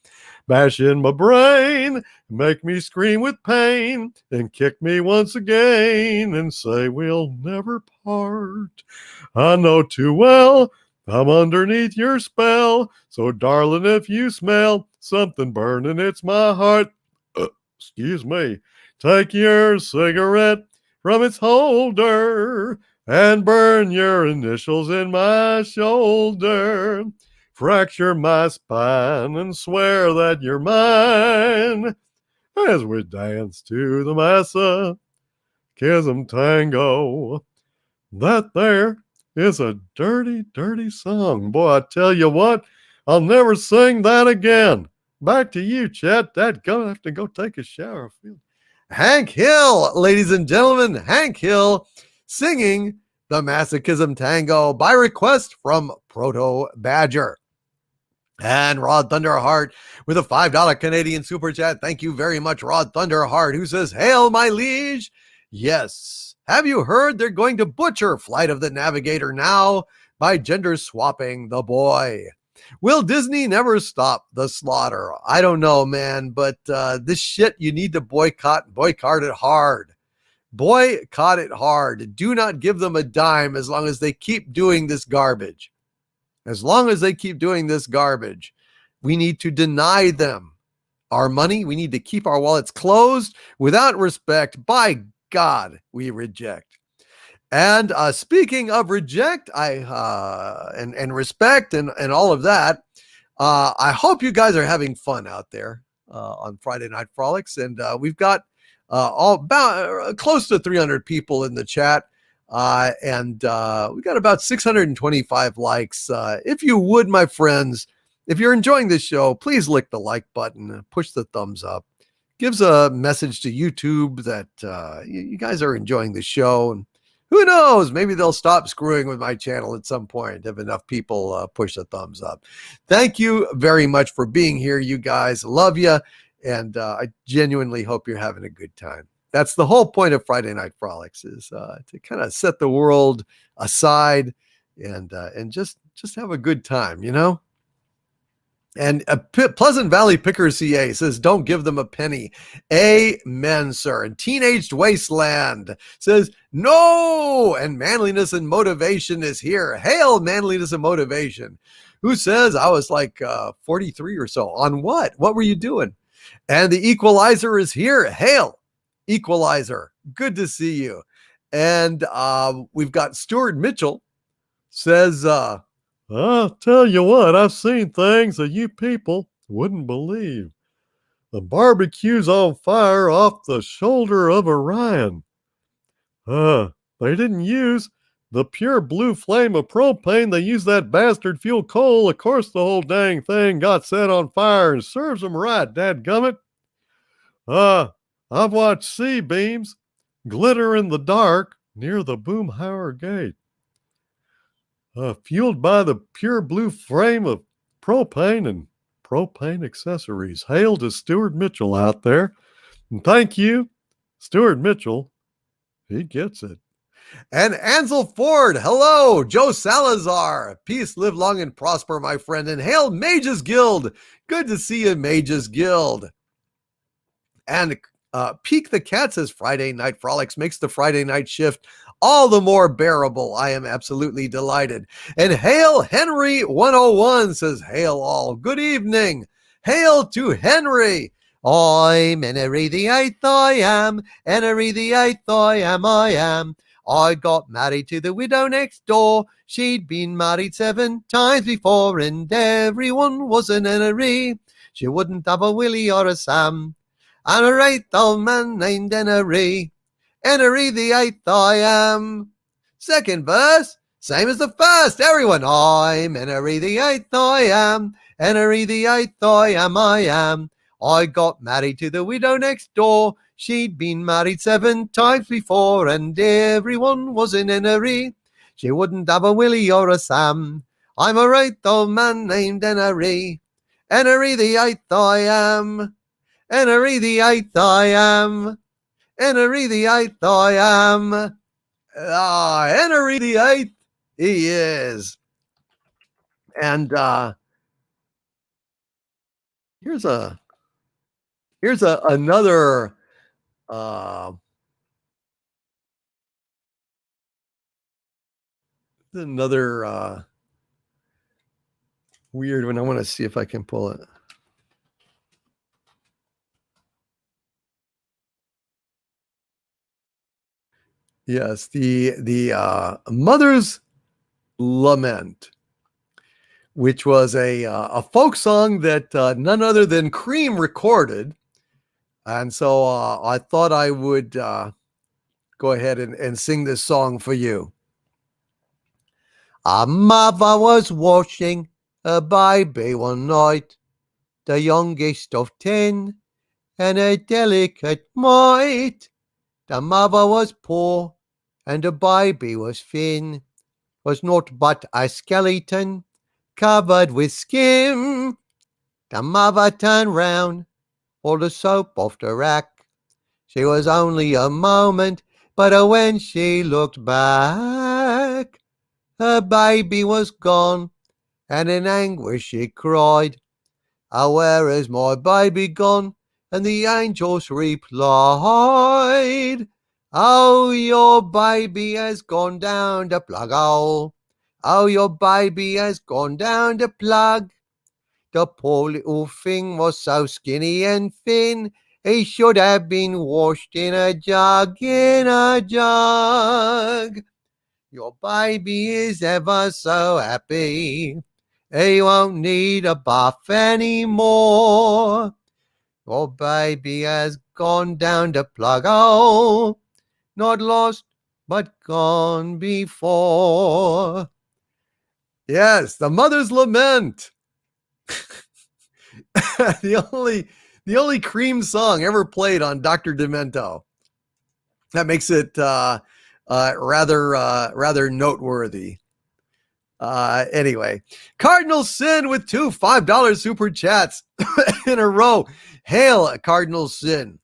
bash in my brain, make me scream with pain, and kick me once again, and say we'll never part. I know too well I'm underneath your spell, so darling, if you smell something burning, it's my heart. Excuse me. Take your cigarette from its holder and burn your initials in my shoulder. Fracture my spine and swear that you're mine as we dance to the masochism tango. That there is a dirty, dirty song. Boy, I tell you what, I'll never sing that again. Back to you, Chet. Dad's gonna have to go take a shower. Hank Hill, ladies and gentlemen, Hank Hill singing the Masochism Tango by request from Proto Badger. And Rod Thunderheart with a $5 Canadian super chat. Thank you very much, Rod Thunderheart, who says, "Hail, my liege." Yes. Have you heard they're going to butcher Flight of the Navigator now by gender swapping the boy? Will Disney never stop the slaughter? I don't know, man, but this shit, you need to boycott it hard. Boycott it hard. Do not give them a dime as long as they keep doing this garbage. As long as they keep doing this garbage, we need to deny them our money. We need to keep our wallets closed. Without respect, by God, we reject. And speaking of reject, and respect and all of that, I hope you guys are having fun out there on Friday Night Frolics. And we've got close to 300 people in the chat. And we got about 625 likes. If you would, my friends, if you're enjoying this show, please lick the like button, push the thumbs up. Gives a message to YouTube that you guys are enjoying the show. And who knows, maybe they'll stop screwing with my channel at some point if enough people push the thumbs up. Thank you very much for being here, you guys. Love you. And I genuinely hope you're having a good time. That's the whole point of Friday Night Frolics, is to kind of set the world aside and just have a good time, you know? And Pleasant Valley Picker CA says, "Don't give them a penny." Amen, sir. And Teenaged Wasteland says, "No." And Manliness and Motivation is here. Hail, Manliness and Motivation. Who says I was like 43 or so. On what? What were you doing? And the Equalizer is here. Hail, Equalizer. Good to see you. And we've got Stuart Mitchell says, I'll tell you what, I've seen things that you people wouldn't believe. The barbecue's on fire off the shoulder of Orion. They didn't use the pure blue flame of propane. They used that bastard fuel coal. Of course, the whole dang thing got set on fire, and serves them right, dadgummit. I've watched sea beams glitter in the dark near the Boomhauer Gate. Fueled by the pure blue flame of propane and propane accessories. Hail to Stuart Mitchell out there. And thank you, Stuart Mitchell. He gets it. And Ansel Ford, hello. Joe Salazar, peace, live long and prosper, my friend. And hail, Mages Guild. Good to see you, Mages Guild. And Peek the Cat says, "Friday Night Frolics makes the Friday night shift all the more bearable. I am absolutely delighted." And Hail Henry 101 says, "Hail all. Good evening. Hail to Henry. I'm Henry the Eighth, I am. Henry the Eighth, I am. I got married to the widow next door. She'd been married 7 times before, and everyone was an Henry. She wouldn't have a Willie or a Sam. And a right old man named Henry. Henry the Eighth, I am." Second verse, same as the first. Everyone, I'm Henry the Eighth, I am. Henry the Eighth, I am. I got married to the widow next door. She'd been married 7 times before, and everyone was in Henry. She wouldn't have a Willie or a Sam. I'm a right old man named Henry. Henry the Eighth, I am. Henry the Eighth, I am. Henry the Eighth, I am. Henry the Eighth, he is. And Here's another uh another weird one. I want to see if I can pull it. Yes, the Mother's Lament, which was a folk song that none other than Cream recorded, and so I thought I would go ahead and sing this song for you. A mother was washing a baby one night, the youngest of 10, and a delicate mite. The mother was poor, and the baby was thin, was naught but a skeleton covered with skin. The mother turned round, pulled the soap off the rack. She was only a moment, but when she looked back, her baby was gone, and in anguish she cried, "Oh, where is my baby gone?" And the angels replied, "Oh, your baby has gone down the plug hole. Oh, your baby has gone down the plug. The poor little thing was so skinny and thin, he should have been washed in a jug, in a jug. Your baby is ever so happy. He won't need a bath anymore. Your baby has gone down the plug hole, not lost, but gone before." Yes, the Mother's Lament. the only Cream song ever played on Dr. Demento. That makes it rather noteworthy. Anyway, Cardinal Sin with two $5 super chats in a row. Hail Cardinal Sin.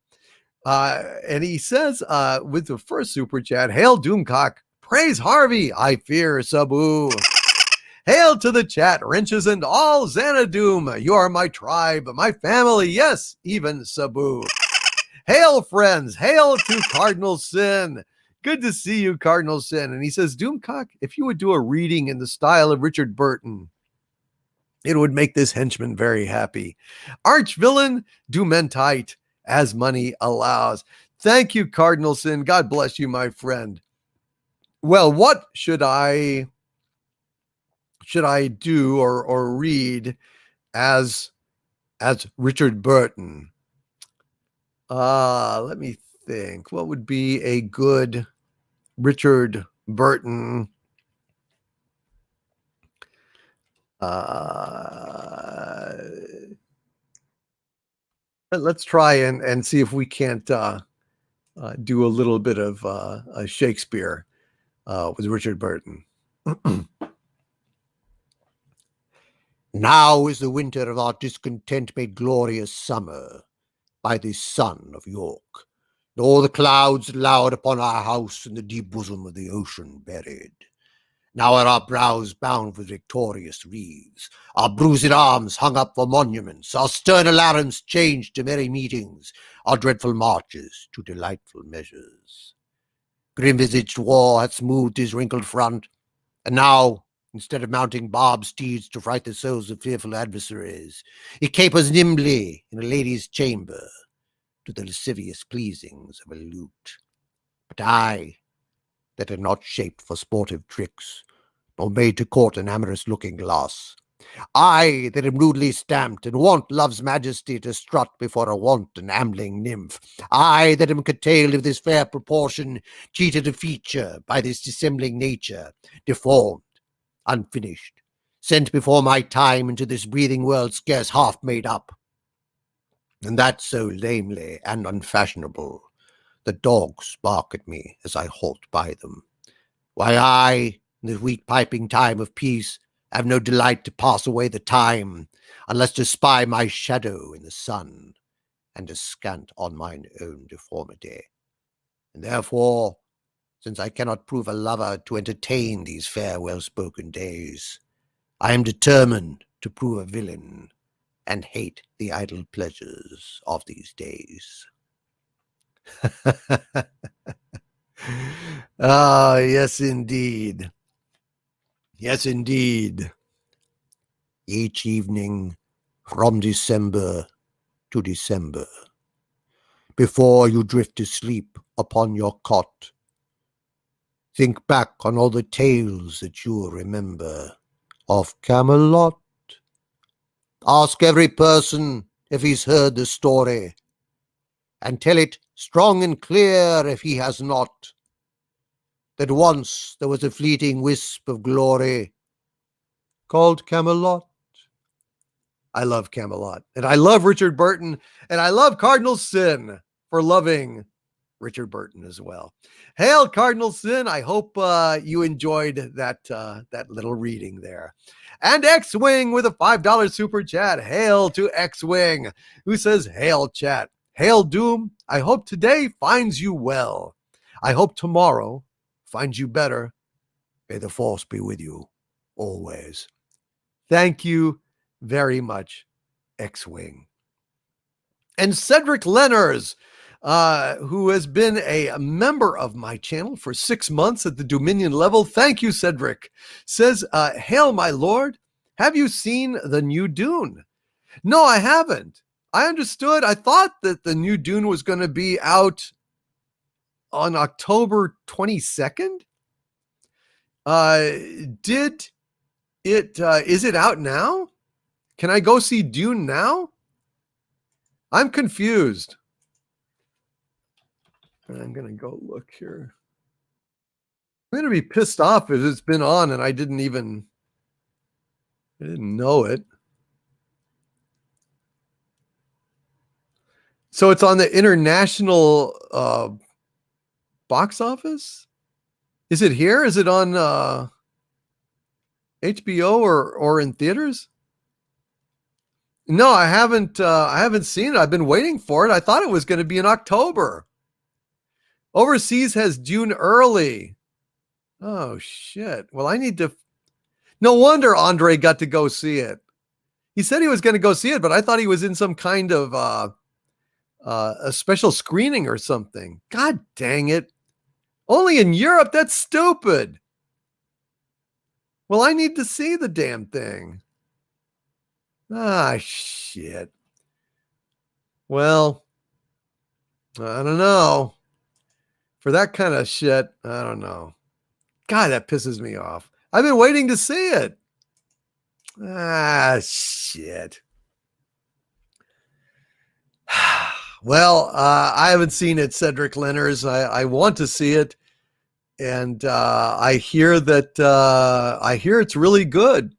And he says with the first super chat, "Hail Doomcock. Praise Harvey. I fear Sabu. Hail to the chat, wrenches and all Xanadu. You are my tribe, my family, yes, even Sabu. Hail, friends. Hail to Cardinal Sin. Good to see you, Cardinal Sin." And he says, "Doomcock, if you would do a reading in the style of Richard Burton, it would make this henchman very happy. Arch-villain, Doomentite, as money allows." Thank you, Cardinal Sin. God bless you, my friend. Well, what should I do or read as Richard Burton? Let me think. What would be a good Richard Burton? Let's try and see if we can't do a little bit of a Shakespeare with Richard Burton. "Now is the winter of our discontent made glorious summer by this sun of York, nor the clouds loud upon our house in the deep bosom of the ocean buried. Now are our brows bound with victorious wreaths, our bruised arms hung up for monuments, our stern alarums changed to merry meetings, our dreadful marches to delightful measures. Grim-visaged war hath smoothed his wrinkled front, and now, instead of mounting barbed steeds to fright the souls of fearful adversaries, he capers nimbly in a lady's chamber to the lascivious pleasings of a lute. But I, that am not shaped for sportive tricks, nor made to court an amorous looking-glass, I, that am rudely stamped, and want love's majesty to strut before a wanton ambling nymph, I, that am curtailed of this fair proportion, cheated of feature by this dissembling nature, deformed, unfinished, sent before my time into this breathing world scarce half made up, and that so lamely and unfashionable, the dogs bark at me as I halt by them. Why, I, in this weak piping time of peace, have no delight to pass away the time, unless to spy my shadow in the sun, and descant on mine own deformity. And therefore, since I cannot prove a lover to entertain these fair well-spoken days, I am determined to prove a villain, and hate the idle pleasures of these days. Ah, yes, indeed. Yes, indeed. Each evening from December to December, before you drift to sleep upon your cot, think back on all the tales that you remember of Camelot. Ask every person if he's heard the story, and tell it strong and clear if he has not, that once there was a fleeting wisp of glory called Camelot. I love Camelot, and I love Richard Burton, and I love Cardinal Sin for loving Richard Burton as well. Hail, Cardinal Sin! I hope you enjoyed that little reading there. And X-Wing with a $5 super chat. Hail to X-Wing, who says, "Hail, chat. Hail, Doom. I hope today finds you well. I hope tomorrow finds you better. May the force be with you always." Thank you very much, X-Wing. And Cedric Lenners, who has been a member of my channel for 6 months at the Dominion level. Thank you, Cedric. Says, "Hail, my lord. Have you seen the new Dune?" No, I haven't. I understood. I thought that the new Dune was going to be out on October 22nd. Did it, is it out now? Can I go see Dune now? I'm confused. I'm going to go look here. I'm going to be pissed off if it's been on and I didn't know it. So it's on the international box office? Is it here? Is it on HBO or in theaters? No, I haven't seen it. I've been waiting for it. I thought it was going to be in October. Overseas has Dune early. Oh shit. Well, I need to. No wonder Andre got to go see it. He said he was going to go see it, but I thought he was in some kind of a special screening or something. God dang it. Only in Europe? That's stupid. Well, I need to see the damn thing. Ah, shit. Well, I don't know. For that kind of shit, I don't know. God, that pisses me off. I've been waiting to see it. Ah, shit. Well, I haven't seen it, Cedric Lenners. I want to see it. And I hear it's really good.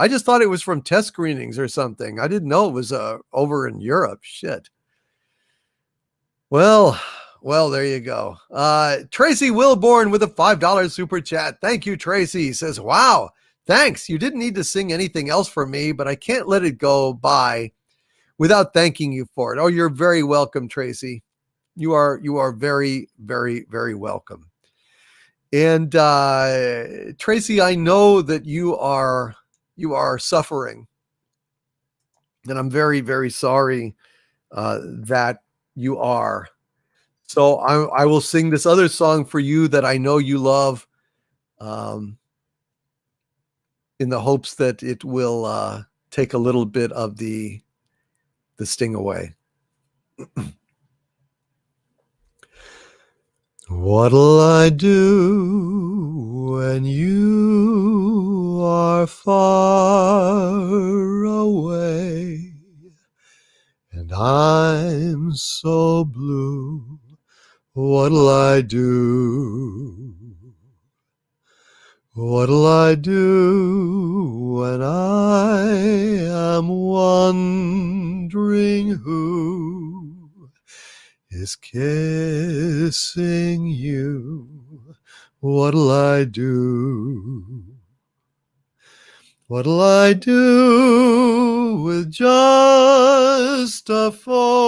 I just thought it was from test screenings or something. I didn't know it was over in Europe. Shit. Well, there you go. Tracy Wilborn with a $5 super chat. Thank you, Tracy. Says, "Wow, thanks. You didn't need to sing anything else for me, but I can't let it go by without thanking you for it." Oh, you're very welcome, Tracy. You are very, very, very welcome. And Tracy, I know that you are suffering, and I'm very, very sorry that you are. So I will sing this other song for you that I know you love, in the hopes that it will take a little bit of the sting away. What'll I do when you are far away and I'm so blue? What'll I do? What'll I do when I am wondering who is kissing you? What'll I do? What'll I do with just a photograph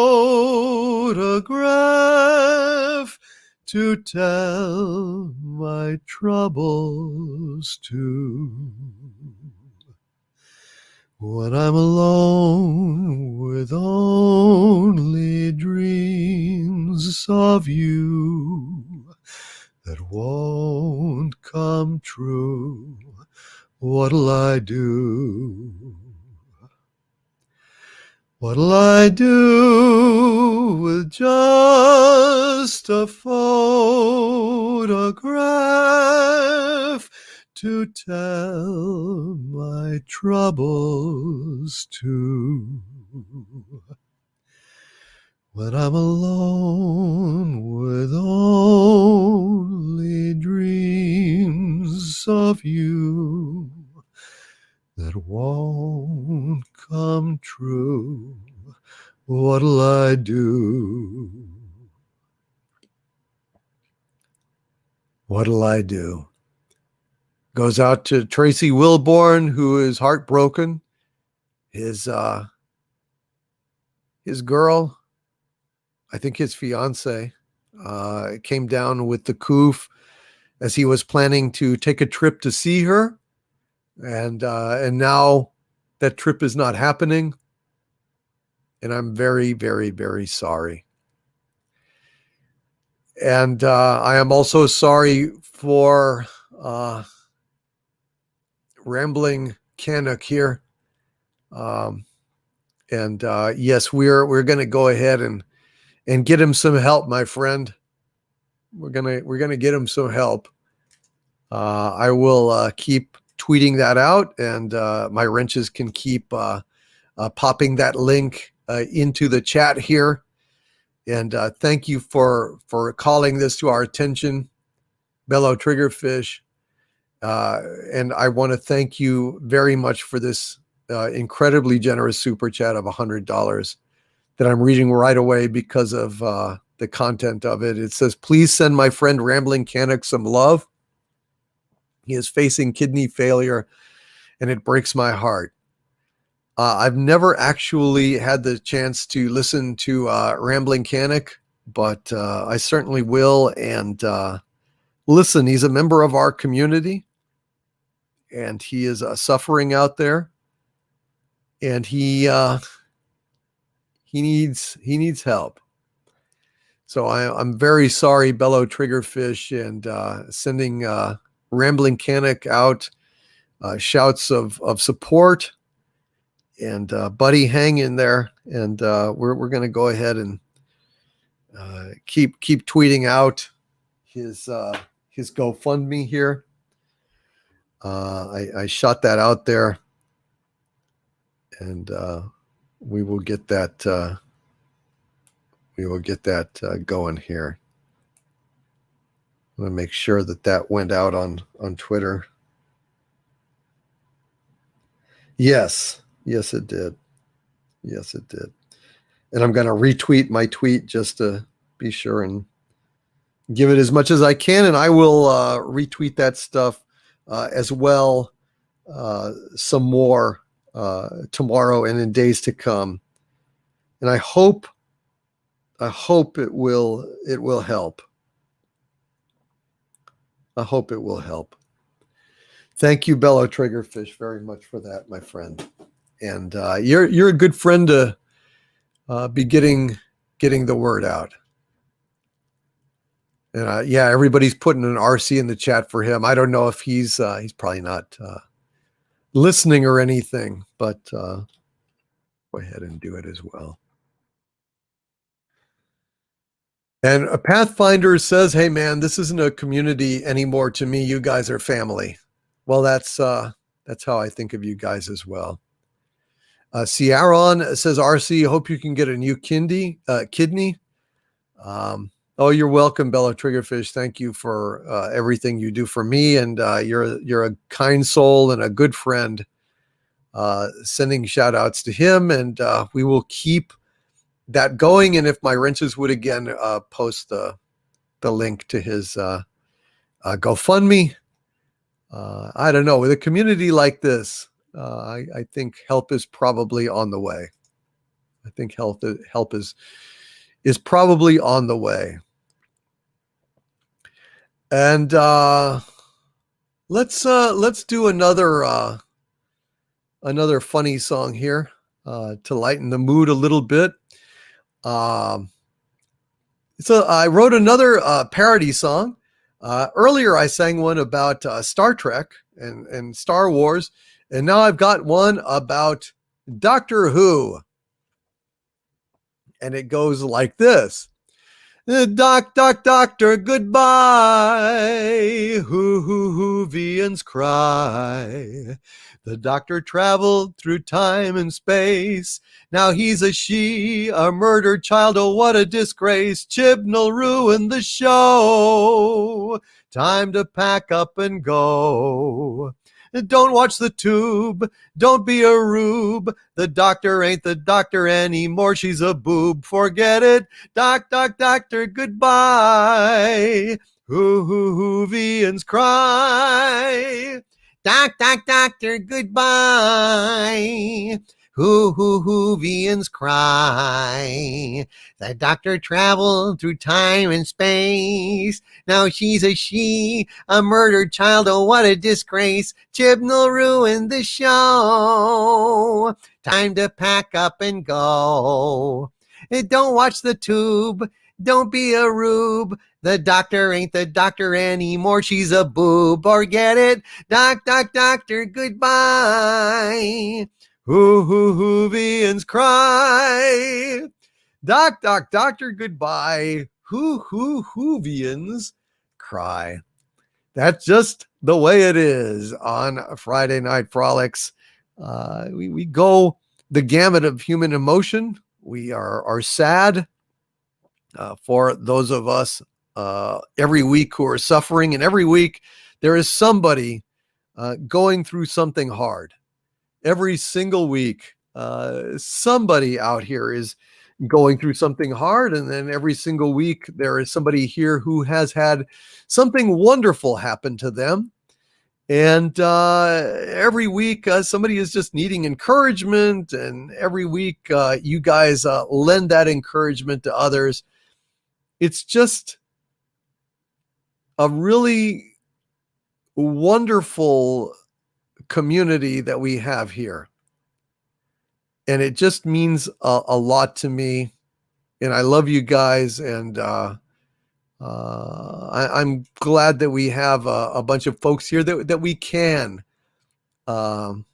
to tell my troubles to? When I'm alone with only dreams of you that won't come true, what'll I do? What'll I do with just a photograph to tell my troubles to? When I'm alone with only dreams of you that won't come true, what'll I do? What'll I do? Goes out to Tracy Wilborn, who is heartbroken. His girl, I think his fiance, came down with the coof as he was planning to take a trip to see her. And now that trip is not happening. And I'm very, very, very sorry. And I am also sorry for Rambling Canuck here. Yes, we're going to go ahead and get him some help, my friend. We're gonna get him some help. I will keep tweeting that out, and my wrenches can keep popping that link into the chat here. And thank you for calling this to our attention, Bellow Triggerfish. And I want to thank you very much for this incredibly generous super chat of $100 that I'm reading right away because of the content of it. It says, please send my friend Rambling Canuck some love. He is facing kidney failure, and it breaks my heart. I've never actually had the chance to listen to Rambling Canuck, but I certainly will. And listen, he's a member of our community, and he is suffering out there, and he needs help. So I'm very sorry, Bellow Triggerfish, and sending Rambling Canuck out shouts of support. And buddy, hang in there, and we're going to go ahead and keep tweeting out his GoFundMe here. I shot that out there, and we will get that going here. I'm going to make sure that went out on Twitter. Yes, it did. Yes, it did. And I'm going to retweet my tweet just to be sure and give it as much as I can. And I will retweet that stuff as well some more tomorrow and in days to come. And I hope it will help. I hope it will help. Thank you, Bellow Triggerfish, very much for that, my friend. And you're a good friend to be getting the word out. And yeah, everybody's putting an RC in the chat for him. I don't know if he's probably not listening or anything, but go ahead and do it as well. And a Pathfinder says, hey man, this isn't a community anymore to me. You guys are family. Well, that's how I think of you guys as well. Ciaron says, RC, hope you can get a new kidney. Oh, you're welcome, Bellow Triggerfish. Thank you for everything you do for me. And you're a kind soul and a good friend. Sending shout outs to him, and we will keep that going. And if my wrenches would again post the link to his GoFundMe. I don't know, with a community like this, I think help is probably on the way. I think help is probably on the way. And let's do another another funny song here to lighten the mood a little bit. So I wrote another parody song. Earlier, I sang one about Star Trek and Star Wars, and now I've got one about Doctor Who. And it goes like this. Doctor, goodbye. Whovians cry. The doctor traveled through time and space. Now he's a she, a murdered child. Oh, what a disgrace. Chibnall ruined the show. Time to pack up and go. Don't watch the tube. Don't be a rube. The doctor ain't the doctor anymore. She's a boob. Forget it. Doctor, goodbye. Whovians cry. Doctor, goodbye. Whovians cry. The doctor traveled through time and space. Now she's a she, a murdered child. Oh, what a disgrace. Chibnall ruined the show. Time to pack up and go. Don't watch the tube. Don't be a rube. The doctor ain't the doctor anymore. She's a boob. Forget it. Doctor, goodbye. Whovians cry. Doctor, goodbye. Whovians cry. That's just the way it is on Friday Night Frolics. We go the gamut of human emotion. We are sad for those of us every week who are suffering, and every week there is somebody going through something hard. Every single week, somebody out here is going through something hard. And then every single week, there is somebody here who has had something wonderful happen to them. And every week, somebody is just needing encouragement. And every week, you guys lend that encouragement to others. It's just a really wonderful community that we have here, and it just means a lot to me, and I love you guys, and I'm glad that we have a bunch of folks here that we can run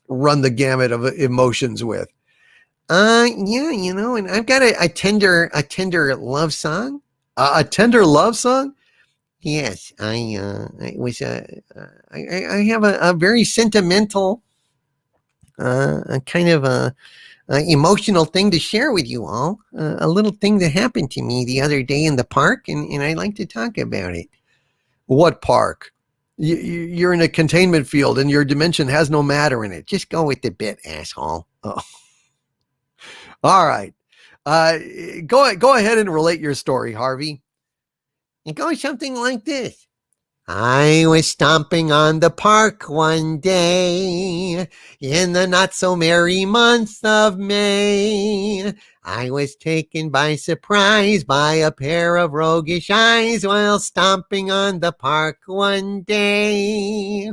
the gamut of emotions with. Yeah, and I've got a tender love song. A tender love song? Yes, I have a very sentimental, kind of a emotional thing to share with you all. A little thing that happened to me the other day in the park, and I'd like to talk about it. What park? You're in a containment field, and your dimension has no matter in it. Just go with the bit, asshole. Oh. All right. Go ahead and relate your story, Harvey. It goes something like this. I was stomping on the park one day in the not-so-merry month of May. I was taken by surprise by a pair of roguish eyes while stomping on the park one day.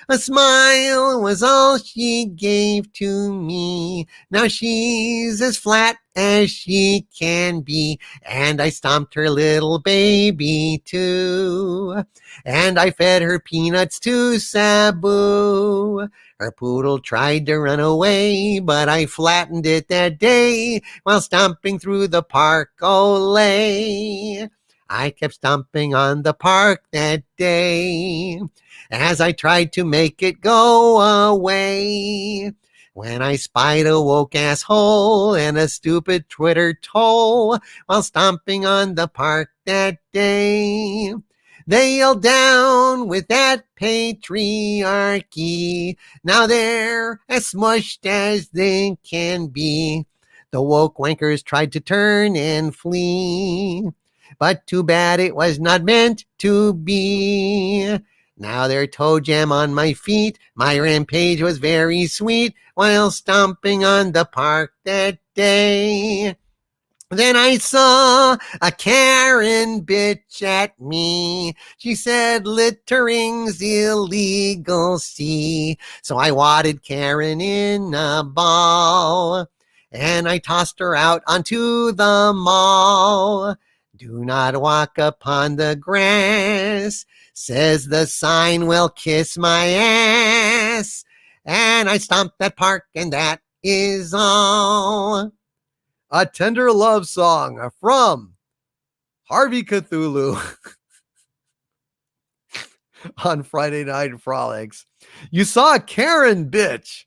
A smile was all she gave to me. Now she's as flat as she can be. And I stomped her little baby too. And I fed her peanuts to Sabu. Her poodle tried to run away, but I flattened it that day while stomping through the park. Olay! I kept stomping on the park that day as I tried to make it go away. When I spied a woke asshole and a stupid Twitter troll while stomping on the park that day. They yelled down with that patriarchy. Now they're as smushed as they can be. The woke wankers tried to turn and flee. But too bad it was not meant to be. Now they're toe jam on my feet. My rampage was very sweet while stomping on the park that day. Then I saw a Karen bitch at me. She said littering's illegal, see. So I wadded Karen in a ball, and I tossed her out onto the mall. Do not walk upon the grass, says the sign, will kiss my ass. And I stomped that park, and that is all. A tender love song from Harvey Cthulhu on Friday Night Frolics. You saw a Karen bitch.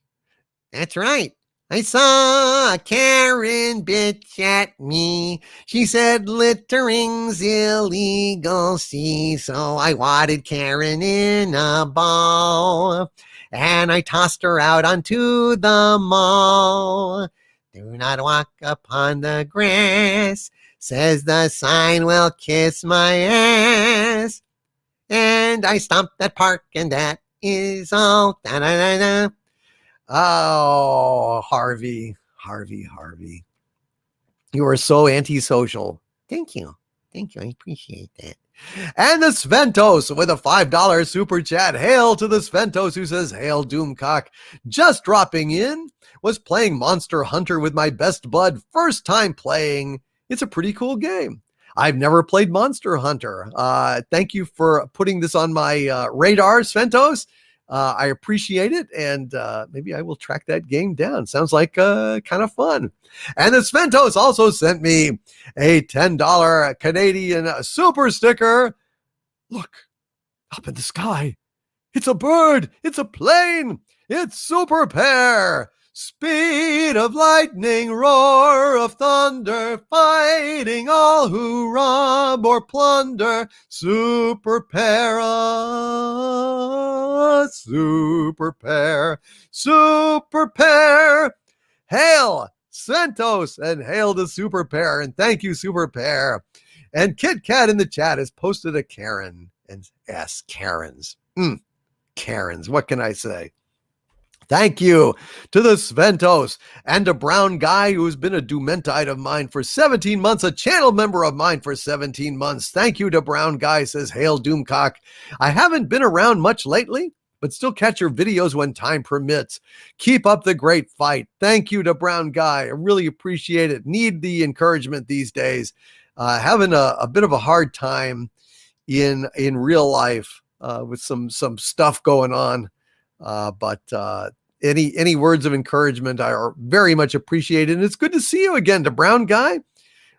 That's right. I saw a Karen bitch at me. She said littering's illegal, see. So I wadded Karen in a ball, and I tossed her out onto the mall. Do not walk upon the grass, says the sign, will kiss my ass. And I stomped that park, and that is all. Da-da-da-da. Oh, Harvey. You are so antisocial. Thank you. I appreciate that. And the Sventos with a $5 super chat. Hail to the Sventos, who says, hail Doomcock. Just dropping in. Was playing Monster Hunter with my best bud. First time playing. It's a pretty cool game. I've never played Monster Hunter. Thank you for putting this on my radar, Sventos. I appreciate it, and maybe I will track that game down. Sounds like kind of fun. And the Sventos also sent me a $10 Canadian super sticker. Look, up in the sky. It's a bird. It's a plane. It's Super Pair. Speed of lightning, roar of thunder, fighting all who rob or plunder. Super Pair, Super Pair, Super Pair. Hail Santos and hail the Super Pair, and thank you, Super Pair. And Kit Kat in the chat has posted a Karen, and yes, Karens. Karens, what can I say? Thank you to the Sventos and a brown guy who's been a Dumentite of mine for 17 months, a channel member of mine for 17 months. Thank you to brown guy, says Hail Doomcock. I haven't been around much lately, but still catch your videos when time permits. Keep up the great fight. Thank you to brown guy. I really appreciate it. Need the encouragement these days. Having a bit of a hard time in real life with some stuff going on. But any words of encouragement are very much appreciated. And it's good to see you again, to brown guy.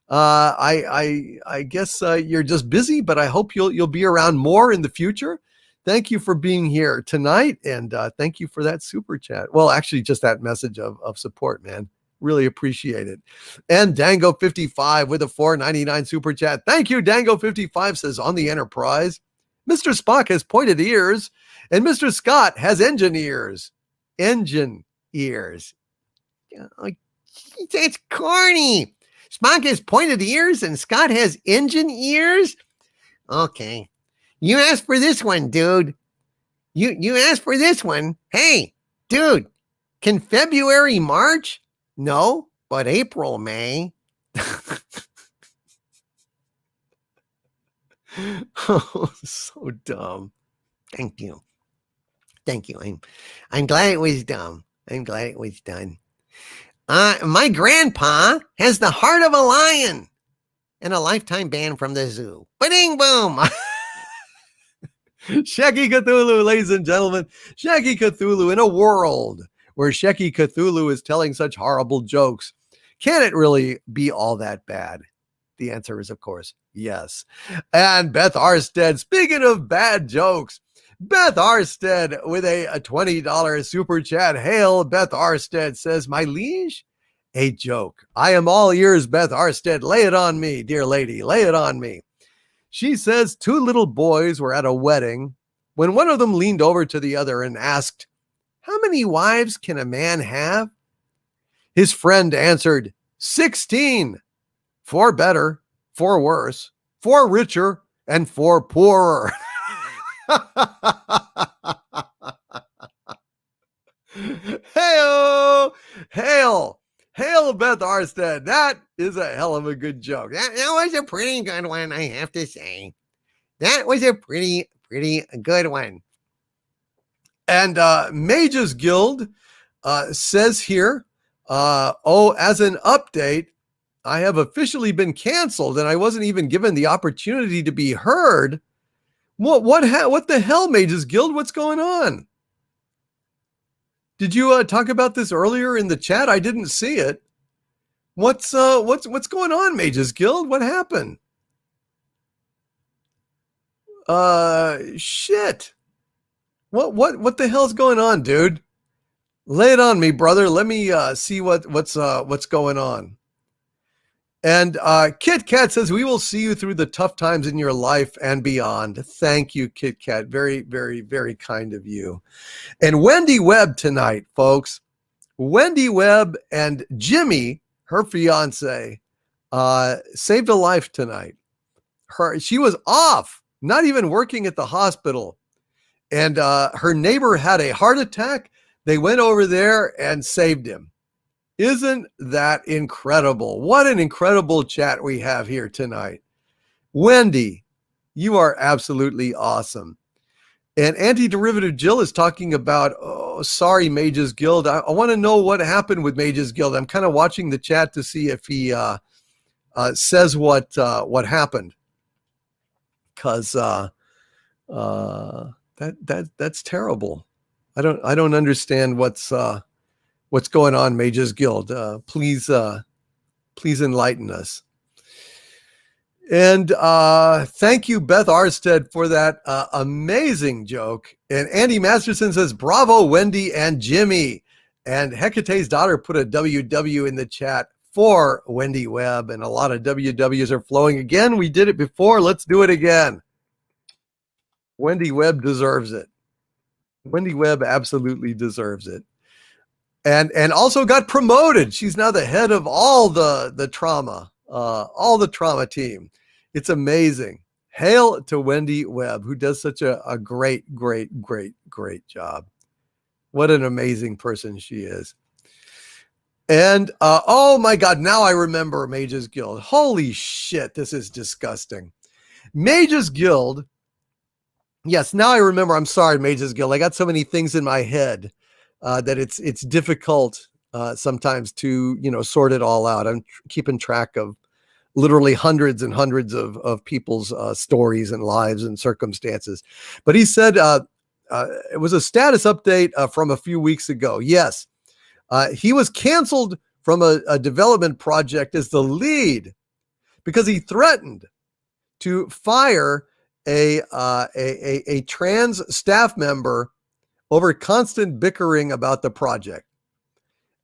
I guess you're just busy, but I hope you'll be around more in the future. Thank you for being here tonight, and thank you for that super chat. Well, actually, just that message of support, man. Really appreciate it. And Dango55 with a $4.99 super chat. Thank you, Dango55 says, on the Enterprise, Mr. Spock has pointed ears, and Mr. Scott has engine ears. Engine ears. It's corny. Spock has pointed ears, and Scott has engine ears? Okay. You asked for this one, dude. You asked for this one. Hey, dude, can February March? No, but April May. Oh, so dumb. Thank you. I'm glad it was dumb. I'm glad it was done. My grandpa has the heart of a lion and a lifetime ban from the zoo. Ba-ding boom. Shaggy Cthulhu, ladies and gentlemen. Shaggy Cthulhu, in a world where Shaggy Cthulhu is telling such horrible jokes, can it really be all that bad? The answer is, of course, yes. And Beth Arstead, speaking of bad jokes, Beth Arstead with a $20 super chat. Hail, Beth Arstead says, my liege, a joke. I am all ears, Beth Arstead. Lay it on me, dear lady. Lay it on me. She says, two little boys were at a wedding when one of them leaned over to the other and asked, how many wives can a man have? His friend answered, 16. 4 better, 4 worse, 4 richer, and 4 poorer. Hail, hail, Hail Beth Arstead. That is a hell of a good joke. That was a pretty good one, I have to say. That was a pretty good one. And Mages Guild says here, as an update, I have officially been canceled and I wasn't even given the opportunity to be heard. What the hell, Mages Guild? What's going on? Did you talk about this earlier in the chat? I didn't see it. What's going on, Mages Guild? What happened? Shit. What the hell's going on, dude? Lay it on me, brother. Let me see what's going on. And Kit Kat says, we will see you through the tough times in your life and beyond. Thank you, Kit Kat. Very, very, very kind of you. And Wendy Webb tonight, folks. Wendy Webb and Jimmy, her fiance, saved a life tonight. She was off, not even working at the hospital. And her neighbor had a heart attack. They went over there and saved him. Isn't that incredible? What an incredible chat we have here tonight. Wendy, you are absolutely awesome. And Anti-Derivative Jill is talking about, oh, sorry, Mages Guild. I want to know what happened with Mages Guild. I'm kind of watching the chat to see if he says what happened. Because that's terrible. I don't understand what's going on, Mages Guild. Please enlighten us. And thank you, Beth Arstead, for that amazing joke. And Andy Masterson says, bravo, Wendy and Jimmy. And Hecate's daughter put a WW in the chat for Wendy Webb. And a lot of WWs are flowing again. We did it before. Let's do it again. Wendy Webb deserves it. Wendy Webb absolutely deserves it. And also got promoted. She's now the head of all the trauma team. It's amazing. Hail to Wendy Webb, who does such a great job. What an amazing person she is. And oh my God, now I remember Mages Guild. Holy shit, this is disgusting. Mages Guild. Yes, now I remember. I'm sorry, Mages Guild. I got so many things in my head that it's difficult sometimes to sort it all out. I'm keeping track of literally hundreds and hundreds of people's stories and lives and circumstances. But he said it was a status update from a few weeks ago. Yes, he was canceled from a development project as the lead because he threatened to fire a trans staff member over constant bickering about the project.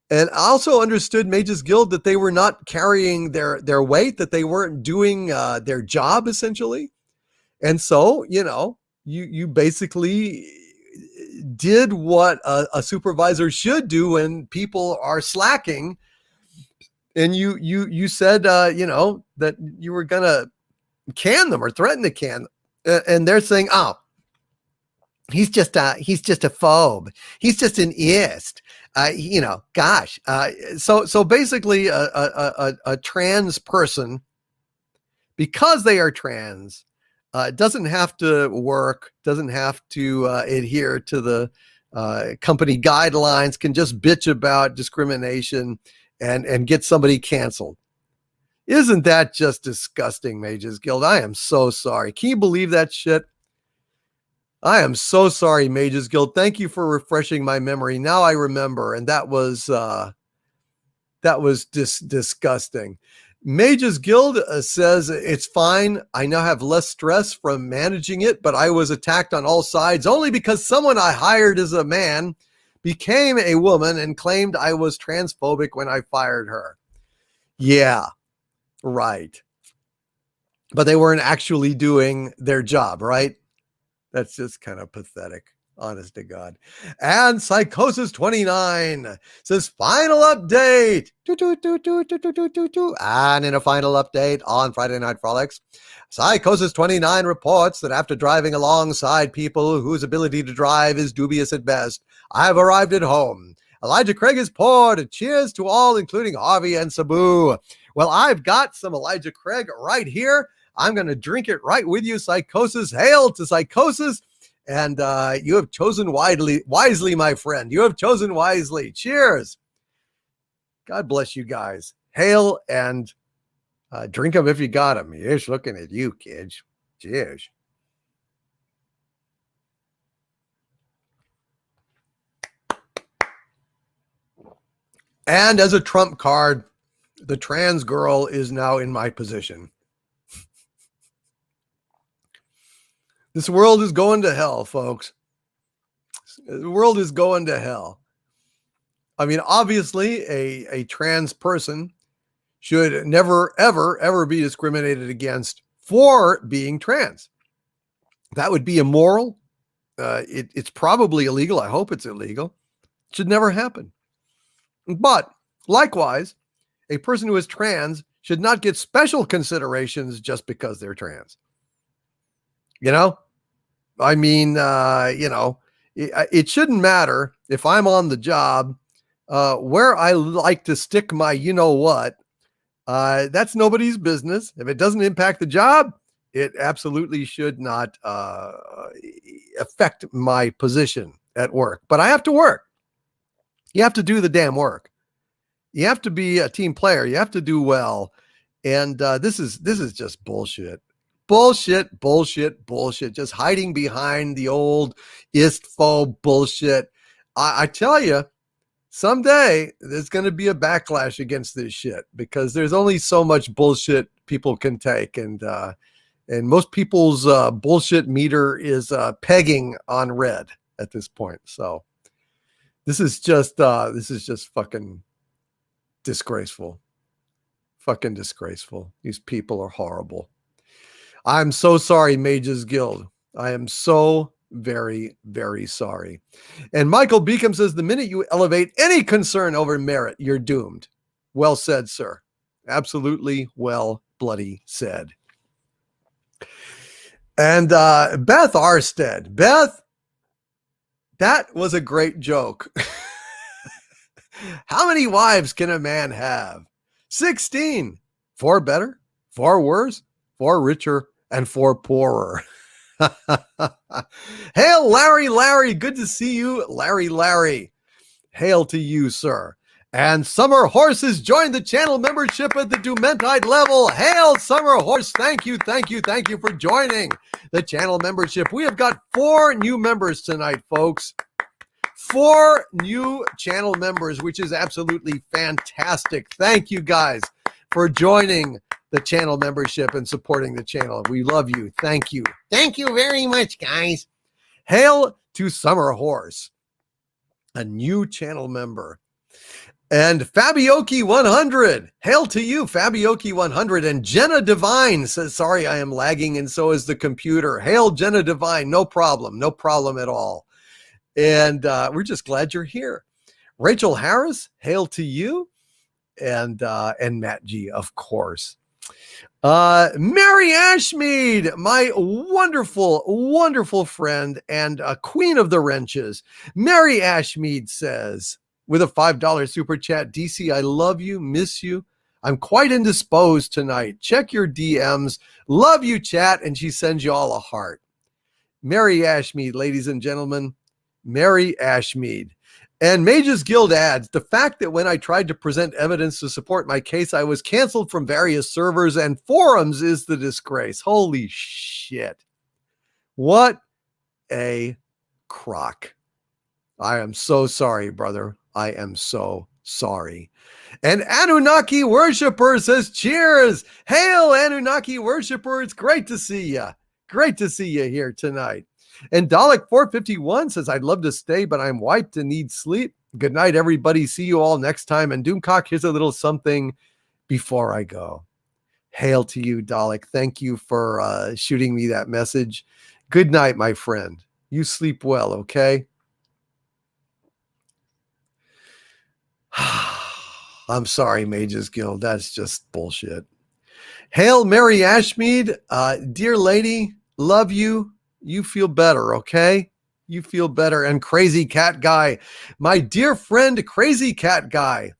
And I also understood Mages Guild that they were not carrying their weight, that they weren't doing their job essentially. And so, you basically did what a supervisor should do when people are slacking. And you said, that you were going to can them or threaten to can them. And they're saying, oh, he's just a phobe. He's just an ist. Gosh. So basically a trans person, because they are trans, doesn't have to work, doesn't have to adhere to the company guidelines, can just bitch about discrimination and get somebody canceled. Isn't that just disgusting, Mages Guild? I am so sorry. Can you believe that shit? I am so sorry, Mages Guild. Thank you for refreshing my memory. Now I remember, and that was disgusting. Mages Guild says it's fine. I now have less stress from managing it, but I was attacked on all sides only because someone I hired as a man became a woman and claimed I was transphobic when I fired her. Yeah, right. But they weren't actually doing their job, right? That's just kind of pathetic, honest to God. And Psychosis 29 says, final update. And in a final update on Friday Night Frolics, Psychosis 29 reports that after driving alongside people whose ability to drive is dubious at best, I have arrived at home. Elijah Craig is poured. Cheers to all, including Harvey and Sabu. Well, I've got some Elijah Craig right here. I'm going to drink it right with you. Psychosis. Hail to Psychosis. And you have chosen wisely, my friend. You have chosen wisely. Cheers. God bless you guys. Hail and drink them if you got them. Here's looking at you, kids. Cheers. And as a trump card, the trans girl is now in my position. This world is going to hell, folks. The world is going to hell. I mean, obviously, a trans person should never, ever, ever be discriminated against for being trans. That would be immoral. It's probably illegal. I hope it's illegal. It should never happen. But likewise, a person who is trans should not get special considerations just because they're trans. You know, I mean, it shouldn't matter if I'm on the job where I like to stick my, you know what, that's nobody's business. If it doesn't impact the job, it absolutely should not affect my position at work. But I have to work. You have to do the damn work. You have to be a team player. You have to do well. And this is just bullshit. Bullshit. Just hiding behind the old ISTFO bullshit. I tell you, someday there's going to be a backlash against this shit because there's only so much bullshit people can take. And most people's bullshit meter is pegging on red at this point. So this is just fucking disgraceful. Fucking disgraceful. These people are horrible. I'm so sorry, Mages Guild. I am so very, very sorry. And Michael Beacom says, the minute you elevate any concern over merit, you're doomed. Well said, sir. Absolutely well bloody said. And Beth Arstead. Beth, that was a great joke. How many wives can a man have? 16. 4 better, 4 worse, 4 richer, and 4 poorer. Hail, Larry. Good to see you, Larry. Hail to you, sir. And Summer Horse has joined the channel membership at the Dumentide level. Hail, Summer Horse. Thank you for joining the channel membership. We have got 4 new members tonight, folks. 4 new channel members, which is absolutely fantastic. Thank you guys for joining the channel membership and supporting the channel. We love you. Thank you. Thank you very much, guys. Hail to Summer Horse, a new channel member. And Fabioki 100. Hail to you, Fabioki 100. And Jenna Divine says, sorry, I am lagging, and so is the computer. Hail, Jenna Divine. No problem at all. And we're just glad you're here. Rachel Harris, hail to you. And Matt G, of course. Mary Ashmead, my wonderful friend and queen of the wrenches. Mary Ashmead says, with a $5 super chat, DC, I love you, miss you. I'm quite indisposed tonight. Check your DMs. Love you, chat. And she sends you all a heart. Mary Ashmead, ladies and gentlemen. Mary Ashmead. And Mages Guild adds, the fact that when I tried to present evidence to support my case, I was canceled from various servers and forums is the disgrace. Holy shit. What a crock. I am so sorry, brother. I am so sorry. And Anunnaki Worshipper says, cheers. Hail, Anunnaki Worshipper. It's great to see you. Great to see you here tonight. And Dalek 451 says, I'd love to stay, but I'm wiped and need sleep. Good night, everybody. See you all next time. And Doomcock, here's a little something before I go. Hail to you, Dalek. Thank you for shooting me that message. Good night, my friend. You sleep well, okay? I'm sorry, Mages Guild. That's just bullshit. Hail, Mary Ashmead. Dear lady, love you. You feel better, okay? You feel better. And Crazy Cat Guy, my dear friend, Crazy Cat Guy,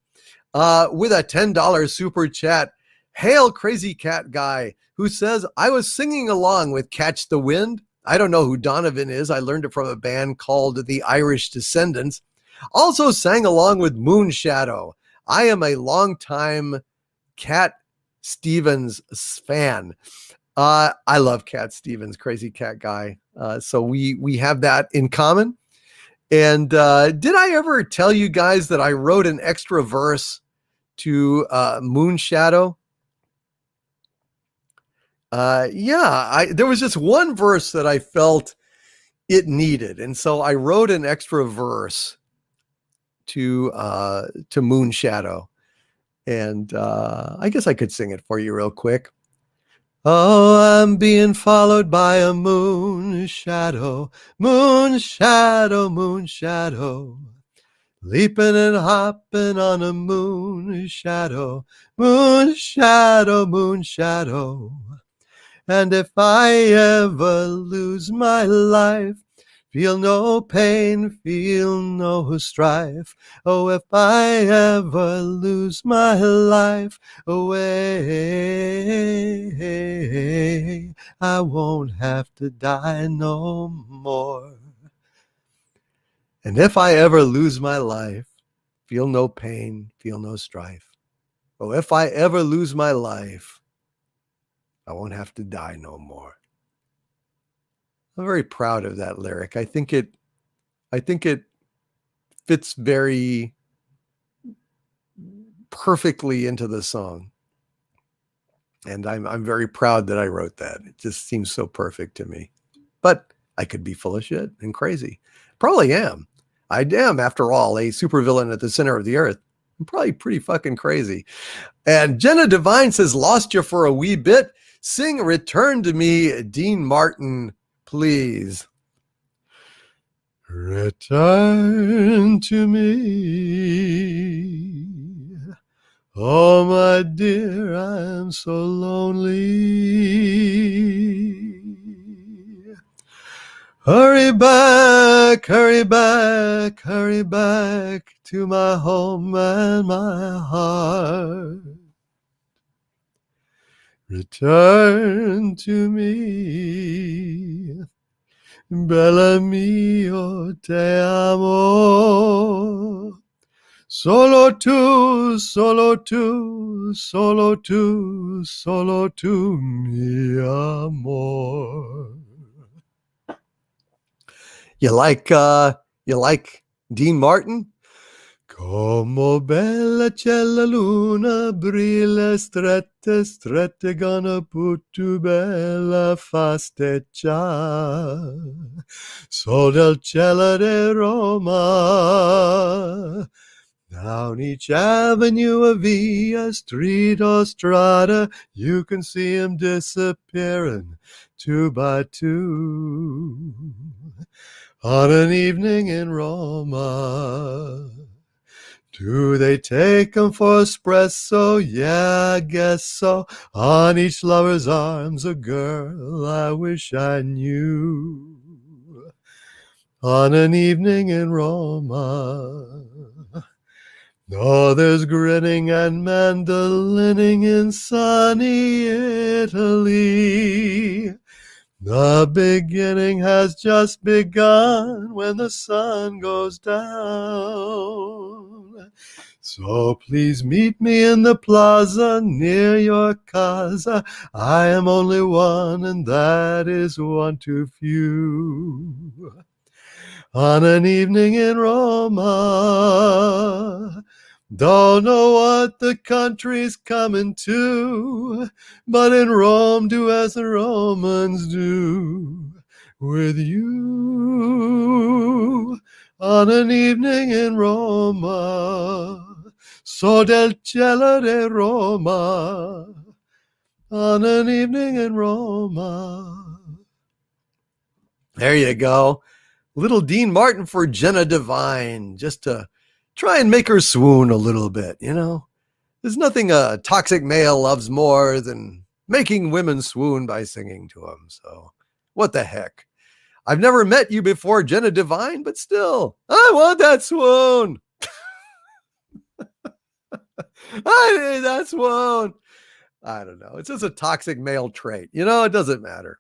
with a $10 super chat. Hail, Crazy Cat Guy, who says, I was singing along with Catch the Wind. I don't know who Donovan is. I learned it from a band called the Irish Descendants. Also sang along with Moonshadow. I am a longtime Cat Stevens fan. I love Cat Stevens, Crazy Cat Guy. So we have that in common. And did I ever tell you guys that I wrote an extra verse to Moonshadow? There was just one verse that I felt it needed. And so I wrote an extra verse to Moonshadow. And I guess I could sing it for you real quick. Oh, I'm being followed by a moon shadow, moon shadow, moon shadow. Leaping and hopping on a moon shadow, moon shadow, moon shadow. And if I ever lose my life, feel no pain, feel no strife. Oh, if I ever lose my life away, I won't have to die no more. And if I ever lose my life, feel no pain, feel no strife. Oh, if I ever lose my life, I won't have to die no more. I'm very proud of that lyric. I think it fits very perfectly into the song. And I'm very proud that I wrote that. It just seems so perfect to me. But I could be full of shit and crazy. Probably am. I am, after all, a supervillain at the center of the earth. I'm probably pretty fucking crazy. And Jenna Devine says, lost you for a wee bit. Sing Return to Me, Dean Martin, please. Return to me. Oh, my dear, I'm so lonely. Hurry back, hurry back, hurry back to my home and my heart. Return to me, bella mio, te amo. Solo tu, solo tu, solo tu, solo tu, mi amor. You like Dean Martin? Como bella c'è la luna, brilla strette, strette, gonna put tu bella fasteggia. So del cielo de Roma, down each avenue, a via, street or strada, you can see him disappearing two by two. On an evening in Roma, do they take 'em for espresso? Yeah, I guess so. On each lover's arms, a girl I wish I knew. On an evening in Roma, oh, there's grinning and mandolining in sunny Italy. The beginning has just begun when the sun goes down. So please meet me in the plaza near your casa. I am only one, and that is one too few. On an evening in Roma, don't know what the country's coming to, but in Rome do as the Romans do. With you, on an evening in Roma, so del cielo de Roma, on an evening in Roma. There you go. Little Dean Martin for Jenna Devine, just to try and make her swoon a little bit, you know. There's nothing a toxic male loves more than making women swoon by singing to him. So what the heck? I've never met you before, Jenna Devine, but still, I want that swoon. I need that swoon. I don't know. It's just a toxic male trait. You know, it doesn't matter.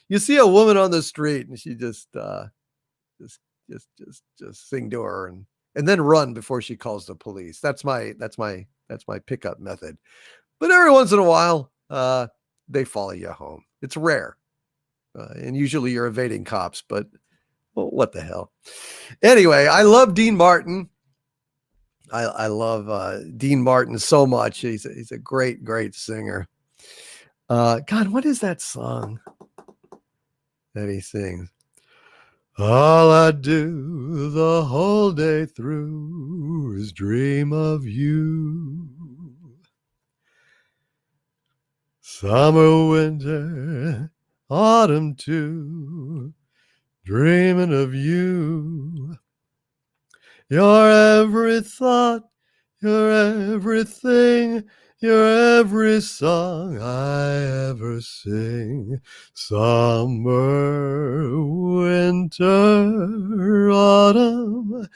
You see a woman on the street and she just sing to her and then run before she calls the police. That's my pickup method. But every once in a while, they follow you home. It's rare. And usually you're evading cops, but well, what the hell? Anyway, I love Dean Martin. I love Dean Martin so much. He's a great, great singer. God, what is that song that he sings? All I do the whole day through is dream of you. Summer, winter, autumn too, dreaming of you. Your every thought, your everything, your every song I ever sing. Summer, winter, autumn,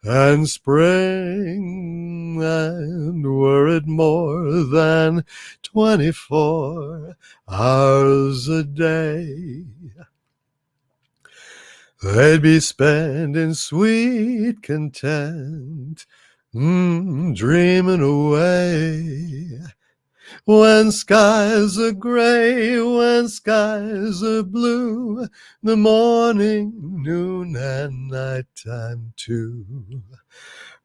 and spring, and were it more than 24 hours a day, they'd be spent in sweet content, dreaming away. When skies are gray, when skies are blue, the morning, noon, and nighttime too.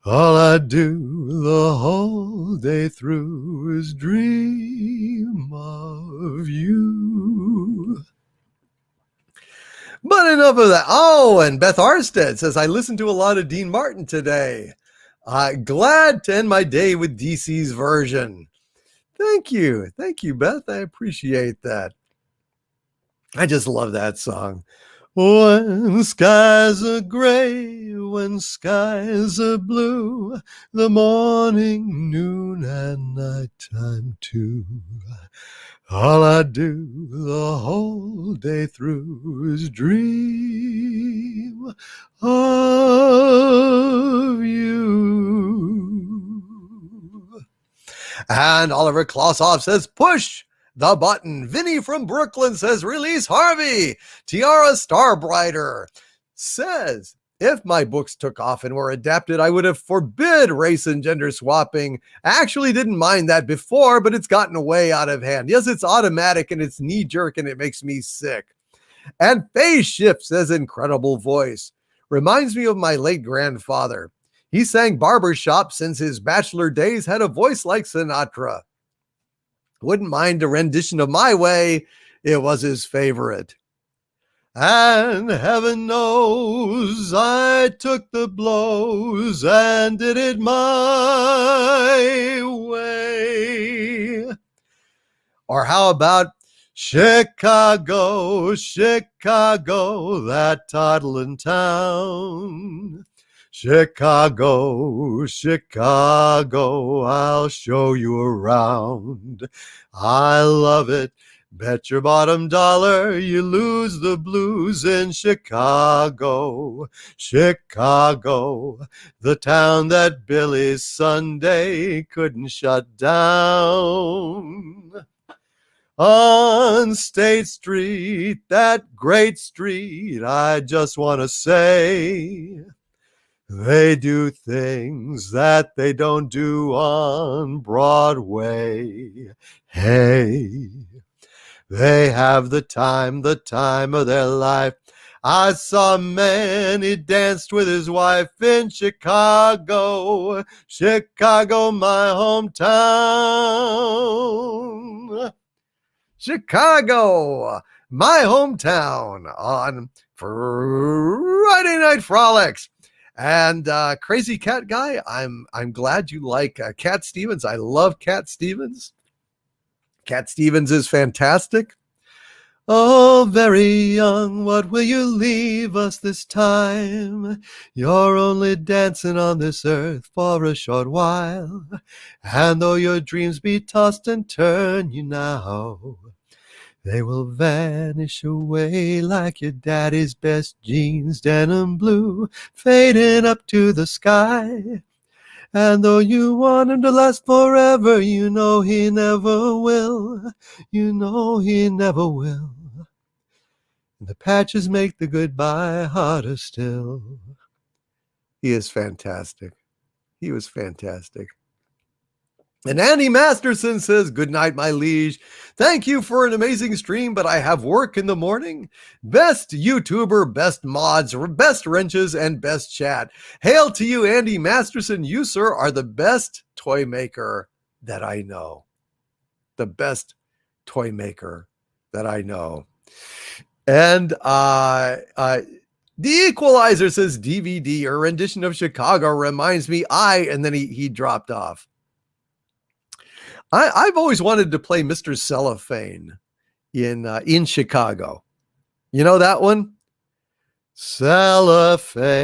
All I do the whole day through is dream of you. But enough of that. Oh, and Beth Arstead says, I listened to a lot of Dean Martin today. Glad to end my day with DC's version. Thank you. Thank you, Beth. I appreciate that. I just love that song. When skies are gray, when skies are blue, the morning, noon, and nighttime too. All I do the whole day through is dream of you. And Oliver Klossoff says, push the button. Vinny from Brooklyn says, release Harvey. Tiara Starbrighter says, if my books took off and were adapted, I would have forbid race and gender swapping. I actually didn't mind that before, but it's gotten way out of hand. Yes, it's automatic and it's knee-jerk and it makes me sick. And Phase Shift says, incredible voice. Reminds me of my late grandfather. He sang barbershop since his bachelor days, had a voice like Sinatra. Wouldn't mind a rendition of My Way. It was his favorite. And heaven knows I took the blows and did it my way. Or how about Chicago, Chicago, that toddling town. Chicago, Chicago, I'll show you around. I love it. Bet your bottom dollar you lose the blues in Chicago. Chicago, the town that Billy Sunday couldn't shut down. On State Street, that great street, I just want to say, they do things that they don't do on Broadway. Hey, they have the time of their life. I saw a man, he danced with his wife in Chicago. Chicago, my hometown. Chicago, my hometown on Friday Night Frolics. And Crazy Cat Guy, I'm glad you like Cat Stevens. I love Cat Stevens. Cat Stevens is fantastic. Oh, very young, what will you leave us this time? You're only dancing on this earth for a short while. And though your dreams be tossed and turn you now, They will vanish away like your daddy's best jeans, denim blue, fading up to the sky. And though you want him to last forever, you know he never will. You know he never will. The patches make the goodbye harder still. He is fantastic. He was fantastic. And Andy Masterson says, good night, my liege. Thank you for an amazing stream, but I have work in the morning. Best YouTuber, best mods, best wrenches, and best chat. Hail to you, Andy Masterson. You, sir, are the best toy maker that I know. The best toy maker that I know. And The Equalizer says, DVD, a rendition of Chicago reminds me, and then he dropped off. I've always wanted to play Mr. Cellophane in Chicago. You know that one? Cellophane,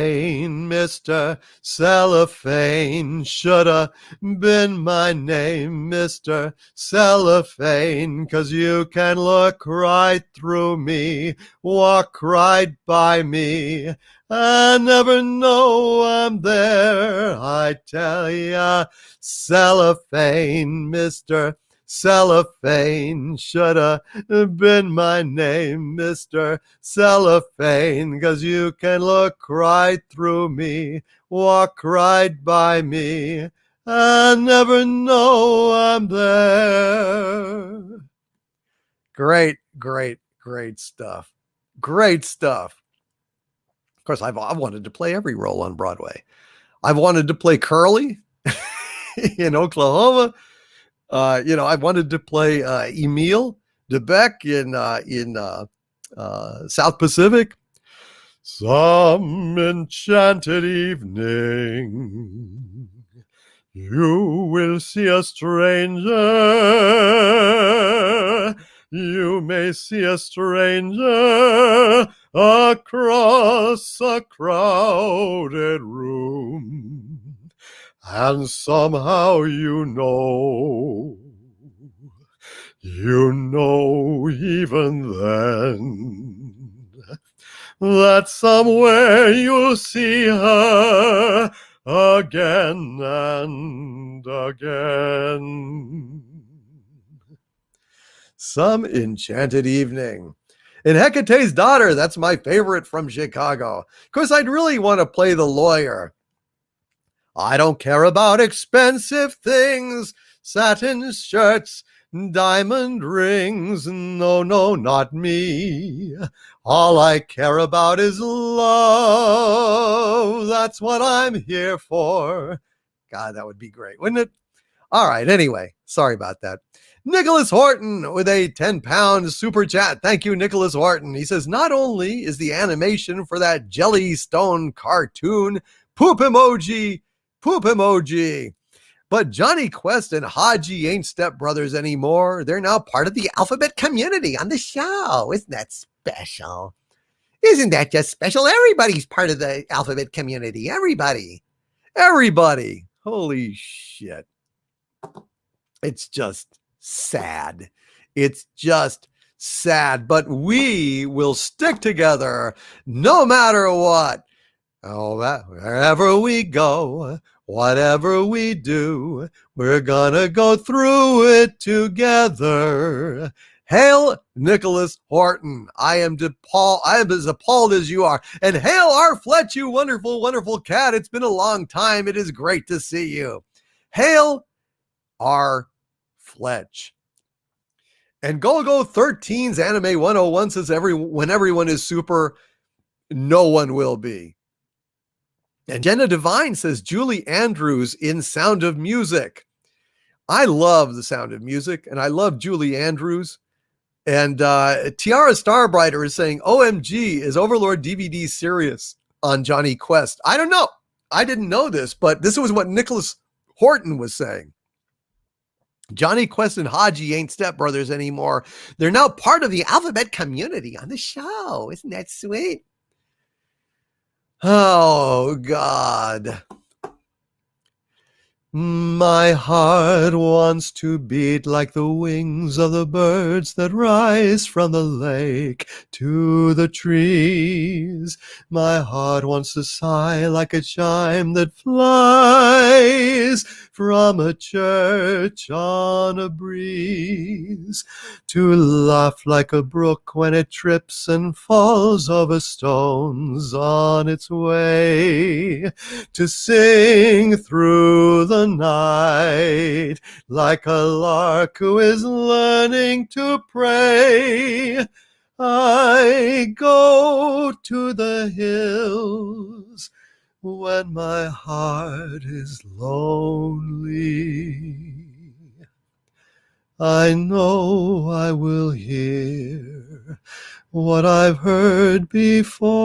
Mr. Cellophane, shoulda been my name, Mr. Cellophane, 'cause you can look right through me, walk right by me, I never know I'm there, I tell ya, Cellophane, Mr. Cellophane, shoulda been my name, Mr. Cellophane, 'cause you can look right through me, walk right by me, I never know I'm there. Great, great, great stuff. Great stuff. Of course, I've wanted to play every role on Broadway. I've wanted to play Curly in Oklahoma. I wanted to play Emile DeBeck in South Pacific. Some enchanted evening, you will see a stranger. You may see a stranger across a crowded room. And somehow you know even then, that somewhere you'll see her again and again. Some enchanted evening. And Hecate's Daughter, that's my favorite from Chicago. Of course, I'd really want to play the lawyer. I don't care about expensive things, satin shirts, diamond rings. No, not me. All I care about is love. That's what I'm here for. God, that would be great, wouldn't it? All right, anyway, sorry about that. Nicholas Horton with a 10-pound super chat. Thank you, Nicholas Horton. He says, not only is the animation for that Jellystone cartoon poop emoji, but Johnny Quest and Haji ain't stepbrothers anymore. They're now part of the alphabet community on the show. Isn't that special? Isn't that just special? Everybody's part of the alphabet community. Everybody. Holy shit. It's just sad. It's just sad. But we will stick together no matter what. Oh, wherever we go, whatever we do, we're gonna go through it together. Hail Nicholas Horton. I am as appalled as you are. And hail our Fletch, you wonderful, wonderful cat. It's been a long time. It is great to see you. Hail our Fletch. And Golgo 13's Anime 101 says when everyone is super, no one will be. And Jenna Devine says Julie Andrews in Sound of Music. I love the Sound of Music, and I love Julie Andrews. And Tiara Starbrighter is saying, OMG, is Overlord DVD serious on Johnny Quest? I don't know. I didn't know this, but this was what Nicholas Horton was saying. Johnny Quest and Haji ain't stepbrothers anymore. They're now part of the alphabet community on the show. Isn't that sweet? Oh, God. My heart wants to beat like the wings of the birds that rise from the lake to the trees. My heart wants to sigh like a chime that flies from a church on a breeze, to laugh like a brook when it trips and falls over stones on its way, to sing through the night like a lark who is learning to pray. I go to the hills when my heart is lonely. I know I will hear what I've heard before.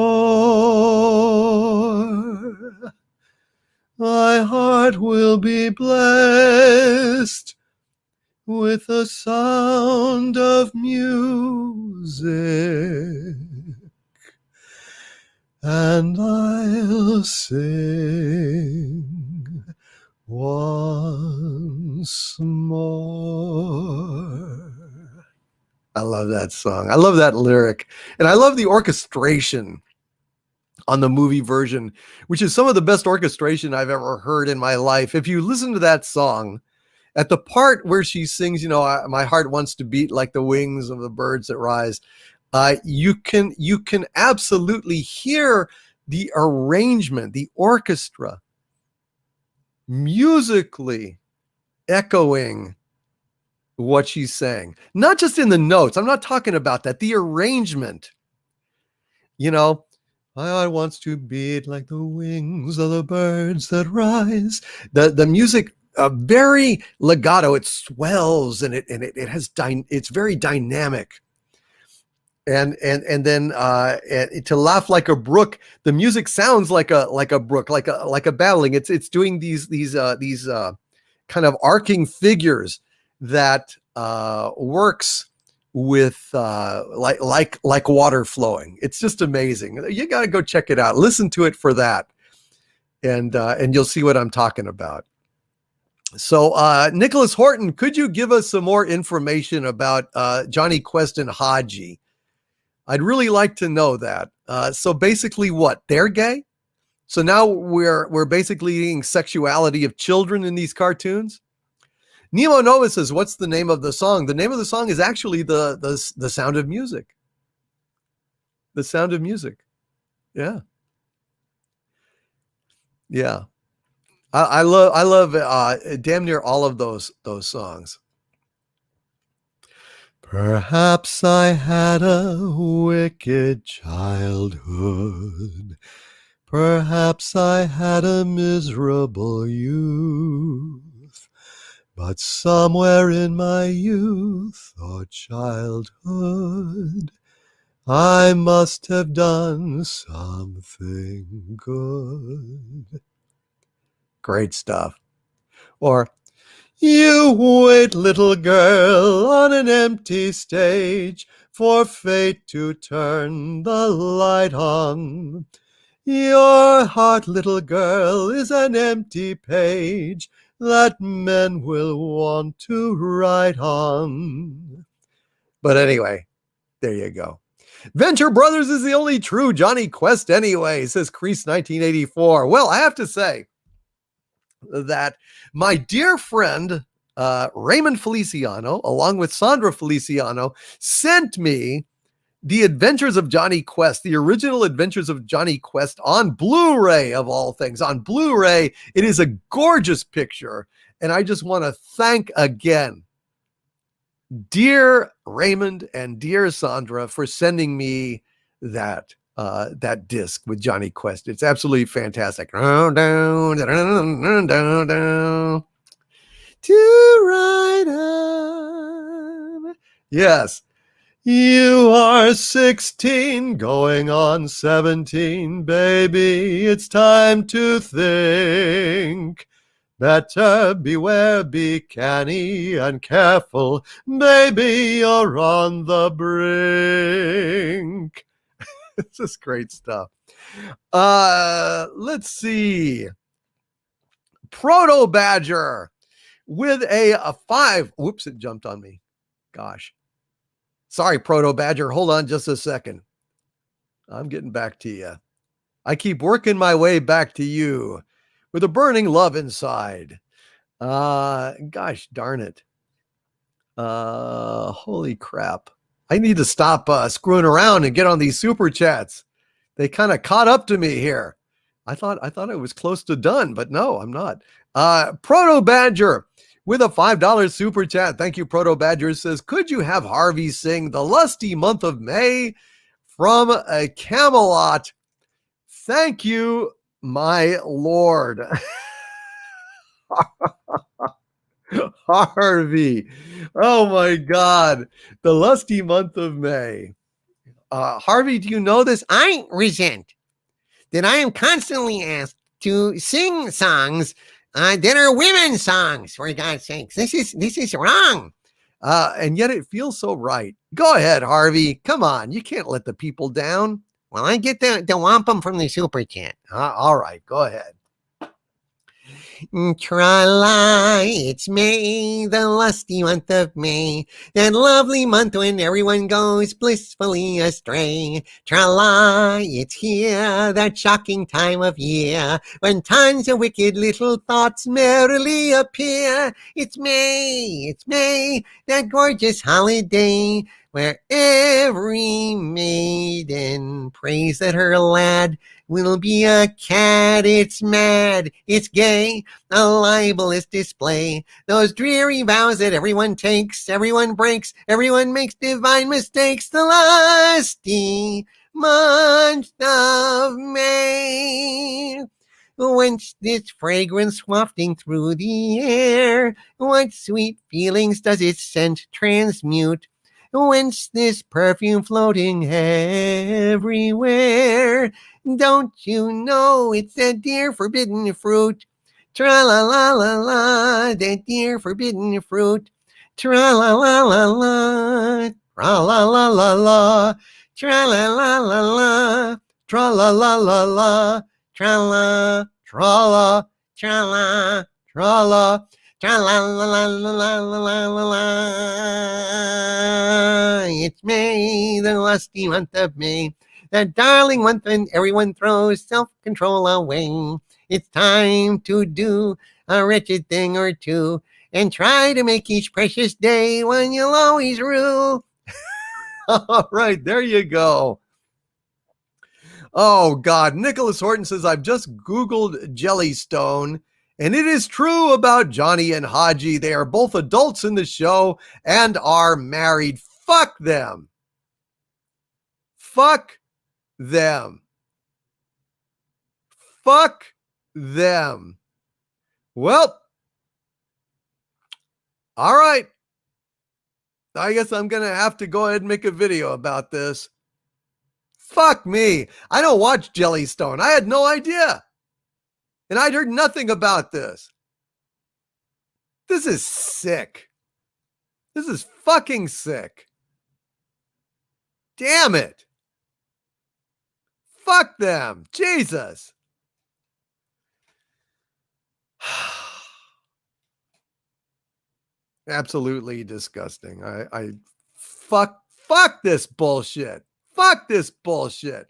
My heart will be blessed with the sound of music, and I'll sing once more. I love that song. I love that lyric. And I love the orchestration on the movie version, which is some of the best orchestration I've ever heard in my life. If you listen to that song, at the part where she sings, my heart wants to beat like the wings of the birds that rise, you can absolutely hear the arrangement, the orchestra musically echoing what she's saying. Not just in the notes. I'm not talking about that. The arrangement, my heart wants to beat like the wings of the birds that rise. The music, very legato. It swells and it has it's very dynamic. And then to laugh like a brook, the music sounds like a brook, like a babbling. It's doing these kind of arcing figures that works with like water flowing. It's just amazing. You got to go check it out. Listen to it for that, and you'll see what I'm talking about. So, Nicholas Horton, could you give us some more information about Johnny Quest and Haji? I'd really like to know that. So basically, what? They're gay? So now we're basically eating sexuality of children in these cartoons? Nemo Nova says, what's the name of the song? The name of the song is actually the Sound of Music. The Sound of Music. Yeah. Yeah. I love damn near all of those songs. Perhaps I had a wicked childhood. Perhaps I had a miserable youth. But somewhere in my youth or childhood, I must have done something good. Great stuff. Or, you wait, little girl, on an empty stage for fate to turn the light on. Your heart, little girl, is an empty page that men will want to write on. But anyway, there you go. Venture Brothers is the only true Johnny Quest anyway, says Crease 1984. Well, I have to say that my dear friend Raymond Feliciano, along with Sandra Feliciano, sent me The Adventures of Johnny Quest, the original Adventures of Johnny Quest on Blu-ray, of all things. On Blu-ray, it is a gorgeous picture, and I just want to thank again dear Raymond and dear Sandra for sending me that disc with Johnny Quest. It's absolutely fantastic. To ride on. Yes. You are 16, going on 17, baby. It's time to think. Better beware, be canny and careful, baby, you're on the brink. It's just great stuff. Let's see. Proto Badger with a 5. Whoops, it jumped on me. Gosh. Sorry, Proto Badger. Hold on just a second. I'm getting back to you. I keep working my way back to you with a burning love inside. Gosh darn it. Holy crap. I need to stop screwing around and get on these super chats. They kind of caught up to me here. I thought it was close to done, but no, I'm not. Proto Badger with a $5 super chat. Thank you, Proto Badger. Says, could you have Harvey sing The Lusty Month of May from a Camelot? Thank you, my Lord. Harvey. Oh my God. The Lusty Month of May. Harvey, do you know this? I resent that I am constantly asked to sing songs that are women's songs, for God's sakes. This is wrong. And yet it feels so right. Go ahead, Harvey. Come on. You can't let the people down. Well, I get the wampum from the super chat. All right. Go ahead. Tra-la, it's May, the lusty month of May, that lovely month when everyone goes blissfully astray. Tra-la, it's here, that shocking time of year, when tons of wicked little thoughts merrily appear. It's May, that gorgeous holiday, where every maiden prays that her lad will be a cat. It's mad, it's gay, a libelous display. Those dreary vows that everyone takes, everyone breaks, everyone makes divine mistakes. The lusty month of May. Whence this fragrance wafting through the air? What sweet feelings does its scent transmute? Whence this perfume floating everywhere? Don't you know it's that dear forbidden fruit? Tra-la-la-la-la, that dear forbidden fruit. Tra-la-la-la-la, tra-la-la-la-la, tra-la-la-la-la, tra-la-la-la-la, tra-la, tra-la, tra-la, tra-la. Tra-la-la-la-la-la-la-la-la. It's May, the lusty month of May, that darling month when everyone throws self-control away. It's time to do a wretched thing or two and try to make each precious day one you'll always rue. All right, there you go. Oh, God. Nicholas Horton says, I've just Googled Jellystone. And it is true about Johnny and Haji. They are both adults in the show and are married. Fuck them. Fuck them. Fuck them. Well, all right. I guess I'm going to have to go ahead and make a video about this. Fuck me. I don't watch Jellystone. I had no idea. And I'd heard nothing about this. This is sick. This is fucking sick. Damn it. Fuck them. Jesus. Absolutely disgusting. Fuck this bullshit. Fuck this bullshit.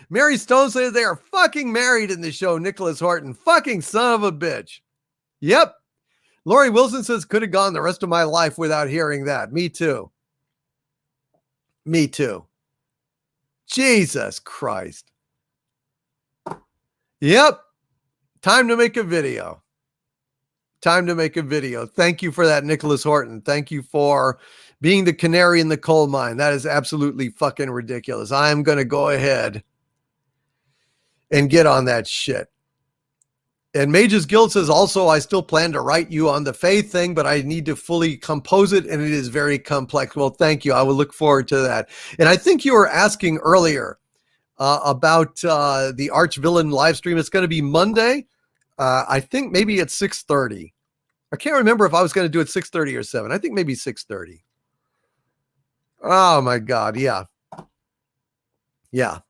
Mary Stone says they are fucking married in the show. Nicholas Horton, fucking son of a bitch. Yep. Lori Wilson says, could have gone the rest of my life without hearing that. Me too. Me too. Jesus Christ. Yep. Time to make a video. Time to make a video. Thank you for that, Nicholas Horton. Thank you for being the canary in the coal mine. That is absolutely fucking ridiculous. I'm going to go ahead and get on that shit. And Mage's Guild says also, I still plan to write you on the Faith thing, but I need to fully compose it, and it is very complex. Well, thank you. I will look forward to that. And I think you were asking earlier about the Arch Villain live stream. It's going to be Monday. I think maybe at 6:30. I can't remember if I was going to do it 6:30 or 7. I think maybe 6:30. Oh, my God. Yeah. Yeah.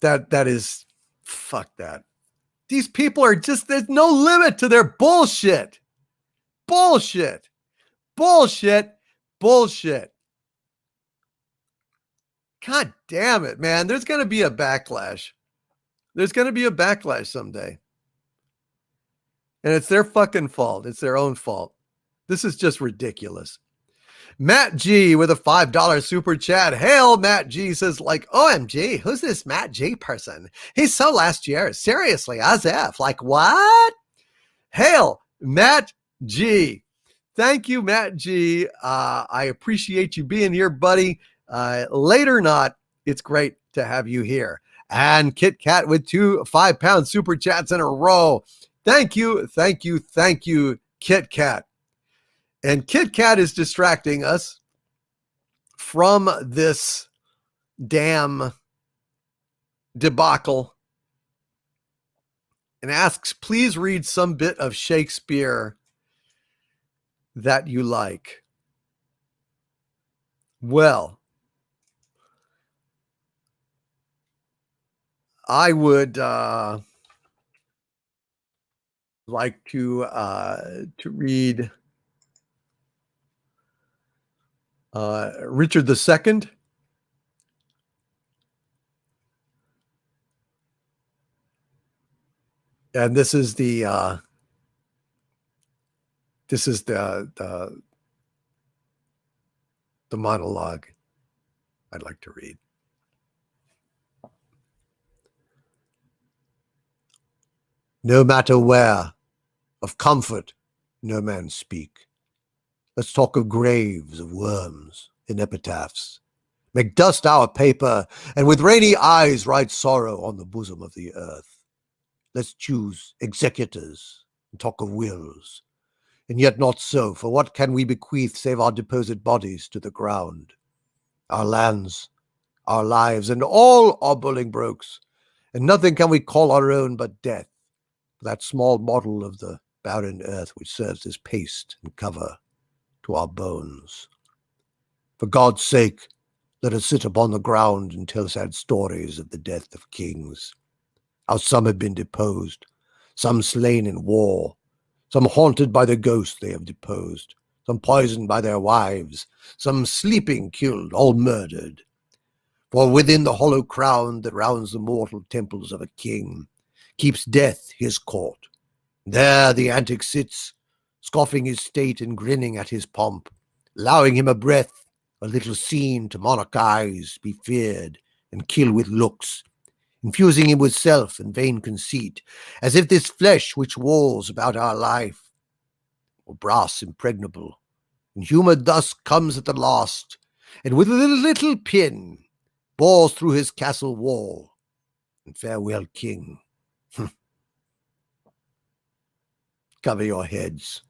That is, fuck that. These people are just, there's no limit to their bullshit. Bullshit. Bullshit. Bullshit. God damn it, man. There's going to be a backlash. There's going to be a backlash someday. And it's their fucking fault. It's their own fault. This is just ridiculous. Matt G with a $5 super chat. Hail, Matt G says, like, OMG, who's this Matt G person? He's so last year. Seriously, as if. Like, what? Hail, Matt G. Thank you, Matt G. I appreciate you being here, buddy. Late or not, it's great to have you here. And Kit Kat with 2 5-pound super chats in a row. Thank you, thank you, thank you, Kit Kat. And Kit Kat is distracting us from this damn debacle and asks, please read some bit of Shakespeare that you like. Well, I would like to read Richard II. And this is the monologue I'd like to read. No matter where, of comfort no man speak. Let's talk of graves, of worms, in epitaphs. Make dust our paper, and with rainy eyes write sorrow on the bosom of the earth. Let's choose executors, and talk of wills. And yet not so, for what can we bequeath save our deposed bodies to the ground? Our lands, our lives, and all our Bolingbroke's, and nothing can we call our own but death, that small model of the barren earth which serves as paste and cover to our bones. For God's sake, let us sit upon the ground and tell sad stories of the death of kings, how some have been deposed, some slain in war, some haunted by the ghost they have deposed, some poisoned by their wives, some sleeping killed, all murdered. For within the hollow crown that rounds the mortal temples of a king keeps death his court. There the antic sits, scoffing his state and grinning at his pomp, allowing him a breath, a little scene to monarch eyes be feared and kill with looks, infusing him with self and vain conceit, as if this flesh which walls about our life were brass impregnable, and humour thus comes at the last, and with a little pin bores through his castle wall, and farewell, king. Cover your heads,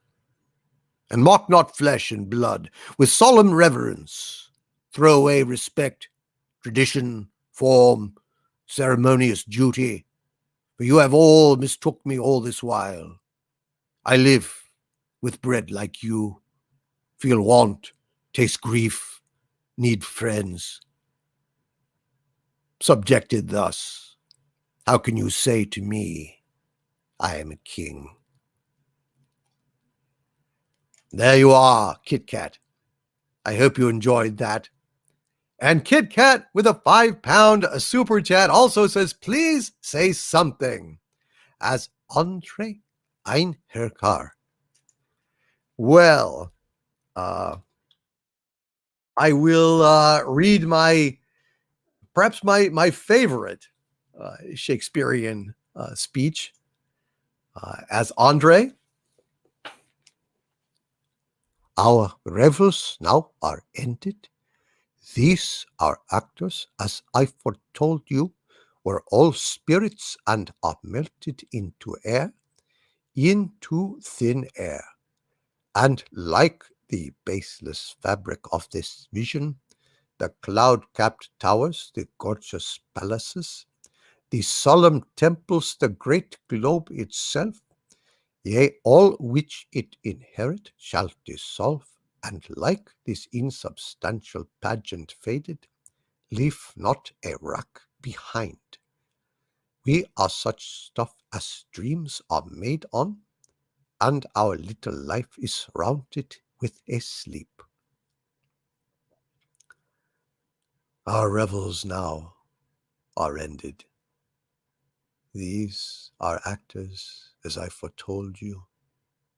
and mock not flesh and blood. With solemn reverence, throw away respect, tradition, form, ceremonious duty, for you have all mistook me all this while. I live with bread like you, feel want, taste grief, need friends. Subjected thus, how can you say to me, I am a king? There you are, Kit Kat. I hope you enjoyed that. And Kit Kat with a 5-pound super chat also says, please say something as Andre ein Herkar. Well, I will read perhaps my favorite Shakespearean speech as Andre. Our revels now are ended. These, our actors, as I foretold you, were all spirits and are melted into air, into thin air. And like the baseless fabric of this vision, the cloud-capped towers, the gorgeous palaces, the solemn temples, the great globe itself, yea, all which it inherit shall dissolve, and like this insubstantial pageant faded, leave not a wreck behind. We are such stuff as dreams are made on, and our little life is rounded with a sleep. Our revels now are ended. These are actors, as I foretold you.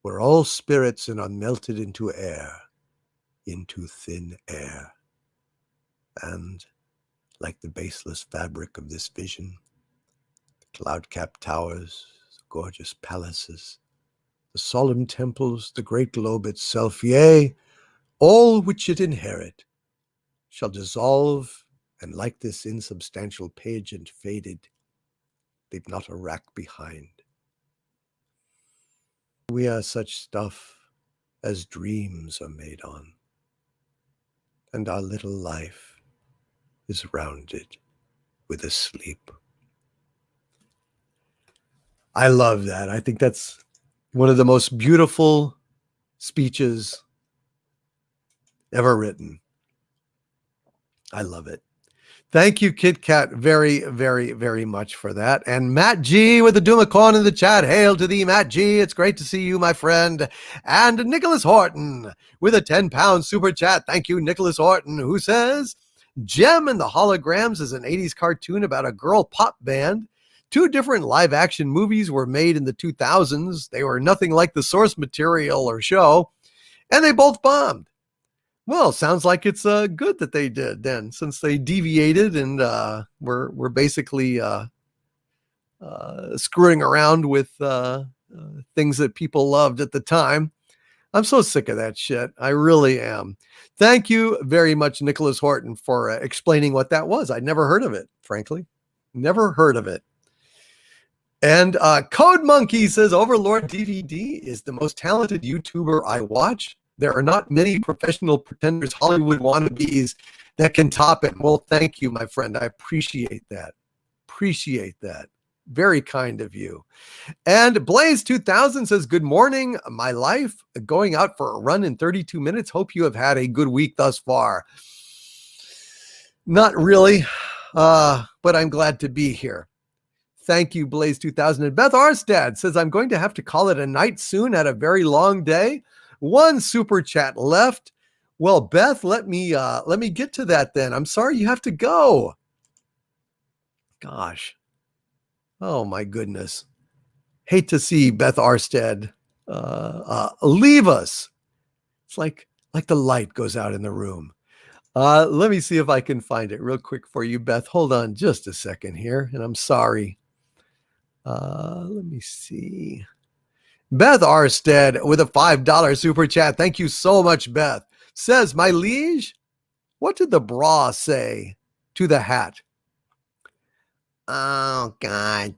We're all spirits and are melted into air, into thin air. And, like the baseless fabric of this vision, the cloud-capped towers, the gorgeous palaces, the solemn temples, the great globe itself, yea, all which it inherit, shall dissolve, and like this insubstantial pageant faded, leave not a rack behind. We are such stuff as dreams are made on, and our little life is rounded with a sleep. I love that. I think that's one of the most beautiful speeches ever written. I love it. Thank you, Kit Kat, very, very, very much for that. And Matt G with the Dumacorn in the chat. Hail to thee, Matt G. It's great to see you, my friend. And Nicholas Horton with a 10-pound super chat. Thank you, Nicholas Horton, who says, Gem and the Holograms is an 80s cartoon about a girl pop band. 2 different live-action movies were made in the 2000s. They were nothing like the source material or show, and they both bombed. Well, sounds like it's good that they did then, since they deviated and were basically screwing around with things that people loved at the time. I'm so sick of that shit. I really am. Thank you very much, Nicholas Horton, for explaining what that was. I'd never heard of it, frankly. Never heard of it. And Code Monkey says, Overlord DVD is the most talented YouTuber I watch. There are not many professional pretenders, Hollywood wannabes that can top it. Well, thank you, my friend. I appreciate that. Appreciate that. Very kind of you. And Blaze 2000 says, good morning, my life. Going out for a run in 32 minutes. Hope you have had a good week thus far. Not really, but I'm glad to be here. Thank you, Blaze 2000. And Beth Arstad says, I'm going to have to call it a night soon. Had a very long day. 1 super chat left. Well, Beth, let me get to that then. I'm sorry you have to go. Gosh. Oh my goodness. Hate to see Beth Arstead leave us. It's like the light goes out in the room. Let me see if I can find it real quick for you, Beth. Hold on just a second here, and I'm sorry. Let me see. Beth Arstead with a $5 super chat. Thank you so much, Beth. Says, my liege, what did the bra say to the hat? Oh, God.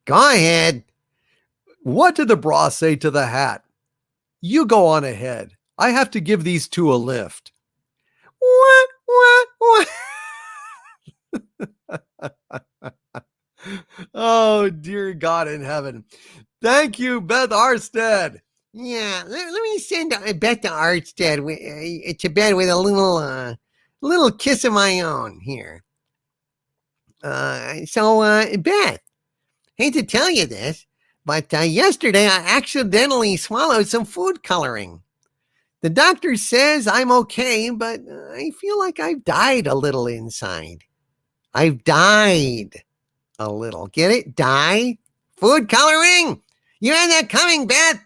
Go ahead. What did the bra say to the hat? You go on ahead. I have to give these 2 a lift. What? Oh, dear God in heaven. Thank you, Beth Arstead. Yeah, let me send Beth to Arstead to bed with a little kiss of my own here. Beth, hate to tell you this, but yesterday I accidentally swallowed some food coloring. The doctor says I'm okay, but I feel like I've died a little inside. I've died a little. Get it? Die? Food coloring? You had that coming, Beth.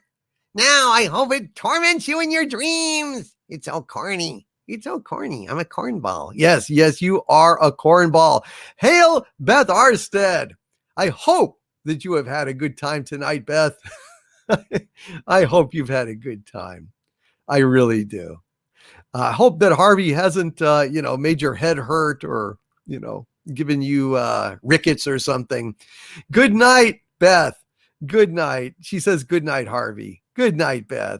Now I hope it torments you in your dreams. It's so corny. It's so corny. I'm a cornball. Yes, you are a cornball. Hail Beth Arstead. I hope that you have had a good time tonight, Beth. I hope you've had a good time. I really do. I hope that Harvey hasn't, made your head hurt or, given you rickets or something. Good night, Beth. Good night. She says, good night, Harvey. Good night, Beth.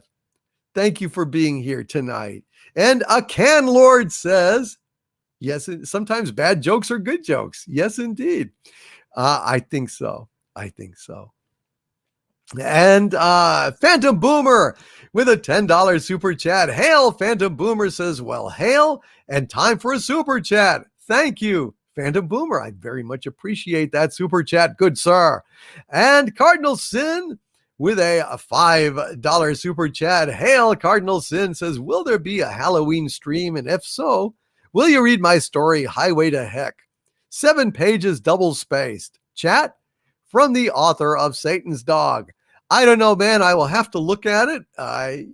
Thank you for being here tonight. And a Can Lord says, yes, sometimes bad jokes are good jokes. Yes, indeed. I think so. And Phantom Boomer with a $10 super chat. Hail, Phantom Boomer says, well, hail, and time for a super chat. Thank you, Phantom Boomer, I very much appreciate that super chat. Good sir. And Cardinal Sin with a $5 super chat. Hail, Cardinal Sin says, will there be a Halloween stream? And if so, will you read my story, Highway to Heck? 7 pages, double spaced. Chat from the author of Satan's Dog. I don't know, man. I will have to look at it. I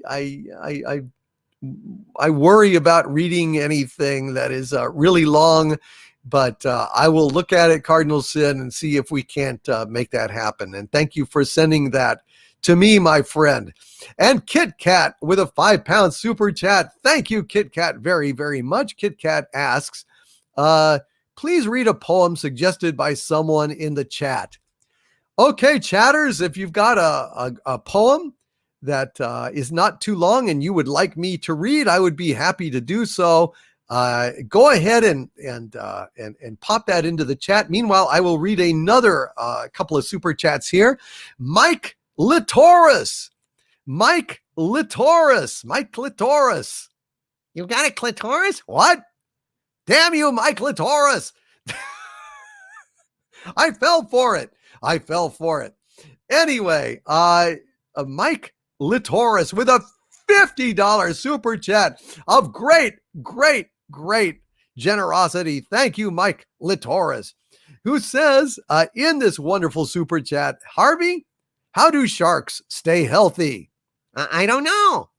worry about reading anything that is really long, but I will look at it, Cardinal Sin, and see if we can't make that happen. And thank you for sending that to me, my friend. And Kit Kat with a 5-pound super chat. Thank you, Kit Kat, very, very much. Kit Kat asks, please read a poem suggested by someone in the chat. Okay, chatters, if you've got a poem that is not too long and you would like me to read, I would be happy to do so. Go ahead and pop that into the chat. Meanwhile, I will read another couple of super chats here. Mike Litoris. Mike Litoris. You got a clitoris? What? Damn you, Mike Litoris. I fell for it. Anyway, Mike Litoris with a $50 super chat of great generosity. Thank you, Mike Litoris, who says in this wonderful super chat, Harvey, how do sharks stay healthy? I don't know.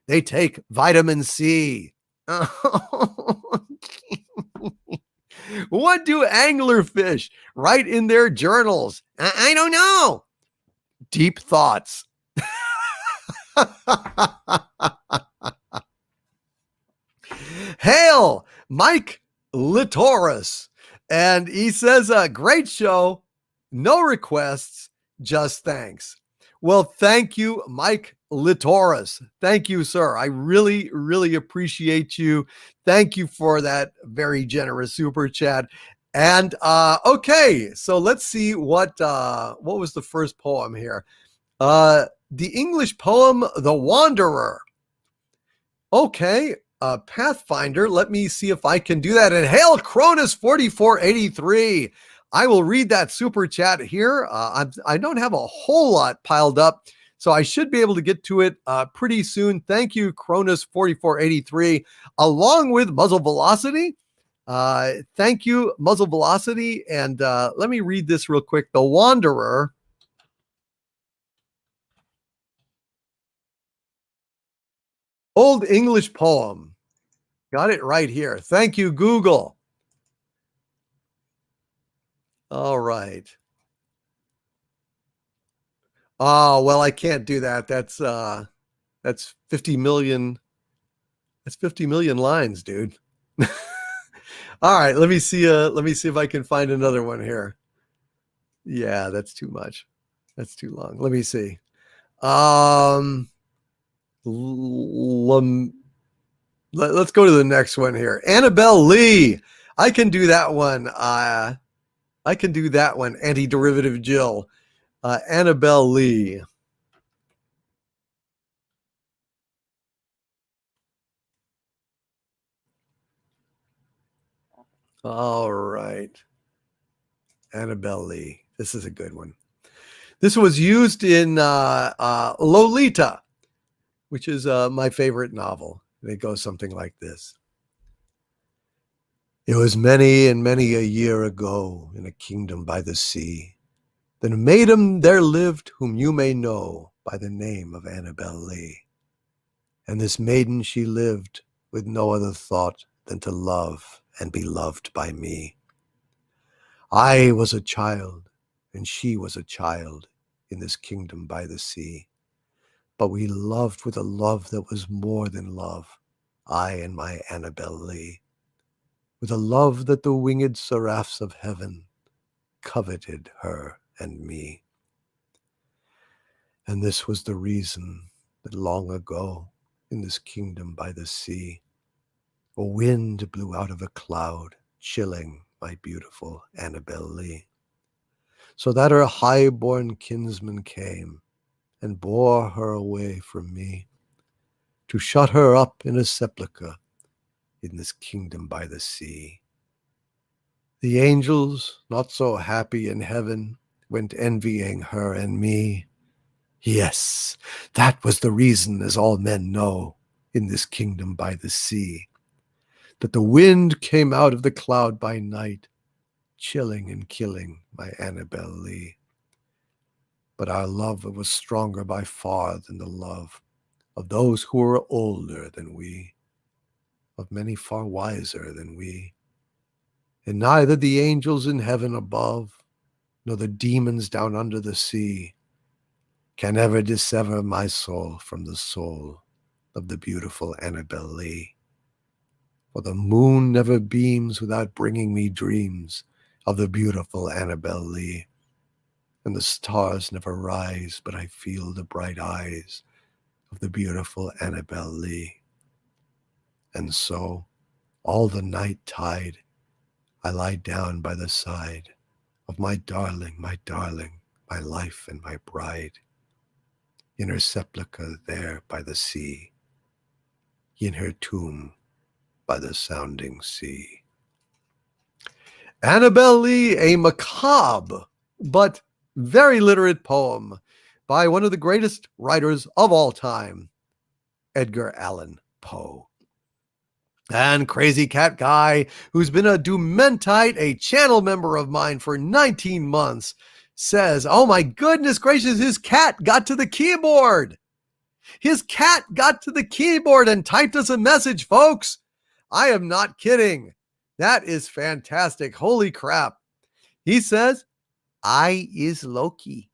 They take vitamin C. What do anglerfish write in their journals? I don't know. Deep thoughts. Hail, Mike Litoris. And he says, great show. No requests, just thanks. Well, thank you, Mike Litoris. Thank you, sir. I really, really appreciate you. Thank you for that very generous super chat. And okay, so let's see what was the first poem here. The English poem, The Wanderer. Okay, Pathfinder. Let me see if I can do that. And hail, Cronus 4483. I will read that super chat here. I don't have a whole lot piled up, so I should be able to get to it pretty soon. Thank you, Cronus 4483, along with Muzzle Velocity. Thank you, Muzzle Velocity. And let me read this real quick. The Wanderer. Old English poem. Got it right here. Thank you, Google. All right. Oh, well, I can't do that. That's 50 million. That's 50 million lines, dude. All right, let me see if I can find another one here. Yeah, that's too much. That's too long. Let me see. Let's go to the next one here. Annabelle Lee. I can do that one. Antiderivative Jill. Annabelle Lee. All right. Annabelle Lee. This is a good one. This was used in Lolita, which is my favorite novel. And it goes something like this. It was many and many a year ago in a kingdom by the sea. Then a maiden there lived whom you may know by the name of Annabelle Lee. And this maiden she lived with no other thought than to love and be loved by me. I was a child, and she was a child in this kingdom by the sea. But we loved with a love that was more than love, I and my Annabelle Lee, with a love that the winged seraphs of heaven coveted her and me. And this was the reason that long ago in this kingdom by the sea, a wind blew out of a cloud, chilling my beautiful Annabelle Lee, so that her high-born kinsman came and bore her away from me, to shut her up in a sepulchre in this kingdom by the sea. The angels, not so happy in heaven, went envying her and me. Yes, that was the reason, as all men know, in this kingdom by the sea, that the wind came out of the cloud by night, chilling and killing my Annabel Lee. But our love was stronger by far than the love of those who were older than we, of many far wiser than we. And neither the angels in heaven above, nor the demons down under the sea, can ever dissever my soul from the soul of the beautiful Annabel Lee. For the moon never beams without bringing me dreams of the beautiful Annabel Lee. And the stars never rise, but I feel the bright eyes of the beautiful Annabel Lee. And so, all the night tide, I lie down by the side of my darling, my life and my bride, in her sepulchre there by the sea, in her tomb by the sounding sea. Annabel Lee, a macabre but very literate poem by one of the greatest writers of all time, Edgar Allan Poe. And Crazy Cat Guy, who's been a Dumentite, a channel member of mine for 19 months, says, oh my goodness gracious, his cat got to the keyboard. His cat got to the keyboard and typed us a message, folks. I am not kidding. That is fantastic. Holy crap. He says, I is Loki.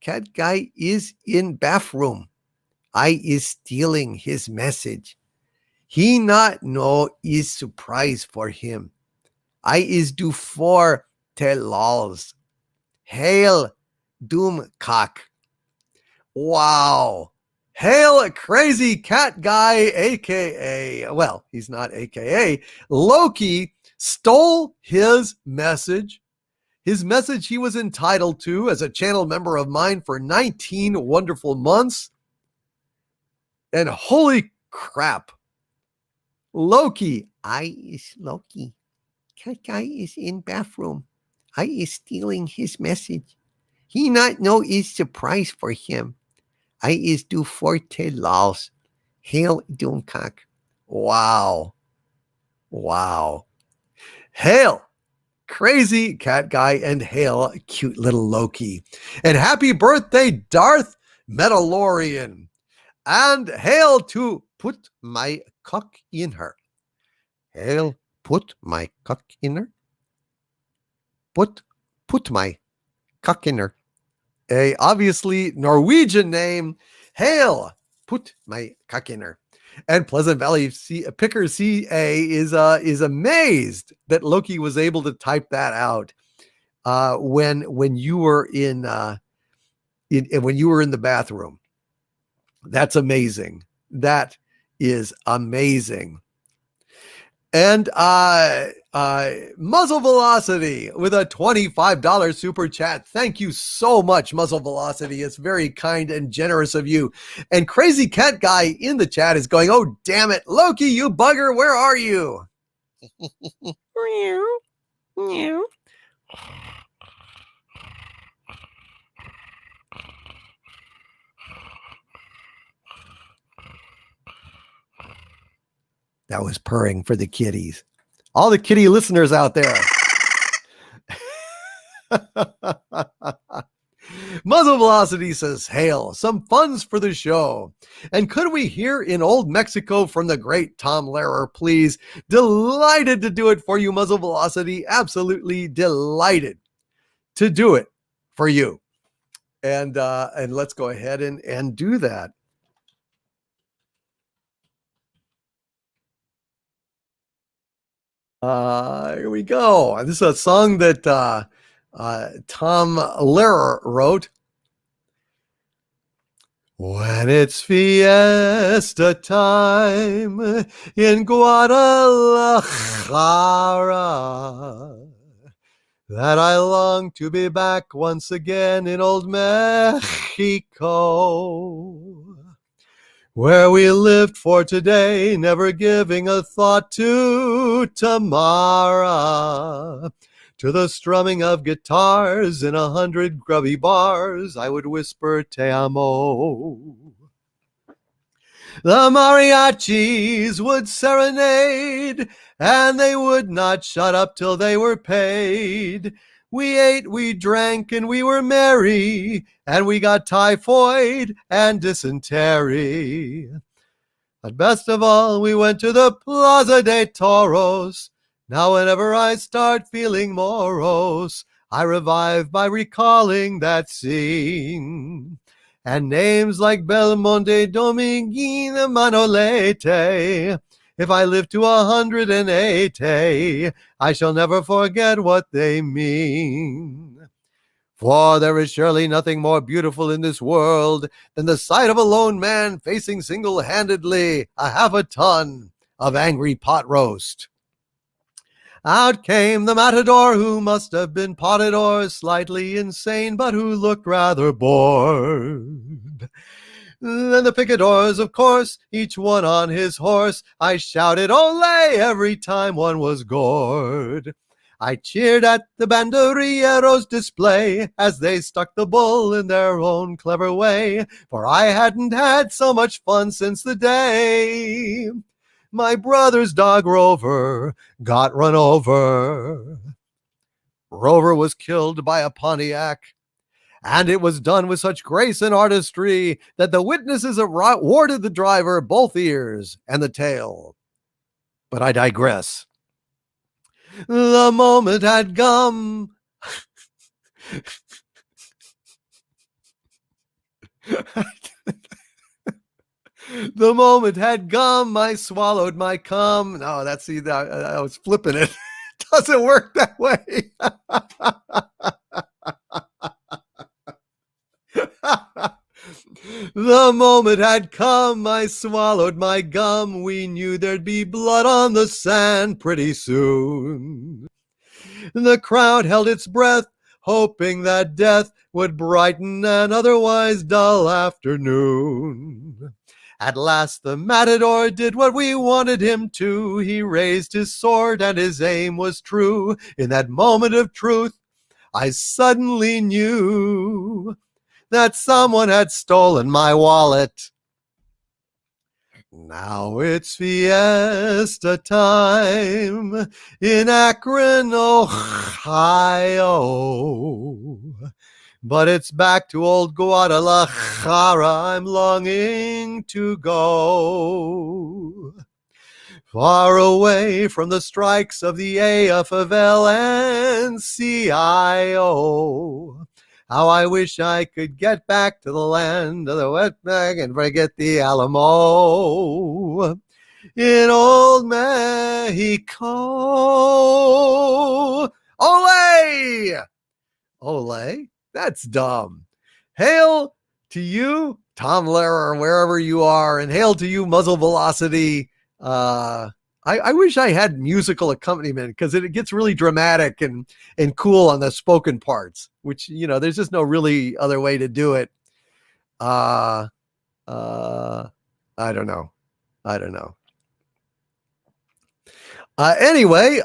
Cat Guy is in bathroom. I is stealing his message. He not know is surprise for him. I is do for tell lols. Hail Doomcock. Wow. Hail Crazy Cat Guy, aka, well, he's not aka, Loki stole his message he was entitled to as a channel member of mine for 19 wonderful months. And holy crap, Loki, I is Loki. Cat Guy is in bathroom. I is stealing his message. He not know is surprise for him. I is do forte lols. Hail Doomcock. Wow. Wow. Hail Crazy Cat Guy and hail cute little Loki. And happy birthday, Darth Metalorian. And hail to put my cock in her. Hail, put my cock in her. Put my cock in her. A obviously Norwegian name. Hail, put my cock in her. And Pleasant Valley Picker CA is amazed that Loki was able to type that out when you were in the bathroom. That's amazing. That is amazing. And Muzzle Velocity with a $25 super chat. Thank you so much, Muzzle Velocity. It's very kind and generous of you. And Crazy Cat Guy in the chat is going, oh, damn it. Loki, you bugger, where are you? That was purring for the kitties. All the kitty listeners out there. Muzzle Velocity says, hail, some funds for the show. And could we hear in Old Mexico from the great Tom Lehrer, please? Delighted to do it for you, Muzzle Velocity. Absolutely delighted to do it for you. And let's go ahead and do that. Here we go. This is a song that Tom Lehrer wrote. When it's fiesta time in Guadalajara, that I long to be back once again in old Mexico. where we lived for today, never giving a thought to tomorrow. To the strumming of guitars in 100 grubby bars, I would whisper te amo. The mariachis would serenade, and they would not shut up till they were paid. We ate, we drank, and we were merry, and we got typhoid and dysentery. But best of all, we went to the Plaza de Toros. Now whenever I start feeling morose, I revive by recalling that scene. And names like Belmonte, Dominguina, Manolete. If I live to 180, I shall never forget what they mean. For there is surely nothing more beautiful in this world than the sight of a lone man facing single-handedly a half a ton of angry pot roast. Out came the matador, who must have been potted or slightly insane, but who looked rather bored. Then the picadors, of course, each one on his horse. I shouted "Olé" every time one was gored. I cheered at the banderilleros' display as they stuck the bull in their own clever way, for I hadn't had so much fun since the day my brother's dog Rover got run over. Rover was killed by a Pontiac, and it was done with such grace and artistry that the witnesses awarded the driver both ears and the tail. But I digress. The moment had come. The moment had come, I swallowed my cum. No, that's I was flipping it. It doesn't work that way. The moment had come, I swallowed my gum. We knew there'd be blood on the sand pretty soon. The crowd held its breath, hoping that death would brighten an otherwise dull afternoon. At last the matador did what we wanted him to. He raised his sword and his aim was true. In that moment of truth, I suddenly knew that someone had stolen my wallet. Now it's fiesta time in Akron, Ohio. But it's back to old Guadalajara I'm longing to go. Far away from the strikes of the AFL and CIO. How I wish I could get back to the land of the wetback and forget the Alamo in old Mexico. Ole! Ole? That's dumb. Hail to you, Tom Lehrer, wherever you are, and hail to you, Muzzle Velocity. I wish I had musical accompaniment because it gets really dramatic and cool on the spoken parts, which, you know, there's just no really other way to do it. I don't know. Anyway,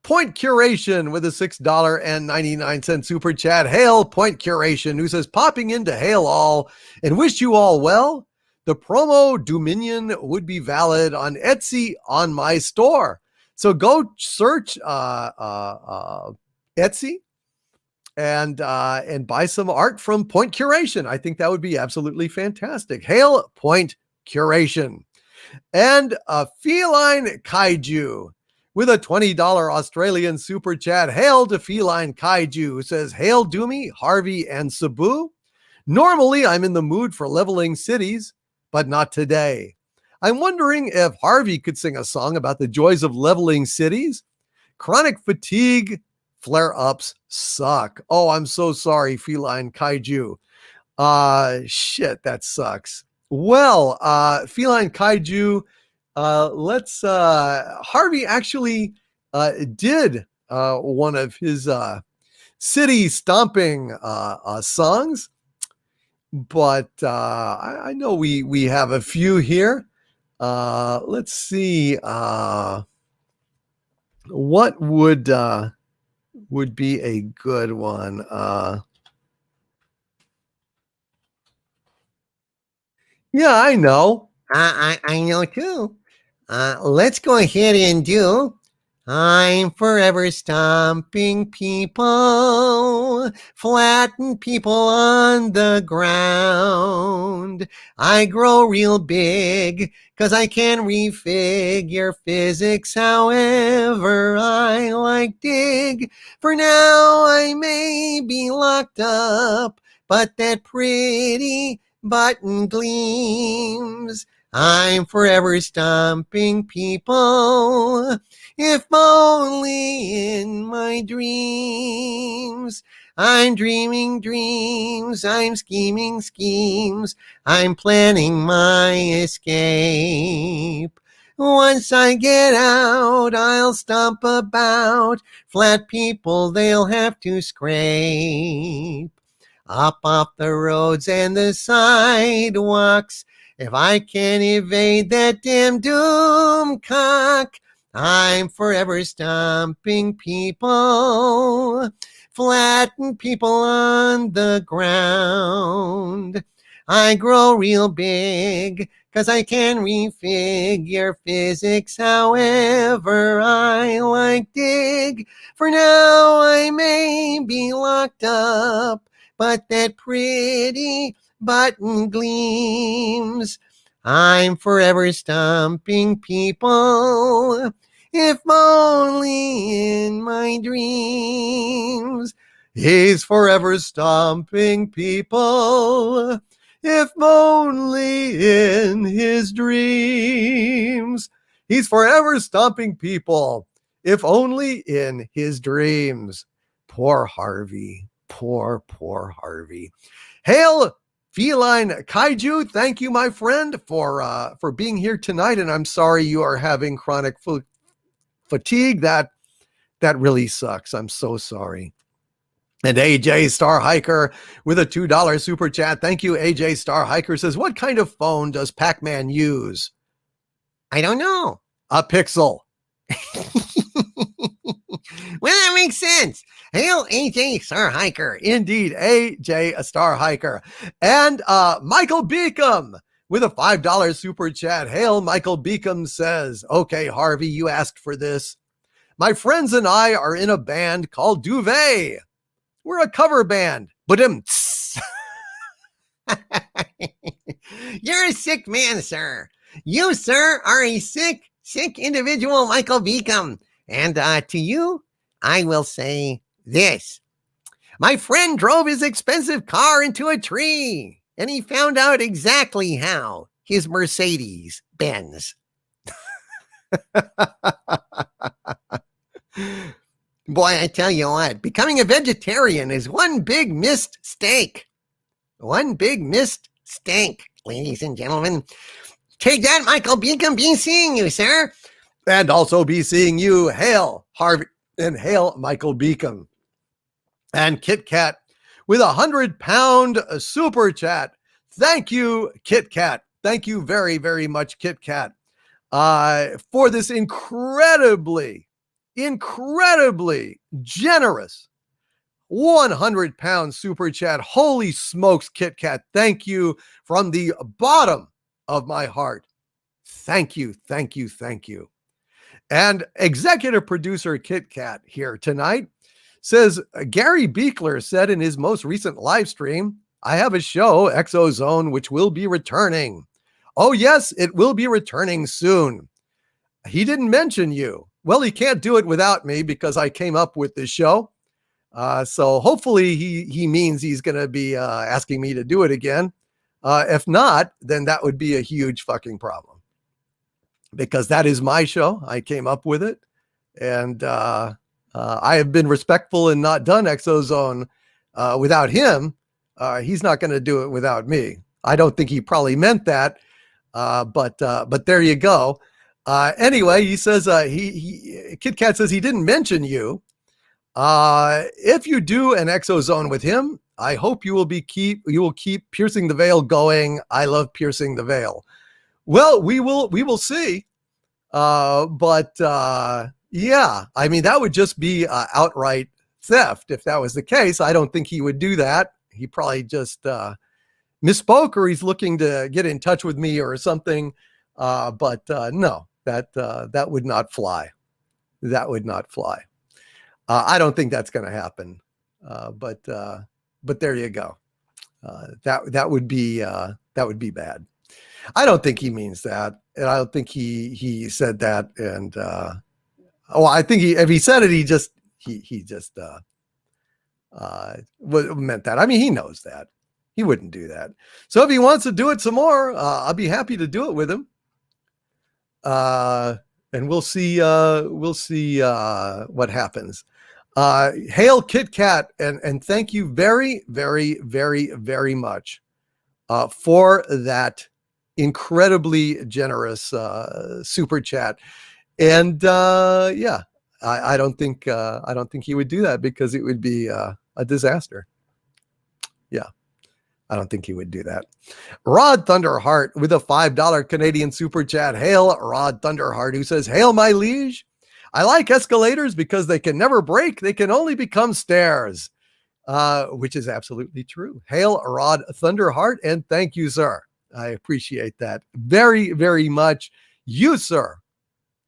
Point Curation with a $6.99 super chat. Hail Point Curation, who says, popping into hail all and wish you all well. The promo Dominion would be valid on Etsy on my store. So go search Etsy and buy some art from Point Curation. I think that would be absolutely fantastic. Hail Point Curation. And a Feline Kaiju with a $20 Australian super chat. Hail to Feline Kaiju, who says, hail Doomy, Harvey, and Sabu. Normally, I'm in the mood for leveling cities, but not today. I'm wondering if Harvey could sing a song about the joys of leveling cities. Chronic fatigue flare-ups suck. Oh, I'm so sorry, Feline Kaiju. Shit, that sucks. Well, Feline Kaiju, Harvey actually did one of his city stomping songs but I know we have a few here. Let's see. What would be a good one? Yeah, I know. I know too. Let's go ahead and do I'm forever stomping people, flatten people on the ground. I grow real big, 'cause I can refigure physics however I like dig. For now I may be locked up, but that pretty button gleams. I'm forever stomping people, if only in my dreams. I'm dreaming dreams, I'm scheming schemes, I'm planning my escape. Once I get out, I'll stomp about. Flat people, they'll have to scrape up off the roads and the sidewalks. If I can evade that damn doomcock, I'm forever stomping people, flatten people on the ground. I grow real big, 'cause I can refigure physics however I like dig. For now I may be locked up, but that pretty button gleams. I'm forever stomping people, if only in my dreams. He's forever stomping people, if only in his dreams. He's forever stomping people, if only in his dreams. Poor Harvey. Poor Harvey. Hail, Feline Kaiju. Thank you, my friend, for being here tonight. And I'm sorry you are having chronic fatigue. That really sucks. I'm so sorry. And AJ Star Hiker with a $2 super chat. Thank you, AJ Star Hiker. Says, what kind of phone does Pac-Man use? I don't know. A Pixel. Well, that makes sense. Hail, AJ Star Hiker. Indeed, AJ Star Hiker. And Michael Beacom with a $5 super chat. Hail, Michael Beacom says, okay, Harvey, you asked for this. My friends and I are in a band called Duvet. We're a cover band. But You're a sick man, sir. You, sir, are a sick individual, Michael Beacom. And to you, I will say this. My friend drove his expensive car into a tree, and he found out exactly how. His Mercedes Benz. Boy, I tell you what, becoming a vegetarian is one big missed steak. One big missed steak, ladies and gentlemen. Take that, Michael Beacom. Be seeing you, sir. And also be seeing you. Hail, Harvey, and hail, Michael Beacom. And Kit Kat with a 100-pound super chat. Thank you, Kit Kat. Thank you very, very much, Kit Kat, for this incredibly generous 100-pound super chat. Holy smokes, Kit Kat. Thank you from the bottom of my heart. Thank you. And executive producer Kit Kat here tonight says, Gary Beekler said in his most recent live stream, I have a show, Exozone, which will be returning. Oh, yes, it will be returning soon. He didn't mention you. Well, he can't do it without me because I came up with this show. So hopefully he means he's going to be asking me to do it again. If not, then that would be a huge fucking problem. Because that is my show. I came up with it. And I have been respectful and not done Exozone without him. He's not going to do it without me. I don't think he probably meant that. But there you go. Anyway, he says, Kit Kat says he didn't mention you. If you do an Exozone with him, I hope you will keep piercing the veil going. I love piercing the veil. Well, we will see. But yeah, I mean, that would just be outright theft. If that was the case, I don't think he would do that. He probably just misspoke, or he's looking to get in touch with me or something. But no, that would not fly. That would not fly. I don't think that's going to happen. But there you go. That would be bad. I don't think he means that, and I don't think he said that. And I think if he said it, he just meant that. I mean, he knows that. He wouldn't do that. So if he wants to do it some more, I'll be happy to do it with him. And we'll see what happens. Hail Kit Kat, and thank you very, very, very, very much for that incredibly generous super chat. And yeah, I don't think he would do that, because it would be a disaster. Yeah, I don't think he would do that. Rod Thunderheart with a $5 Canadian super chat. Hail Rod Thunderheart, who says, "Hail my liege. I like escalators because they can never break. They can only become stairs," which is absolutely true. Hail Rod Thunderheart, and thank you, sir. I appreciate that very, very much. You, sir,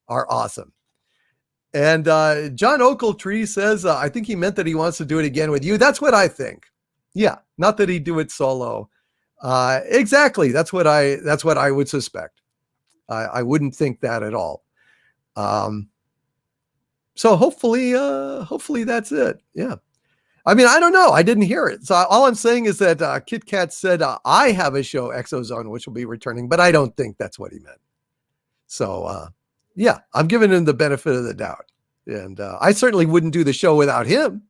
are awesome. And John Oakletree says, I think he meant that he wants to do it again with you. That's what I think. Yeah, not that he'd do it solo. Exactly. That's what I would suspect. I wouldn't think that at all. So hopefully that's it. Yeah. I mean, I don't know. I didn't hear it. So all I'm saying is that Kit Kat said, I have a show, Exozone, which will be returning, but I don't think that's what he meant. So yeah, I'm giving him the benefit of the doubt. And I certainly wouldn't do the show without him.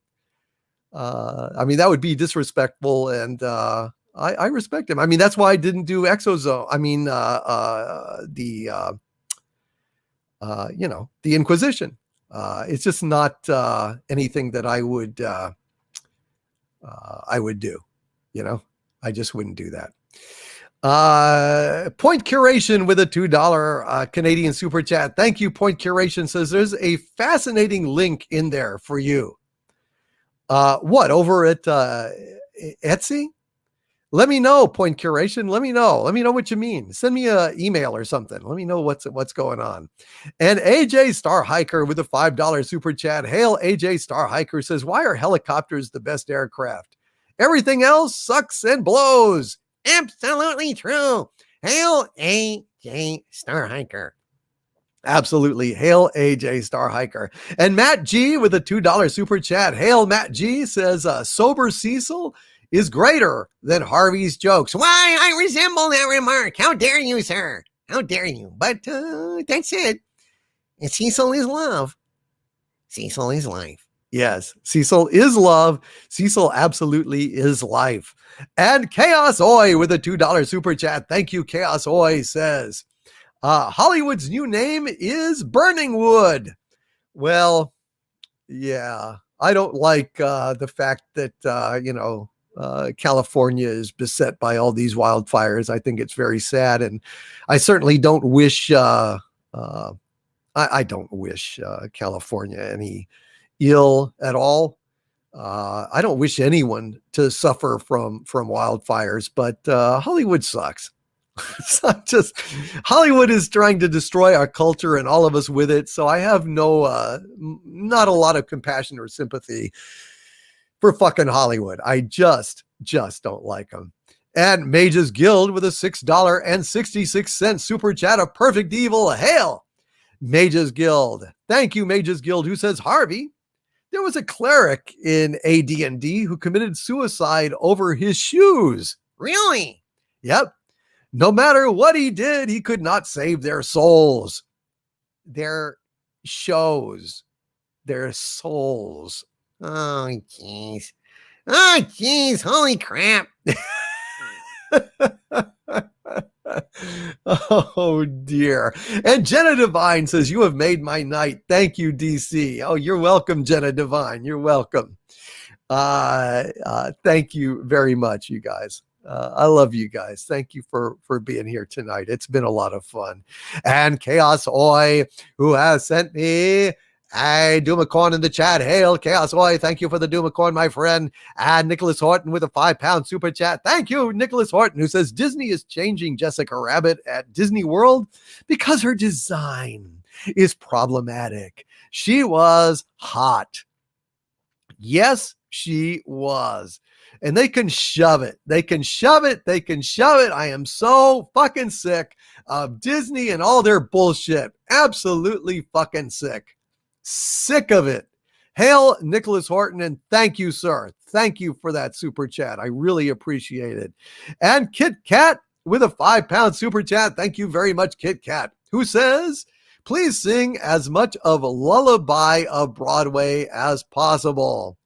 I mean, that would be disrespectful, and I respect him. I mean, that's why I didn't do Exozone. I mean, the Inquisition. It's just not anything that I would do. I just wouldn't do that. Point Curation with a $2 Canadian super chat. Thank you. Point Curation says there's a fascinating link in there for you. What, over at Etsy? Let me know, Point Curation. Let me know what you mean. Send me an email or something. Let me know what's going on. And AJ Star Hiker with a $5 super chat. Hail AJ Star Hiker says, why are helicopters the best aircraft? Everything else sucks and blows. Absolutely true. Hail AJ Star Hiker. Absolutely. Hail AJ Star Hiker. And Matt G with a $2 super chat. Hail Matt G says, sober Cecil is greater than Harvey's jokes. Why, I resemble that remark. How dare you, sir? How dare you? But that's it. And Cecil is love. Cecil is life. Yes, Cecil is love. Cecil absolutely is life. And Chaos Oi with a $2 super chat. Thank you, Chaos Oi says, Hollywood's new name is Burning Wood. Well, yeah, I don't like the fact that, California is beset by all these wildfires. I think it's very sad. And I certainly don't wish, I don't wish California any ill at all. I don't wish anyone to suffer from wildfires, but Hollywood sucks. It's not just Hollywood is trying to destroy our culture and all of us with it. So I have not a lot of compassion or sympathy for fucking Hollywood. I just don't like them. And Mage's Guild with a $6.66 super chat of Perfect Evil. Hail Mage's Guild. Thank you, Mage's Guild, who says, Harvey, there was a cleric in AD&D who committed suicide over his shoes. Really? Yep. No matter what he did, he could not save their souls. Their shows. Their souls. Oh, jeez. Oh, jeez. Holy crap. Oh, dear. And Jenna Devine says, you have made my night. Thank you, DC. Oh, you're welcome, Jenna Devine. You're welcome. Thank you very much, you guys. I love you guys. Thank you for being here tonight. It's been a lot of fun. And Chaos Oi, who has sent me a Doomacorn in the chat. Hail, Chaos Oi. Thank you for the Doomacorn, my friend. And Nicholas Horton with a £5 super chat. Thank you, Nicholas Horton, who says Disney is changing Jessica Rabbit at Disney World because her design is problematic. She was hot. Yes, she was. And they can shove it. They can shove it. They can shove it. I am so fucking sick of Disney and all their bullshit. Absolutely fucking sick. Sick of it. Hail, Nicholas Horton, and thank you, sir. Thank you for that super chat. I really appreciate it. And Kit Kat with a £5 super chat. Thank you very much, Kit Kat, who says, please sing as much of a lullaby of Broadway as possible.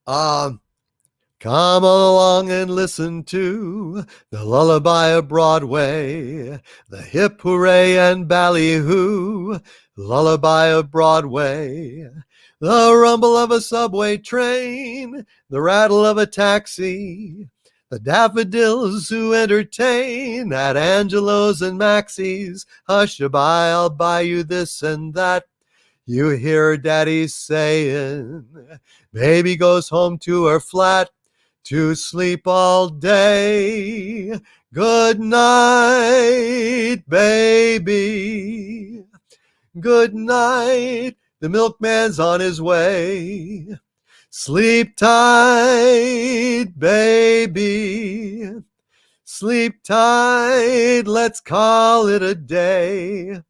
Come along and listen to the lullaby of Broadway, the hip hooray and ballyhoo, lullaby of Broadway, the rumble of a subway train, the rattle of a taxi, the daffodils who entertain at Angelo's and Maxie's. Hush-a-bye, I'll buy you this and that. You hear Daddy saying, baby goes home to her flat to sleep all day. Good night, baby. Good night. The milkman's on his way. Sleep tight, baby. Sleep tight. Let's call it a day.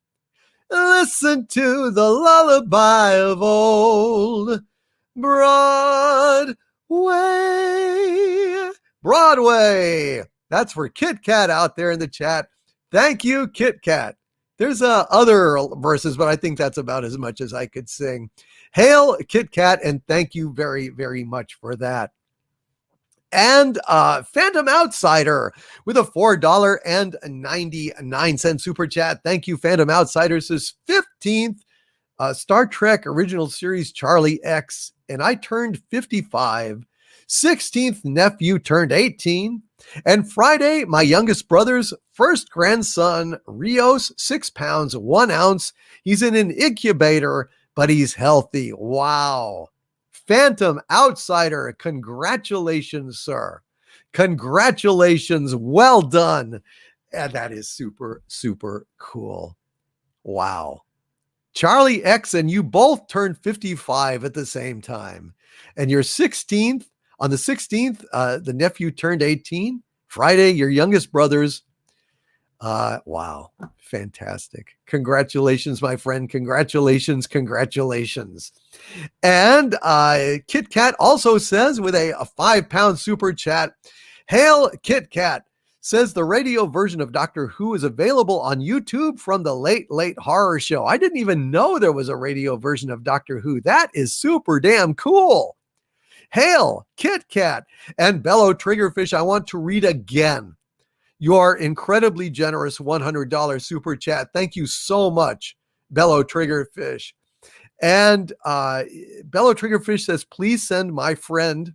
Listen to the lullaby of old Broadway. Broadway. That's for Kit Kat out there in the chat. Thank you, Kit Kat. There's other verses, but I think that's about as much as I could sing. Hail, Kit Kat, and thank you very, very much for that. And Phantom Outsider with a $4.99 super chat. Thank you, Phantom Outsider. Says 15th Star Trek original series Charlie X, and I turned 55. 16th nephew turned 18. And Friday, my youngest brother's first grandson, Rios, 6 pounds, 1 ounce. He's in an incubator, but he's healthy. Wow. Phantom Outsider, congratulations, sir. Congratulations. Well done. And that is super, super cool. Wow. Charlie X and you both turned 55 at the same time. And your 16th, on the 16th, the nephew turned 18. Friday, your youngest brother's. Wow. Fantastic. Congratulations, my friend. Congratulations. Congratulations. And Kit Kat also says with a £5 super chat, hail Kit Kat, says the radio version of Doctor Who is available on YouTube from the Late Late Horror Show. I didn't even know there was a radio version of Doctor Who. That is super damn cool. Hail Kit Kat. And Bellow Triggerfish, I want to read again your incredibly generous $100 super chat. Thank you so much, Bellow Triggerfish. And Bellow Triggerfish says, please send my friend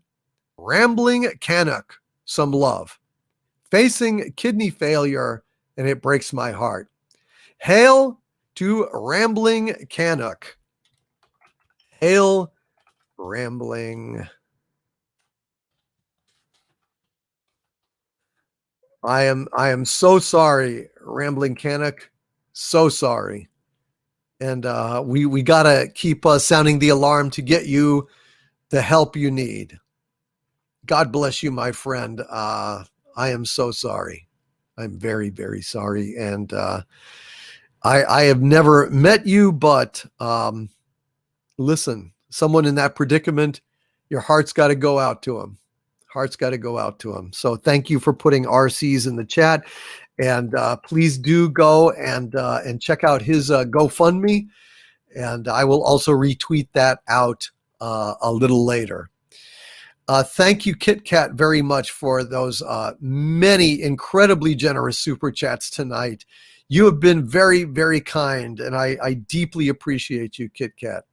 Rambling Canuck some love. Facing kidney failure, and it breaks my heart. Hail to Rambling Canuck. Hail Rambling. I am so sorry, Rambling Canuck. So sorry. And we gotta keep sounding the alarm to get you the help you need. God bless you, my friend. I am so sorry. I'm very, very sorry. And I have never met you, but listen, someone in that predicament, your heart's got to go out to him. Heart's got to go out to him. So thank you for putting RCs in the chat. And please do go and check out his GoFundMe. And I will also retweet that out a little later. Thank you, Kit Kat, very much for those many incredibly generous super chats tonight. You have been very, very kind, and I deeply appreciate you, Kit Kat.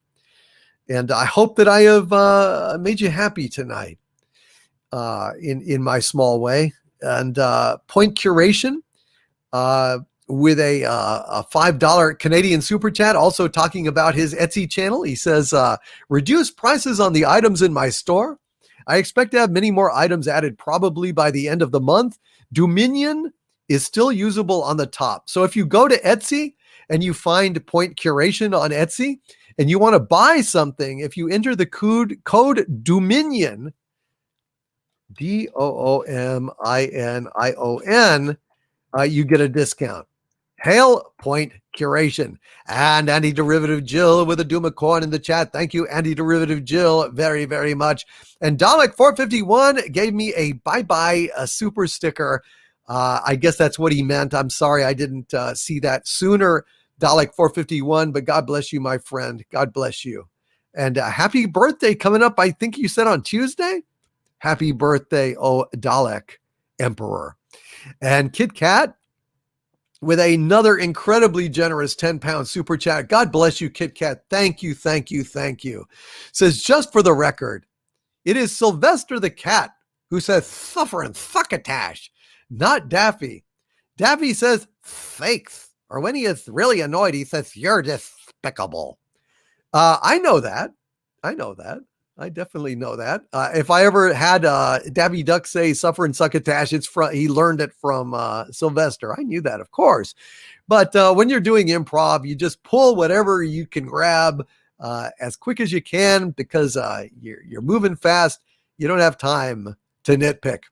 And I hope that I have made you happy tonight in my small way. And Point Curation with a $5 Canadian super chat, also talking about his Etsy channel. He says, reduce prices on the items in my store. I expect to have many more items added probably by the end of the month. Dominion is still usable on the top. So if you go to Etsy and you find Point Curation on Etsy and you want to buy something, if you enter the code Dominion, DOOMINION, you get a discount. Hail Point Curation. And Anti-Derivative Jill with a Doom of Corn in the chat. Thank you, Anti-Derivative Jill, very, very much. And Dalek451 gave me a bye-bye super sticker. I guess that's what he meant. I'm sorry I didn't see that sooner, Dalek451, but God bless you, my friend. God bless you. And happy birthday coming up, I think you said on Tuesday? Happy birthday, oh Dalek Emperor. And Kit Kat with another incredibly generous 10-pound super chat. God bless you, Kit Kat. Thank you, thank you, thank you. Says, just for the record, it is Sylvester the cat who says suffering succotash, not Daffy. Daffy says fakes, or when he is really annoyed, he says, you're despicable. I know that. I definitely know that. If I ever had Dabby Duck say suffer and succotash, he learned it from Sylvester. I knew that, of course. But when you're doing improv, you just pull whatever you can grab as quick as you can because you're moving fast. You don't have time to nitpick.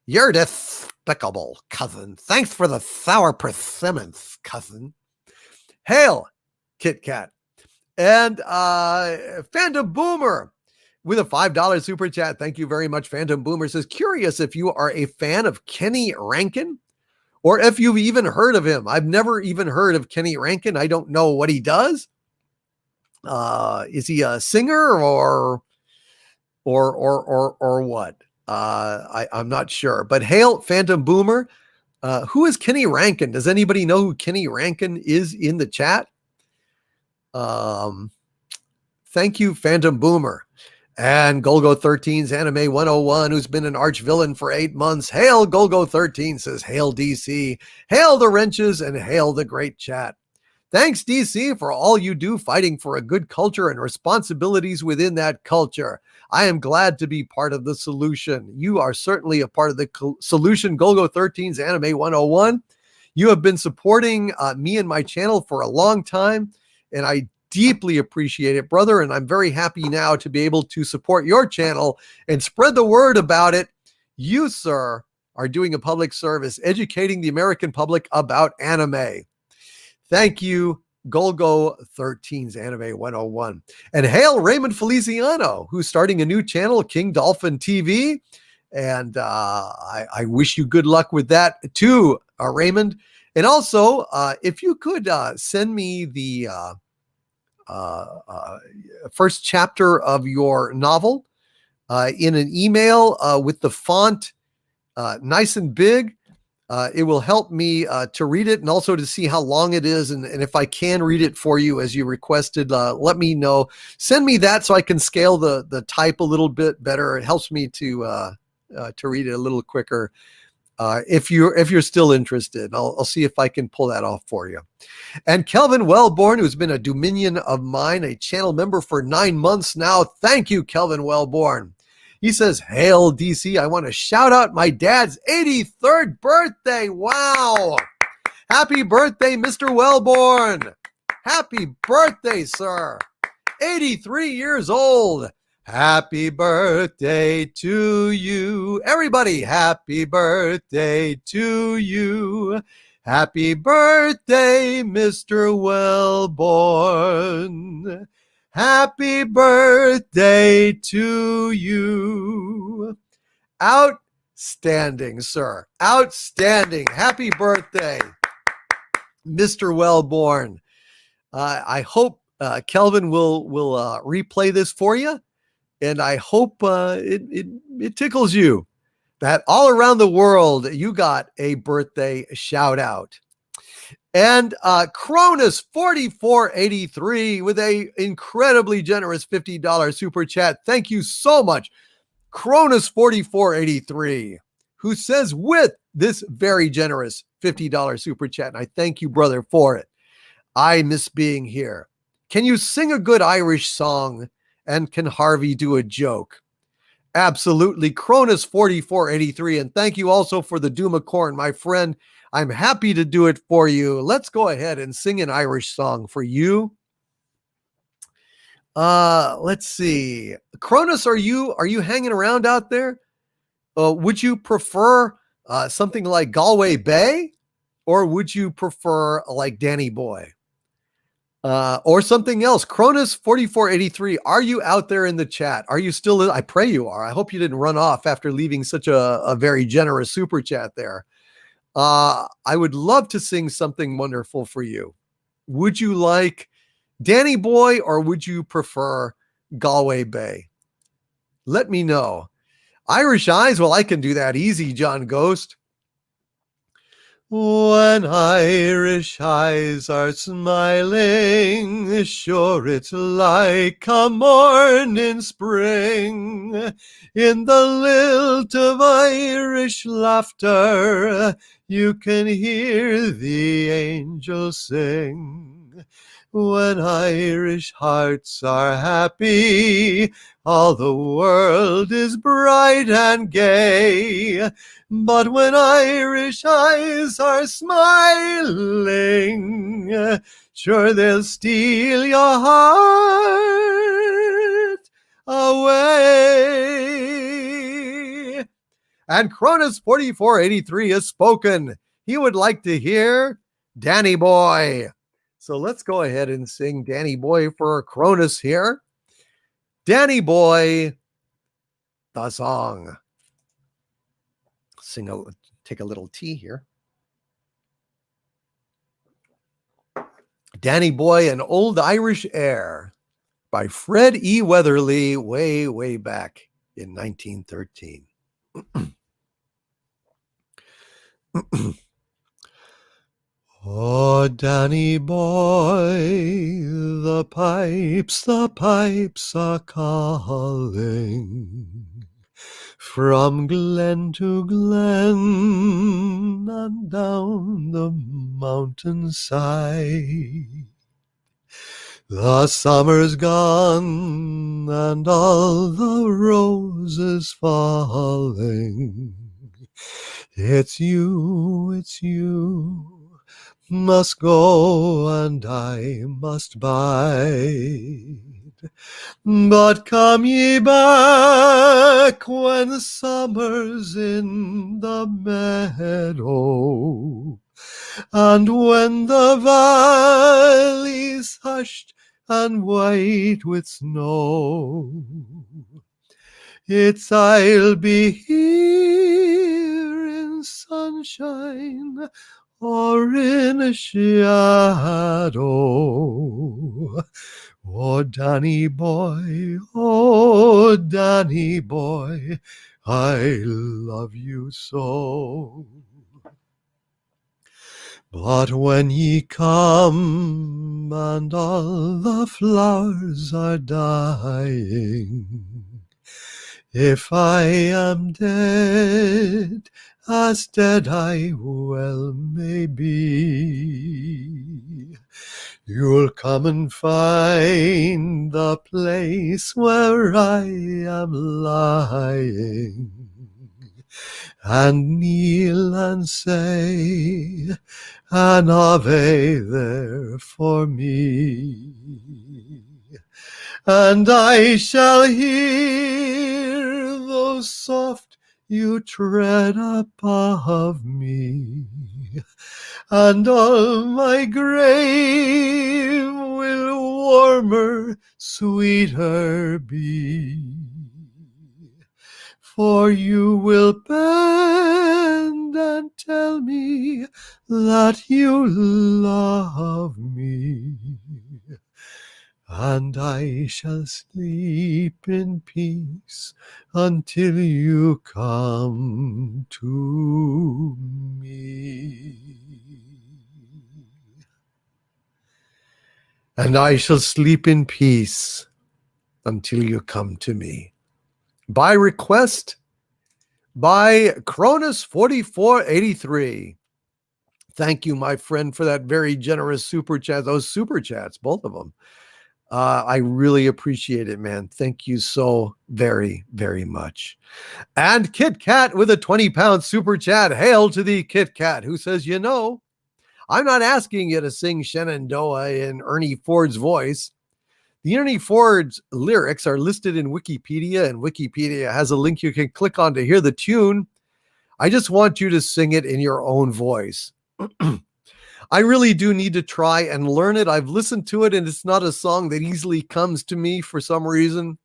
You're despicable, cousin. Thanks for the sour persimmons, cousin. Hail, Kit Kat. And Phantom Boomer with a $5 super chat. Thank you very much, Phantom Boomer. Says, curious if you are a fan of Kenny Rankin or if you've even heard of him. I've never even heard of Kenny Rankin. I don't know what he does. Is he a singer or what? I'm not sure. But hail, Phantom Boomer. Who is Kenny Rankin? Does anybody know who Kenny Rankin is in the chat? Thank you, Phantom Boomer. And Golgo 13's Anime 101, who's been an arch villain for 8 months. Hail, Golgo 13 says, hail DC, hail the wrenches, and hail the great chat. Thanks, DC, for all you do fighting for a good culture and responsibilities within that culture. I am glad to be part of the solution. You are certainly a part of the solution, Golgo 13's Anime 101. You have been supporting me and my channel for a long time, and I deeply appreciate it, brother. And I'm very happy now to be able to support your channel and spread the word about it. You, sir, are doing a public service, educating the American public about anime. Thank you, Golgo 13's Anime 101. And hail Raymond Feliciano, who's starting a new channel, King Dolphin TV. And I wish you good luck with that too, Raymond. And also, if you could send me the first chapter of your novel in an email with the font nice and big. It will help me to read it and also to see how long it is. And if I can read it for you as you requested, let me know. Send me that so I can scale the type a little bit better. It helps me to read it a little quicker. If you're still interested, I'll see if I can pull that off for you. And Kelvin Wellborn, who's been a Dominion of mine, a channel member for 9 months now. Thank you, Kelvin Wellborn. He says, hail DC. I want to shout out my dad's 83rd birthday. Wow. Happy birthday, Mr. Wellborn. Happy birthday, sir. 83 years old. Happy birthday to you. Everybody, happy birthday to you. Happy birthday, Mr. Wellborn. Happy birthday to you. Outstanding, sir. Outstanding. Happy birthday, Mr. Wellborn. I hope Kelvin will replay this for you. And I hope it tickles you that all around the world, you got a birthday shout out. And Cronus 4483 with a incredibly generous $50 super chat. Thank you so much, Cronus 4483, who says with this very generous $50 super chat, and I thank you, brother, for it. I miss being here. Can you sing a good Irish song? And can Harvey do a joke? Absolutely, Cronus 4483. And thank you also for the Doom of Corn, my friend. I'm happy to do it for you. Let's go ahead and sing an Irish song for you. Let's see. Cronus, are you hanging around out there? Would you prefer something like Galway Bay, or would you prefer like Danny Boy? Or something else? Cronus 4483, are you out there in the chat? Are you still? I pray you are. I hope you didn't run off after leaving such a very generous super chat there. I would love to sing something wonderful for you. Would you like Danny Boy, or would you prefer Galway Bay? Let me know. Irish Eyes, well, I can do that easy, John Ghost. When Irish eyes are smiling, sure it's like a morning spring. In the lilt of Irish laughter, you can hear the angels sing. When Irish hearts are happy, all the world is bright and gay. But when Irish eyes are smiling, sure they'll steal your heart away. And Cronus 4483 has spoken. He would like to hear Danny Boy. So let's go ahead and sing Danny Boy for Cronus here. Danny Boy, the song. Take a little tea here. Danny Boy, an old Irish air by Fred E. Weatherly way, way back in 1913. Oh, Danny Boy, the pipes are calling. From glen to glen and down the mountainside. The summer's gone and all the roses falling. It's you, must go and I must bide. But come ye back when summer's in the meadow, and when the valley's hushed and white with snow. I'll be here in sunshine or in a shadow. Oh, Danny Boy, I love you so. But when ye come and all the flowers are dying, if I am dead, as dead I well may be, you'll come and find the place where I am lying, and kneel and say an Ave there for me. And I shall hear those soft you tread above me, and all my grave will warmer, sweeter be. For you will bend and tell me that you love me, and I shall sleep in peace until you come to me. and I shall sleep in peace until you come to me. By request, by Cronus 4483. Thank you, my friend, for that very generous super chat. Those super chats, both of them. I really appreciate it, man. Thank you so very, very much. And Kit Kat with a 20-pound super chat. Hail to the Kit Kat, who says, you know, I'm not asking you to sing Shenandoah in Ernie Ford's voice. The Ernie Ford's lyrics are listed in Wikipedia, and Wikipedia has a link you can click on to hear the tune. I just want you to sing it in your own voice. I really do need to try and learn it. I've listened to it, and it's not a song that easily comes to me for some reason.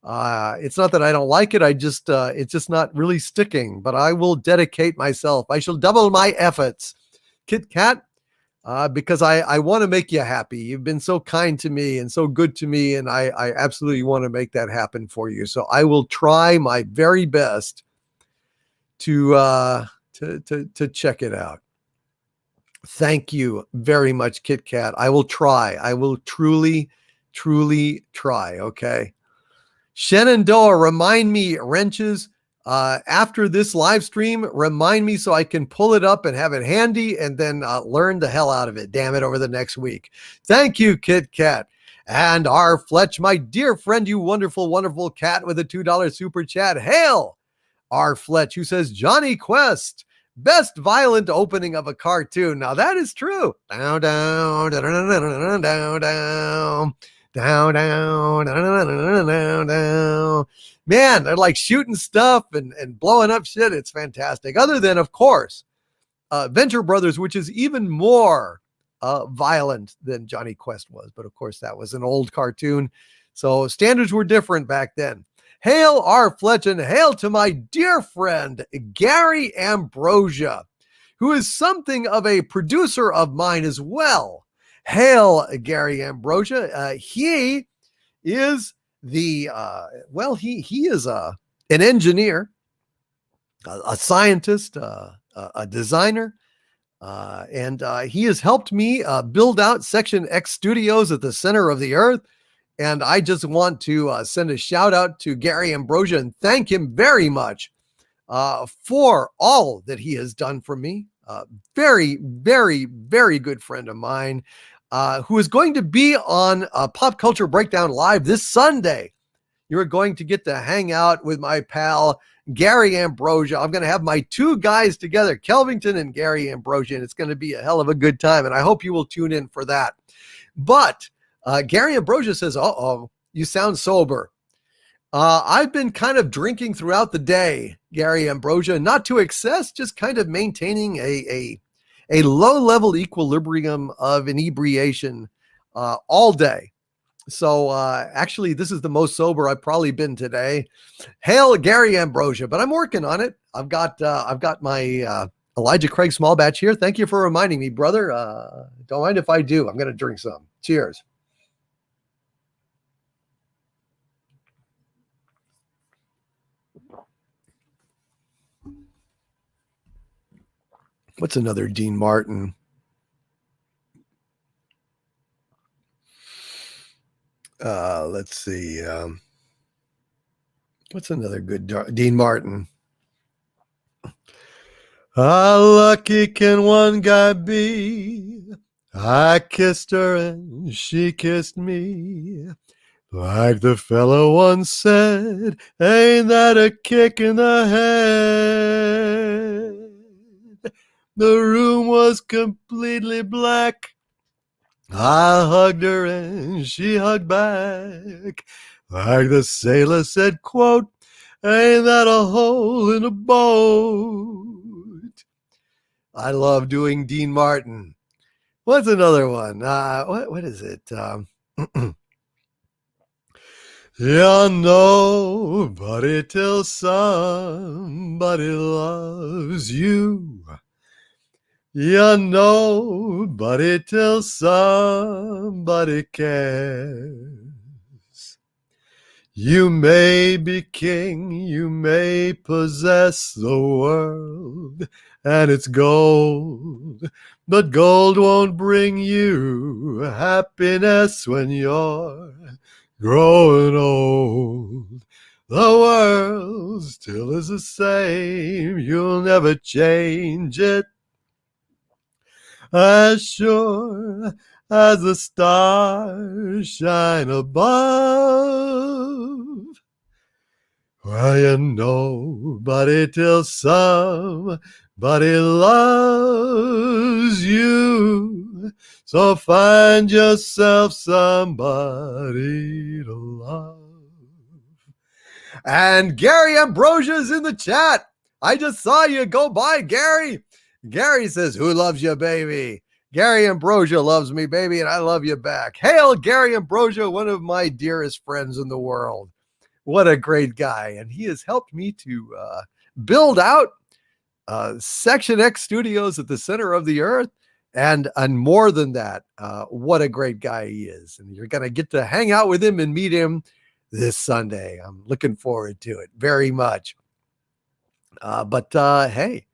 It's not that I don't like it. It's just not really sticking, but I will dedicate myself. I shall double my efforts. Kit Kat, because I want to make you happy. You've been so kind to me and so good to me, and I absolutely want to make that happen for you. So I will try my very best to check it out. Thank you very much, Kit Kat. I will try. I will truly, truly try. Okay. Shenandoah, remind me, Wrenches, after this live stream, remind me so I can pull it up and have it handy and then learn the hell out of it, damn it, over the next week. Thank you, Kit Kat. And R. Fletch, my dear friend, you wonderful, wonderful cat with a $2 super chat. Hail, R. Fletch, who says, Johnny Quest, best violent opening of a cartoon. Now that is true. Down, down, down, down, down, down, down. Down, down, down, down, down. Man, they're like shooting stuff and blowing up shit. It's fantastic. Other than, of course, Venture Brothers, which is even more violent than Johnny Quest was. But of course, that was an old cartoon. So standards were different back then. Hail R. Fletch, and hail to my dear friend, Gary Ambrosia, who is something of a producer of mine as well. Hail, Gary Ambrosia. He is he is an engineer, a scientist, a designer, and he has helped me build out Section X Studios at the center of the earth. And I just want to send a shout out to Gary Ambrosia and thank him very much for all that he has done for me. Very, very, very good friend of mine who is going to be on Pop Culture Breakdown Live this Sunday. You're going to get to hang out with my pal, Gary Ambrosia. I'm going to have my two guys together, Kelvington and Gary Ambrosia, and it's going to be a hell of a good time. And I hope you will tune in for that. But Gary Ambrosia says, you sound sober. I've been kind of drinking throughout the day, Gary Ambrosia, not to excess, just kind of maintaining a low-level equilibrium of inebriation all day. So actually, this is the most sober I've probably been today. Hail, Gary Ambrosia, but I'm working on it. I've got my Elijah Craig small batch here. Thank you for reminding me, brother. Don't mind if I do. I'm going to drink some. Cheers. What's another Dean Martin? Let's see. What's another good Dean Martin? How lucky can one guy be? I kissed her and she kissed me. Like the fellow once said, ain't that a kick in the head? The room was completely black. I hugged her and she hugged back. Like the sailor said, quote, ain't that a hole in a boat? I love doing Dean Martin. What's another one? What is it? You're nobody till somebody loves you. You're nobody till somebody cares. You may be king, you may possess the world and its gold, But gold won't bring you happiness when you're growing old. The world still is the same. You'll never change it. As sure as the stars shine above. Well, you nobody till somebody loves you. So find yourself somebody to love. And Gary Ambrosia's in the chat. I just saw you go by, Gary. Gary says, who loves you, baby? Gary Ambrosia loves me, baby, and I love you back. Hail, Gary Ambrosia, one of my dearest friends in the world. What a great guy. And he has helped me to build out Section X Studios at the center of the earth. And more than that, what a great guy he is. And you're going to get to hang out with him and meet him this Sunday. I'm looking forward to it very much. But hey,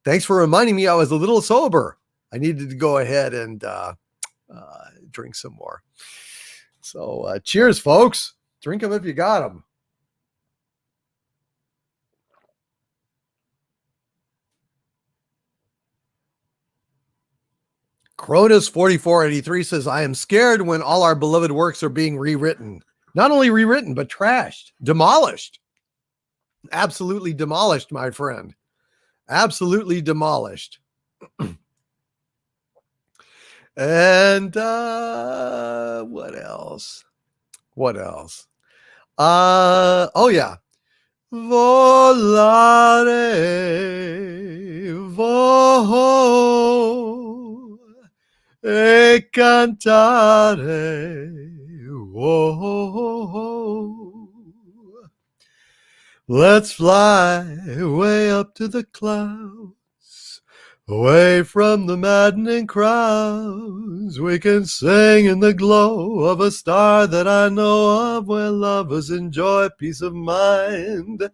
thanks for reminding me I was a little sober. I needed to go ahead and drink some more. So cheers, folks. Drink them if you got them. Cronus 4483 says, I am scared when all our beloved works are being rewritten. Not only rewritten, but trashed, demolished. Absolutely demolished, my friend. Absolutely demolished. And what else? What else? Oh yeah. Volare, e cantare. Whoa. Let's fly way up to the clouds, away from the maddening crowds. We can sing in the glow of a star that I know of, where lovers enjoy peace of mind.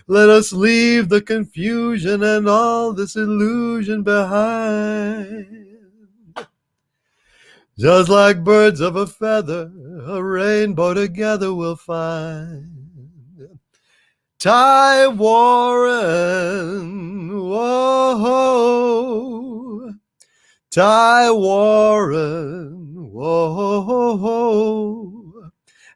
Let us leave the confusion and all this illusion behind. Just like birds of a feather, a rainbow together we'll find. Ty Warren, whoa, Ty Warren, whoa.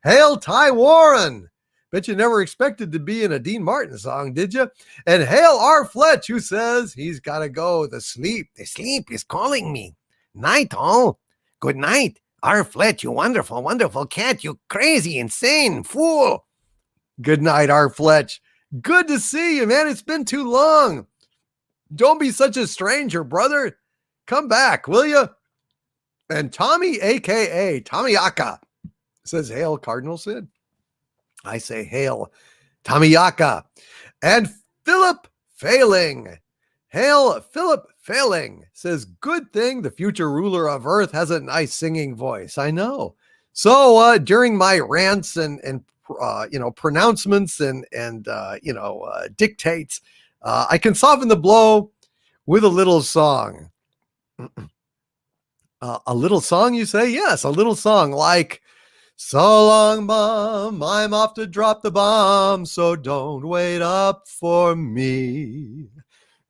Hail Ty Warren. Bet you never expected to be in a Dean Martin song, did you? And hail R. Fletch, who says he's got to go. The sleep is calling me. Night, all. Good night. R. Fletch, you wonderful, wonderful cat. You crazy, insane fool. Good night, R. Fletch. Good to see you, man. It's been too long. Don't be such a stranger, brother. Come back, will you? And Tommy, a.k.a. Tommyaka, says, hail, Cardinal Sid. I say, hail, Tommyaka. And Philip Failing. Hail, Philip Failing, says, good thing the future ruler of Earth has a nice singing voice. I know. So during my rants and pronouncements and dictates, I can soften the blow with a little song. A little song, you say? Yes, a little song like, so long, Mom, I'm off to drop the bomb, so don't wait up for me.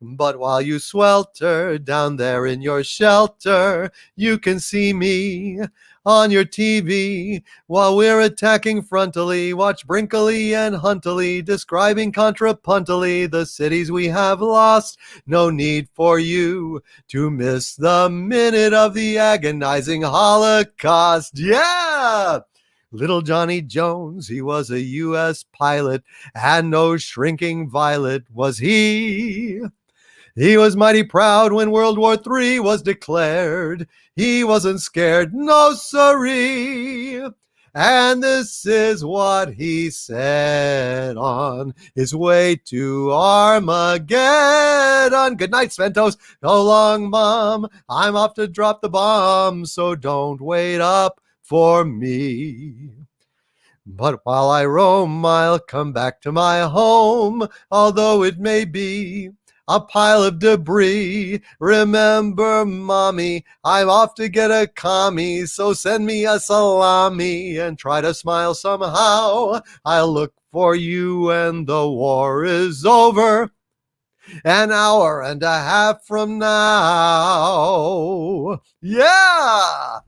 But while you swelter down there in your shelter, you can see me on your TV while we're attacking frontally. Watch Brinkley and Huntley describing contrapuntally the cities we have lost. No need for you to miss the minute of the agonizing Holocaust. Yeah! Little Johnny Jones, he was a U.S. pilot, and no shrinking violet was he. He was mighty proud when World War III was declared. He wasn't scared, no siree. And this is what he said on his way to Armageddon. Good night, Sventos. So long, Mom. I'm off to drop the bomb, so don't wait up for me. But while I roam, I'll come back to my home, although it may be a pile of debris. Remember, mommy, I'm off to get a commie, so send me a salami and try to smile somehow. I'll look for you when the war is over, an hour and a half from now. Yeah!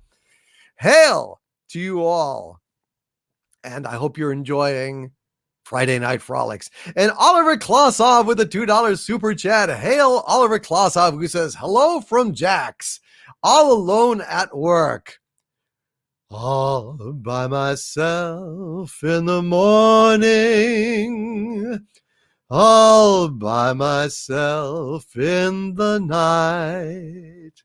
Hail to you all. And I hope you're enjoying Friday Night Frolics. And Oliver Klossov with a $2 super chat. Hail Oliver Klossov, who says, hello from Jax, all alone at work. All by myself in the morning, all by myself in the night.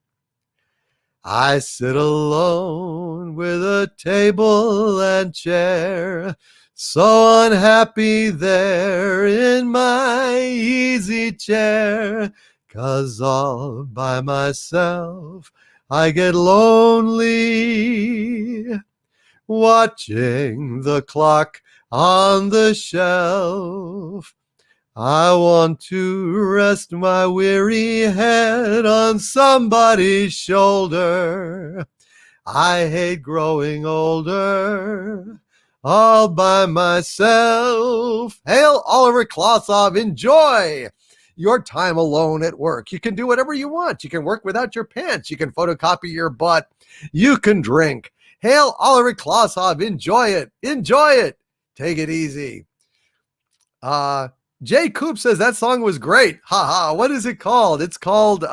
I sit alone with a table and chair, so unhappy there in my easy chair, 'cause all by myself I get lonely, watching the clock on the shelf. I want to rest my weary head on somebody's shoulder. I hate growing older, all by myself. Hail Oliver Klossov, enjoy your time alone at work. You can do whatever you want. You can work without your pants. You can photocopy your butt. You can drink. Hail Oliver Klossov, enjoy it. Enjoy it. Take it easy. Jay Coop says that song was great. Haha. What is it called? It's called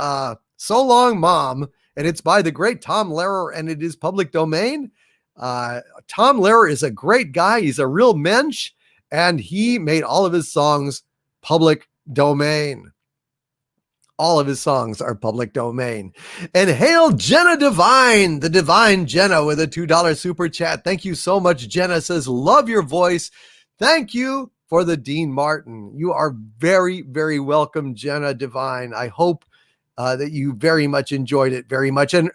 So Long Mom, and it's by the great Tom Lehrer, and it is public domain. Tom Lehrer is a great guy. He's a real mensch, and he made all of his songs public domain. All of his songs are public domain. And hail Jenna Divine, the divine Jenna, with a $2 super chat. Thank you so much. Jenna says, love your voice. Thank you for the Dean Martin. You are very, very welcome, Jenna Divine. I hope that you very much enjoyed it very much. And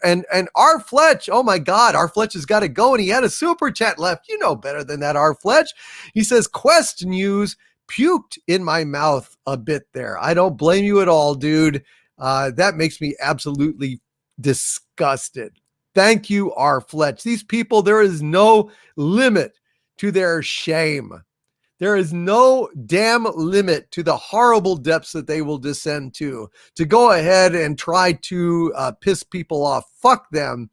R. Fletch, oh my God, R. Fletch has got to go, and he had a super chat left. You know better than that, R. Fletch. He says, Quest News puked in my mouth a bit there. I don't blame you at all, dude. That makes me absolutely disgusted. Thank you, R. Fletch. These people, there is no limit to their shame. There is no damn limit to the horrible depths that they will descend to go ahead and try to piss people off. Fuck them.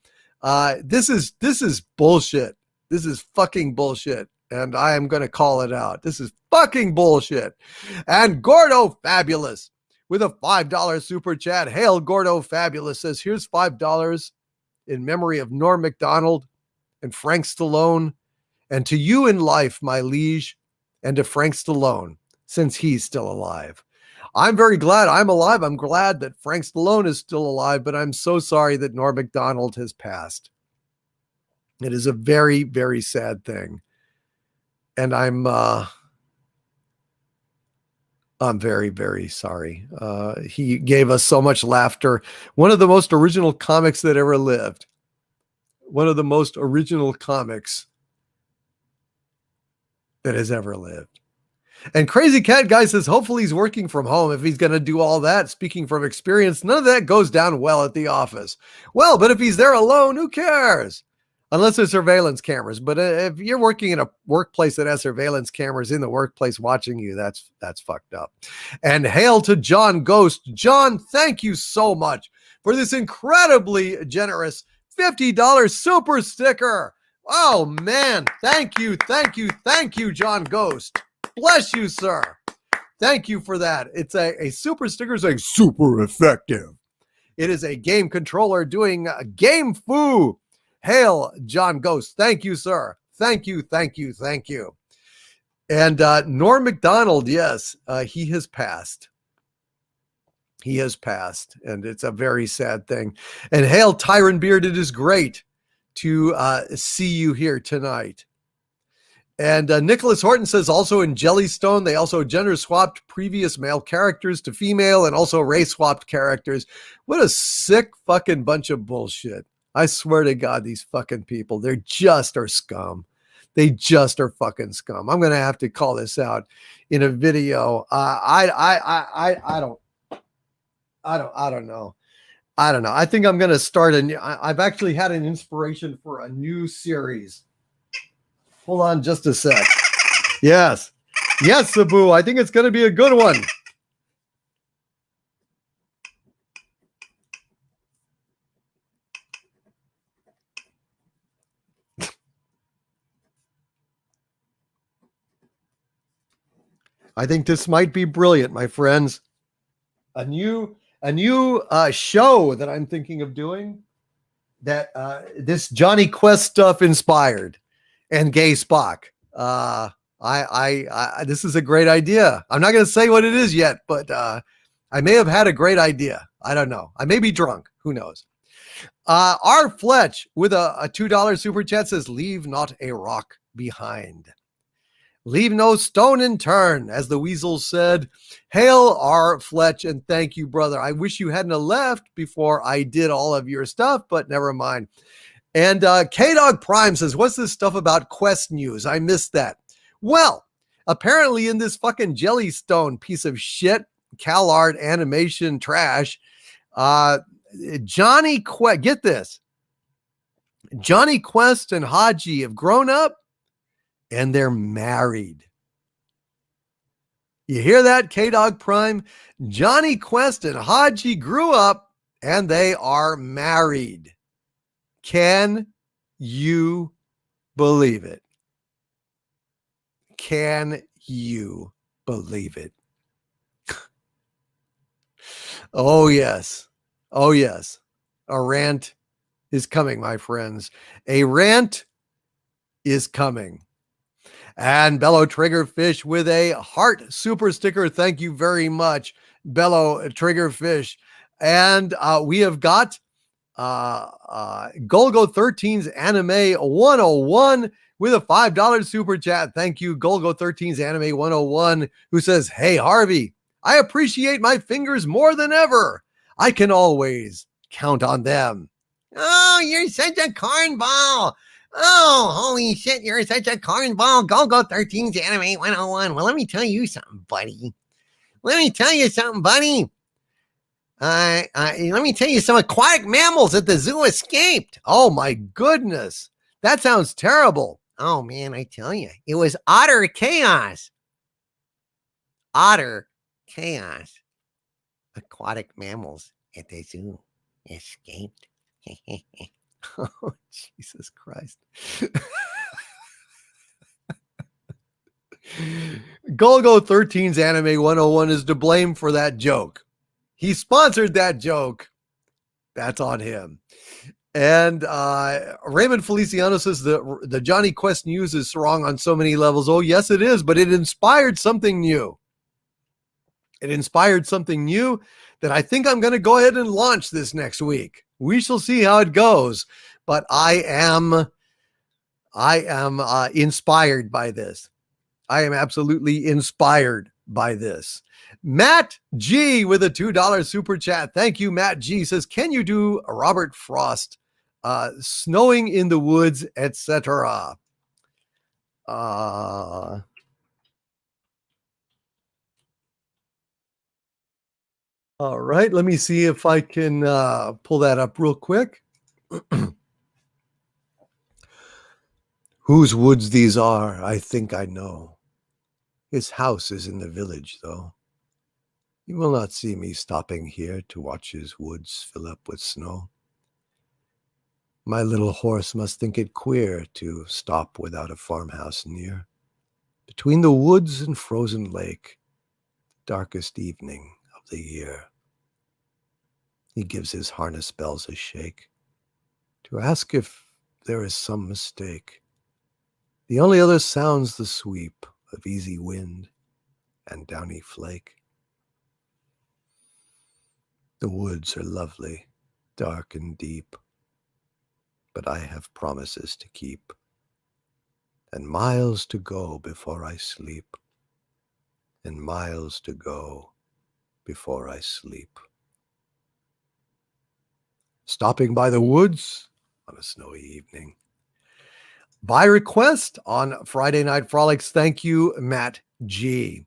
This is bullshit. This is fucking bullshit. And I am going to call it out. This is fucking bullshit. And Gordo Fabulous with a $5 super chat. Hail Gordo Fabulous says, here's $5 in memory of Norm Macdonald and Frank Stallone, and to you in life, my liege, and to Frank Stallone, since he's still alive. I'm very glad I'm alive. I'm glad that Frank Stallone is still alive, but I'm so sorry that Norm Macdonald has passed. It is a very, very sad thing. And I'm very, very sorry. He gave us so much laughter. One of the most original comics that ever lived. One of the most original comics that has ever lived. And Crazy Cat Guy says, hopefully he's working from home if he's going to do all that. Speaking from experience, none of that goes down well at the office. Well, but if he's there alone, who cares? Unless there's surveillance cameras. But if you're working in a workplace that has surveillance cameras in the workplace watching you, that's fucked up. And hail to John Ghost. John, thank you so much for this incredibly generous $50 super sticker. Oh, man. Thank you, John Ghost. Bless you, sir. Thank you for that. It's a super sticker saying super effective. It is a game controller doing game foo. Hail, John Ghost. Thank you, sir. Thank you. And Norm Macdonald, yes, he has passed. He has passed, and it's a very sad thing. And hail, Tyron Beard. It is great to see you here tonight. And Nicholas Horton says also in Jellystone, they also gender swapped previous male characters to female and also race swapped characters. What a sick fucking bunch of bullshit. I swear to God, these fucking people, they're just are scum. They just are fucking scum. I'm going to have to call this out in a video. I I don't know. I don't know. I think I'm going to start I've actually had an inspiration for a new series. Hold on just a sec. Yes. Yes, Sabu. I think it's going to be a good one. I think this might be brilliant, my friends. A new show that I'm thinking of doing that this Johnny Quest stuff inspired, and Gay Spock. This is a great idea. I'm not going to say what it is yet, but I may have had a great idea. I don't know. I may be drunk. Who knows? R. Fletch with a $2 super chat says, "Leave not a rock behind. Leave no stone unturned," as the Weasel said. Hail, R. Fletch, and thank you, brother. I wish you hadn't left before I did all of your stuff, but never mind. And K-Dog Prime says, "What's this stuff about Quest news? I missed that." Well, apparently in this fucking Jellystone piece of shit, CalArt animation trash, Johnny Quest, get this, Johnny Quest and Haji have grown up and they're married. You hear that, K-Dog Prime? Johnny Quest and Haji grew up and they are married. Can you believe it? Can you believe it? Oh, yes. Oh, yes. A rant is coming, my friends. A rant is coming. And Bello Triggerfish with a heart super sticker. Thank you very much, Bello Triggerfish. And we have got Golgo 13's Anime 101 with a $5 super chat. Thank you, Golgo 13's Anime 101, who says, "Hey, Harvey, I appreciate my fingers more than ever. I can always count on them." Oh, you're such a cornball. Oh, holy shit, you're such a cornball. Go 13's Anime 101. Well, let me tell you something, buddy. Let me tell you something, buddy. Let me tell you, some aquatic mammals at the zoo escaped. Oh, my goodness. That sounds terrible. Oh, man, I tell you. It was utter chaos. Utter chaos. Aquatic mammals at the zoo escaped. Oh, Jesus Christ. Golgo 13's Anime 101 is to blame for that joke. He sponsored that joke. That's on him. And Raymond Feliciano says the Johnny Quest news is wrong on so many levels. Oh, yes, it is, but it inspired something new. It inspired something new that I think I'm going to go ahead and launch this next week. We shall see how it goes, but I am inspired by this. I am absolutely inspired by this. Matt G with a $2 super chat. Thank you, Matt G. Says, "Can you do a Robert Frost, snowing in the woods, etc.?" All right, let me see if I can pull that up real quick. Whose woods these are, I think I know. His house is in the village, though. You will not see me stopping here to watch his woods fill up with snow. My little horse must think it queer to stop without a farmhouse near. Between the woods and frozen lake, the darkest evening of the year. He gives his harness bells a shake to ask if there is some mistake. The only other sound's the sweep of easy wind and downy flake. The woods are lovely, dark and deep, but I have promises to keep, and miles to go before I sleep, and miles to go before I sleep. Stopping by the woods on a snowy evening. By request on Friday Night Frolics. Thank you, Matt G.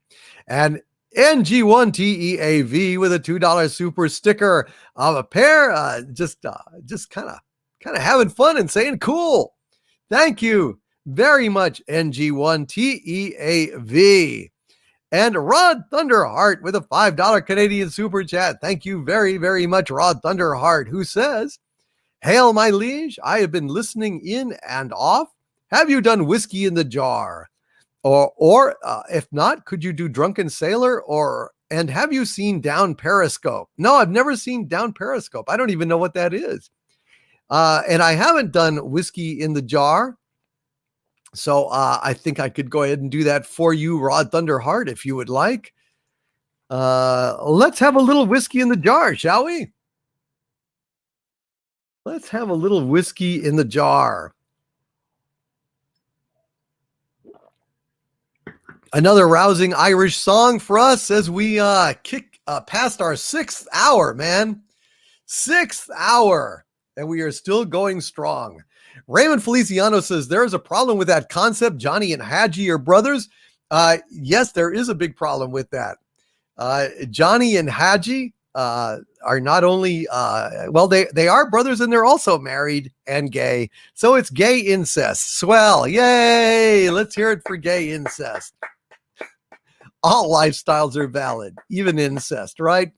And NG1TEAV with a $2 super sticker of a pair, just kind of having fun and saying cool. Thank you very much, NG1TEAV. And Rod Thunderheart with a $5 Canadian super chat. Thank you very, very much, Rod Thunderheart, who says, "Hail, my liege. I have been listening in and off. Have you done Whiskey in the Jar? Or if not, could you do Drunken Sailor? And have you seen Down Periscope?" No, I've never seen Down Periscope. I don't even know what that is. And I haven't done Whiskey in the Jar. So I think I could go ahead and do that for you, Rod Thunderheart, if you would like. Let's have a little Whiskey in the Jar, shall we? Let's have a little Whiskey in the Jar. Another rousing Irish song for us as we kick past our 6th hour, man. 6th hour. And we are still going strong. Raymond Feliciano says, "There is a problem with that concept. Johnny and Hadji are brothers." Yes, there is a big problem with that. Johnny and Hadji are not only, they are brothers and they're also married and gay. So it's gay incest. Swell. Yay. Let's hear it for gay incest. All lifestyles are valid, even incest, right?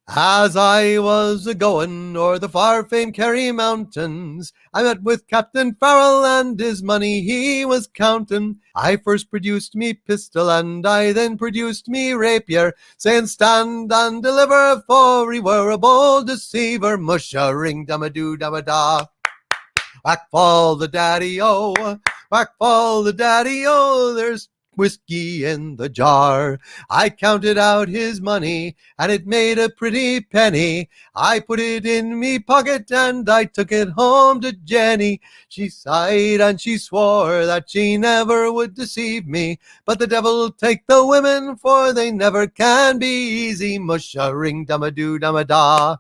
"As I was a-going o'er the far-famed Kerry Mountains, I met with Captain Farrell and his money he was counting. I first produced me pistol and I then produced me rapier, saying stand and deliver, for we were a bold deceiver. Mush-a-ring, dum-a-doo-dum-a-da. Whack fall the daddy-o, whack fall the daddy-o, there's whiskey in the jar. I counted out his money, and it made a pretty penny. I put it in me pocket, and I took it home to Jenny. She sighed and she swore that she never would deceive me. But the devil take the women, for they never can be easy. Mush-a-ring, dum-a-doo-dum-a-da.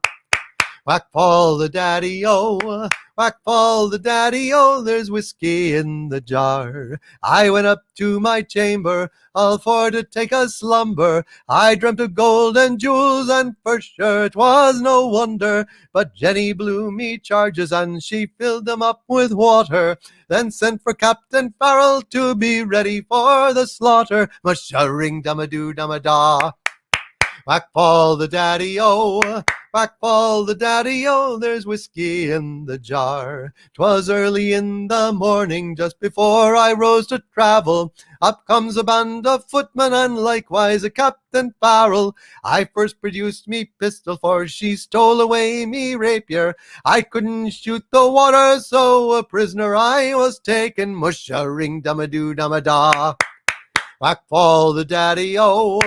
Whack fall the daddy-o, whack fall the daddy-o, there's whiskey in the jar. I went up to my chamber, all for to take a slumber. I dreamt of gold and jewels, and for sure it was no wonder. But Jenny blew me charges, and she filled them up with water, then sent for Captain Farrell to be ready for the slaughter. Mush-a-ring, dum-a-doo-dum-a-da. Whack fall the daddy-o, whack fall the daddy-o, there's whiskey in the jar. 'Twas early in the morning, just before I rose to travel. Up comes a band of footmen, and likewise a Captain Farrell. I first produced me pistol, for she stole away me rapier. I couldn't shoot the water, so a prisoner I was taken. Mush-a-ring, dum-a-doo-dum-a-da. Whack fall the daddy-o,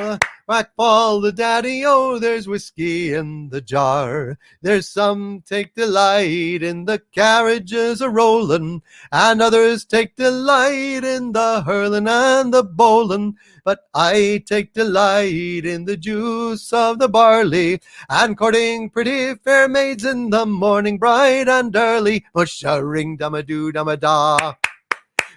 whack fall the daddy-o, there's whiskey in the jar. There's some take delight in the carriages a-rollin', and others take delight in the hurlin' and the bowlin'. But I take delight in the juice of the barley, and courting pretty fair maids in the morning bright and early. Mush-a-ring, dum-a-doo-dum-a-da.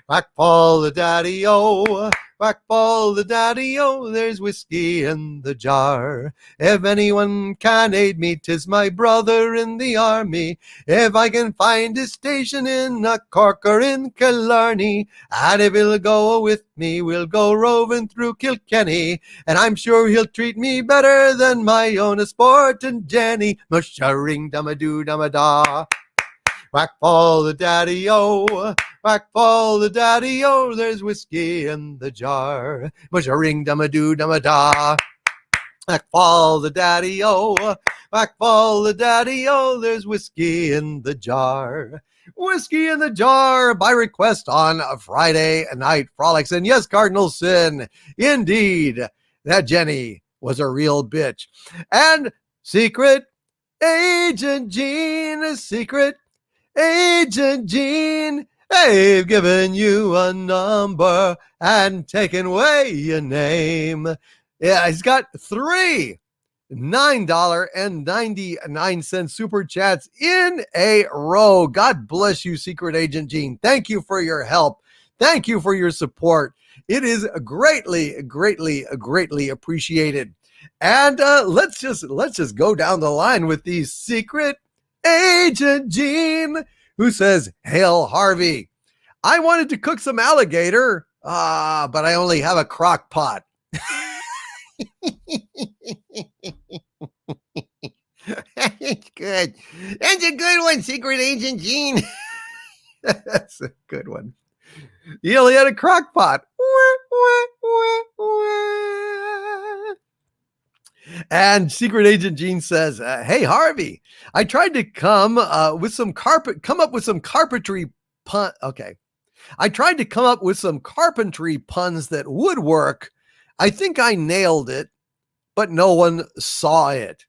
Whack fall the daddy-o, whack fall the daddy-o, there's whiskey in the jar. If anyone can aid me, 'tis my brother in the army. If I can find his station in a Cork or in Killarney, and if he'll go with me, we'll go roving through Kilkenny, and I'm sure he'll treat me better than my own sport and Jenny. Mush-a-ring, dum-a-doo-dum-a-da. Whack fall the daddy-o, whack fall the daddy-o, there's whiskey in the jar. Mush-a-ring, dum-a-doo-dum-a-da. Whack fall the daddy-o, whack fall the daddy-o, there's whiskey in the jar. Whiskey in the Jar by request on Friday Night Frolics. And yes, Cardinal Sin, indeed, that Jenny was a real bitch. And Secret Agent Jean, Secret Agent Jean, they've given you a number and taken away your name. Yeah, he's got 3 $9.99 super chats in a row. God bless you, Secret Agent Jean. Thank you for your help. Thank you for your support. It is greatly, greatly, greatly appreciated. And let's just go down the line with the Secret Agent Gene, who says, "Hail Harvey. I wanted to cook some alligator, but I only have a crock pot." It's good. That's a good one, Secret Agent Gene. That's a good one. He only had a crock pot. And Secret Agent Gene says, "Hey Harvey, I tried to come up with some carpentry pun. Okay, I tried to come up with some carpentry puns that would work. I think I nailed it, but no one saw it."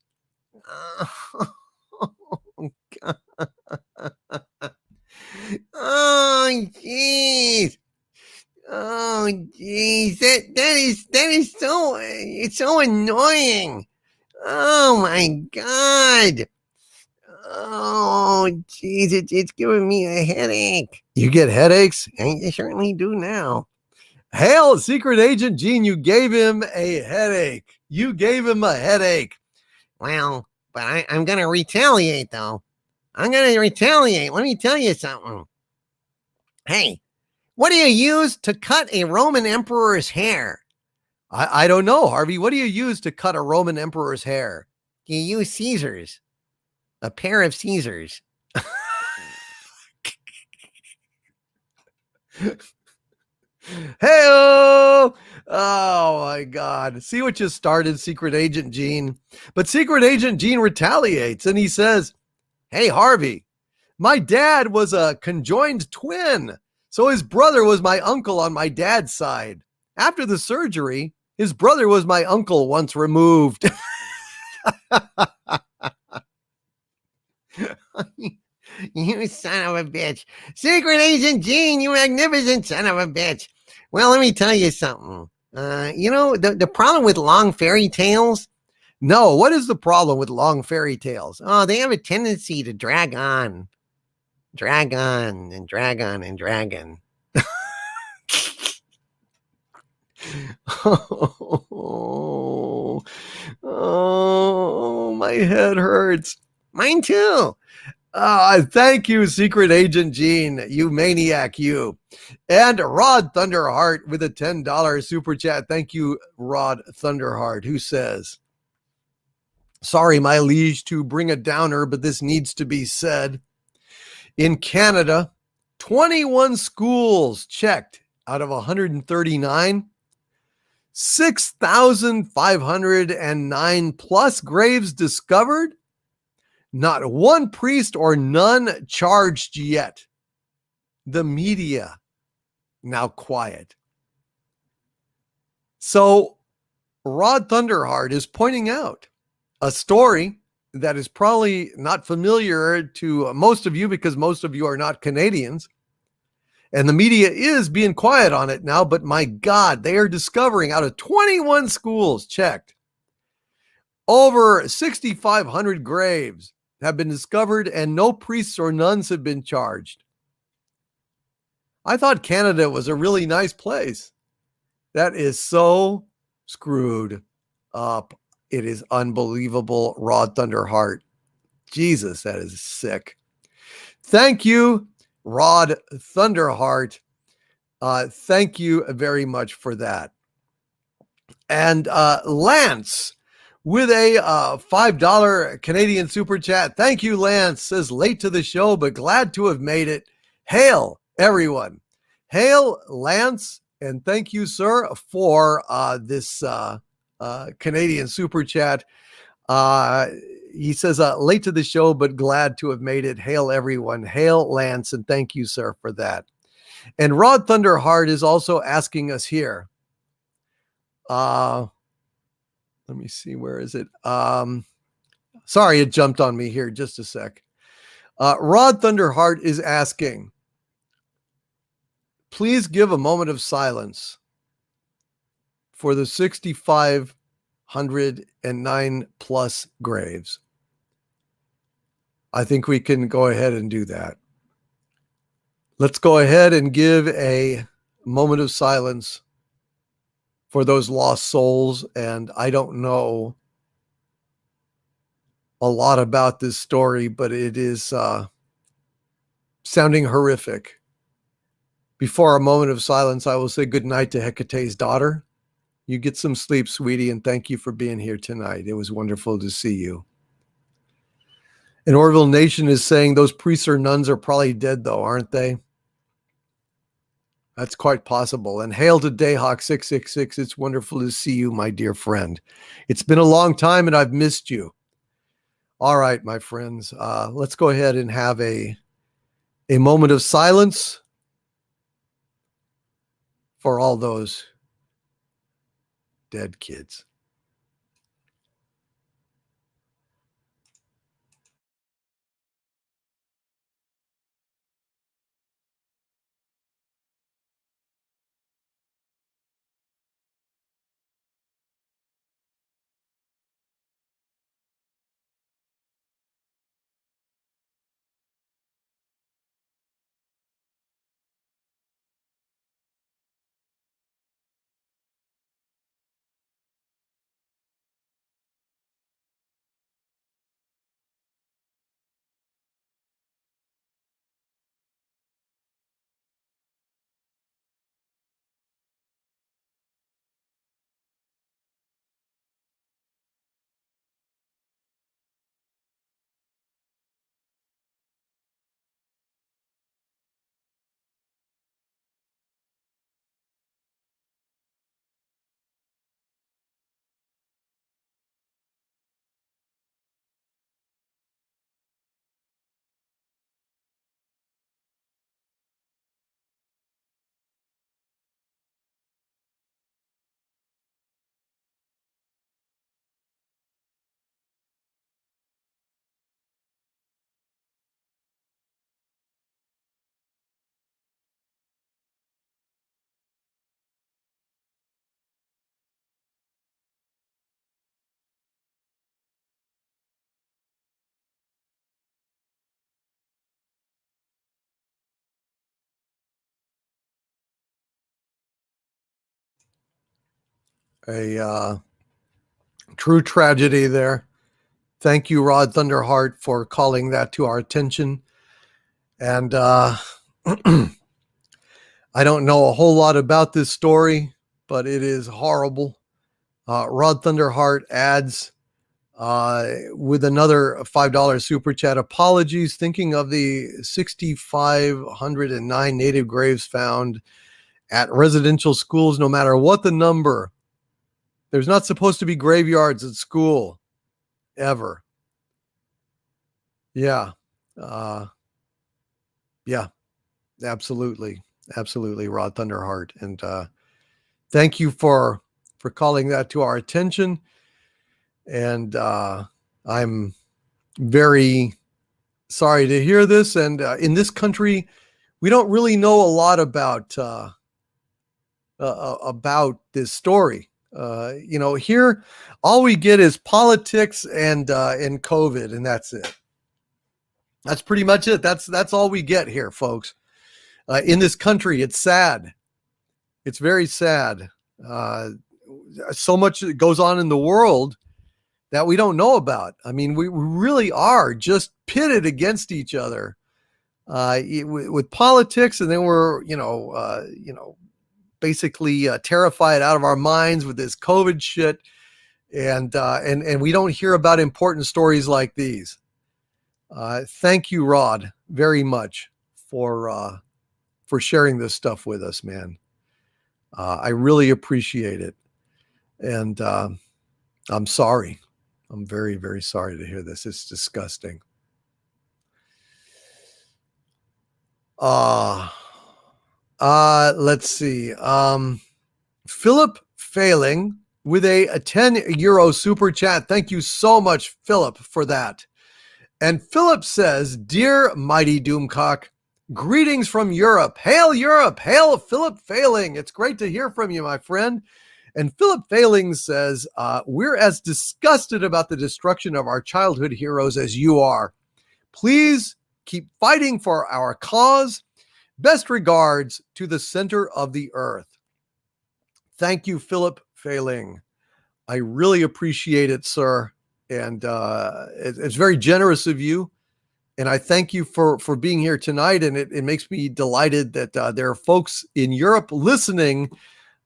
Oh, jeez. Oh, jeez. That is so, it's so annoying. Oh, my God. Oh, jeez. It's giving me a headache. You get headaches? I certainly do now. Hail, Secret Agent Gene, you gave him a headache. You gave him a headache. Well, but I'm going to retaliate, though. I'm going to retaliate. Let me tell you something. Hey, what do you use to cut a Roman emperor's hair? I don't know, Harvey. What do you use to cut a Roman emperor's hair? You use Caesars. A pair of Caesars. Hey-o! Oh my God. See what you started, Secret Agent Gene. But Secret Agent Gene retaliates and he says, "Hey, Harvey, my dad was a conjoined twin. So his brother was my uncle on my dad's side. After the surgery, his brother was my uncle once removed." You son of a bitch. Secret Agent Gene, you magnificent son of a bitch. Well, let me tell you something. The problem with long fairy tales? No, what is the problem with long fairy tales? Oh, they have a tendency to drag on. Drag on and drag on and drag on. Oh, my head hurts. Mine too. Thank you, Secret Agent Gene, you maniac, you. And Rod Thunderheart with a $10 super chat. Thank you, Rod Thunderheart, who says, "Sorry, my liege, to bring a downer, but this needs to be said. In Canada, 21 schools checked out of 139, 6,509 plus graves discovered, not one priest or none charged yet. The media now quiet." So Rod Thunderheart is pointing out a story that is probably not familiar to most of you because most of you are not Canadians. And the media is being quiet on it now, but my God, they are discovering out of 21 schools checked, over 6,500 graves have been discovered and no priests or nuns have been charged. I thought Canada was a really nice place. That is so screwed up. It is unbelievable, Rod Thunderheart. Jesus, that is sick. Thank you, Rod Thunderheart. Thank you very much for that. And Lance with a $5 Canadian super chat. Thank you, Lance. Says, "Late to the show, but glad to have made it. Hail, everyone." Hail, Lance. And thank you, sir, for this Canadian super chat. He says, "Late to the show, but glad to have made it. Hail, everyone." Hail, Lance. And thank you, sir, for that. And Rod Thunderheart is also asking us here. Let me see, where is it? Sorry, it jumped on me here. Just a sec. Rod Thunderheart is asking, please give a moment of silence for the 6,509 plus graves. I think we can go ahead and do that. Let's go ahead and give a moment of silence for those lost souls. And I don't know a lot about this story, but it is sounding horrific. Before a moment of silence, I will say good night to Hecate's daughter. You get some sleep, sweetie, and thank you for being here tonight. It was wonderful to see you. And Orville Nation is saying those priests or nuns are probably dead, though, aren't they? That's quite possible. And hail to Dayhawk 666. It's wonderful to see you, my dear friend. It's been a long time, and I've missed you. All right, my friends, let's go ahead and have a moment of silence for all those dead kids. A true tragedy there. Thank you, Rod Thunderheart, for calling that to our attention. And I don't know a whole lot about this story, but it is horrible. Rod Thunderheart adds with another $5 super chat. Apologies, thinking of the 6,509 native graves found at residential schools, no matter what the number. There's not supposed to be graveyards at school, ever. Yeah. Yeah, absolutely. Absolutely, Rod Thunderheart. And thank you for calling that to our attention. And I'm very sorry to hear this. And in this country, we don't really know a lot about this story. Here, all we get is politics and COVID, and that's it. That's pretty much it. That's all we get here, folks. In this country, it's sad. It's very sad. So much goes on in the world that we don't know about. I mean, we really are just pitted against each other with politics, and then we're basically terrified out of our minds with this COVID shit, and we don't hear about important stories like these. Thank you, Rod, very much for sharing this stuff with us, man. I really appreciate it, and I'm sorry. I'm very, very sorry to hear this. It's disgusting. Let's see. Philip Failing with a 10 euro super chat. Thank you so much, Philip, for that. And Philip says, "Dear Mighty Doomcock, greetings from Europe. Hail Europe. Hail Philip Failing. It's great to hear from you, my friend." And Philip Failing says, "We're as disgusted about the destruction of our childhood heroes as you are. Please keep fighting for our cause. Best regards to the center of the earth. Thank you, Philip Failing. I really appreciate it, sir. And it's very generous of you. And I thank you for being here tonight. And it makes me delighted that there are folks in Europe listening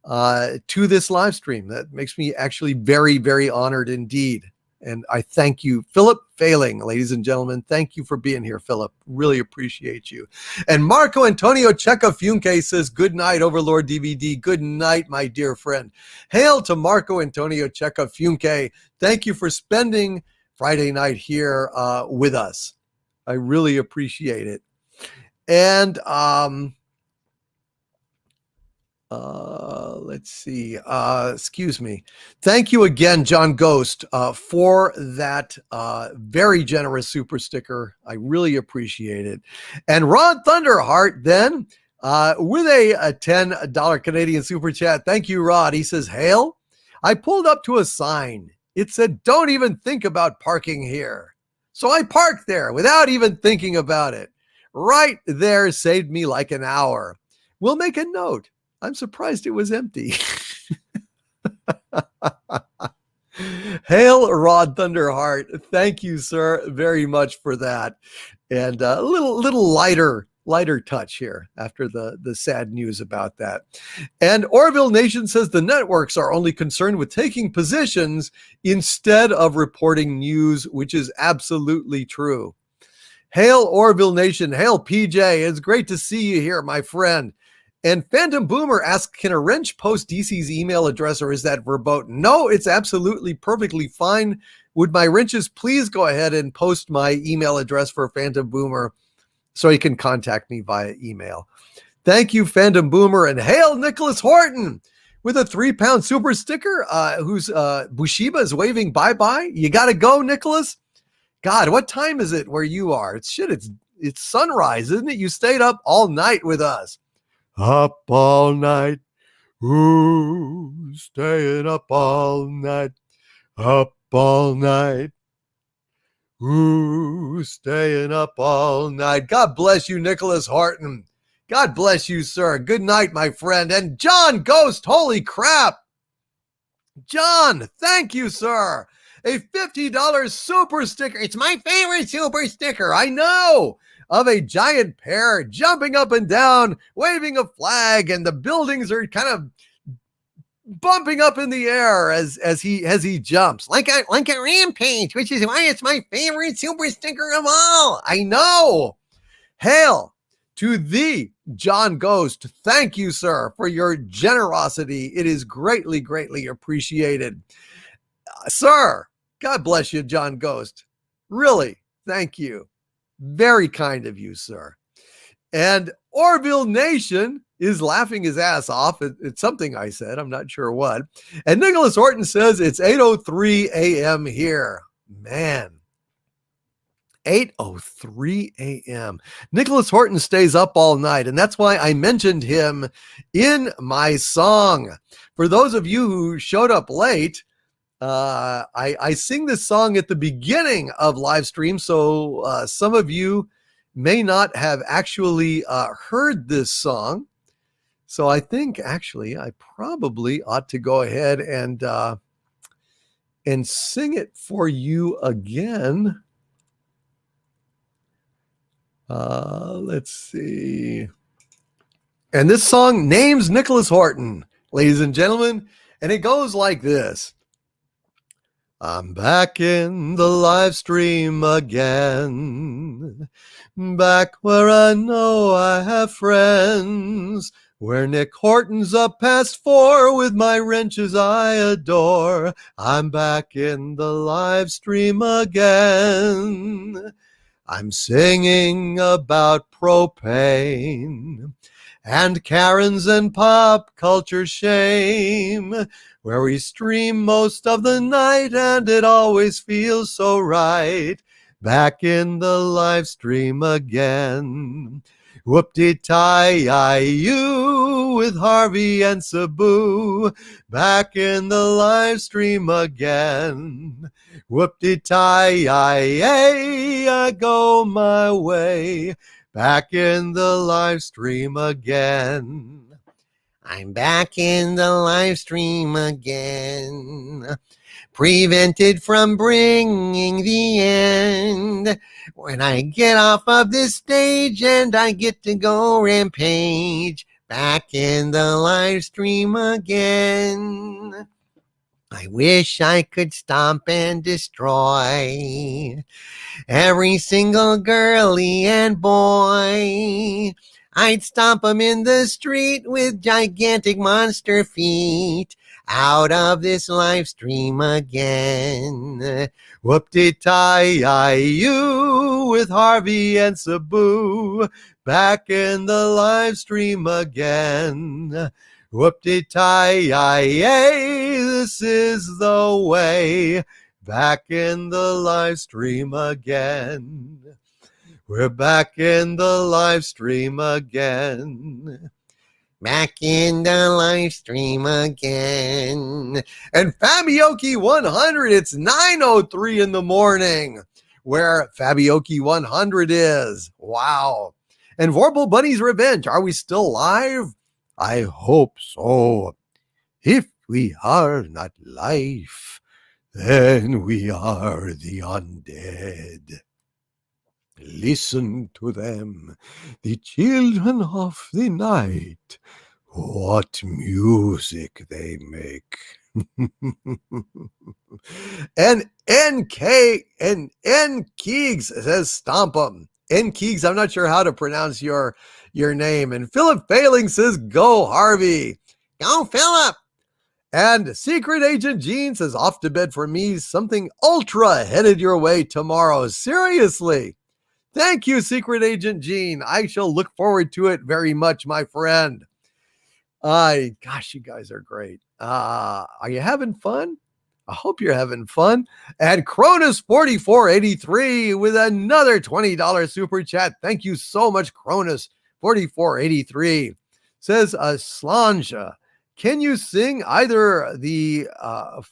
to this live stream. That makes me actually very, very honored indeed. And I thank you, Philip Failing, ladies and gentlemen. Thank you for being here, Philip. Really appreciate you. And Marco Antonio Checa Funke says, good night, Overlord DVD. Good night, my dear friend. Hail to Marco Antonio Checa Funke. Thank you for spending Friday night here with us. I really appreciate it. And let's see. Excuse me. Thank you again, John Ghost, for that very generous super sticker. I really appreciate it. And Ron Thunderheart then with a $10 Canadian super chat. Thank you, Rod. He says, hail. I pulled up to a sign. It said, don't even think about parking here. So I parked there without even thinking about it. Right there saved me like an hour. We'll make a note. I'm surprised it was empty. Hail, Rod Thunderheart. Thank you, sir, very much for that. And a little lighter touch here after the sad news about that. And Orville Nation says the networks are only concerned with taking positions instead of reporting news, which is absolutely true. Hail, Orville Nation. Hail, PJ. It's great to see you here, my friend. And Phantom Boomer asks, can a wrench post DC's email address or is that verboten? No, it's absolutely perfectly fine. Would my wrenches please go ahead and post my email address for Phantom Boomer so he can contact me via email. Thank you, Phantom Boomer. And hail, Nicholas Horton with a 3-pound super sticker who's Bushiba is waving bye-bye. You got to go, Nicholas. God, what time is it where you are? It's sunrise, isn't it? You stayed up all night with us. Up all night. Ooh, staying up all night. Up all night. Ooh, staying up all night. God bless you, Nicholas Horton. God bless you, sir. Good night, my friend. And John Ghost, holy crap. John, thank you, sir. A $50 super sticker. It's my favorite super sticker. I know. Of a giant pear jumping up and down, waving a flag, and the buildings are kind of bumping up in the air as he jumps like a rampage, which is why it's my favorite super sticker of all. I know. Hail to the John Ghost. Thank you, sir, for your generosity. It is greatly, greatly appreciated. Sir, God bless you, John Ghost. Really, thank you. Very kind of you, sir. And Orville Nation is laughing his ass off at something I said. I'm not sure what. And Nicholas Horton says it's 8:03 a.m. here. Man, 8:03 a.m. Nicholas Horton stays up all night, and that's why I mentioned him in my song. For those of you who showed up late, I sing this song at the beginning of live stream, so some of you may not have actually heard this song. So I think actually I probably ought to go ahead and sing it for you again. Let's see. And this song names Nicholas Horton, ladies and gentlemen, and it goes like this. I'm back in the live stream again, back where I know I have friends, where Nick Horton's up past 4 with my wrenches I adore. I'm back in the live stream again. I'm singing about propane and Karens and pop culture shame, where we stream most of the night and it always feels so right. Back in the live stream again. Whoop-de-tie-you with Harvey and Sabu. Back in the live stream again. Whoop-de-tie-I go my way. back in the live stream again. I'm back in the live stream again. Prevented from bringing the end. When I get off of this stage and I get to go rampage, back in the live stream again. I wish I could stomp and destroy every single girlie and boy. I'd stomp 'em in the street with gigantic monster feet. Out of this live stream again. Whoop-de-tie-you with Harvey and Sabu, back in the live stream again. Whoop-de-tie-yay, this is the way, back in the live stream again. We're back in the live stream again. Back in the live stream again. And Fabioki 100, it's 9:03 in the morning, where Fabioki 100 is. Wow. And Vorpal Bunny's Revenge, are we still live? I hope so. If we are not live, then we are the undead. Listen to them, the children of the night. What music they make. And N Keegs says stomp 'em. N Keegs, I'm not sure how to pronounce your name. And Philip Failing says go Harvey. Go Philip. And Secret Agent Gene says off to bed for me, something ultra headed your way tomorrow. Seriously. Thank you, Secret Agent Gene. I shall look forward to it very much, my friend. Gosh, you guys are great. Are you having fun? I hope you're having fun. And Cronus4483 with another $20 super chat. Thank you so much, Cronus4483. Says Slanja, can you sing either the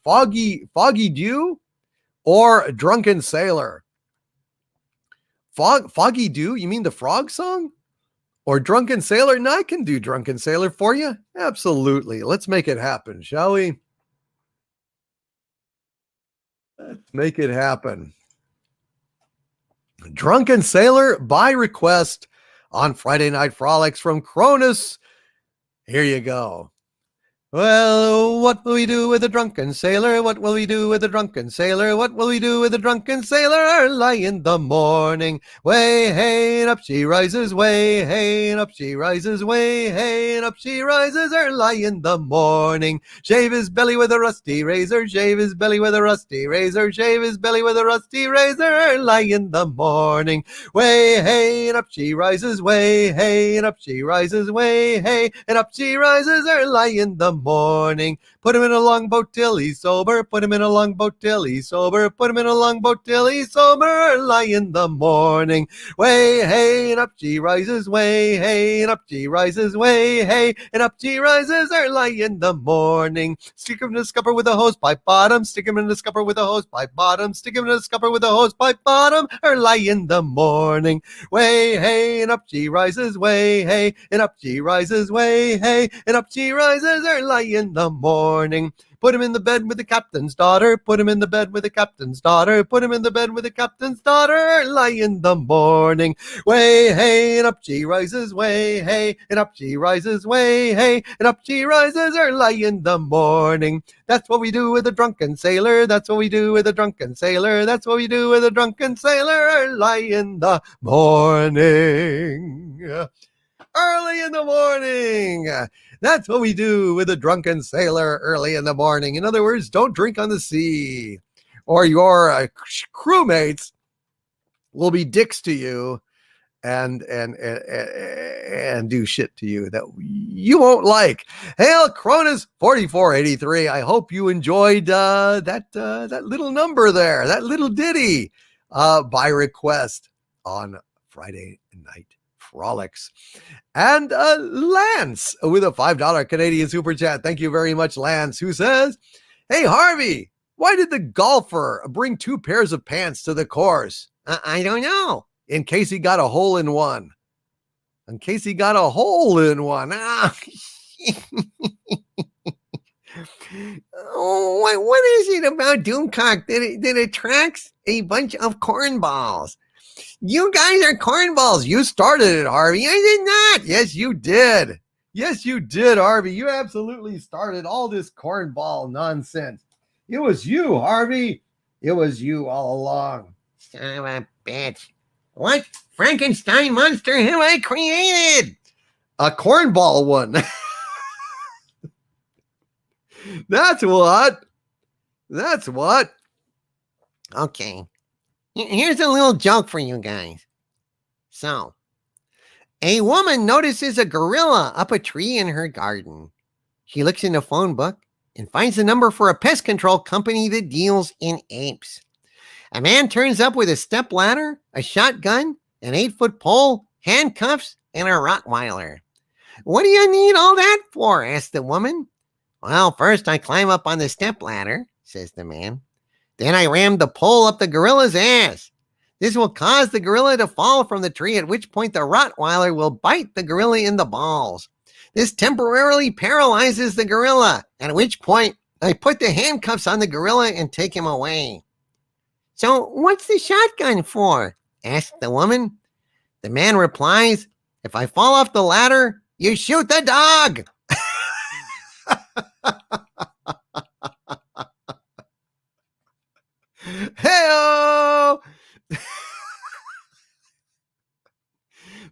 Foggy Dew or Drunken Sailor? Foggy Dew? You mean the frog song? Or Drunken Sailor? No, I can do Drunken Sailor for you. Absolutely. Let's make it happen, shall we? Let's make it happen. Drunken Sailor by request on Friday Night Frolics from Cronus. Here you go. Well, what will we do with a drunken sailor? What will we do with a drunken sailor? What will we do with a drunken sailor early in the morning? Way, hey, and up she rises, way, hey, and up she rises, way, hey, and up she rises early in the morning. Shave his belly with a rusty razor, shave his belly with a rusty razor, shave his belly with a rusty razor early in the morning. Way, hey, and up she rises, way, hey, and up she rises, way, hey, and up she rises early in the morning. Put him in a longboat till he's sober. Put him in a longboat till he's sober. Put him in a longboat till he's sober early in the morning. Way, hey, and up she rises. Way, hey, and up she rises. Way, hey, and up she rises early in the morning. Stick him in the scupper with a hose pipe bottom. Stick him in the scupper with a hose pipe bottom. Stick him in the scupper with a hose pipe bottom early in the morning. Way, hey, and up she rises. Way, hey, and up she rises. Way, hey, and up she rises early in the morning. Put him in the bed with the captain's daughter. Put him in the bed with the captain's daughter. Put him in the bed with the captain's daughter early in the morning. Way, hey, and up she rises. Way, hey, and up she rises. Way, hey, and up she rises early in the morning. That's what we do with a drunken sailor. That's what we do with a drunken sailor. That's what we do with a drunken sailor early in the morning. Early in the morning. That's what we do with a drunken sailor early in the morning. In other words, don't drink on the sea, or your crewmates will be dicks to you and do shit to you that you won't like. Hail Cronus 4483. I hope you enjoyed that little number there, that little ditty by request on Friday Night Frolics. And Lance with a $5 Canadian super chat. Thank you very much, Lance, who says, hey, Harvey, why did the golfer bring 2 pairs of pants to the course? I don't know. In case he got a hole in one. in case he got a hole in one. Oh, what is it about Doomcock that attracts a bunch of cornballs? You guys are cornballs. You started it, Harvey. I did not. Yes, you did. Yes, you did, Harvey. You absolutely started all this cornball nonsense. It was you, Harvey. It was you all along. Son of a bitch. What Frankenstein monster have I created? A cornball one. That's what. That's what. Okay. Here's a little joke for you guys. So, a woman notices a gorilla up a tree in her garden. She looks in the phone book and finds the number for a pest control company that deals in apes. A man turns up with a step ladder, a shotgun, an 8-foot pole, handcuffs, and a Rottweiler. What do you need all that for? Asked the woman. Well, first I climb up on the step ladder, says the man. Then I ram the pole up the gorilla's ass. This will cause the gorilla to fall from the tree, at which point the Rottweiler will bite the gorilla in the balls. This temporarily paralyzes the gorilla, at which point I put the handcuffs on the gorilla and take him away. So what's the shotgun for? Asked the woman. The man replies, if I fall off the ladder, you shoot the dog. Hey-o!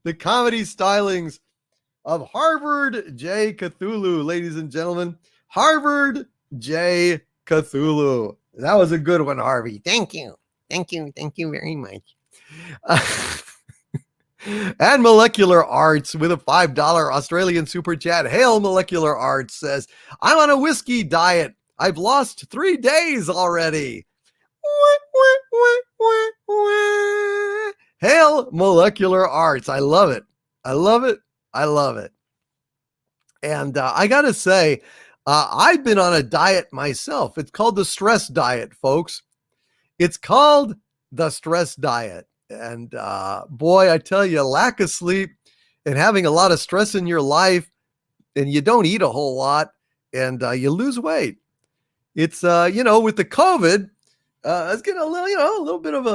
The comedy stylings of Harvard J. Cthulhu, ladies and gentlemen. Harvard J. Cthulhu. That was a good one, Harvey. Thank you. Thank you. Thank you very much. And Molecular Arts with a $5 Australian super chat. Hail Molecular Arts says, I'm on a whiskey diet. I've lost 3 days already. Hail Molecular Arts. I love it. I love it. I love it. And I got to say, I've been on a diet myself. It's called the stress diet, folks. It's called the stress diet. And boy, I tell you, lack of sleep and having a lot of stress in your life, and you don't eat a whole lot, and you lose weight. It's with the COVID, it's getting a little bit of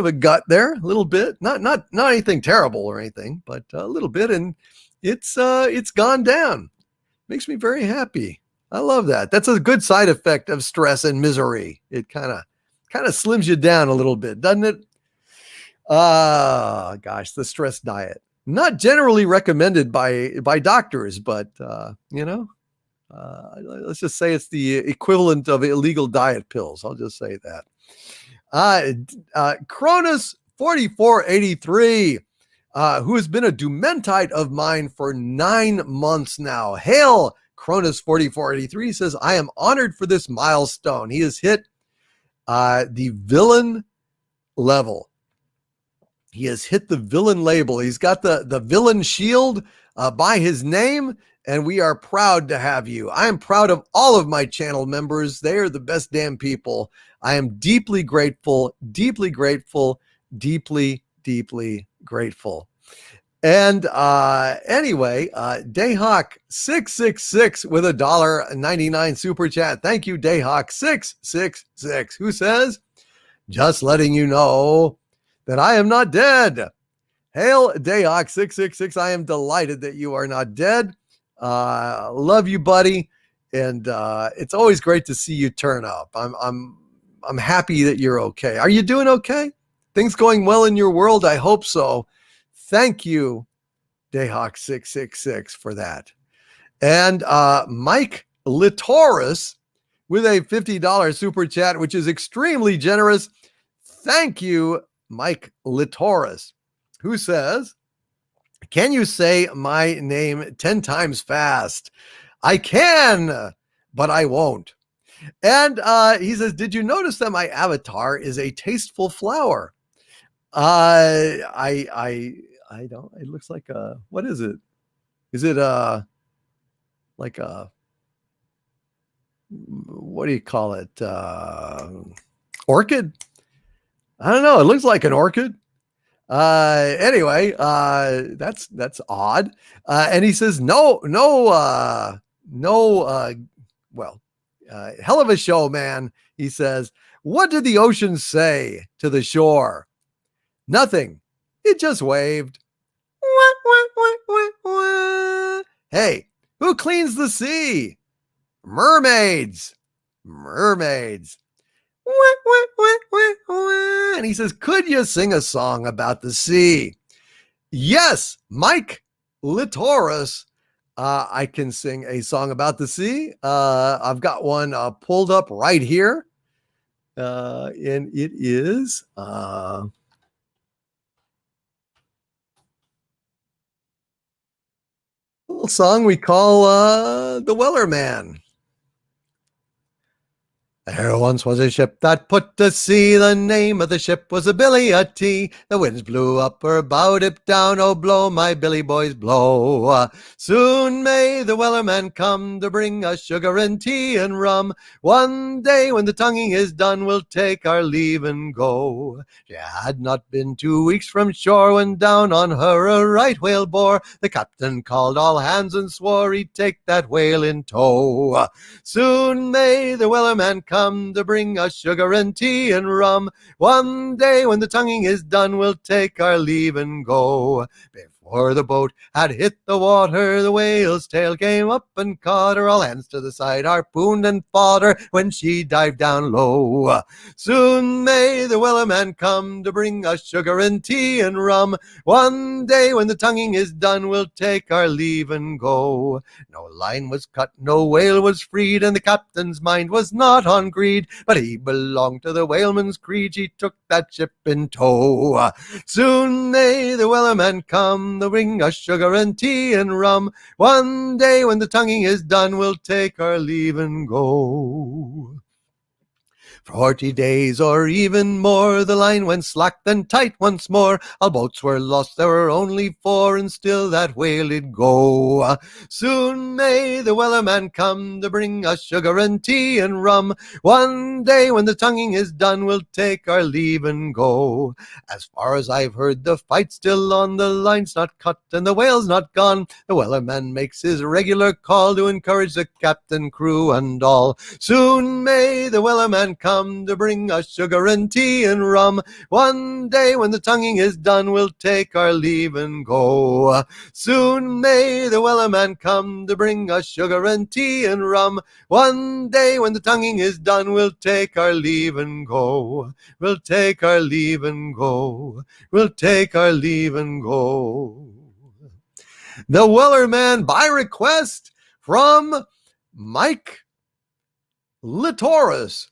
a gut there, a little bit, not anything terrible or anything, but a little bit, and it's gone down. Makes me very happy. I love that. That's a good side effect of stress and misery. It kind of slims you down a little bit, doesn't it? Gosh, the stress diet. Not generally recommended by doctors, but let's just say it's the equivalent of illegal diet pills. I'll just say that. Cronus 4483, who has been a Dumentite of mine for 9 months now. Hail, Cronus 4483 says, I am honored for this milestone. He has hit the villain level. He has hit the villain label. He's got the villain shield by his name, and we are proud to have you. I am proud of all of my channel members. They are the best damn people. I am deeply grateful, deeply grateful, deeply, deeply grateful. And anyway, Dayhawk666 with a $1.99 super chat. Thank you, Dayhawk666, who says, just letting you know that I am not dead. Hail, Dayhawk666. I am delighted that you are not dead. Love you, buddy. And it's always great to see you turn up. I'm happy that you're okay. Are you doing okay? Things going well in your world? I hope so. Thank you, Dayhawk666, for that. And Mike Litoris with a $50 super chat, which is extremely generous. Thank you, Mike Litoris, who says, can you say my name 10 times fast? I can, but I won't. And he says, did you notice that my avatar is a tasteful flower? I don't, it looks like a, what is it? Is it like a, what do you call it? Orchid? I don't know. It looks like an orchid. Anyway, that's odd. And he says, hell of a show, man. He says, what did the ocean say to the shore? Nothing. It just waved. Hey, who cleans the sea? Mermaids. Mermaids. And he says, could you sing a song about the sea? Yes, Mike Litoris. I can sing a song about the sea. I've got one pulled up right here. And it is a little song we call The Weller Man. There once was a ship that put to sea. The name of the ship was a Billy a T. The winds blew up her bow, dip down, oh blow, my Billy boys blow. Soon may the Wellerman come to bring us sugar and tea and rum. One day when the tonguing is done, we'll take our leave and go. She had not been 2 weeks from shore when down on her a right whale bore. The captain called all hands and swore he'd take that whale in tow. Soon may the Wellerman come to bring us sugar and tea and rum. One day when the tonguing is done, we'll take our leave and go. Before the boat had hit the water, the whale's tail came up and caught her. All hands to the side, harpooned and fought her when she dived down low. Soon may the Wellerman come to bring us sugar and tea and rum. One day when the tonguing is done, we'll take our leave and go. No line was cut, no whale was freed, and the captain's mind was not on greed, but he belonged to the whaleman's creed. He took that ship in tow. Soon may the Wellerman come to bring us sugar and tea and rum. One day when the tonguing is done, we'll take our leave and go. 40 days or even more, the line went slack then tight once more. All boats were lost, there were only 4, and still that whale did go. Soon may the Wellerman come to bring us sugar and tea and rum. One day when the tonguing is done, we'll take our leave and go. As far as I've heard, the fight's still on, the line's not cut and the whale's not gone. The Wellerman makes his regular call to encourage the captain, crew, and all. Soon may the Wellerman come to bring us sugar and tea and rum. One day when the tonguing is done, we'll take our leave and go. Soon may the Wellerman come to bring us sugar and tea and rum. One day when the tonguing is done, we'll take our leave and go. We'll take our leave and go. We'll take our leave and go. The Wellerman by request from Mike Litoris.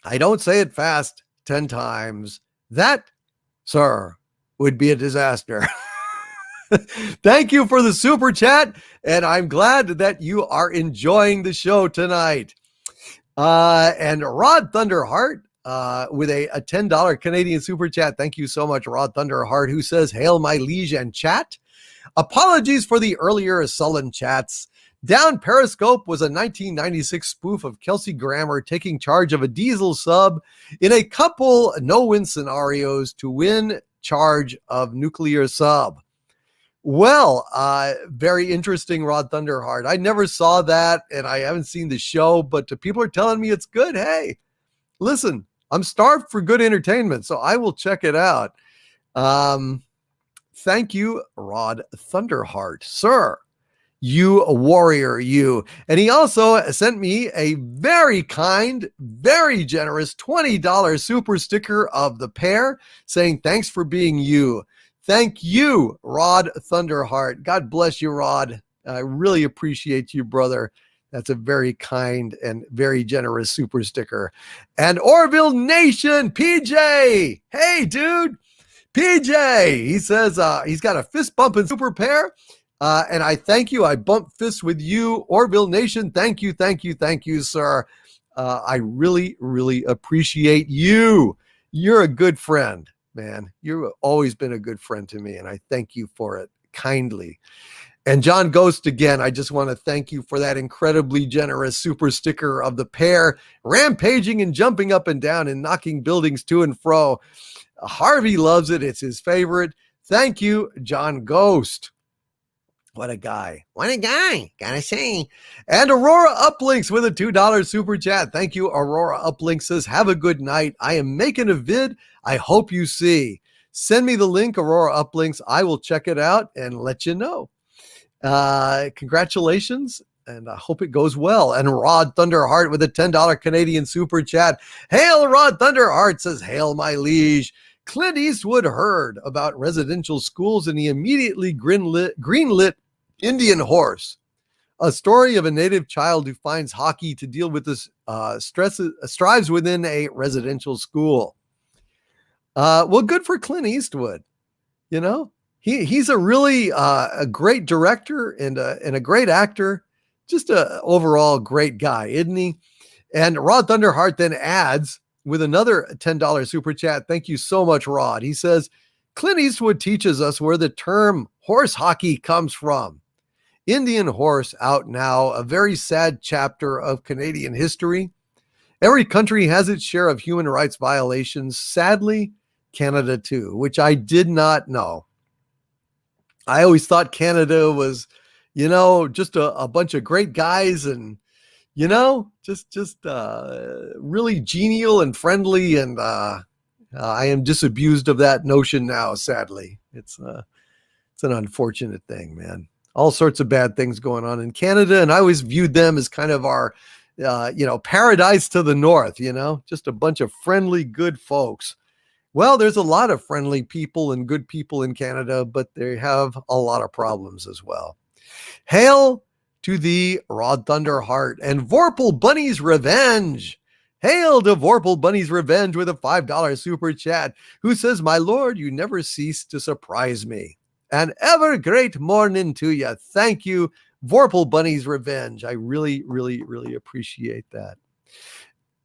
I don't say it fast 10 times. That, sir, would be a disaster. Thank you for the super chat, and I'm glad that you are enjoying the show tonight. And Rod Thunderheart with a $10 Canadian super chat. Thank you so much, Rod Thunderheart, who says, "Hail my liege and chat. Apologies for the earlier sullen chats. Down Periscope was a 1996 spoof of Kelsey Grammer taking charge of a diesel sub in a couple no-win scenarios to win charge of nuclear sub." Well, very interesting, Rod Thunderheart. I never saw that, and I haven't seen the show, but people are telling me it's good. Hey, listen, I'm starved for good entertainment, so I will check it out. Thank you, Rod Thunderheart, sir. You a warrior, you. And he also sent me a very kind, very generous $20 super sticker of the pair saying, thanks for being you. Thank you, Rod Thunderheart. God bless you, Rod. I really appreciate you, brother. That's a very kind and very generous super sticker. And Orville Nation, PJ. Hey, dude. PJ, he says he's got a fist bump and super pair. And I thank you. I bump fists with you, Orville Nation. Thank you, thank you, thank you, sir. I really, really appreciate you. You're a good friend, man. You've always been a good friend to me, and I thank you for it kindly. And John Ghost, again, I just want to thank you for that incredibly generous super sticker of the pair rampaging and jumping up and down and knocking buildings to and fro. Harvey loves it. It's his favorite. Thank you, John Ghost. What a guy. What a guy, gotta say. And Aurora Uplinks with a $2 super chat. Thank you, Aurora Uplinks says, have a good night. I am making a vid. I hope you see. Send me the link, Aurora Uplinks. I will check it out and let you know. Congratulations, and I hope it goes well. And Rod Thunderheart with a $10 Canadian super chat. Hail, Rod Thunderheart says, hail, my liege. Clint Eastwood heard about residential schools and he immediately greenlit Indian Horse, a story of a native child who finds hockey to deal with this strives within a residential school. Well, good for Clint Eastwood. You know, he's a really a great director and a great actor, just a overall great guy, isn't he? And Rod Thunderheart then adds with another $10 super chat. Thank you so much, Rod. He says, Clint Eastwood teaches us where the term horse hockey comes from. Indian Horse out now, a very sad chapter of Canadian history. Every country has its share of human rights violations. Sadly, Canada too, which I did not know. I always thought Canada was, you know, just a bunch of great guys and, you know, just really genial and friendly. And I am disabused of that notion now, sadly. It's an unfortunate thing, man. All sorts of bad things going on in Canada. And I always viewed them as kind of our, paradise to the north, just a bunch of friendly, good folks. Well, there's a lot of friendly people and good people in Canada, but they have a lot of problems as well. Hail to the Rod Thunderheart and Vorpal Bunny's Revenge. Hail to Vorpal Bunny's Revenge with a $5 super chat, who says, my lord, you never cease to surprise me. An ever great morning to you. Thank you, Vorpal Bunny's Revenge. I really, really, really appreciate that.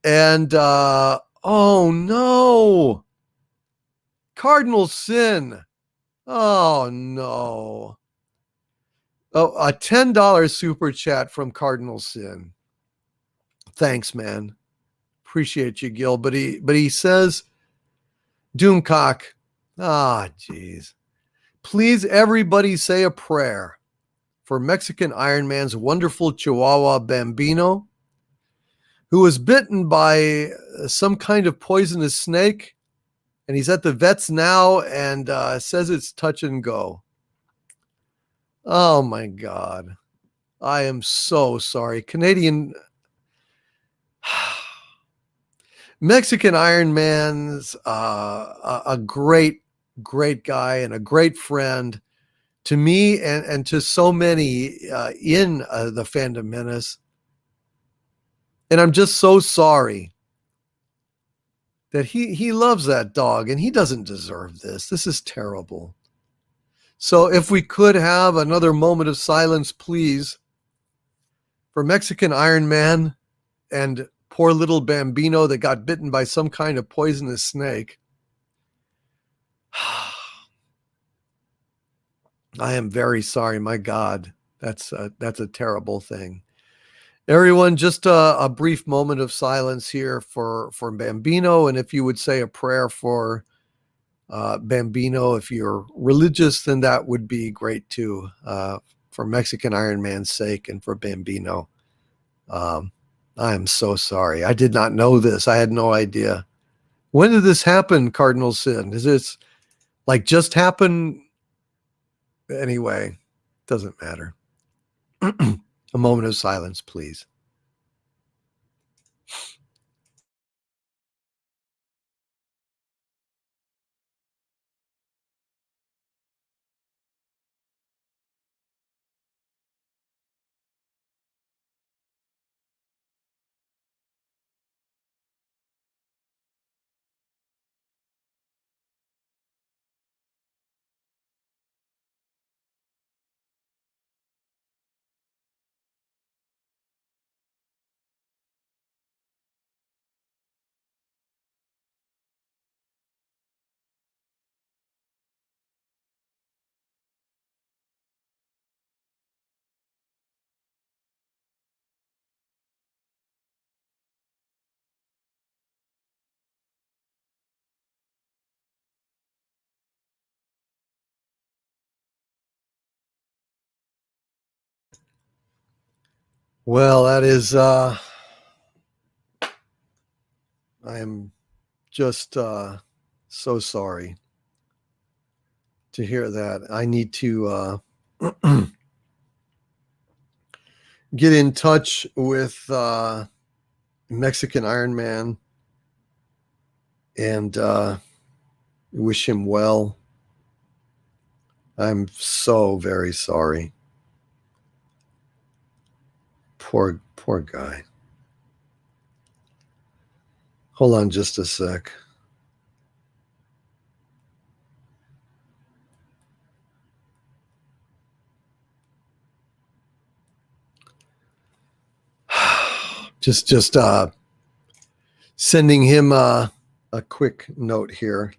And, oh no. Cardinal Sin. Oh no. Oh, a $10 super chat from Cardinal Sin. Thanks, man. Appreciate you, Gil. But he says, Doomcock. Geez. Please, everybody say a prayer for Mexican Iron Man's wonderful Chihuahua Bambino, who was bitten by some kind of poisonous snake, and he's at the vet's now and says it's touch and go. Oh my God. I am so sorry. Mexican Iron Man's a great guy and a great friend to me and to so many in the Fandom Menace. And I'm just so sorry that he loves that dog and he doesn't deserve this. This is terrible. So if we could have another moment of silence, please, for Mexican Iron Man and poor little Bambino that got bitten by some kind of poisonous snake. I am very sorry. My God, that's a terrible thing. Everyone, just a brief moment of silence here for Bambino. And if you would say a prayer for Bambino, if you're religious, then that would be great too, for Mexican Iron Man's sake and for Bambino. I am so sorry. I did not know this. I had no idea. When did this happen, Cardinal Sin? Is this like just happen? Anyway, doesn't matter. A moment of silence, please. Well, that is, I am just so sorry to hear that. I need to get in touch with Mexican Iron Man and wish him well. I'm so very sorry. Poor guy. Hold on just a sec. Just sending him a quick note here.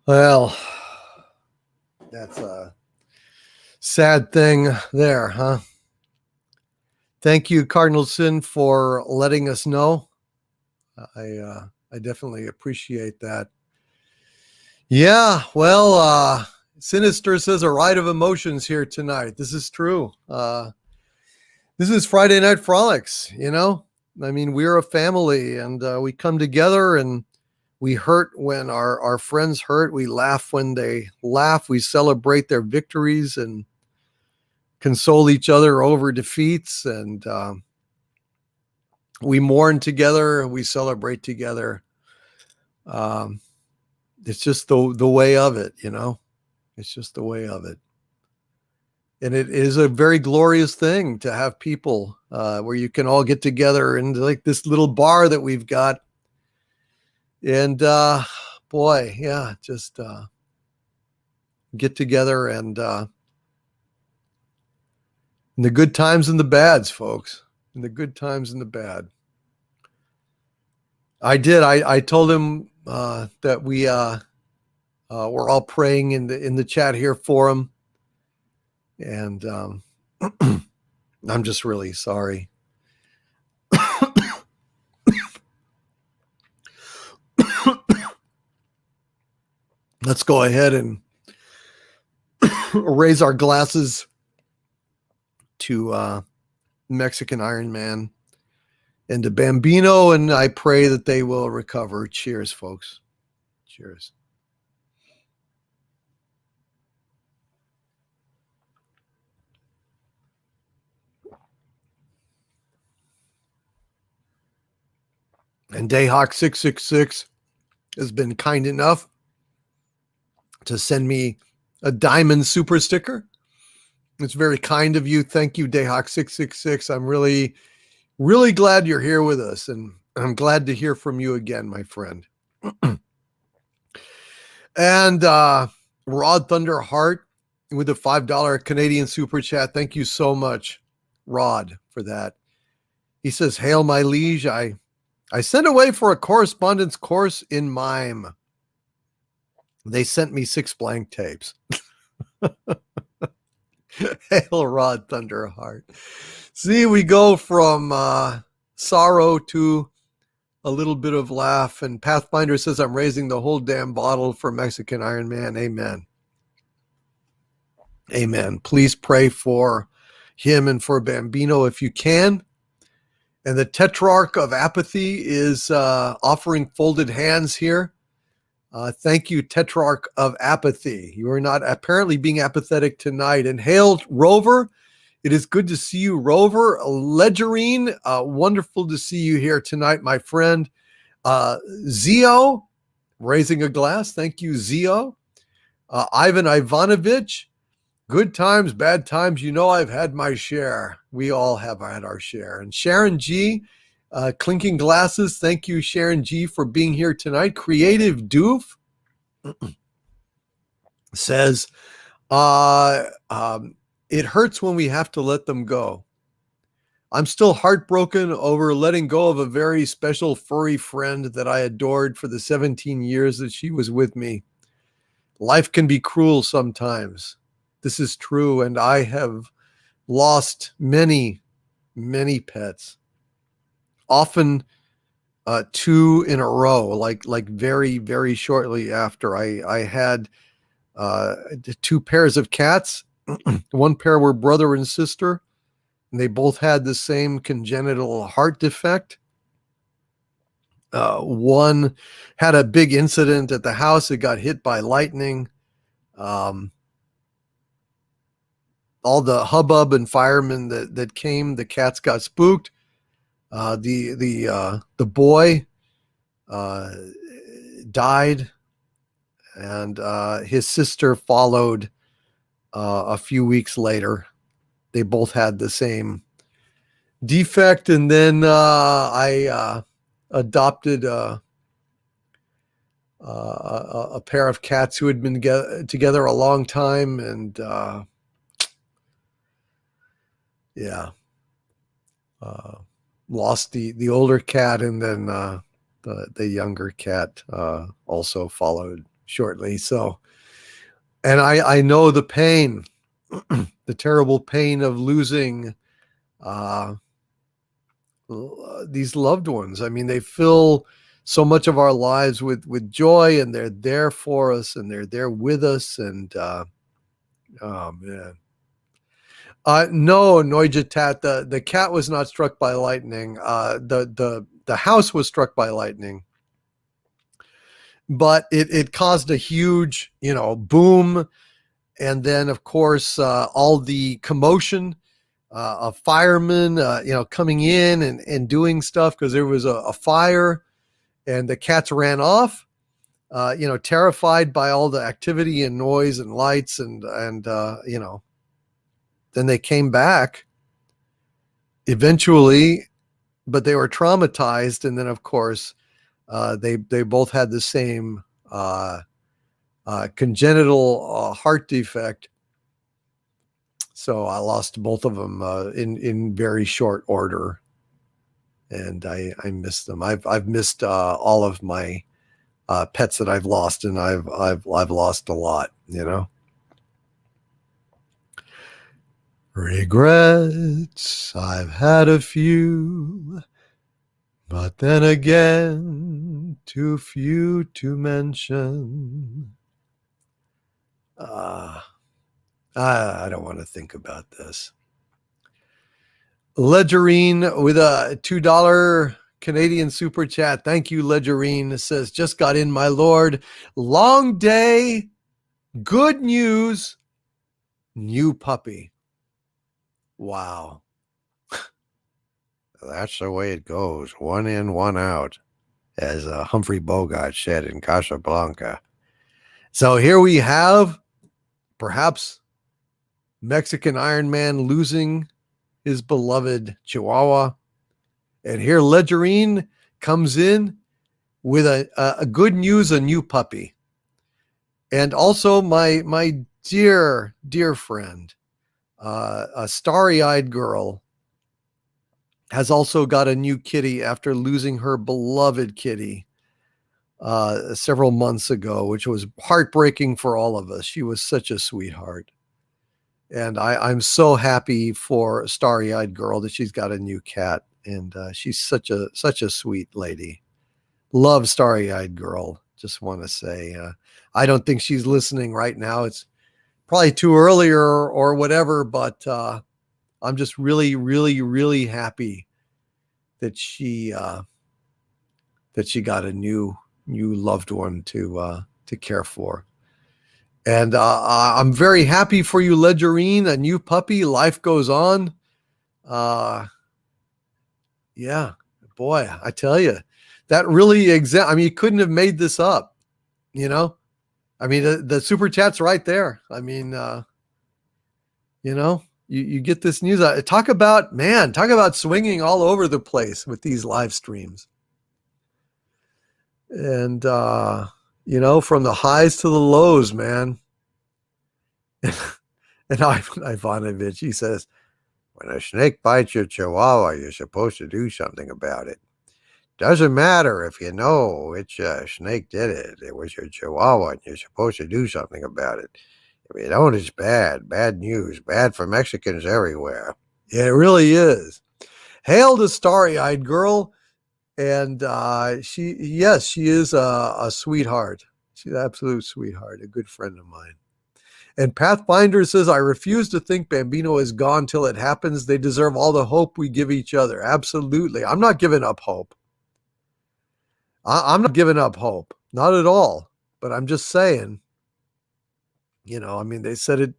Well, that's a sad thing there, huh? Thank you, Cardinal Sin, for letting us know. I definitely appreciate that. Yeah, well, Sinister says a ride of emotions here tonight. This is true. This is Friday Night Frolics, you know? I mean, we're a family, and we come together, and we hurt when our friends hurt. We laugh when they laugh. We celebrate their victories and console each other over defeats. And we mourn together. We celebrate together. It's just the way of it, you know? It's just the way of it. And it is a very glorious thing to have people where you can all get together in like this little bar that we've got. And boy, yeah, just get together and in the good times and the bads, folks. In the good times and the bad. I told him that we we're all praying in the chat here for him. And I'm just really sorry. Let's go ahead and raise our glasses to Mexican Iron Man and to Bambino, and I pray that they will recover. Cheers, folks. Cheers. And Dayhawk666 has been kind enough to send me a diamond super sticker. It's very kind of you. Thank you, Dayhawk666. I'm really, really glad you're here with us, and I'm glad to hear from you again, my friend. And Rod Thunderheart with a $5 Canadian super chat. Thank you so much, Rod, for that. He says, "Hail, my liege. I sent away for a correspondence course in mime. They sent me 6 blank tapes." Hail, Rod Thunderheart. See, we go from sorrow to a little bit of laugh. And Pathfinder says, "I'm raising the whole damn bottle for Mexican Iron Man." Amen. Amen. Please pray for him and for Bambino if you can. And the Tetrarch of Apathy is offering folded hands here. Thank you, Tetrarch of Apathy. You are not apparently being apathetic tonight. And hail, Rover. It is good to see you, Rover. Ledgerine, wonderful to see you here tonight, my friend. Zio, raising a glass. Thank you, Zio. Ivan Ivanovich, good times, bad times. You know I've had my share. We all have had our share. And Sharon G, Clinking Glasses, thank you, Sharon G, for being here tonight. Creative Doof says, it hurts when we have to let them go. I'm still heartbroken over letting go of a very special furry friend that I adored for the 17 years that she was with me. Life can be cruel sometimes. This is true, and I have lost many, many pets. Often 2 in a row, like very, very shortly after. I had 2 pairs of cats. One pair were brother and sister, and they both had the same congenital heart defect. One had a big incident at the house. It got hit by lightning. All the hubbub and firemen that came, the cats got spooked. The boy died, and his sister followed a few weeks later. They both had the same defect, and then I adopted a pair of cats who had been together a long time, and lost the older cat, and then the younger cat also followed shortly. So, and I know the pain, the terrible pain of losing these loved ones. I mean, they fill so much of our lives with joy, and they're there for us, and they're there with us. And oh man. No, Noijatat, the cat was not struck by lightning. The house was struck by lightning, but it caused a huge, boom. And then, of course, all the commotion of firemen, coming in and doing stuff because there was a fire, and the cats ran off, terrified by all the activity and noise and lights and then they came back eventually, but they were traumatized. And then, of course, they both had the same congenital heart defect. So I lost both of them in very short order, and I missed them. I've missed all of my pets that I've lost, and I've lost a lot, Regrets, I've had a few, but then again, too few to mention. I don't want to think about this. Ledgerine with a $2 Canadian super chat. Thank you, Ledgerine. Says, just got in, my lord. Long day, good news, new puppy. Wow. That's the way it goes. One in, one out, as Humphrey Bogart said in Casablanca. So here we have perhaps Mexican Iron Man losing his beloved Chihuahua. And here Ledgerine comes in with a good news, a new puppy. And also my dear, dear friend, a starry-eyed girl, has also got a new kitty after losing her beloved kitty several months ago, which was heartbreaking for all of us. She was such a sweetheart. And I'm so happy for starry-eyed girl that she's got a new cat. And she's such a sweet lady. Love starry-eyed girl. Just want to say, I don't think she's listening right now. It's probably too early or whatever, but I'm just really, really, really happy that she got a new loved one to care for. And I'm very happy for you, Ledgerine, a new puppy. Life goes on. Yeah, boy, I tell you, that really you couldn't have made this up, I mean, the super chat's right there. I mean, you get this news. Talk about swinging all over the place with these live streams. And, from the highs to the lows, man. And Ivan Ivanovich, he says, when a snake bites your chihuahua, you're supposed to do something about it. Doesn't matter if you know which snake did it. It was your chihuahua, and you're supposed to do something about it. If you don't, it's bad. Bad news. Bad for Mexicans everywhere. Yeah, it really is. Hail the starry-eyed girl. And she is a sweetheart. She's an absolute sweetheart, a good friend of mine. And Pathfinder says, I refuse to think Bambino is gone till it happens. They deserve all the hope we give each other. Absolutely. I'm not giving up hope. I'm not giving up hope. Not at all. But I'm just saying, they said it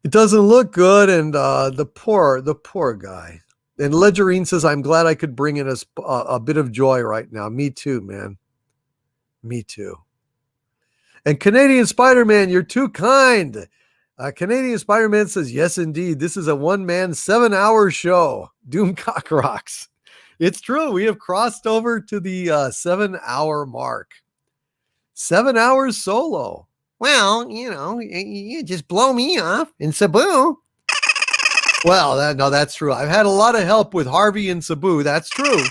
doesn't look good. And the poor guy. And Ledgerine says, I'm glad I could bring in a bit of joy right now. Me too, man. Me too. And Canadian Spider-Man, you're too kind. Canadian Spider-Man says, yes, indeed. This is a one-man 7-hour show. Doomcock rocks. It's true. We have crossed over to the 7-hour mark. 7 hours solo. Well, you just blow me off and Sabu. Well, that's true. I've had a lot of help with Harvey and Sabu. That's true.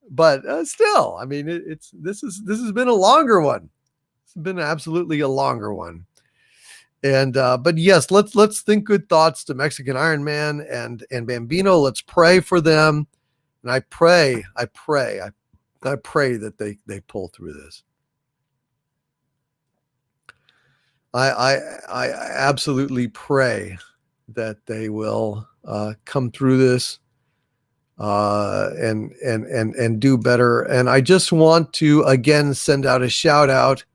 But still, this has been a longer one. It's been absolutely a longer one. And but yes, let's think good thoughts to Mexican Iron Man and Bambino. Let's pray for them. And I pray that they pull through this. I absolutely pray that they will come through this and do better. And I just want to again send out a shout out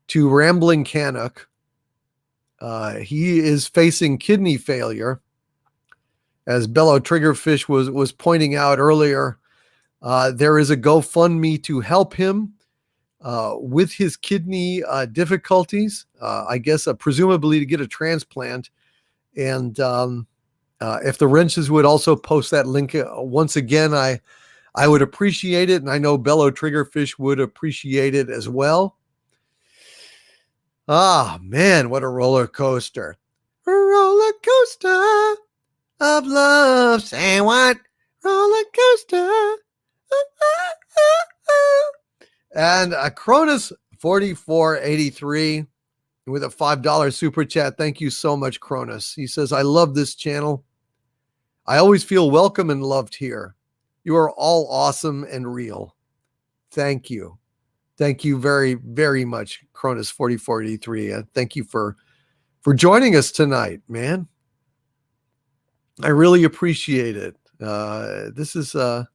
to Rambling Canuck. He is facing kidney failure, as Bello Triggerfish was pointing out earlier. There is a GoFundMe to help him with his kidney difficulties. I guess presumably to get a transplant. And if the Wrenches would also post that link once again, I would appreciate it. And I know Bello Triggerfish would appreciate it as well. Ah, man, what a roller coaster. A roller coaster of love. Say what? Roller coaster. And Cronus 4483 with a $5 super chat. Thank you so much, Cronus. He says, I love this channel. I always feel welcome and loved here. You are all awesome and real. Thank you. Thank you very, very much, Cronus 4483. Thank you for joining us tonight, man. I really appreciate it. This is a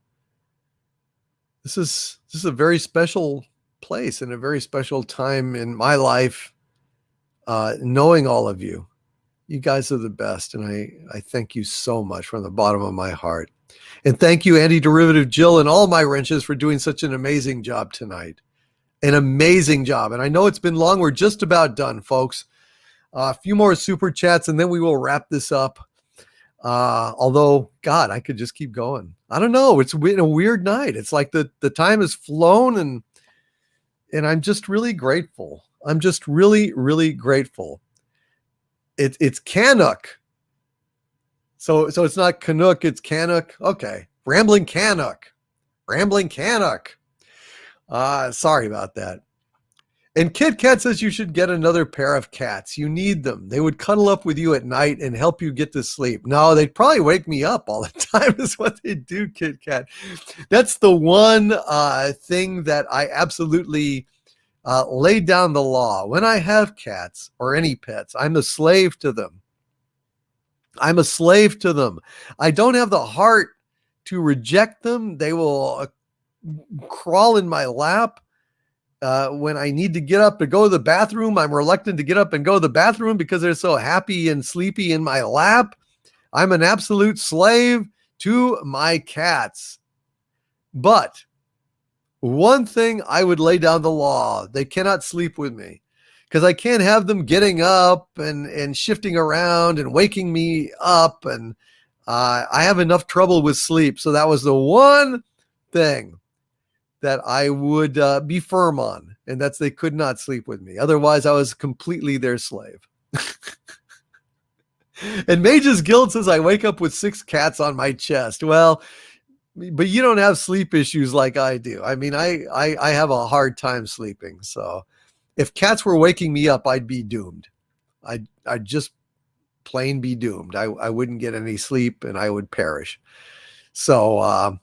very special place and a very special time in my life. Knowing all of you. You guys are the best. And I thank you so much from the bottom of my heart. And thank you, Anti-Derivative Jill, and all my wrenches for doing such an amazing job tonight. An amazing job. And I know it's been long. We're just about done, folks. A few more super chats and then we will wrap this up. Although, God, I could just keep going. I don't know. It's been a weird night. It's like the time has flown and I'm just really grateful. I'm just really, really grateful. It's Canuck. So it's not Canuck, it's Canuck. Okay. Rambling Canuck. Sorry about that. And Kit Kat says you should get another pair of cats. You need them. They would cuddle up with you at night and help you get to sleep. No, they'd probably wake me up all the time is what they do, Kit Kat. That's the one thing that I absolutely lay down the law. When I have cats or any pets, I'm a slave to them. I don't have the heart to reject them. They will crawl in my lap. When I need to get up to go to the bathroom, I'm reluctant to get up and go to the bathroom because they're so happy and sleepy in my lap. I'm an absolute slave to my cats. But one thing I would lay down the law, they cannot sleep with me. because I can't have them getting up and shifting around and waking me up. And I have enough trouble with sleep. So that was the one thing that I would be firm on, and that's they could not sleep with me. Otherwise, I was completely their slave. And Mage's Guild says I wake up with 6 cats on my chest. Well, but you don't have sleep issues like I do. I mean, I have a hard time sleeping. So if cats were waking me up, I'd be doomed. I'd just plain be doomed. I wouldn't get any sleep and I would perish. So,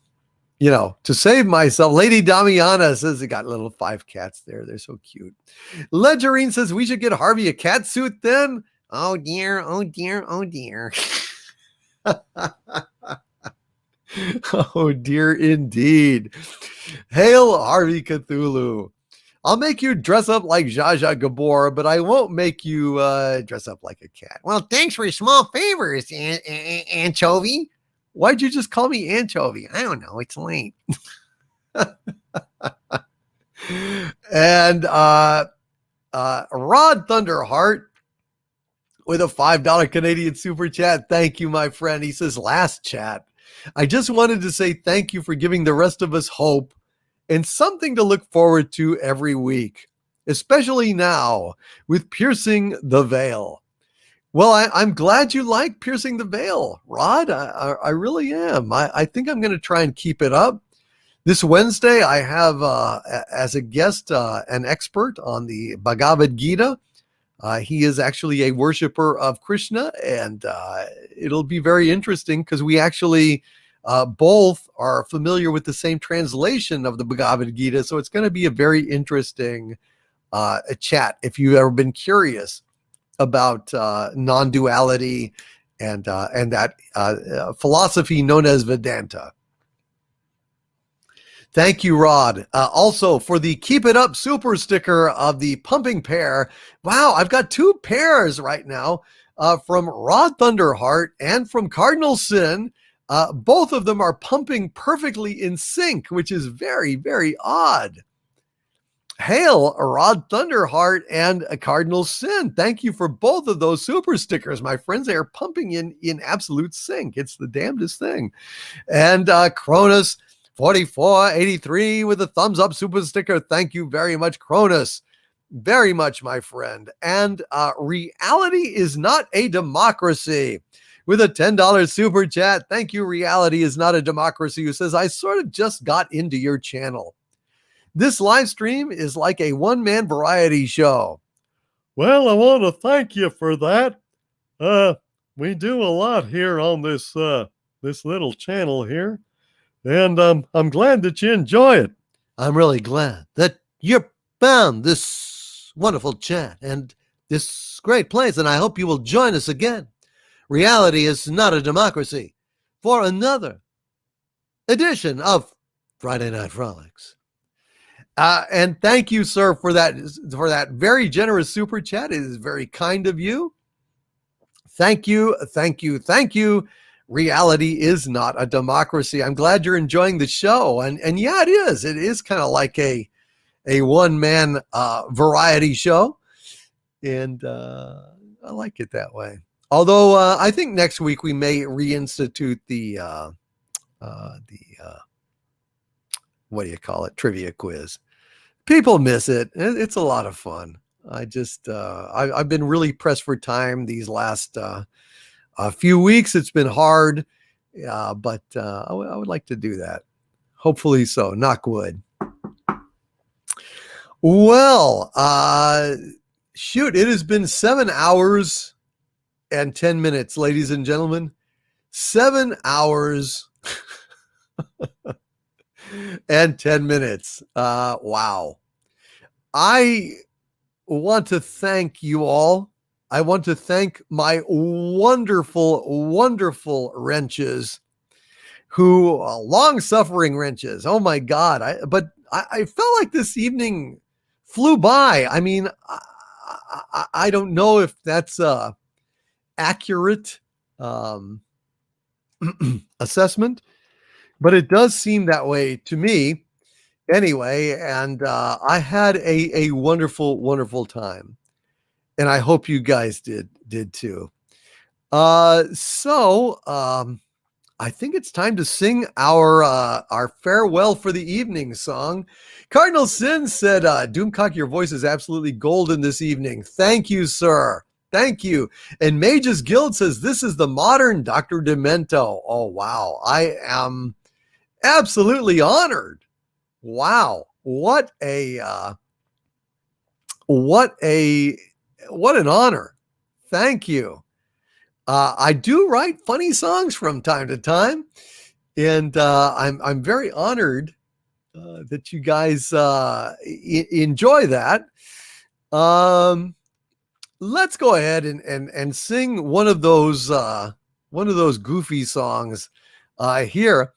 to save myself, Lady Damiana says they got little 5 cats there. They're so cute. Ledgerine says we should get Harvey a cat suit then. Oh dear, oh dear, oh dear. Oh dear, indeed. Hail Harvey Cthulhu. I'll make you dress up like Zsa Zsa Gabor, but I won't make you dress up like a cat. Well, thanks for your small favors, Anchovy. Why'd you just call me Anchovy? I don't know. It's late. And Rod Thunderheart with a $5 Canadian super chat. Thank you, my friend. He says, last chat, I just wanted to say thank you for giving the rest of us hope and something to look forward to every week, especially now with Piercing the Veil. Well, I'm glad you like Piercing the Veil, Rod. I really am. I think I'm going to try and keep it up. This Wednesday, I have as a guest an expert on the Bhagavad Gita. He is actually a worshiper of Krishna, and it'll be very interesting because we actually both are familiar with the same translation of the Bhagavad Gita. So it's going to be a very interesting a chat if you've ever been curious about non-duality and that philosophy known as Vedanta. Thank you, Rod. Also for the Keep It Up super sticker of the pumping pair. Wow, I've got 2 pairs right now from Rod Thunderheart and from Cardinal Sin. Both of them are pumping perfectly in sync, which is very, very odd. Hail, Rod Thunderheart and Cardinal Sin. Thank you for both of those super stickers, my friends. They are pumping in absolute sync. It's the damnedest thing. And Cronus 4483 with a thumbs up super sticker. Thank you very much, Cronus. Very much, my friend. And Reality is Not a Democracy with a $10 super chat. Thank you, Reality is Not a Democracy, who says, I sort of just got into your channel. This live stream is like a one-man variety show. Well, I want to thank you for that. We do a lot here on this little channel here. And I'm glad that you enjoy it. I'm really glad that you found this wonderful chat and this great place, and I hope you will join us again. Reality is Not a Democracy for another edition of Friday Night Frolics. And thank you, sir, for that very generous super chat. It is very kind of you. Thank you, thank you, thank you. Reality is Not a Democracy. I'm glad you're enjoying the show. And yeah, it is. It is kind of like a one-man variety show. And I like it that way. Although I think next week we may reinstitute the what do you call it? Trivia quiz. People miss it. It's a lot of fun. I've been really pressed for time these last a few weeks. It's been hard, but I would like to do that. Hopefully so. Knock wood. Well, shoot, it has been 7 hours and 10 minutes, ladies and gentlemen. 7 hours and 10 minutes. Wow. I want to thank you all. I want to thank my wonderful, wonderful wrenches who long-suffering wrenches. Oh my God. I felt like this evening flew by. I mean, I don't know if that's accurate assessment, but it does seem that way to me anyway. And I had a wonderful, wonderful time. and I hope you guys did too. I think it's time to sing our farewell for the evening song. Cardinal Sin said, Doomcock, your voice is absolutely golden this evening. Thank you, sir. Thank you. And Mage's Guild says, this is the modern Dr. Demento. Oh, wow. I am absolutely honored. Wow. What an honor. Thank you. I do write funny songs from time to time, and I'm very honored that you guys enjoy that. Let's go ahead and sing one of those goofy songs here.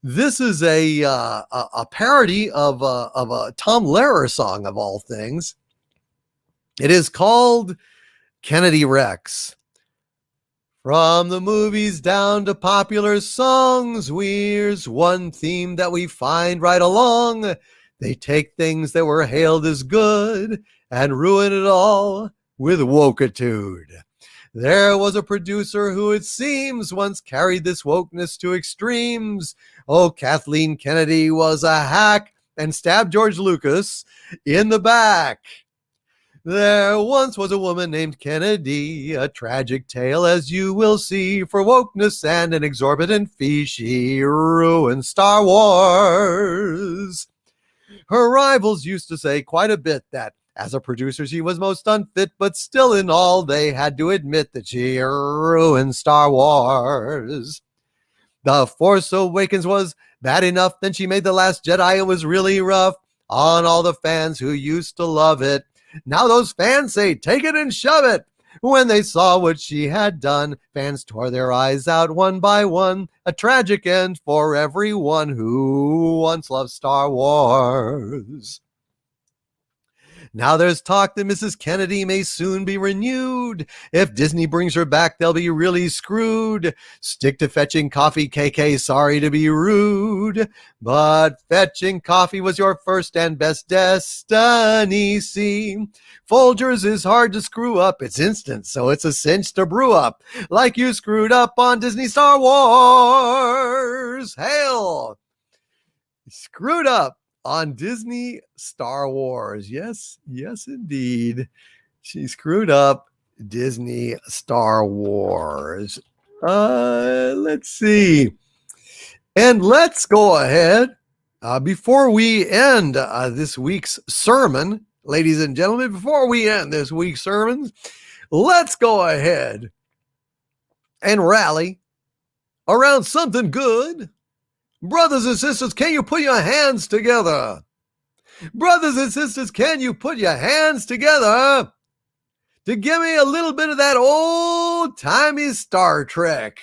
This is a parody of a Tom Lehrer song of all things. It is called Kennedy Rex. From the movies down to popular songs, here's one theme that we find right along. They take things that were hailed as good and ruin it all with wokitude. There was a producer who, it seems, once carried this wokeness to extremes. Oh, Kathleen Kennedy was a hack and stabbed George Lucas in the back. There once was a woman named Kennedy, a tragic tale as you will see. For wokeness and an exorbitant fee, she ruined Star Wars. Her rivals used to say quite a bit that as a producer she was most unfit, but still in all they had to admit that she ruined Star Wars. The Force Awakens was bad enough, then she made The Last Jedi. It was really rough on all the fans who used to love it. Now those fans say, take it and shove it. When they saw what she had done, fans tore their eyes out one by one. A tragic end for everyone who once loved Star Wars. Now there's talk that Mrs. Kennedy may soon be renewed. If Disney brings her back, they'll be really screwed. Stick to fetching coffee, KK, sorry to be rude. But fetching coffee was your first and best destiny, see. Folgers is hard to screw up. It's instant, so it's a cinch to brew up. Like you screwed up on Disney Star Wars. Hail! Screwed up on Disney Star Wars. Yes, indeed. She screwed up Disney Star Wars. Let's see. And let's go ahead. Before we end this week's sermon, ladies and gentlemen, before we end this week's sermons, let's go ahead and rally around something good. Brothers and sisters, can you put your hands together? Brothers and sisters, can you put your hands together to give me a little bit of that old-timey Star Trek?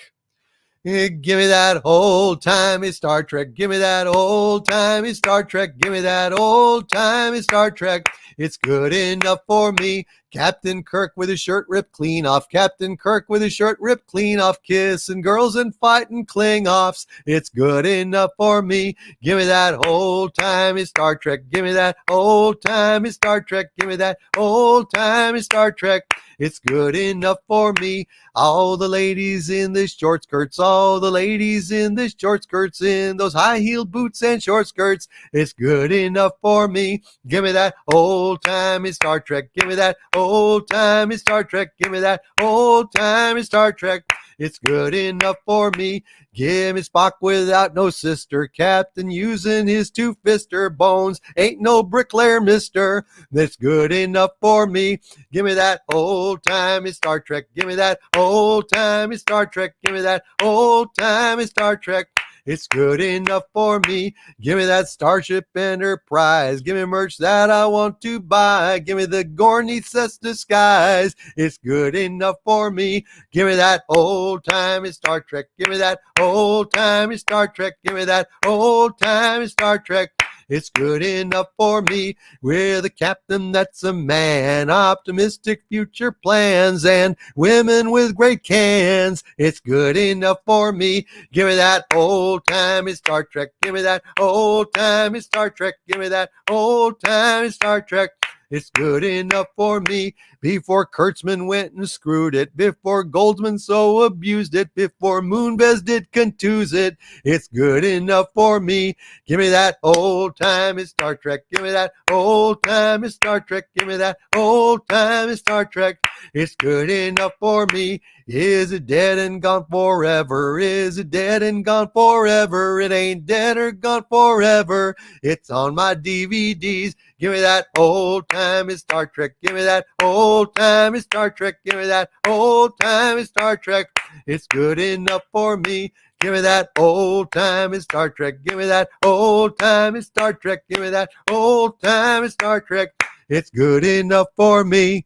Give me that old-timey Star Trek. Give me that old-timey Star Trek. Give me that old-timey Star Trek. It's good enough for me. Captain Kirk with his shirt ripped clean off. Captain Kirk with his shirt ripped clean off. Kissing girls and fighting Klingoffs. It's good enough for me. Give me that old-timey Star Trek. Give me that old-timey Star Trek. Give me that old-timey Star Trek. It's good enough for me. All the ladies in the short skirts, all the ladies in the short skirts, in those high-heeled boots and short skirts. It's good enough for me. Give me that old-timey Star Trek. Give me that old-timey Star Trek. Give me that old-timey Star Trek. It's good enough for me. Give me Spock without no sister. Captain using his two-fister. Bones ain't no bricklayer, mister. That's good enough for me. Give me that old-timey Star Trek. Give me that old-timey Star Trek. Give me that old-timey Star Trek. It's good enough for me. Give me that Starship Enterprise. Give me merch that I want to buy. Give me the Gorney Sets disguise. It's good enough for me. Give me that old-timey Star Trek. Give me that old-timey Star Trek. Give me that old-timey Star Trek. It's good enough for me. With a captain that's a man, optimistic future plans, and women with great cans. It's good enough for me. Give me that old-timey Star Trek. Give me that old-timey Star Trek. Give me that old-timey Star Trek. It's good enough for me. Before Kurtzman went and screwed it, before Goldsman so abused it, before Moonves did contuse it, it's good enough for me. Give me that old time in Star Trek. Give me that old time in Star Trek. Give me that old time in Star Trek. It's good enough for me. Is it dead and gone forever? Is it dead and gone forever? It ain't dead or gone forever. It's on my DVDs. Give me that old time in Star Trek. Give me that old time in Star Trek. Give me that old time in Star Trek. It's good enough for me. Give me that old time in Star Trek. Give me that old time in Star Trek. Give me that old time in Star Trek. It's good enough for me.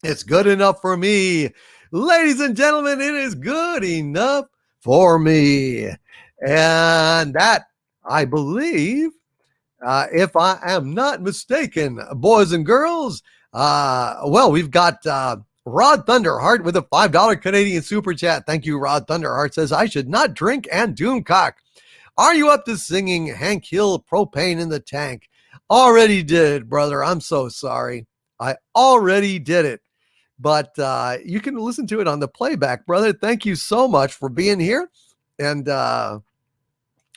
It's good enough for me. Ladies and gentlemen, it is good enough for me. And that, I believe, if I am not mistaken, boys and girls, well, we've got Rod Thunderheart with a $5 Canadian super chat. Thank you, Rod Thunderheart. Says, I should not drink and doomcock. Are you up to singing Hank Hill, Propane in the Tank? Already did, brother. I'm so sorry. I already did it. But you can listen to it on the playback, brother. Thank you so much for being here. And,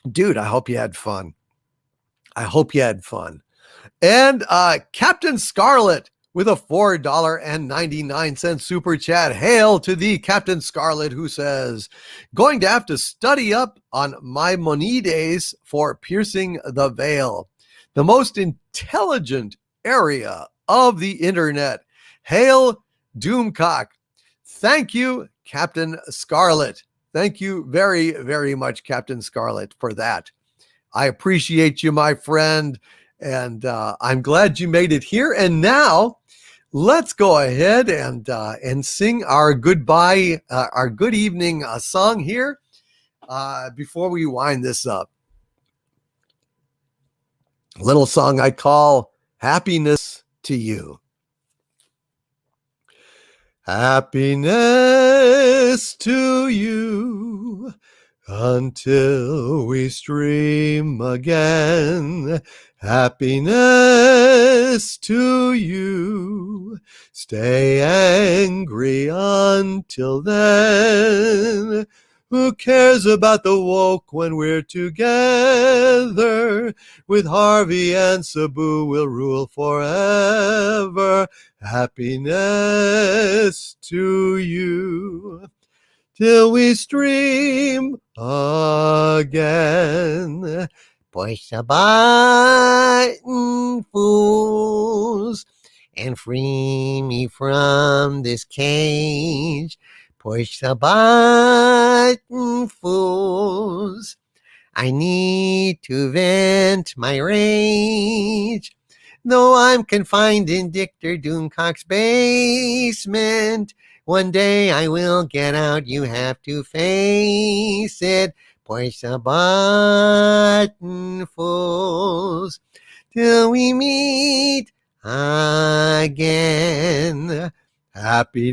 dude, I hope you had fun. I hope you had fun. And Captain Scarlet with a $4.99 super chat. Hail to thee, Captain Scarlet, who says, going to have to study up on Maimonides for piercing the veil, the most intelligent area of the internet. Hail Doomcock. Thank you, Captain Scarlet. Thank you very, very much, Captain Scarlet, for that. I appreciate you, my friend, and I'm glad you made it here. And now, let's go ahead and sing our goodbye, our good evening song here before we wind this up. A little song I call Happiness to You. Happiness to you until we stream again. Happiness to you. Stay angry until then. Who cares about the woke when we're together? With Harvey and Sabu we'll rule forever. Happiness to you. Till we stream again. Push the button, fools, and free me from this cage. Push the button, fools. I need to vent my rage. Though I'm confined in Dictor Doomcock's basement, one day I will get out, you have to face it. Push the button, fools, till we meet again. Happiness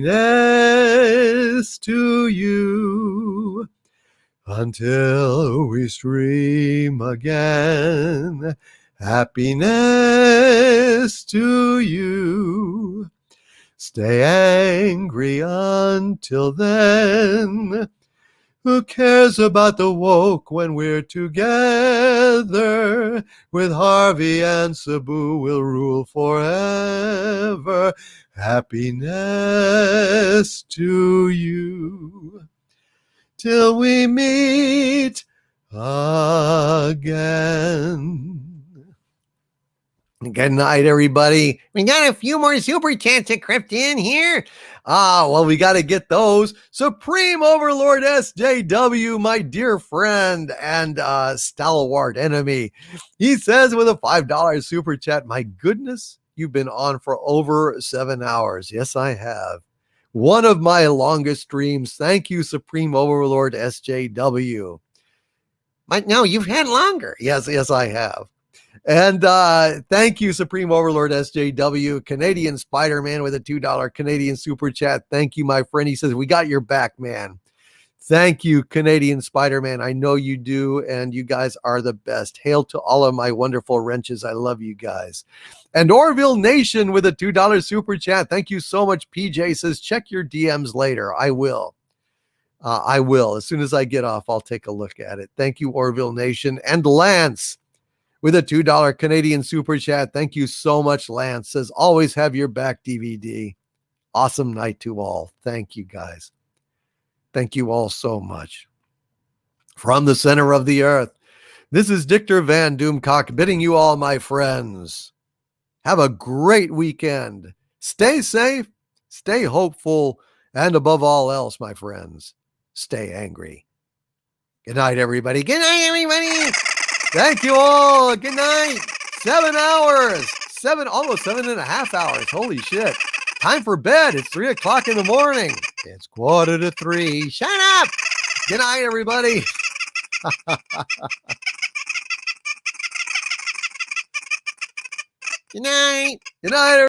to you until we stream again. Happiness to you. Stay angry until then. Who cares about the woke when we're together? With Harvey and Sabu we'll rule forever. Happiness to you. Till we meet again. Good night, everybody. We got a few more super chats that crept in here. Well, we got to get those. Supreme Overlord SJW, my dear friend and stalwart enemy. He says with a $5 super chat, my goodness, you've been on for over 7 hours. Yes, I have. One of my longest streams. Thank you, Supreme Overlord SJW. But no, you've had longer. Yes, I have. And thank you, Supreme Overlord SJW, Canadian Spider-Man with a $2 Canadian super chat. Thank you, my friend. He says, we got your back, man. Thank you, Canadian Spider-Man. I know you do, and you guys are the best. Hail to all of my wonderful wrenches. I love you guys. And Orville Nation with a $2 super chat. Thank you so much. PJ says, check your DMs later. I will. I will. As soon as I get off, I'll take a look at it. Thank you, Orville Nation. And Lance with a $2 Canadian super chat. Thank you so much, Lance. Says, always have your back, DVD. Awesome night to all. Thank you, guys. Thank you all so much. From the center of the earth, this is Dictor Van Doomcock bidding you all, my friends, have a great weekend. Stay safe, stay hopeful, and above all else, my friends, stay angry. Good night, everybody. Good night, everybody. Thank you all. Good night. 7 hours. Almost 7.5 hours. Holy shit. Time for bed. It's 3 o'clock in the morning. It's 2:45. Shut up. Good night, everybody. Good night. Good night, everybody.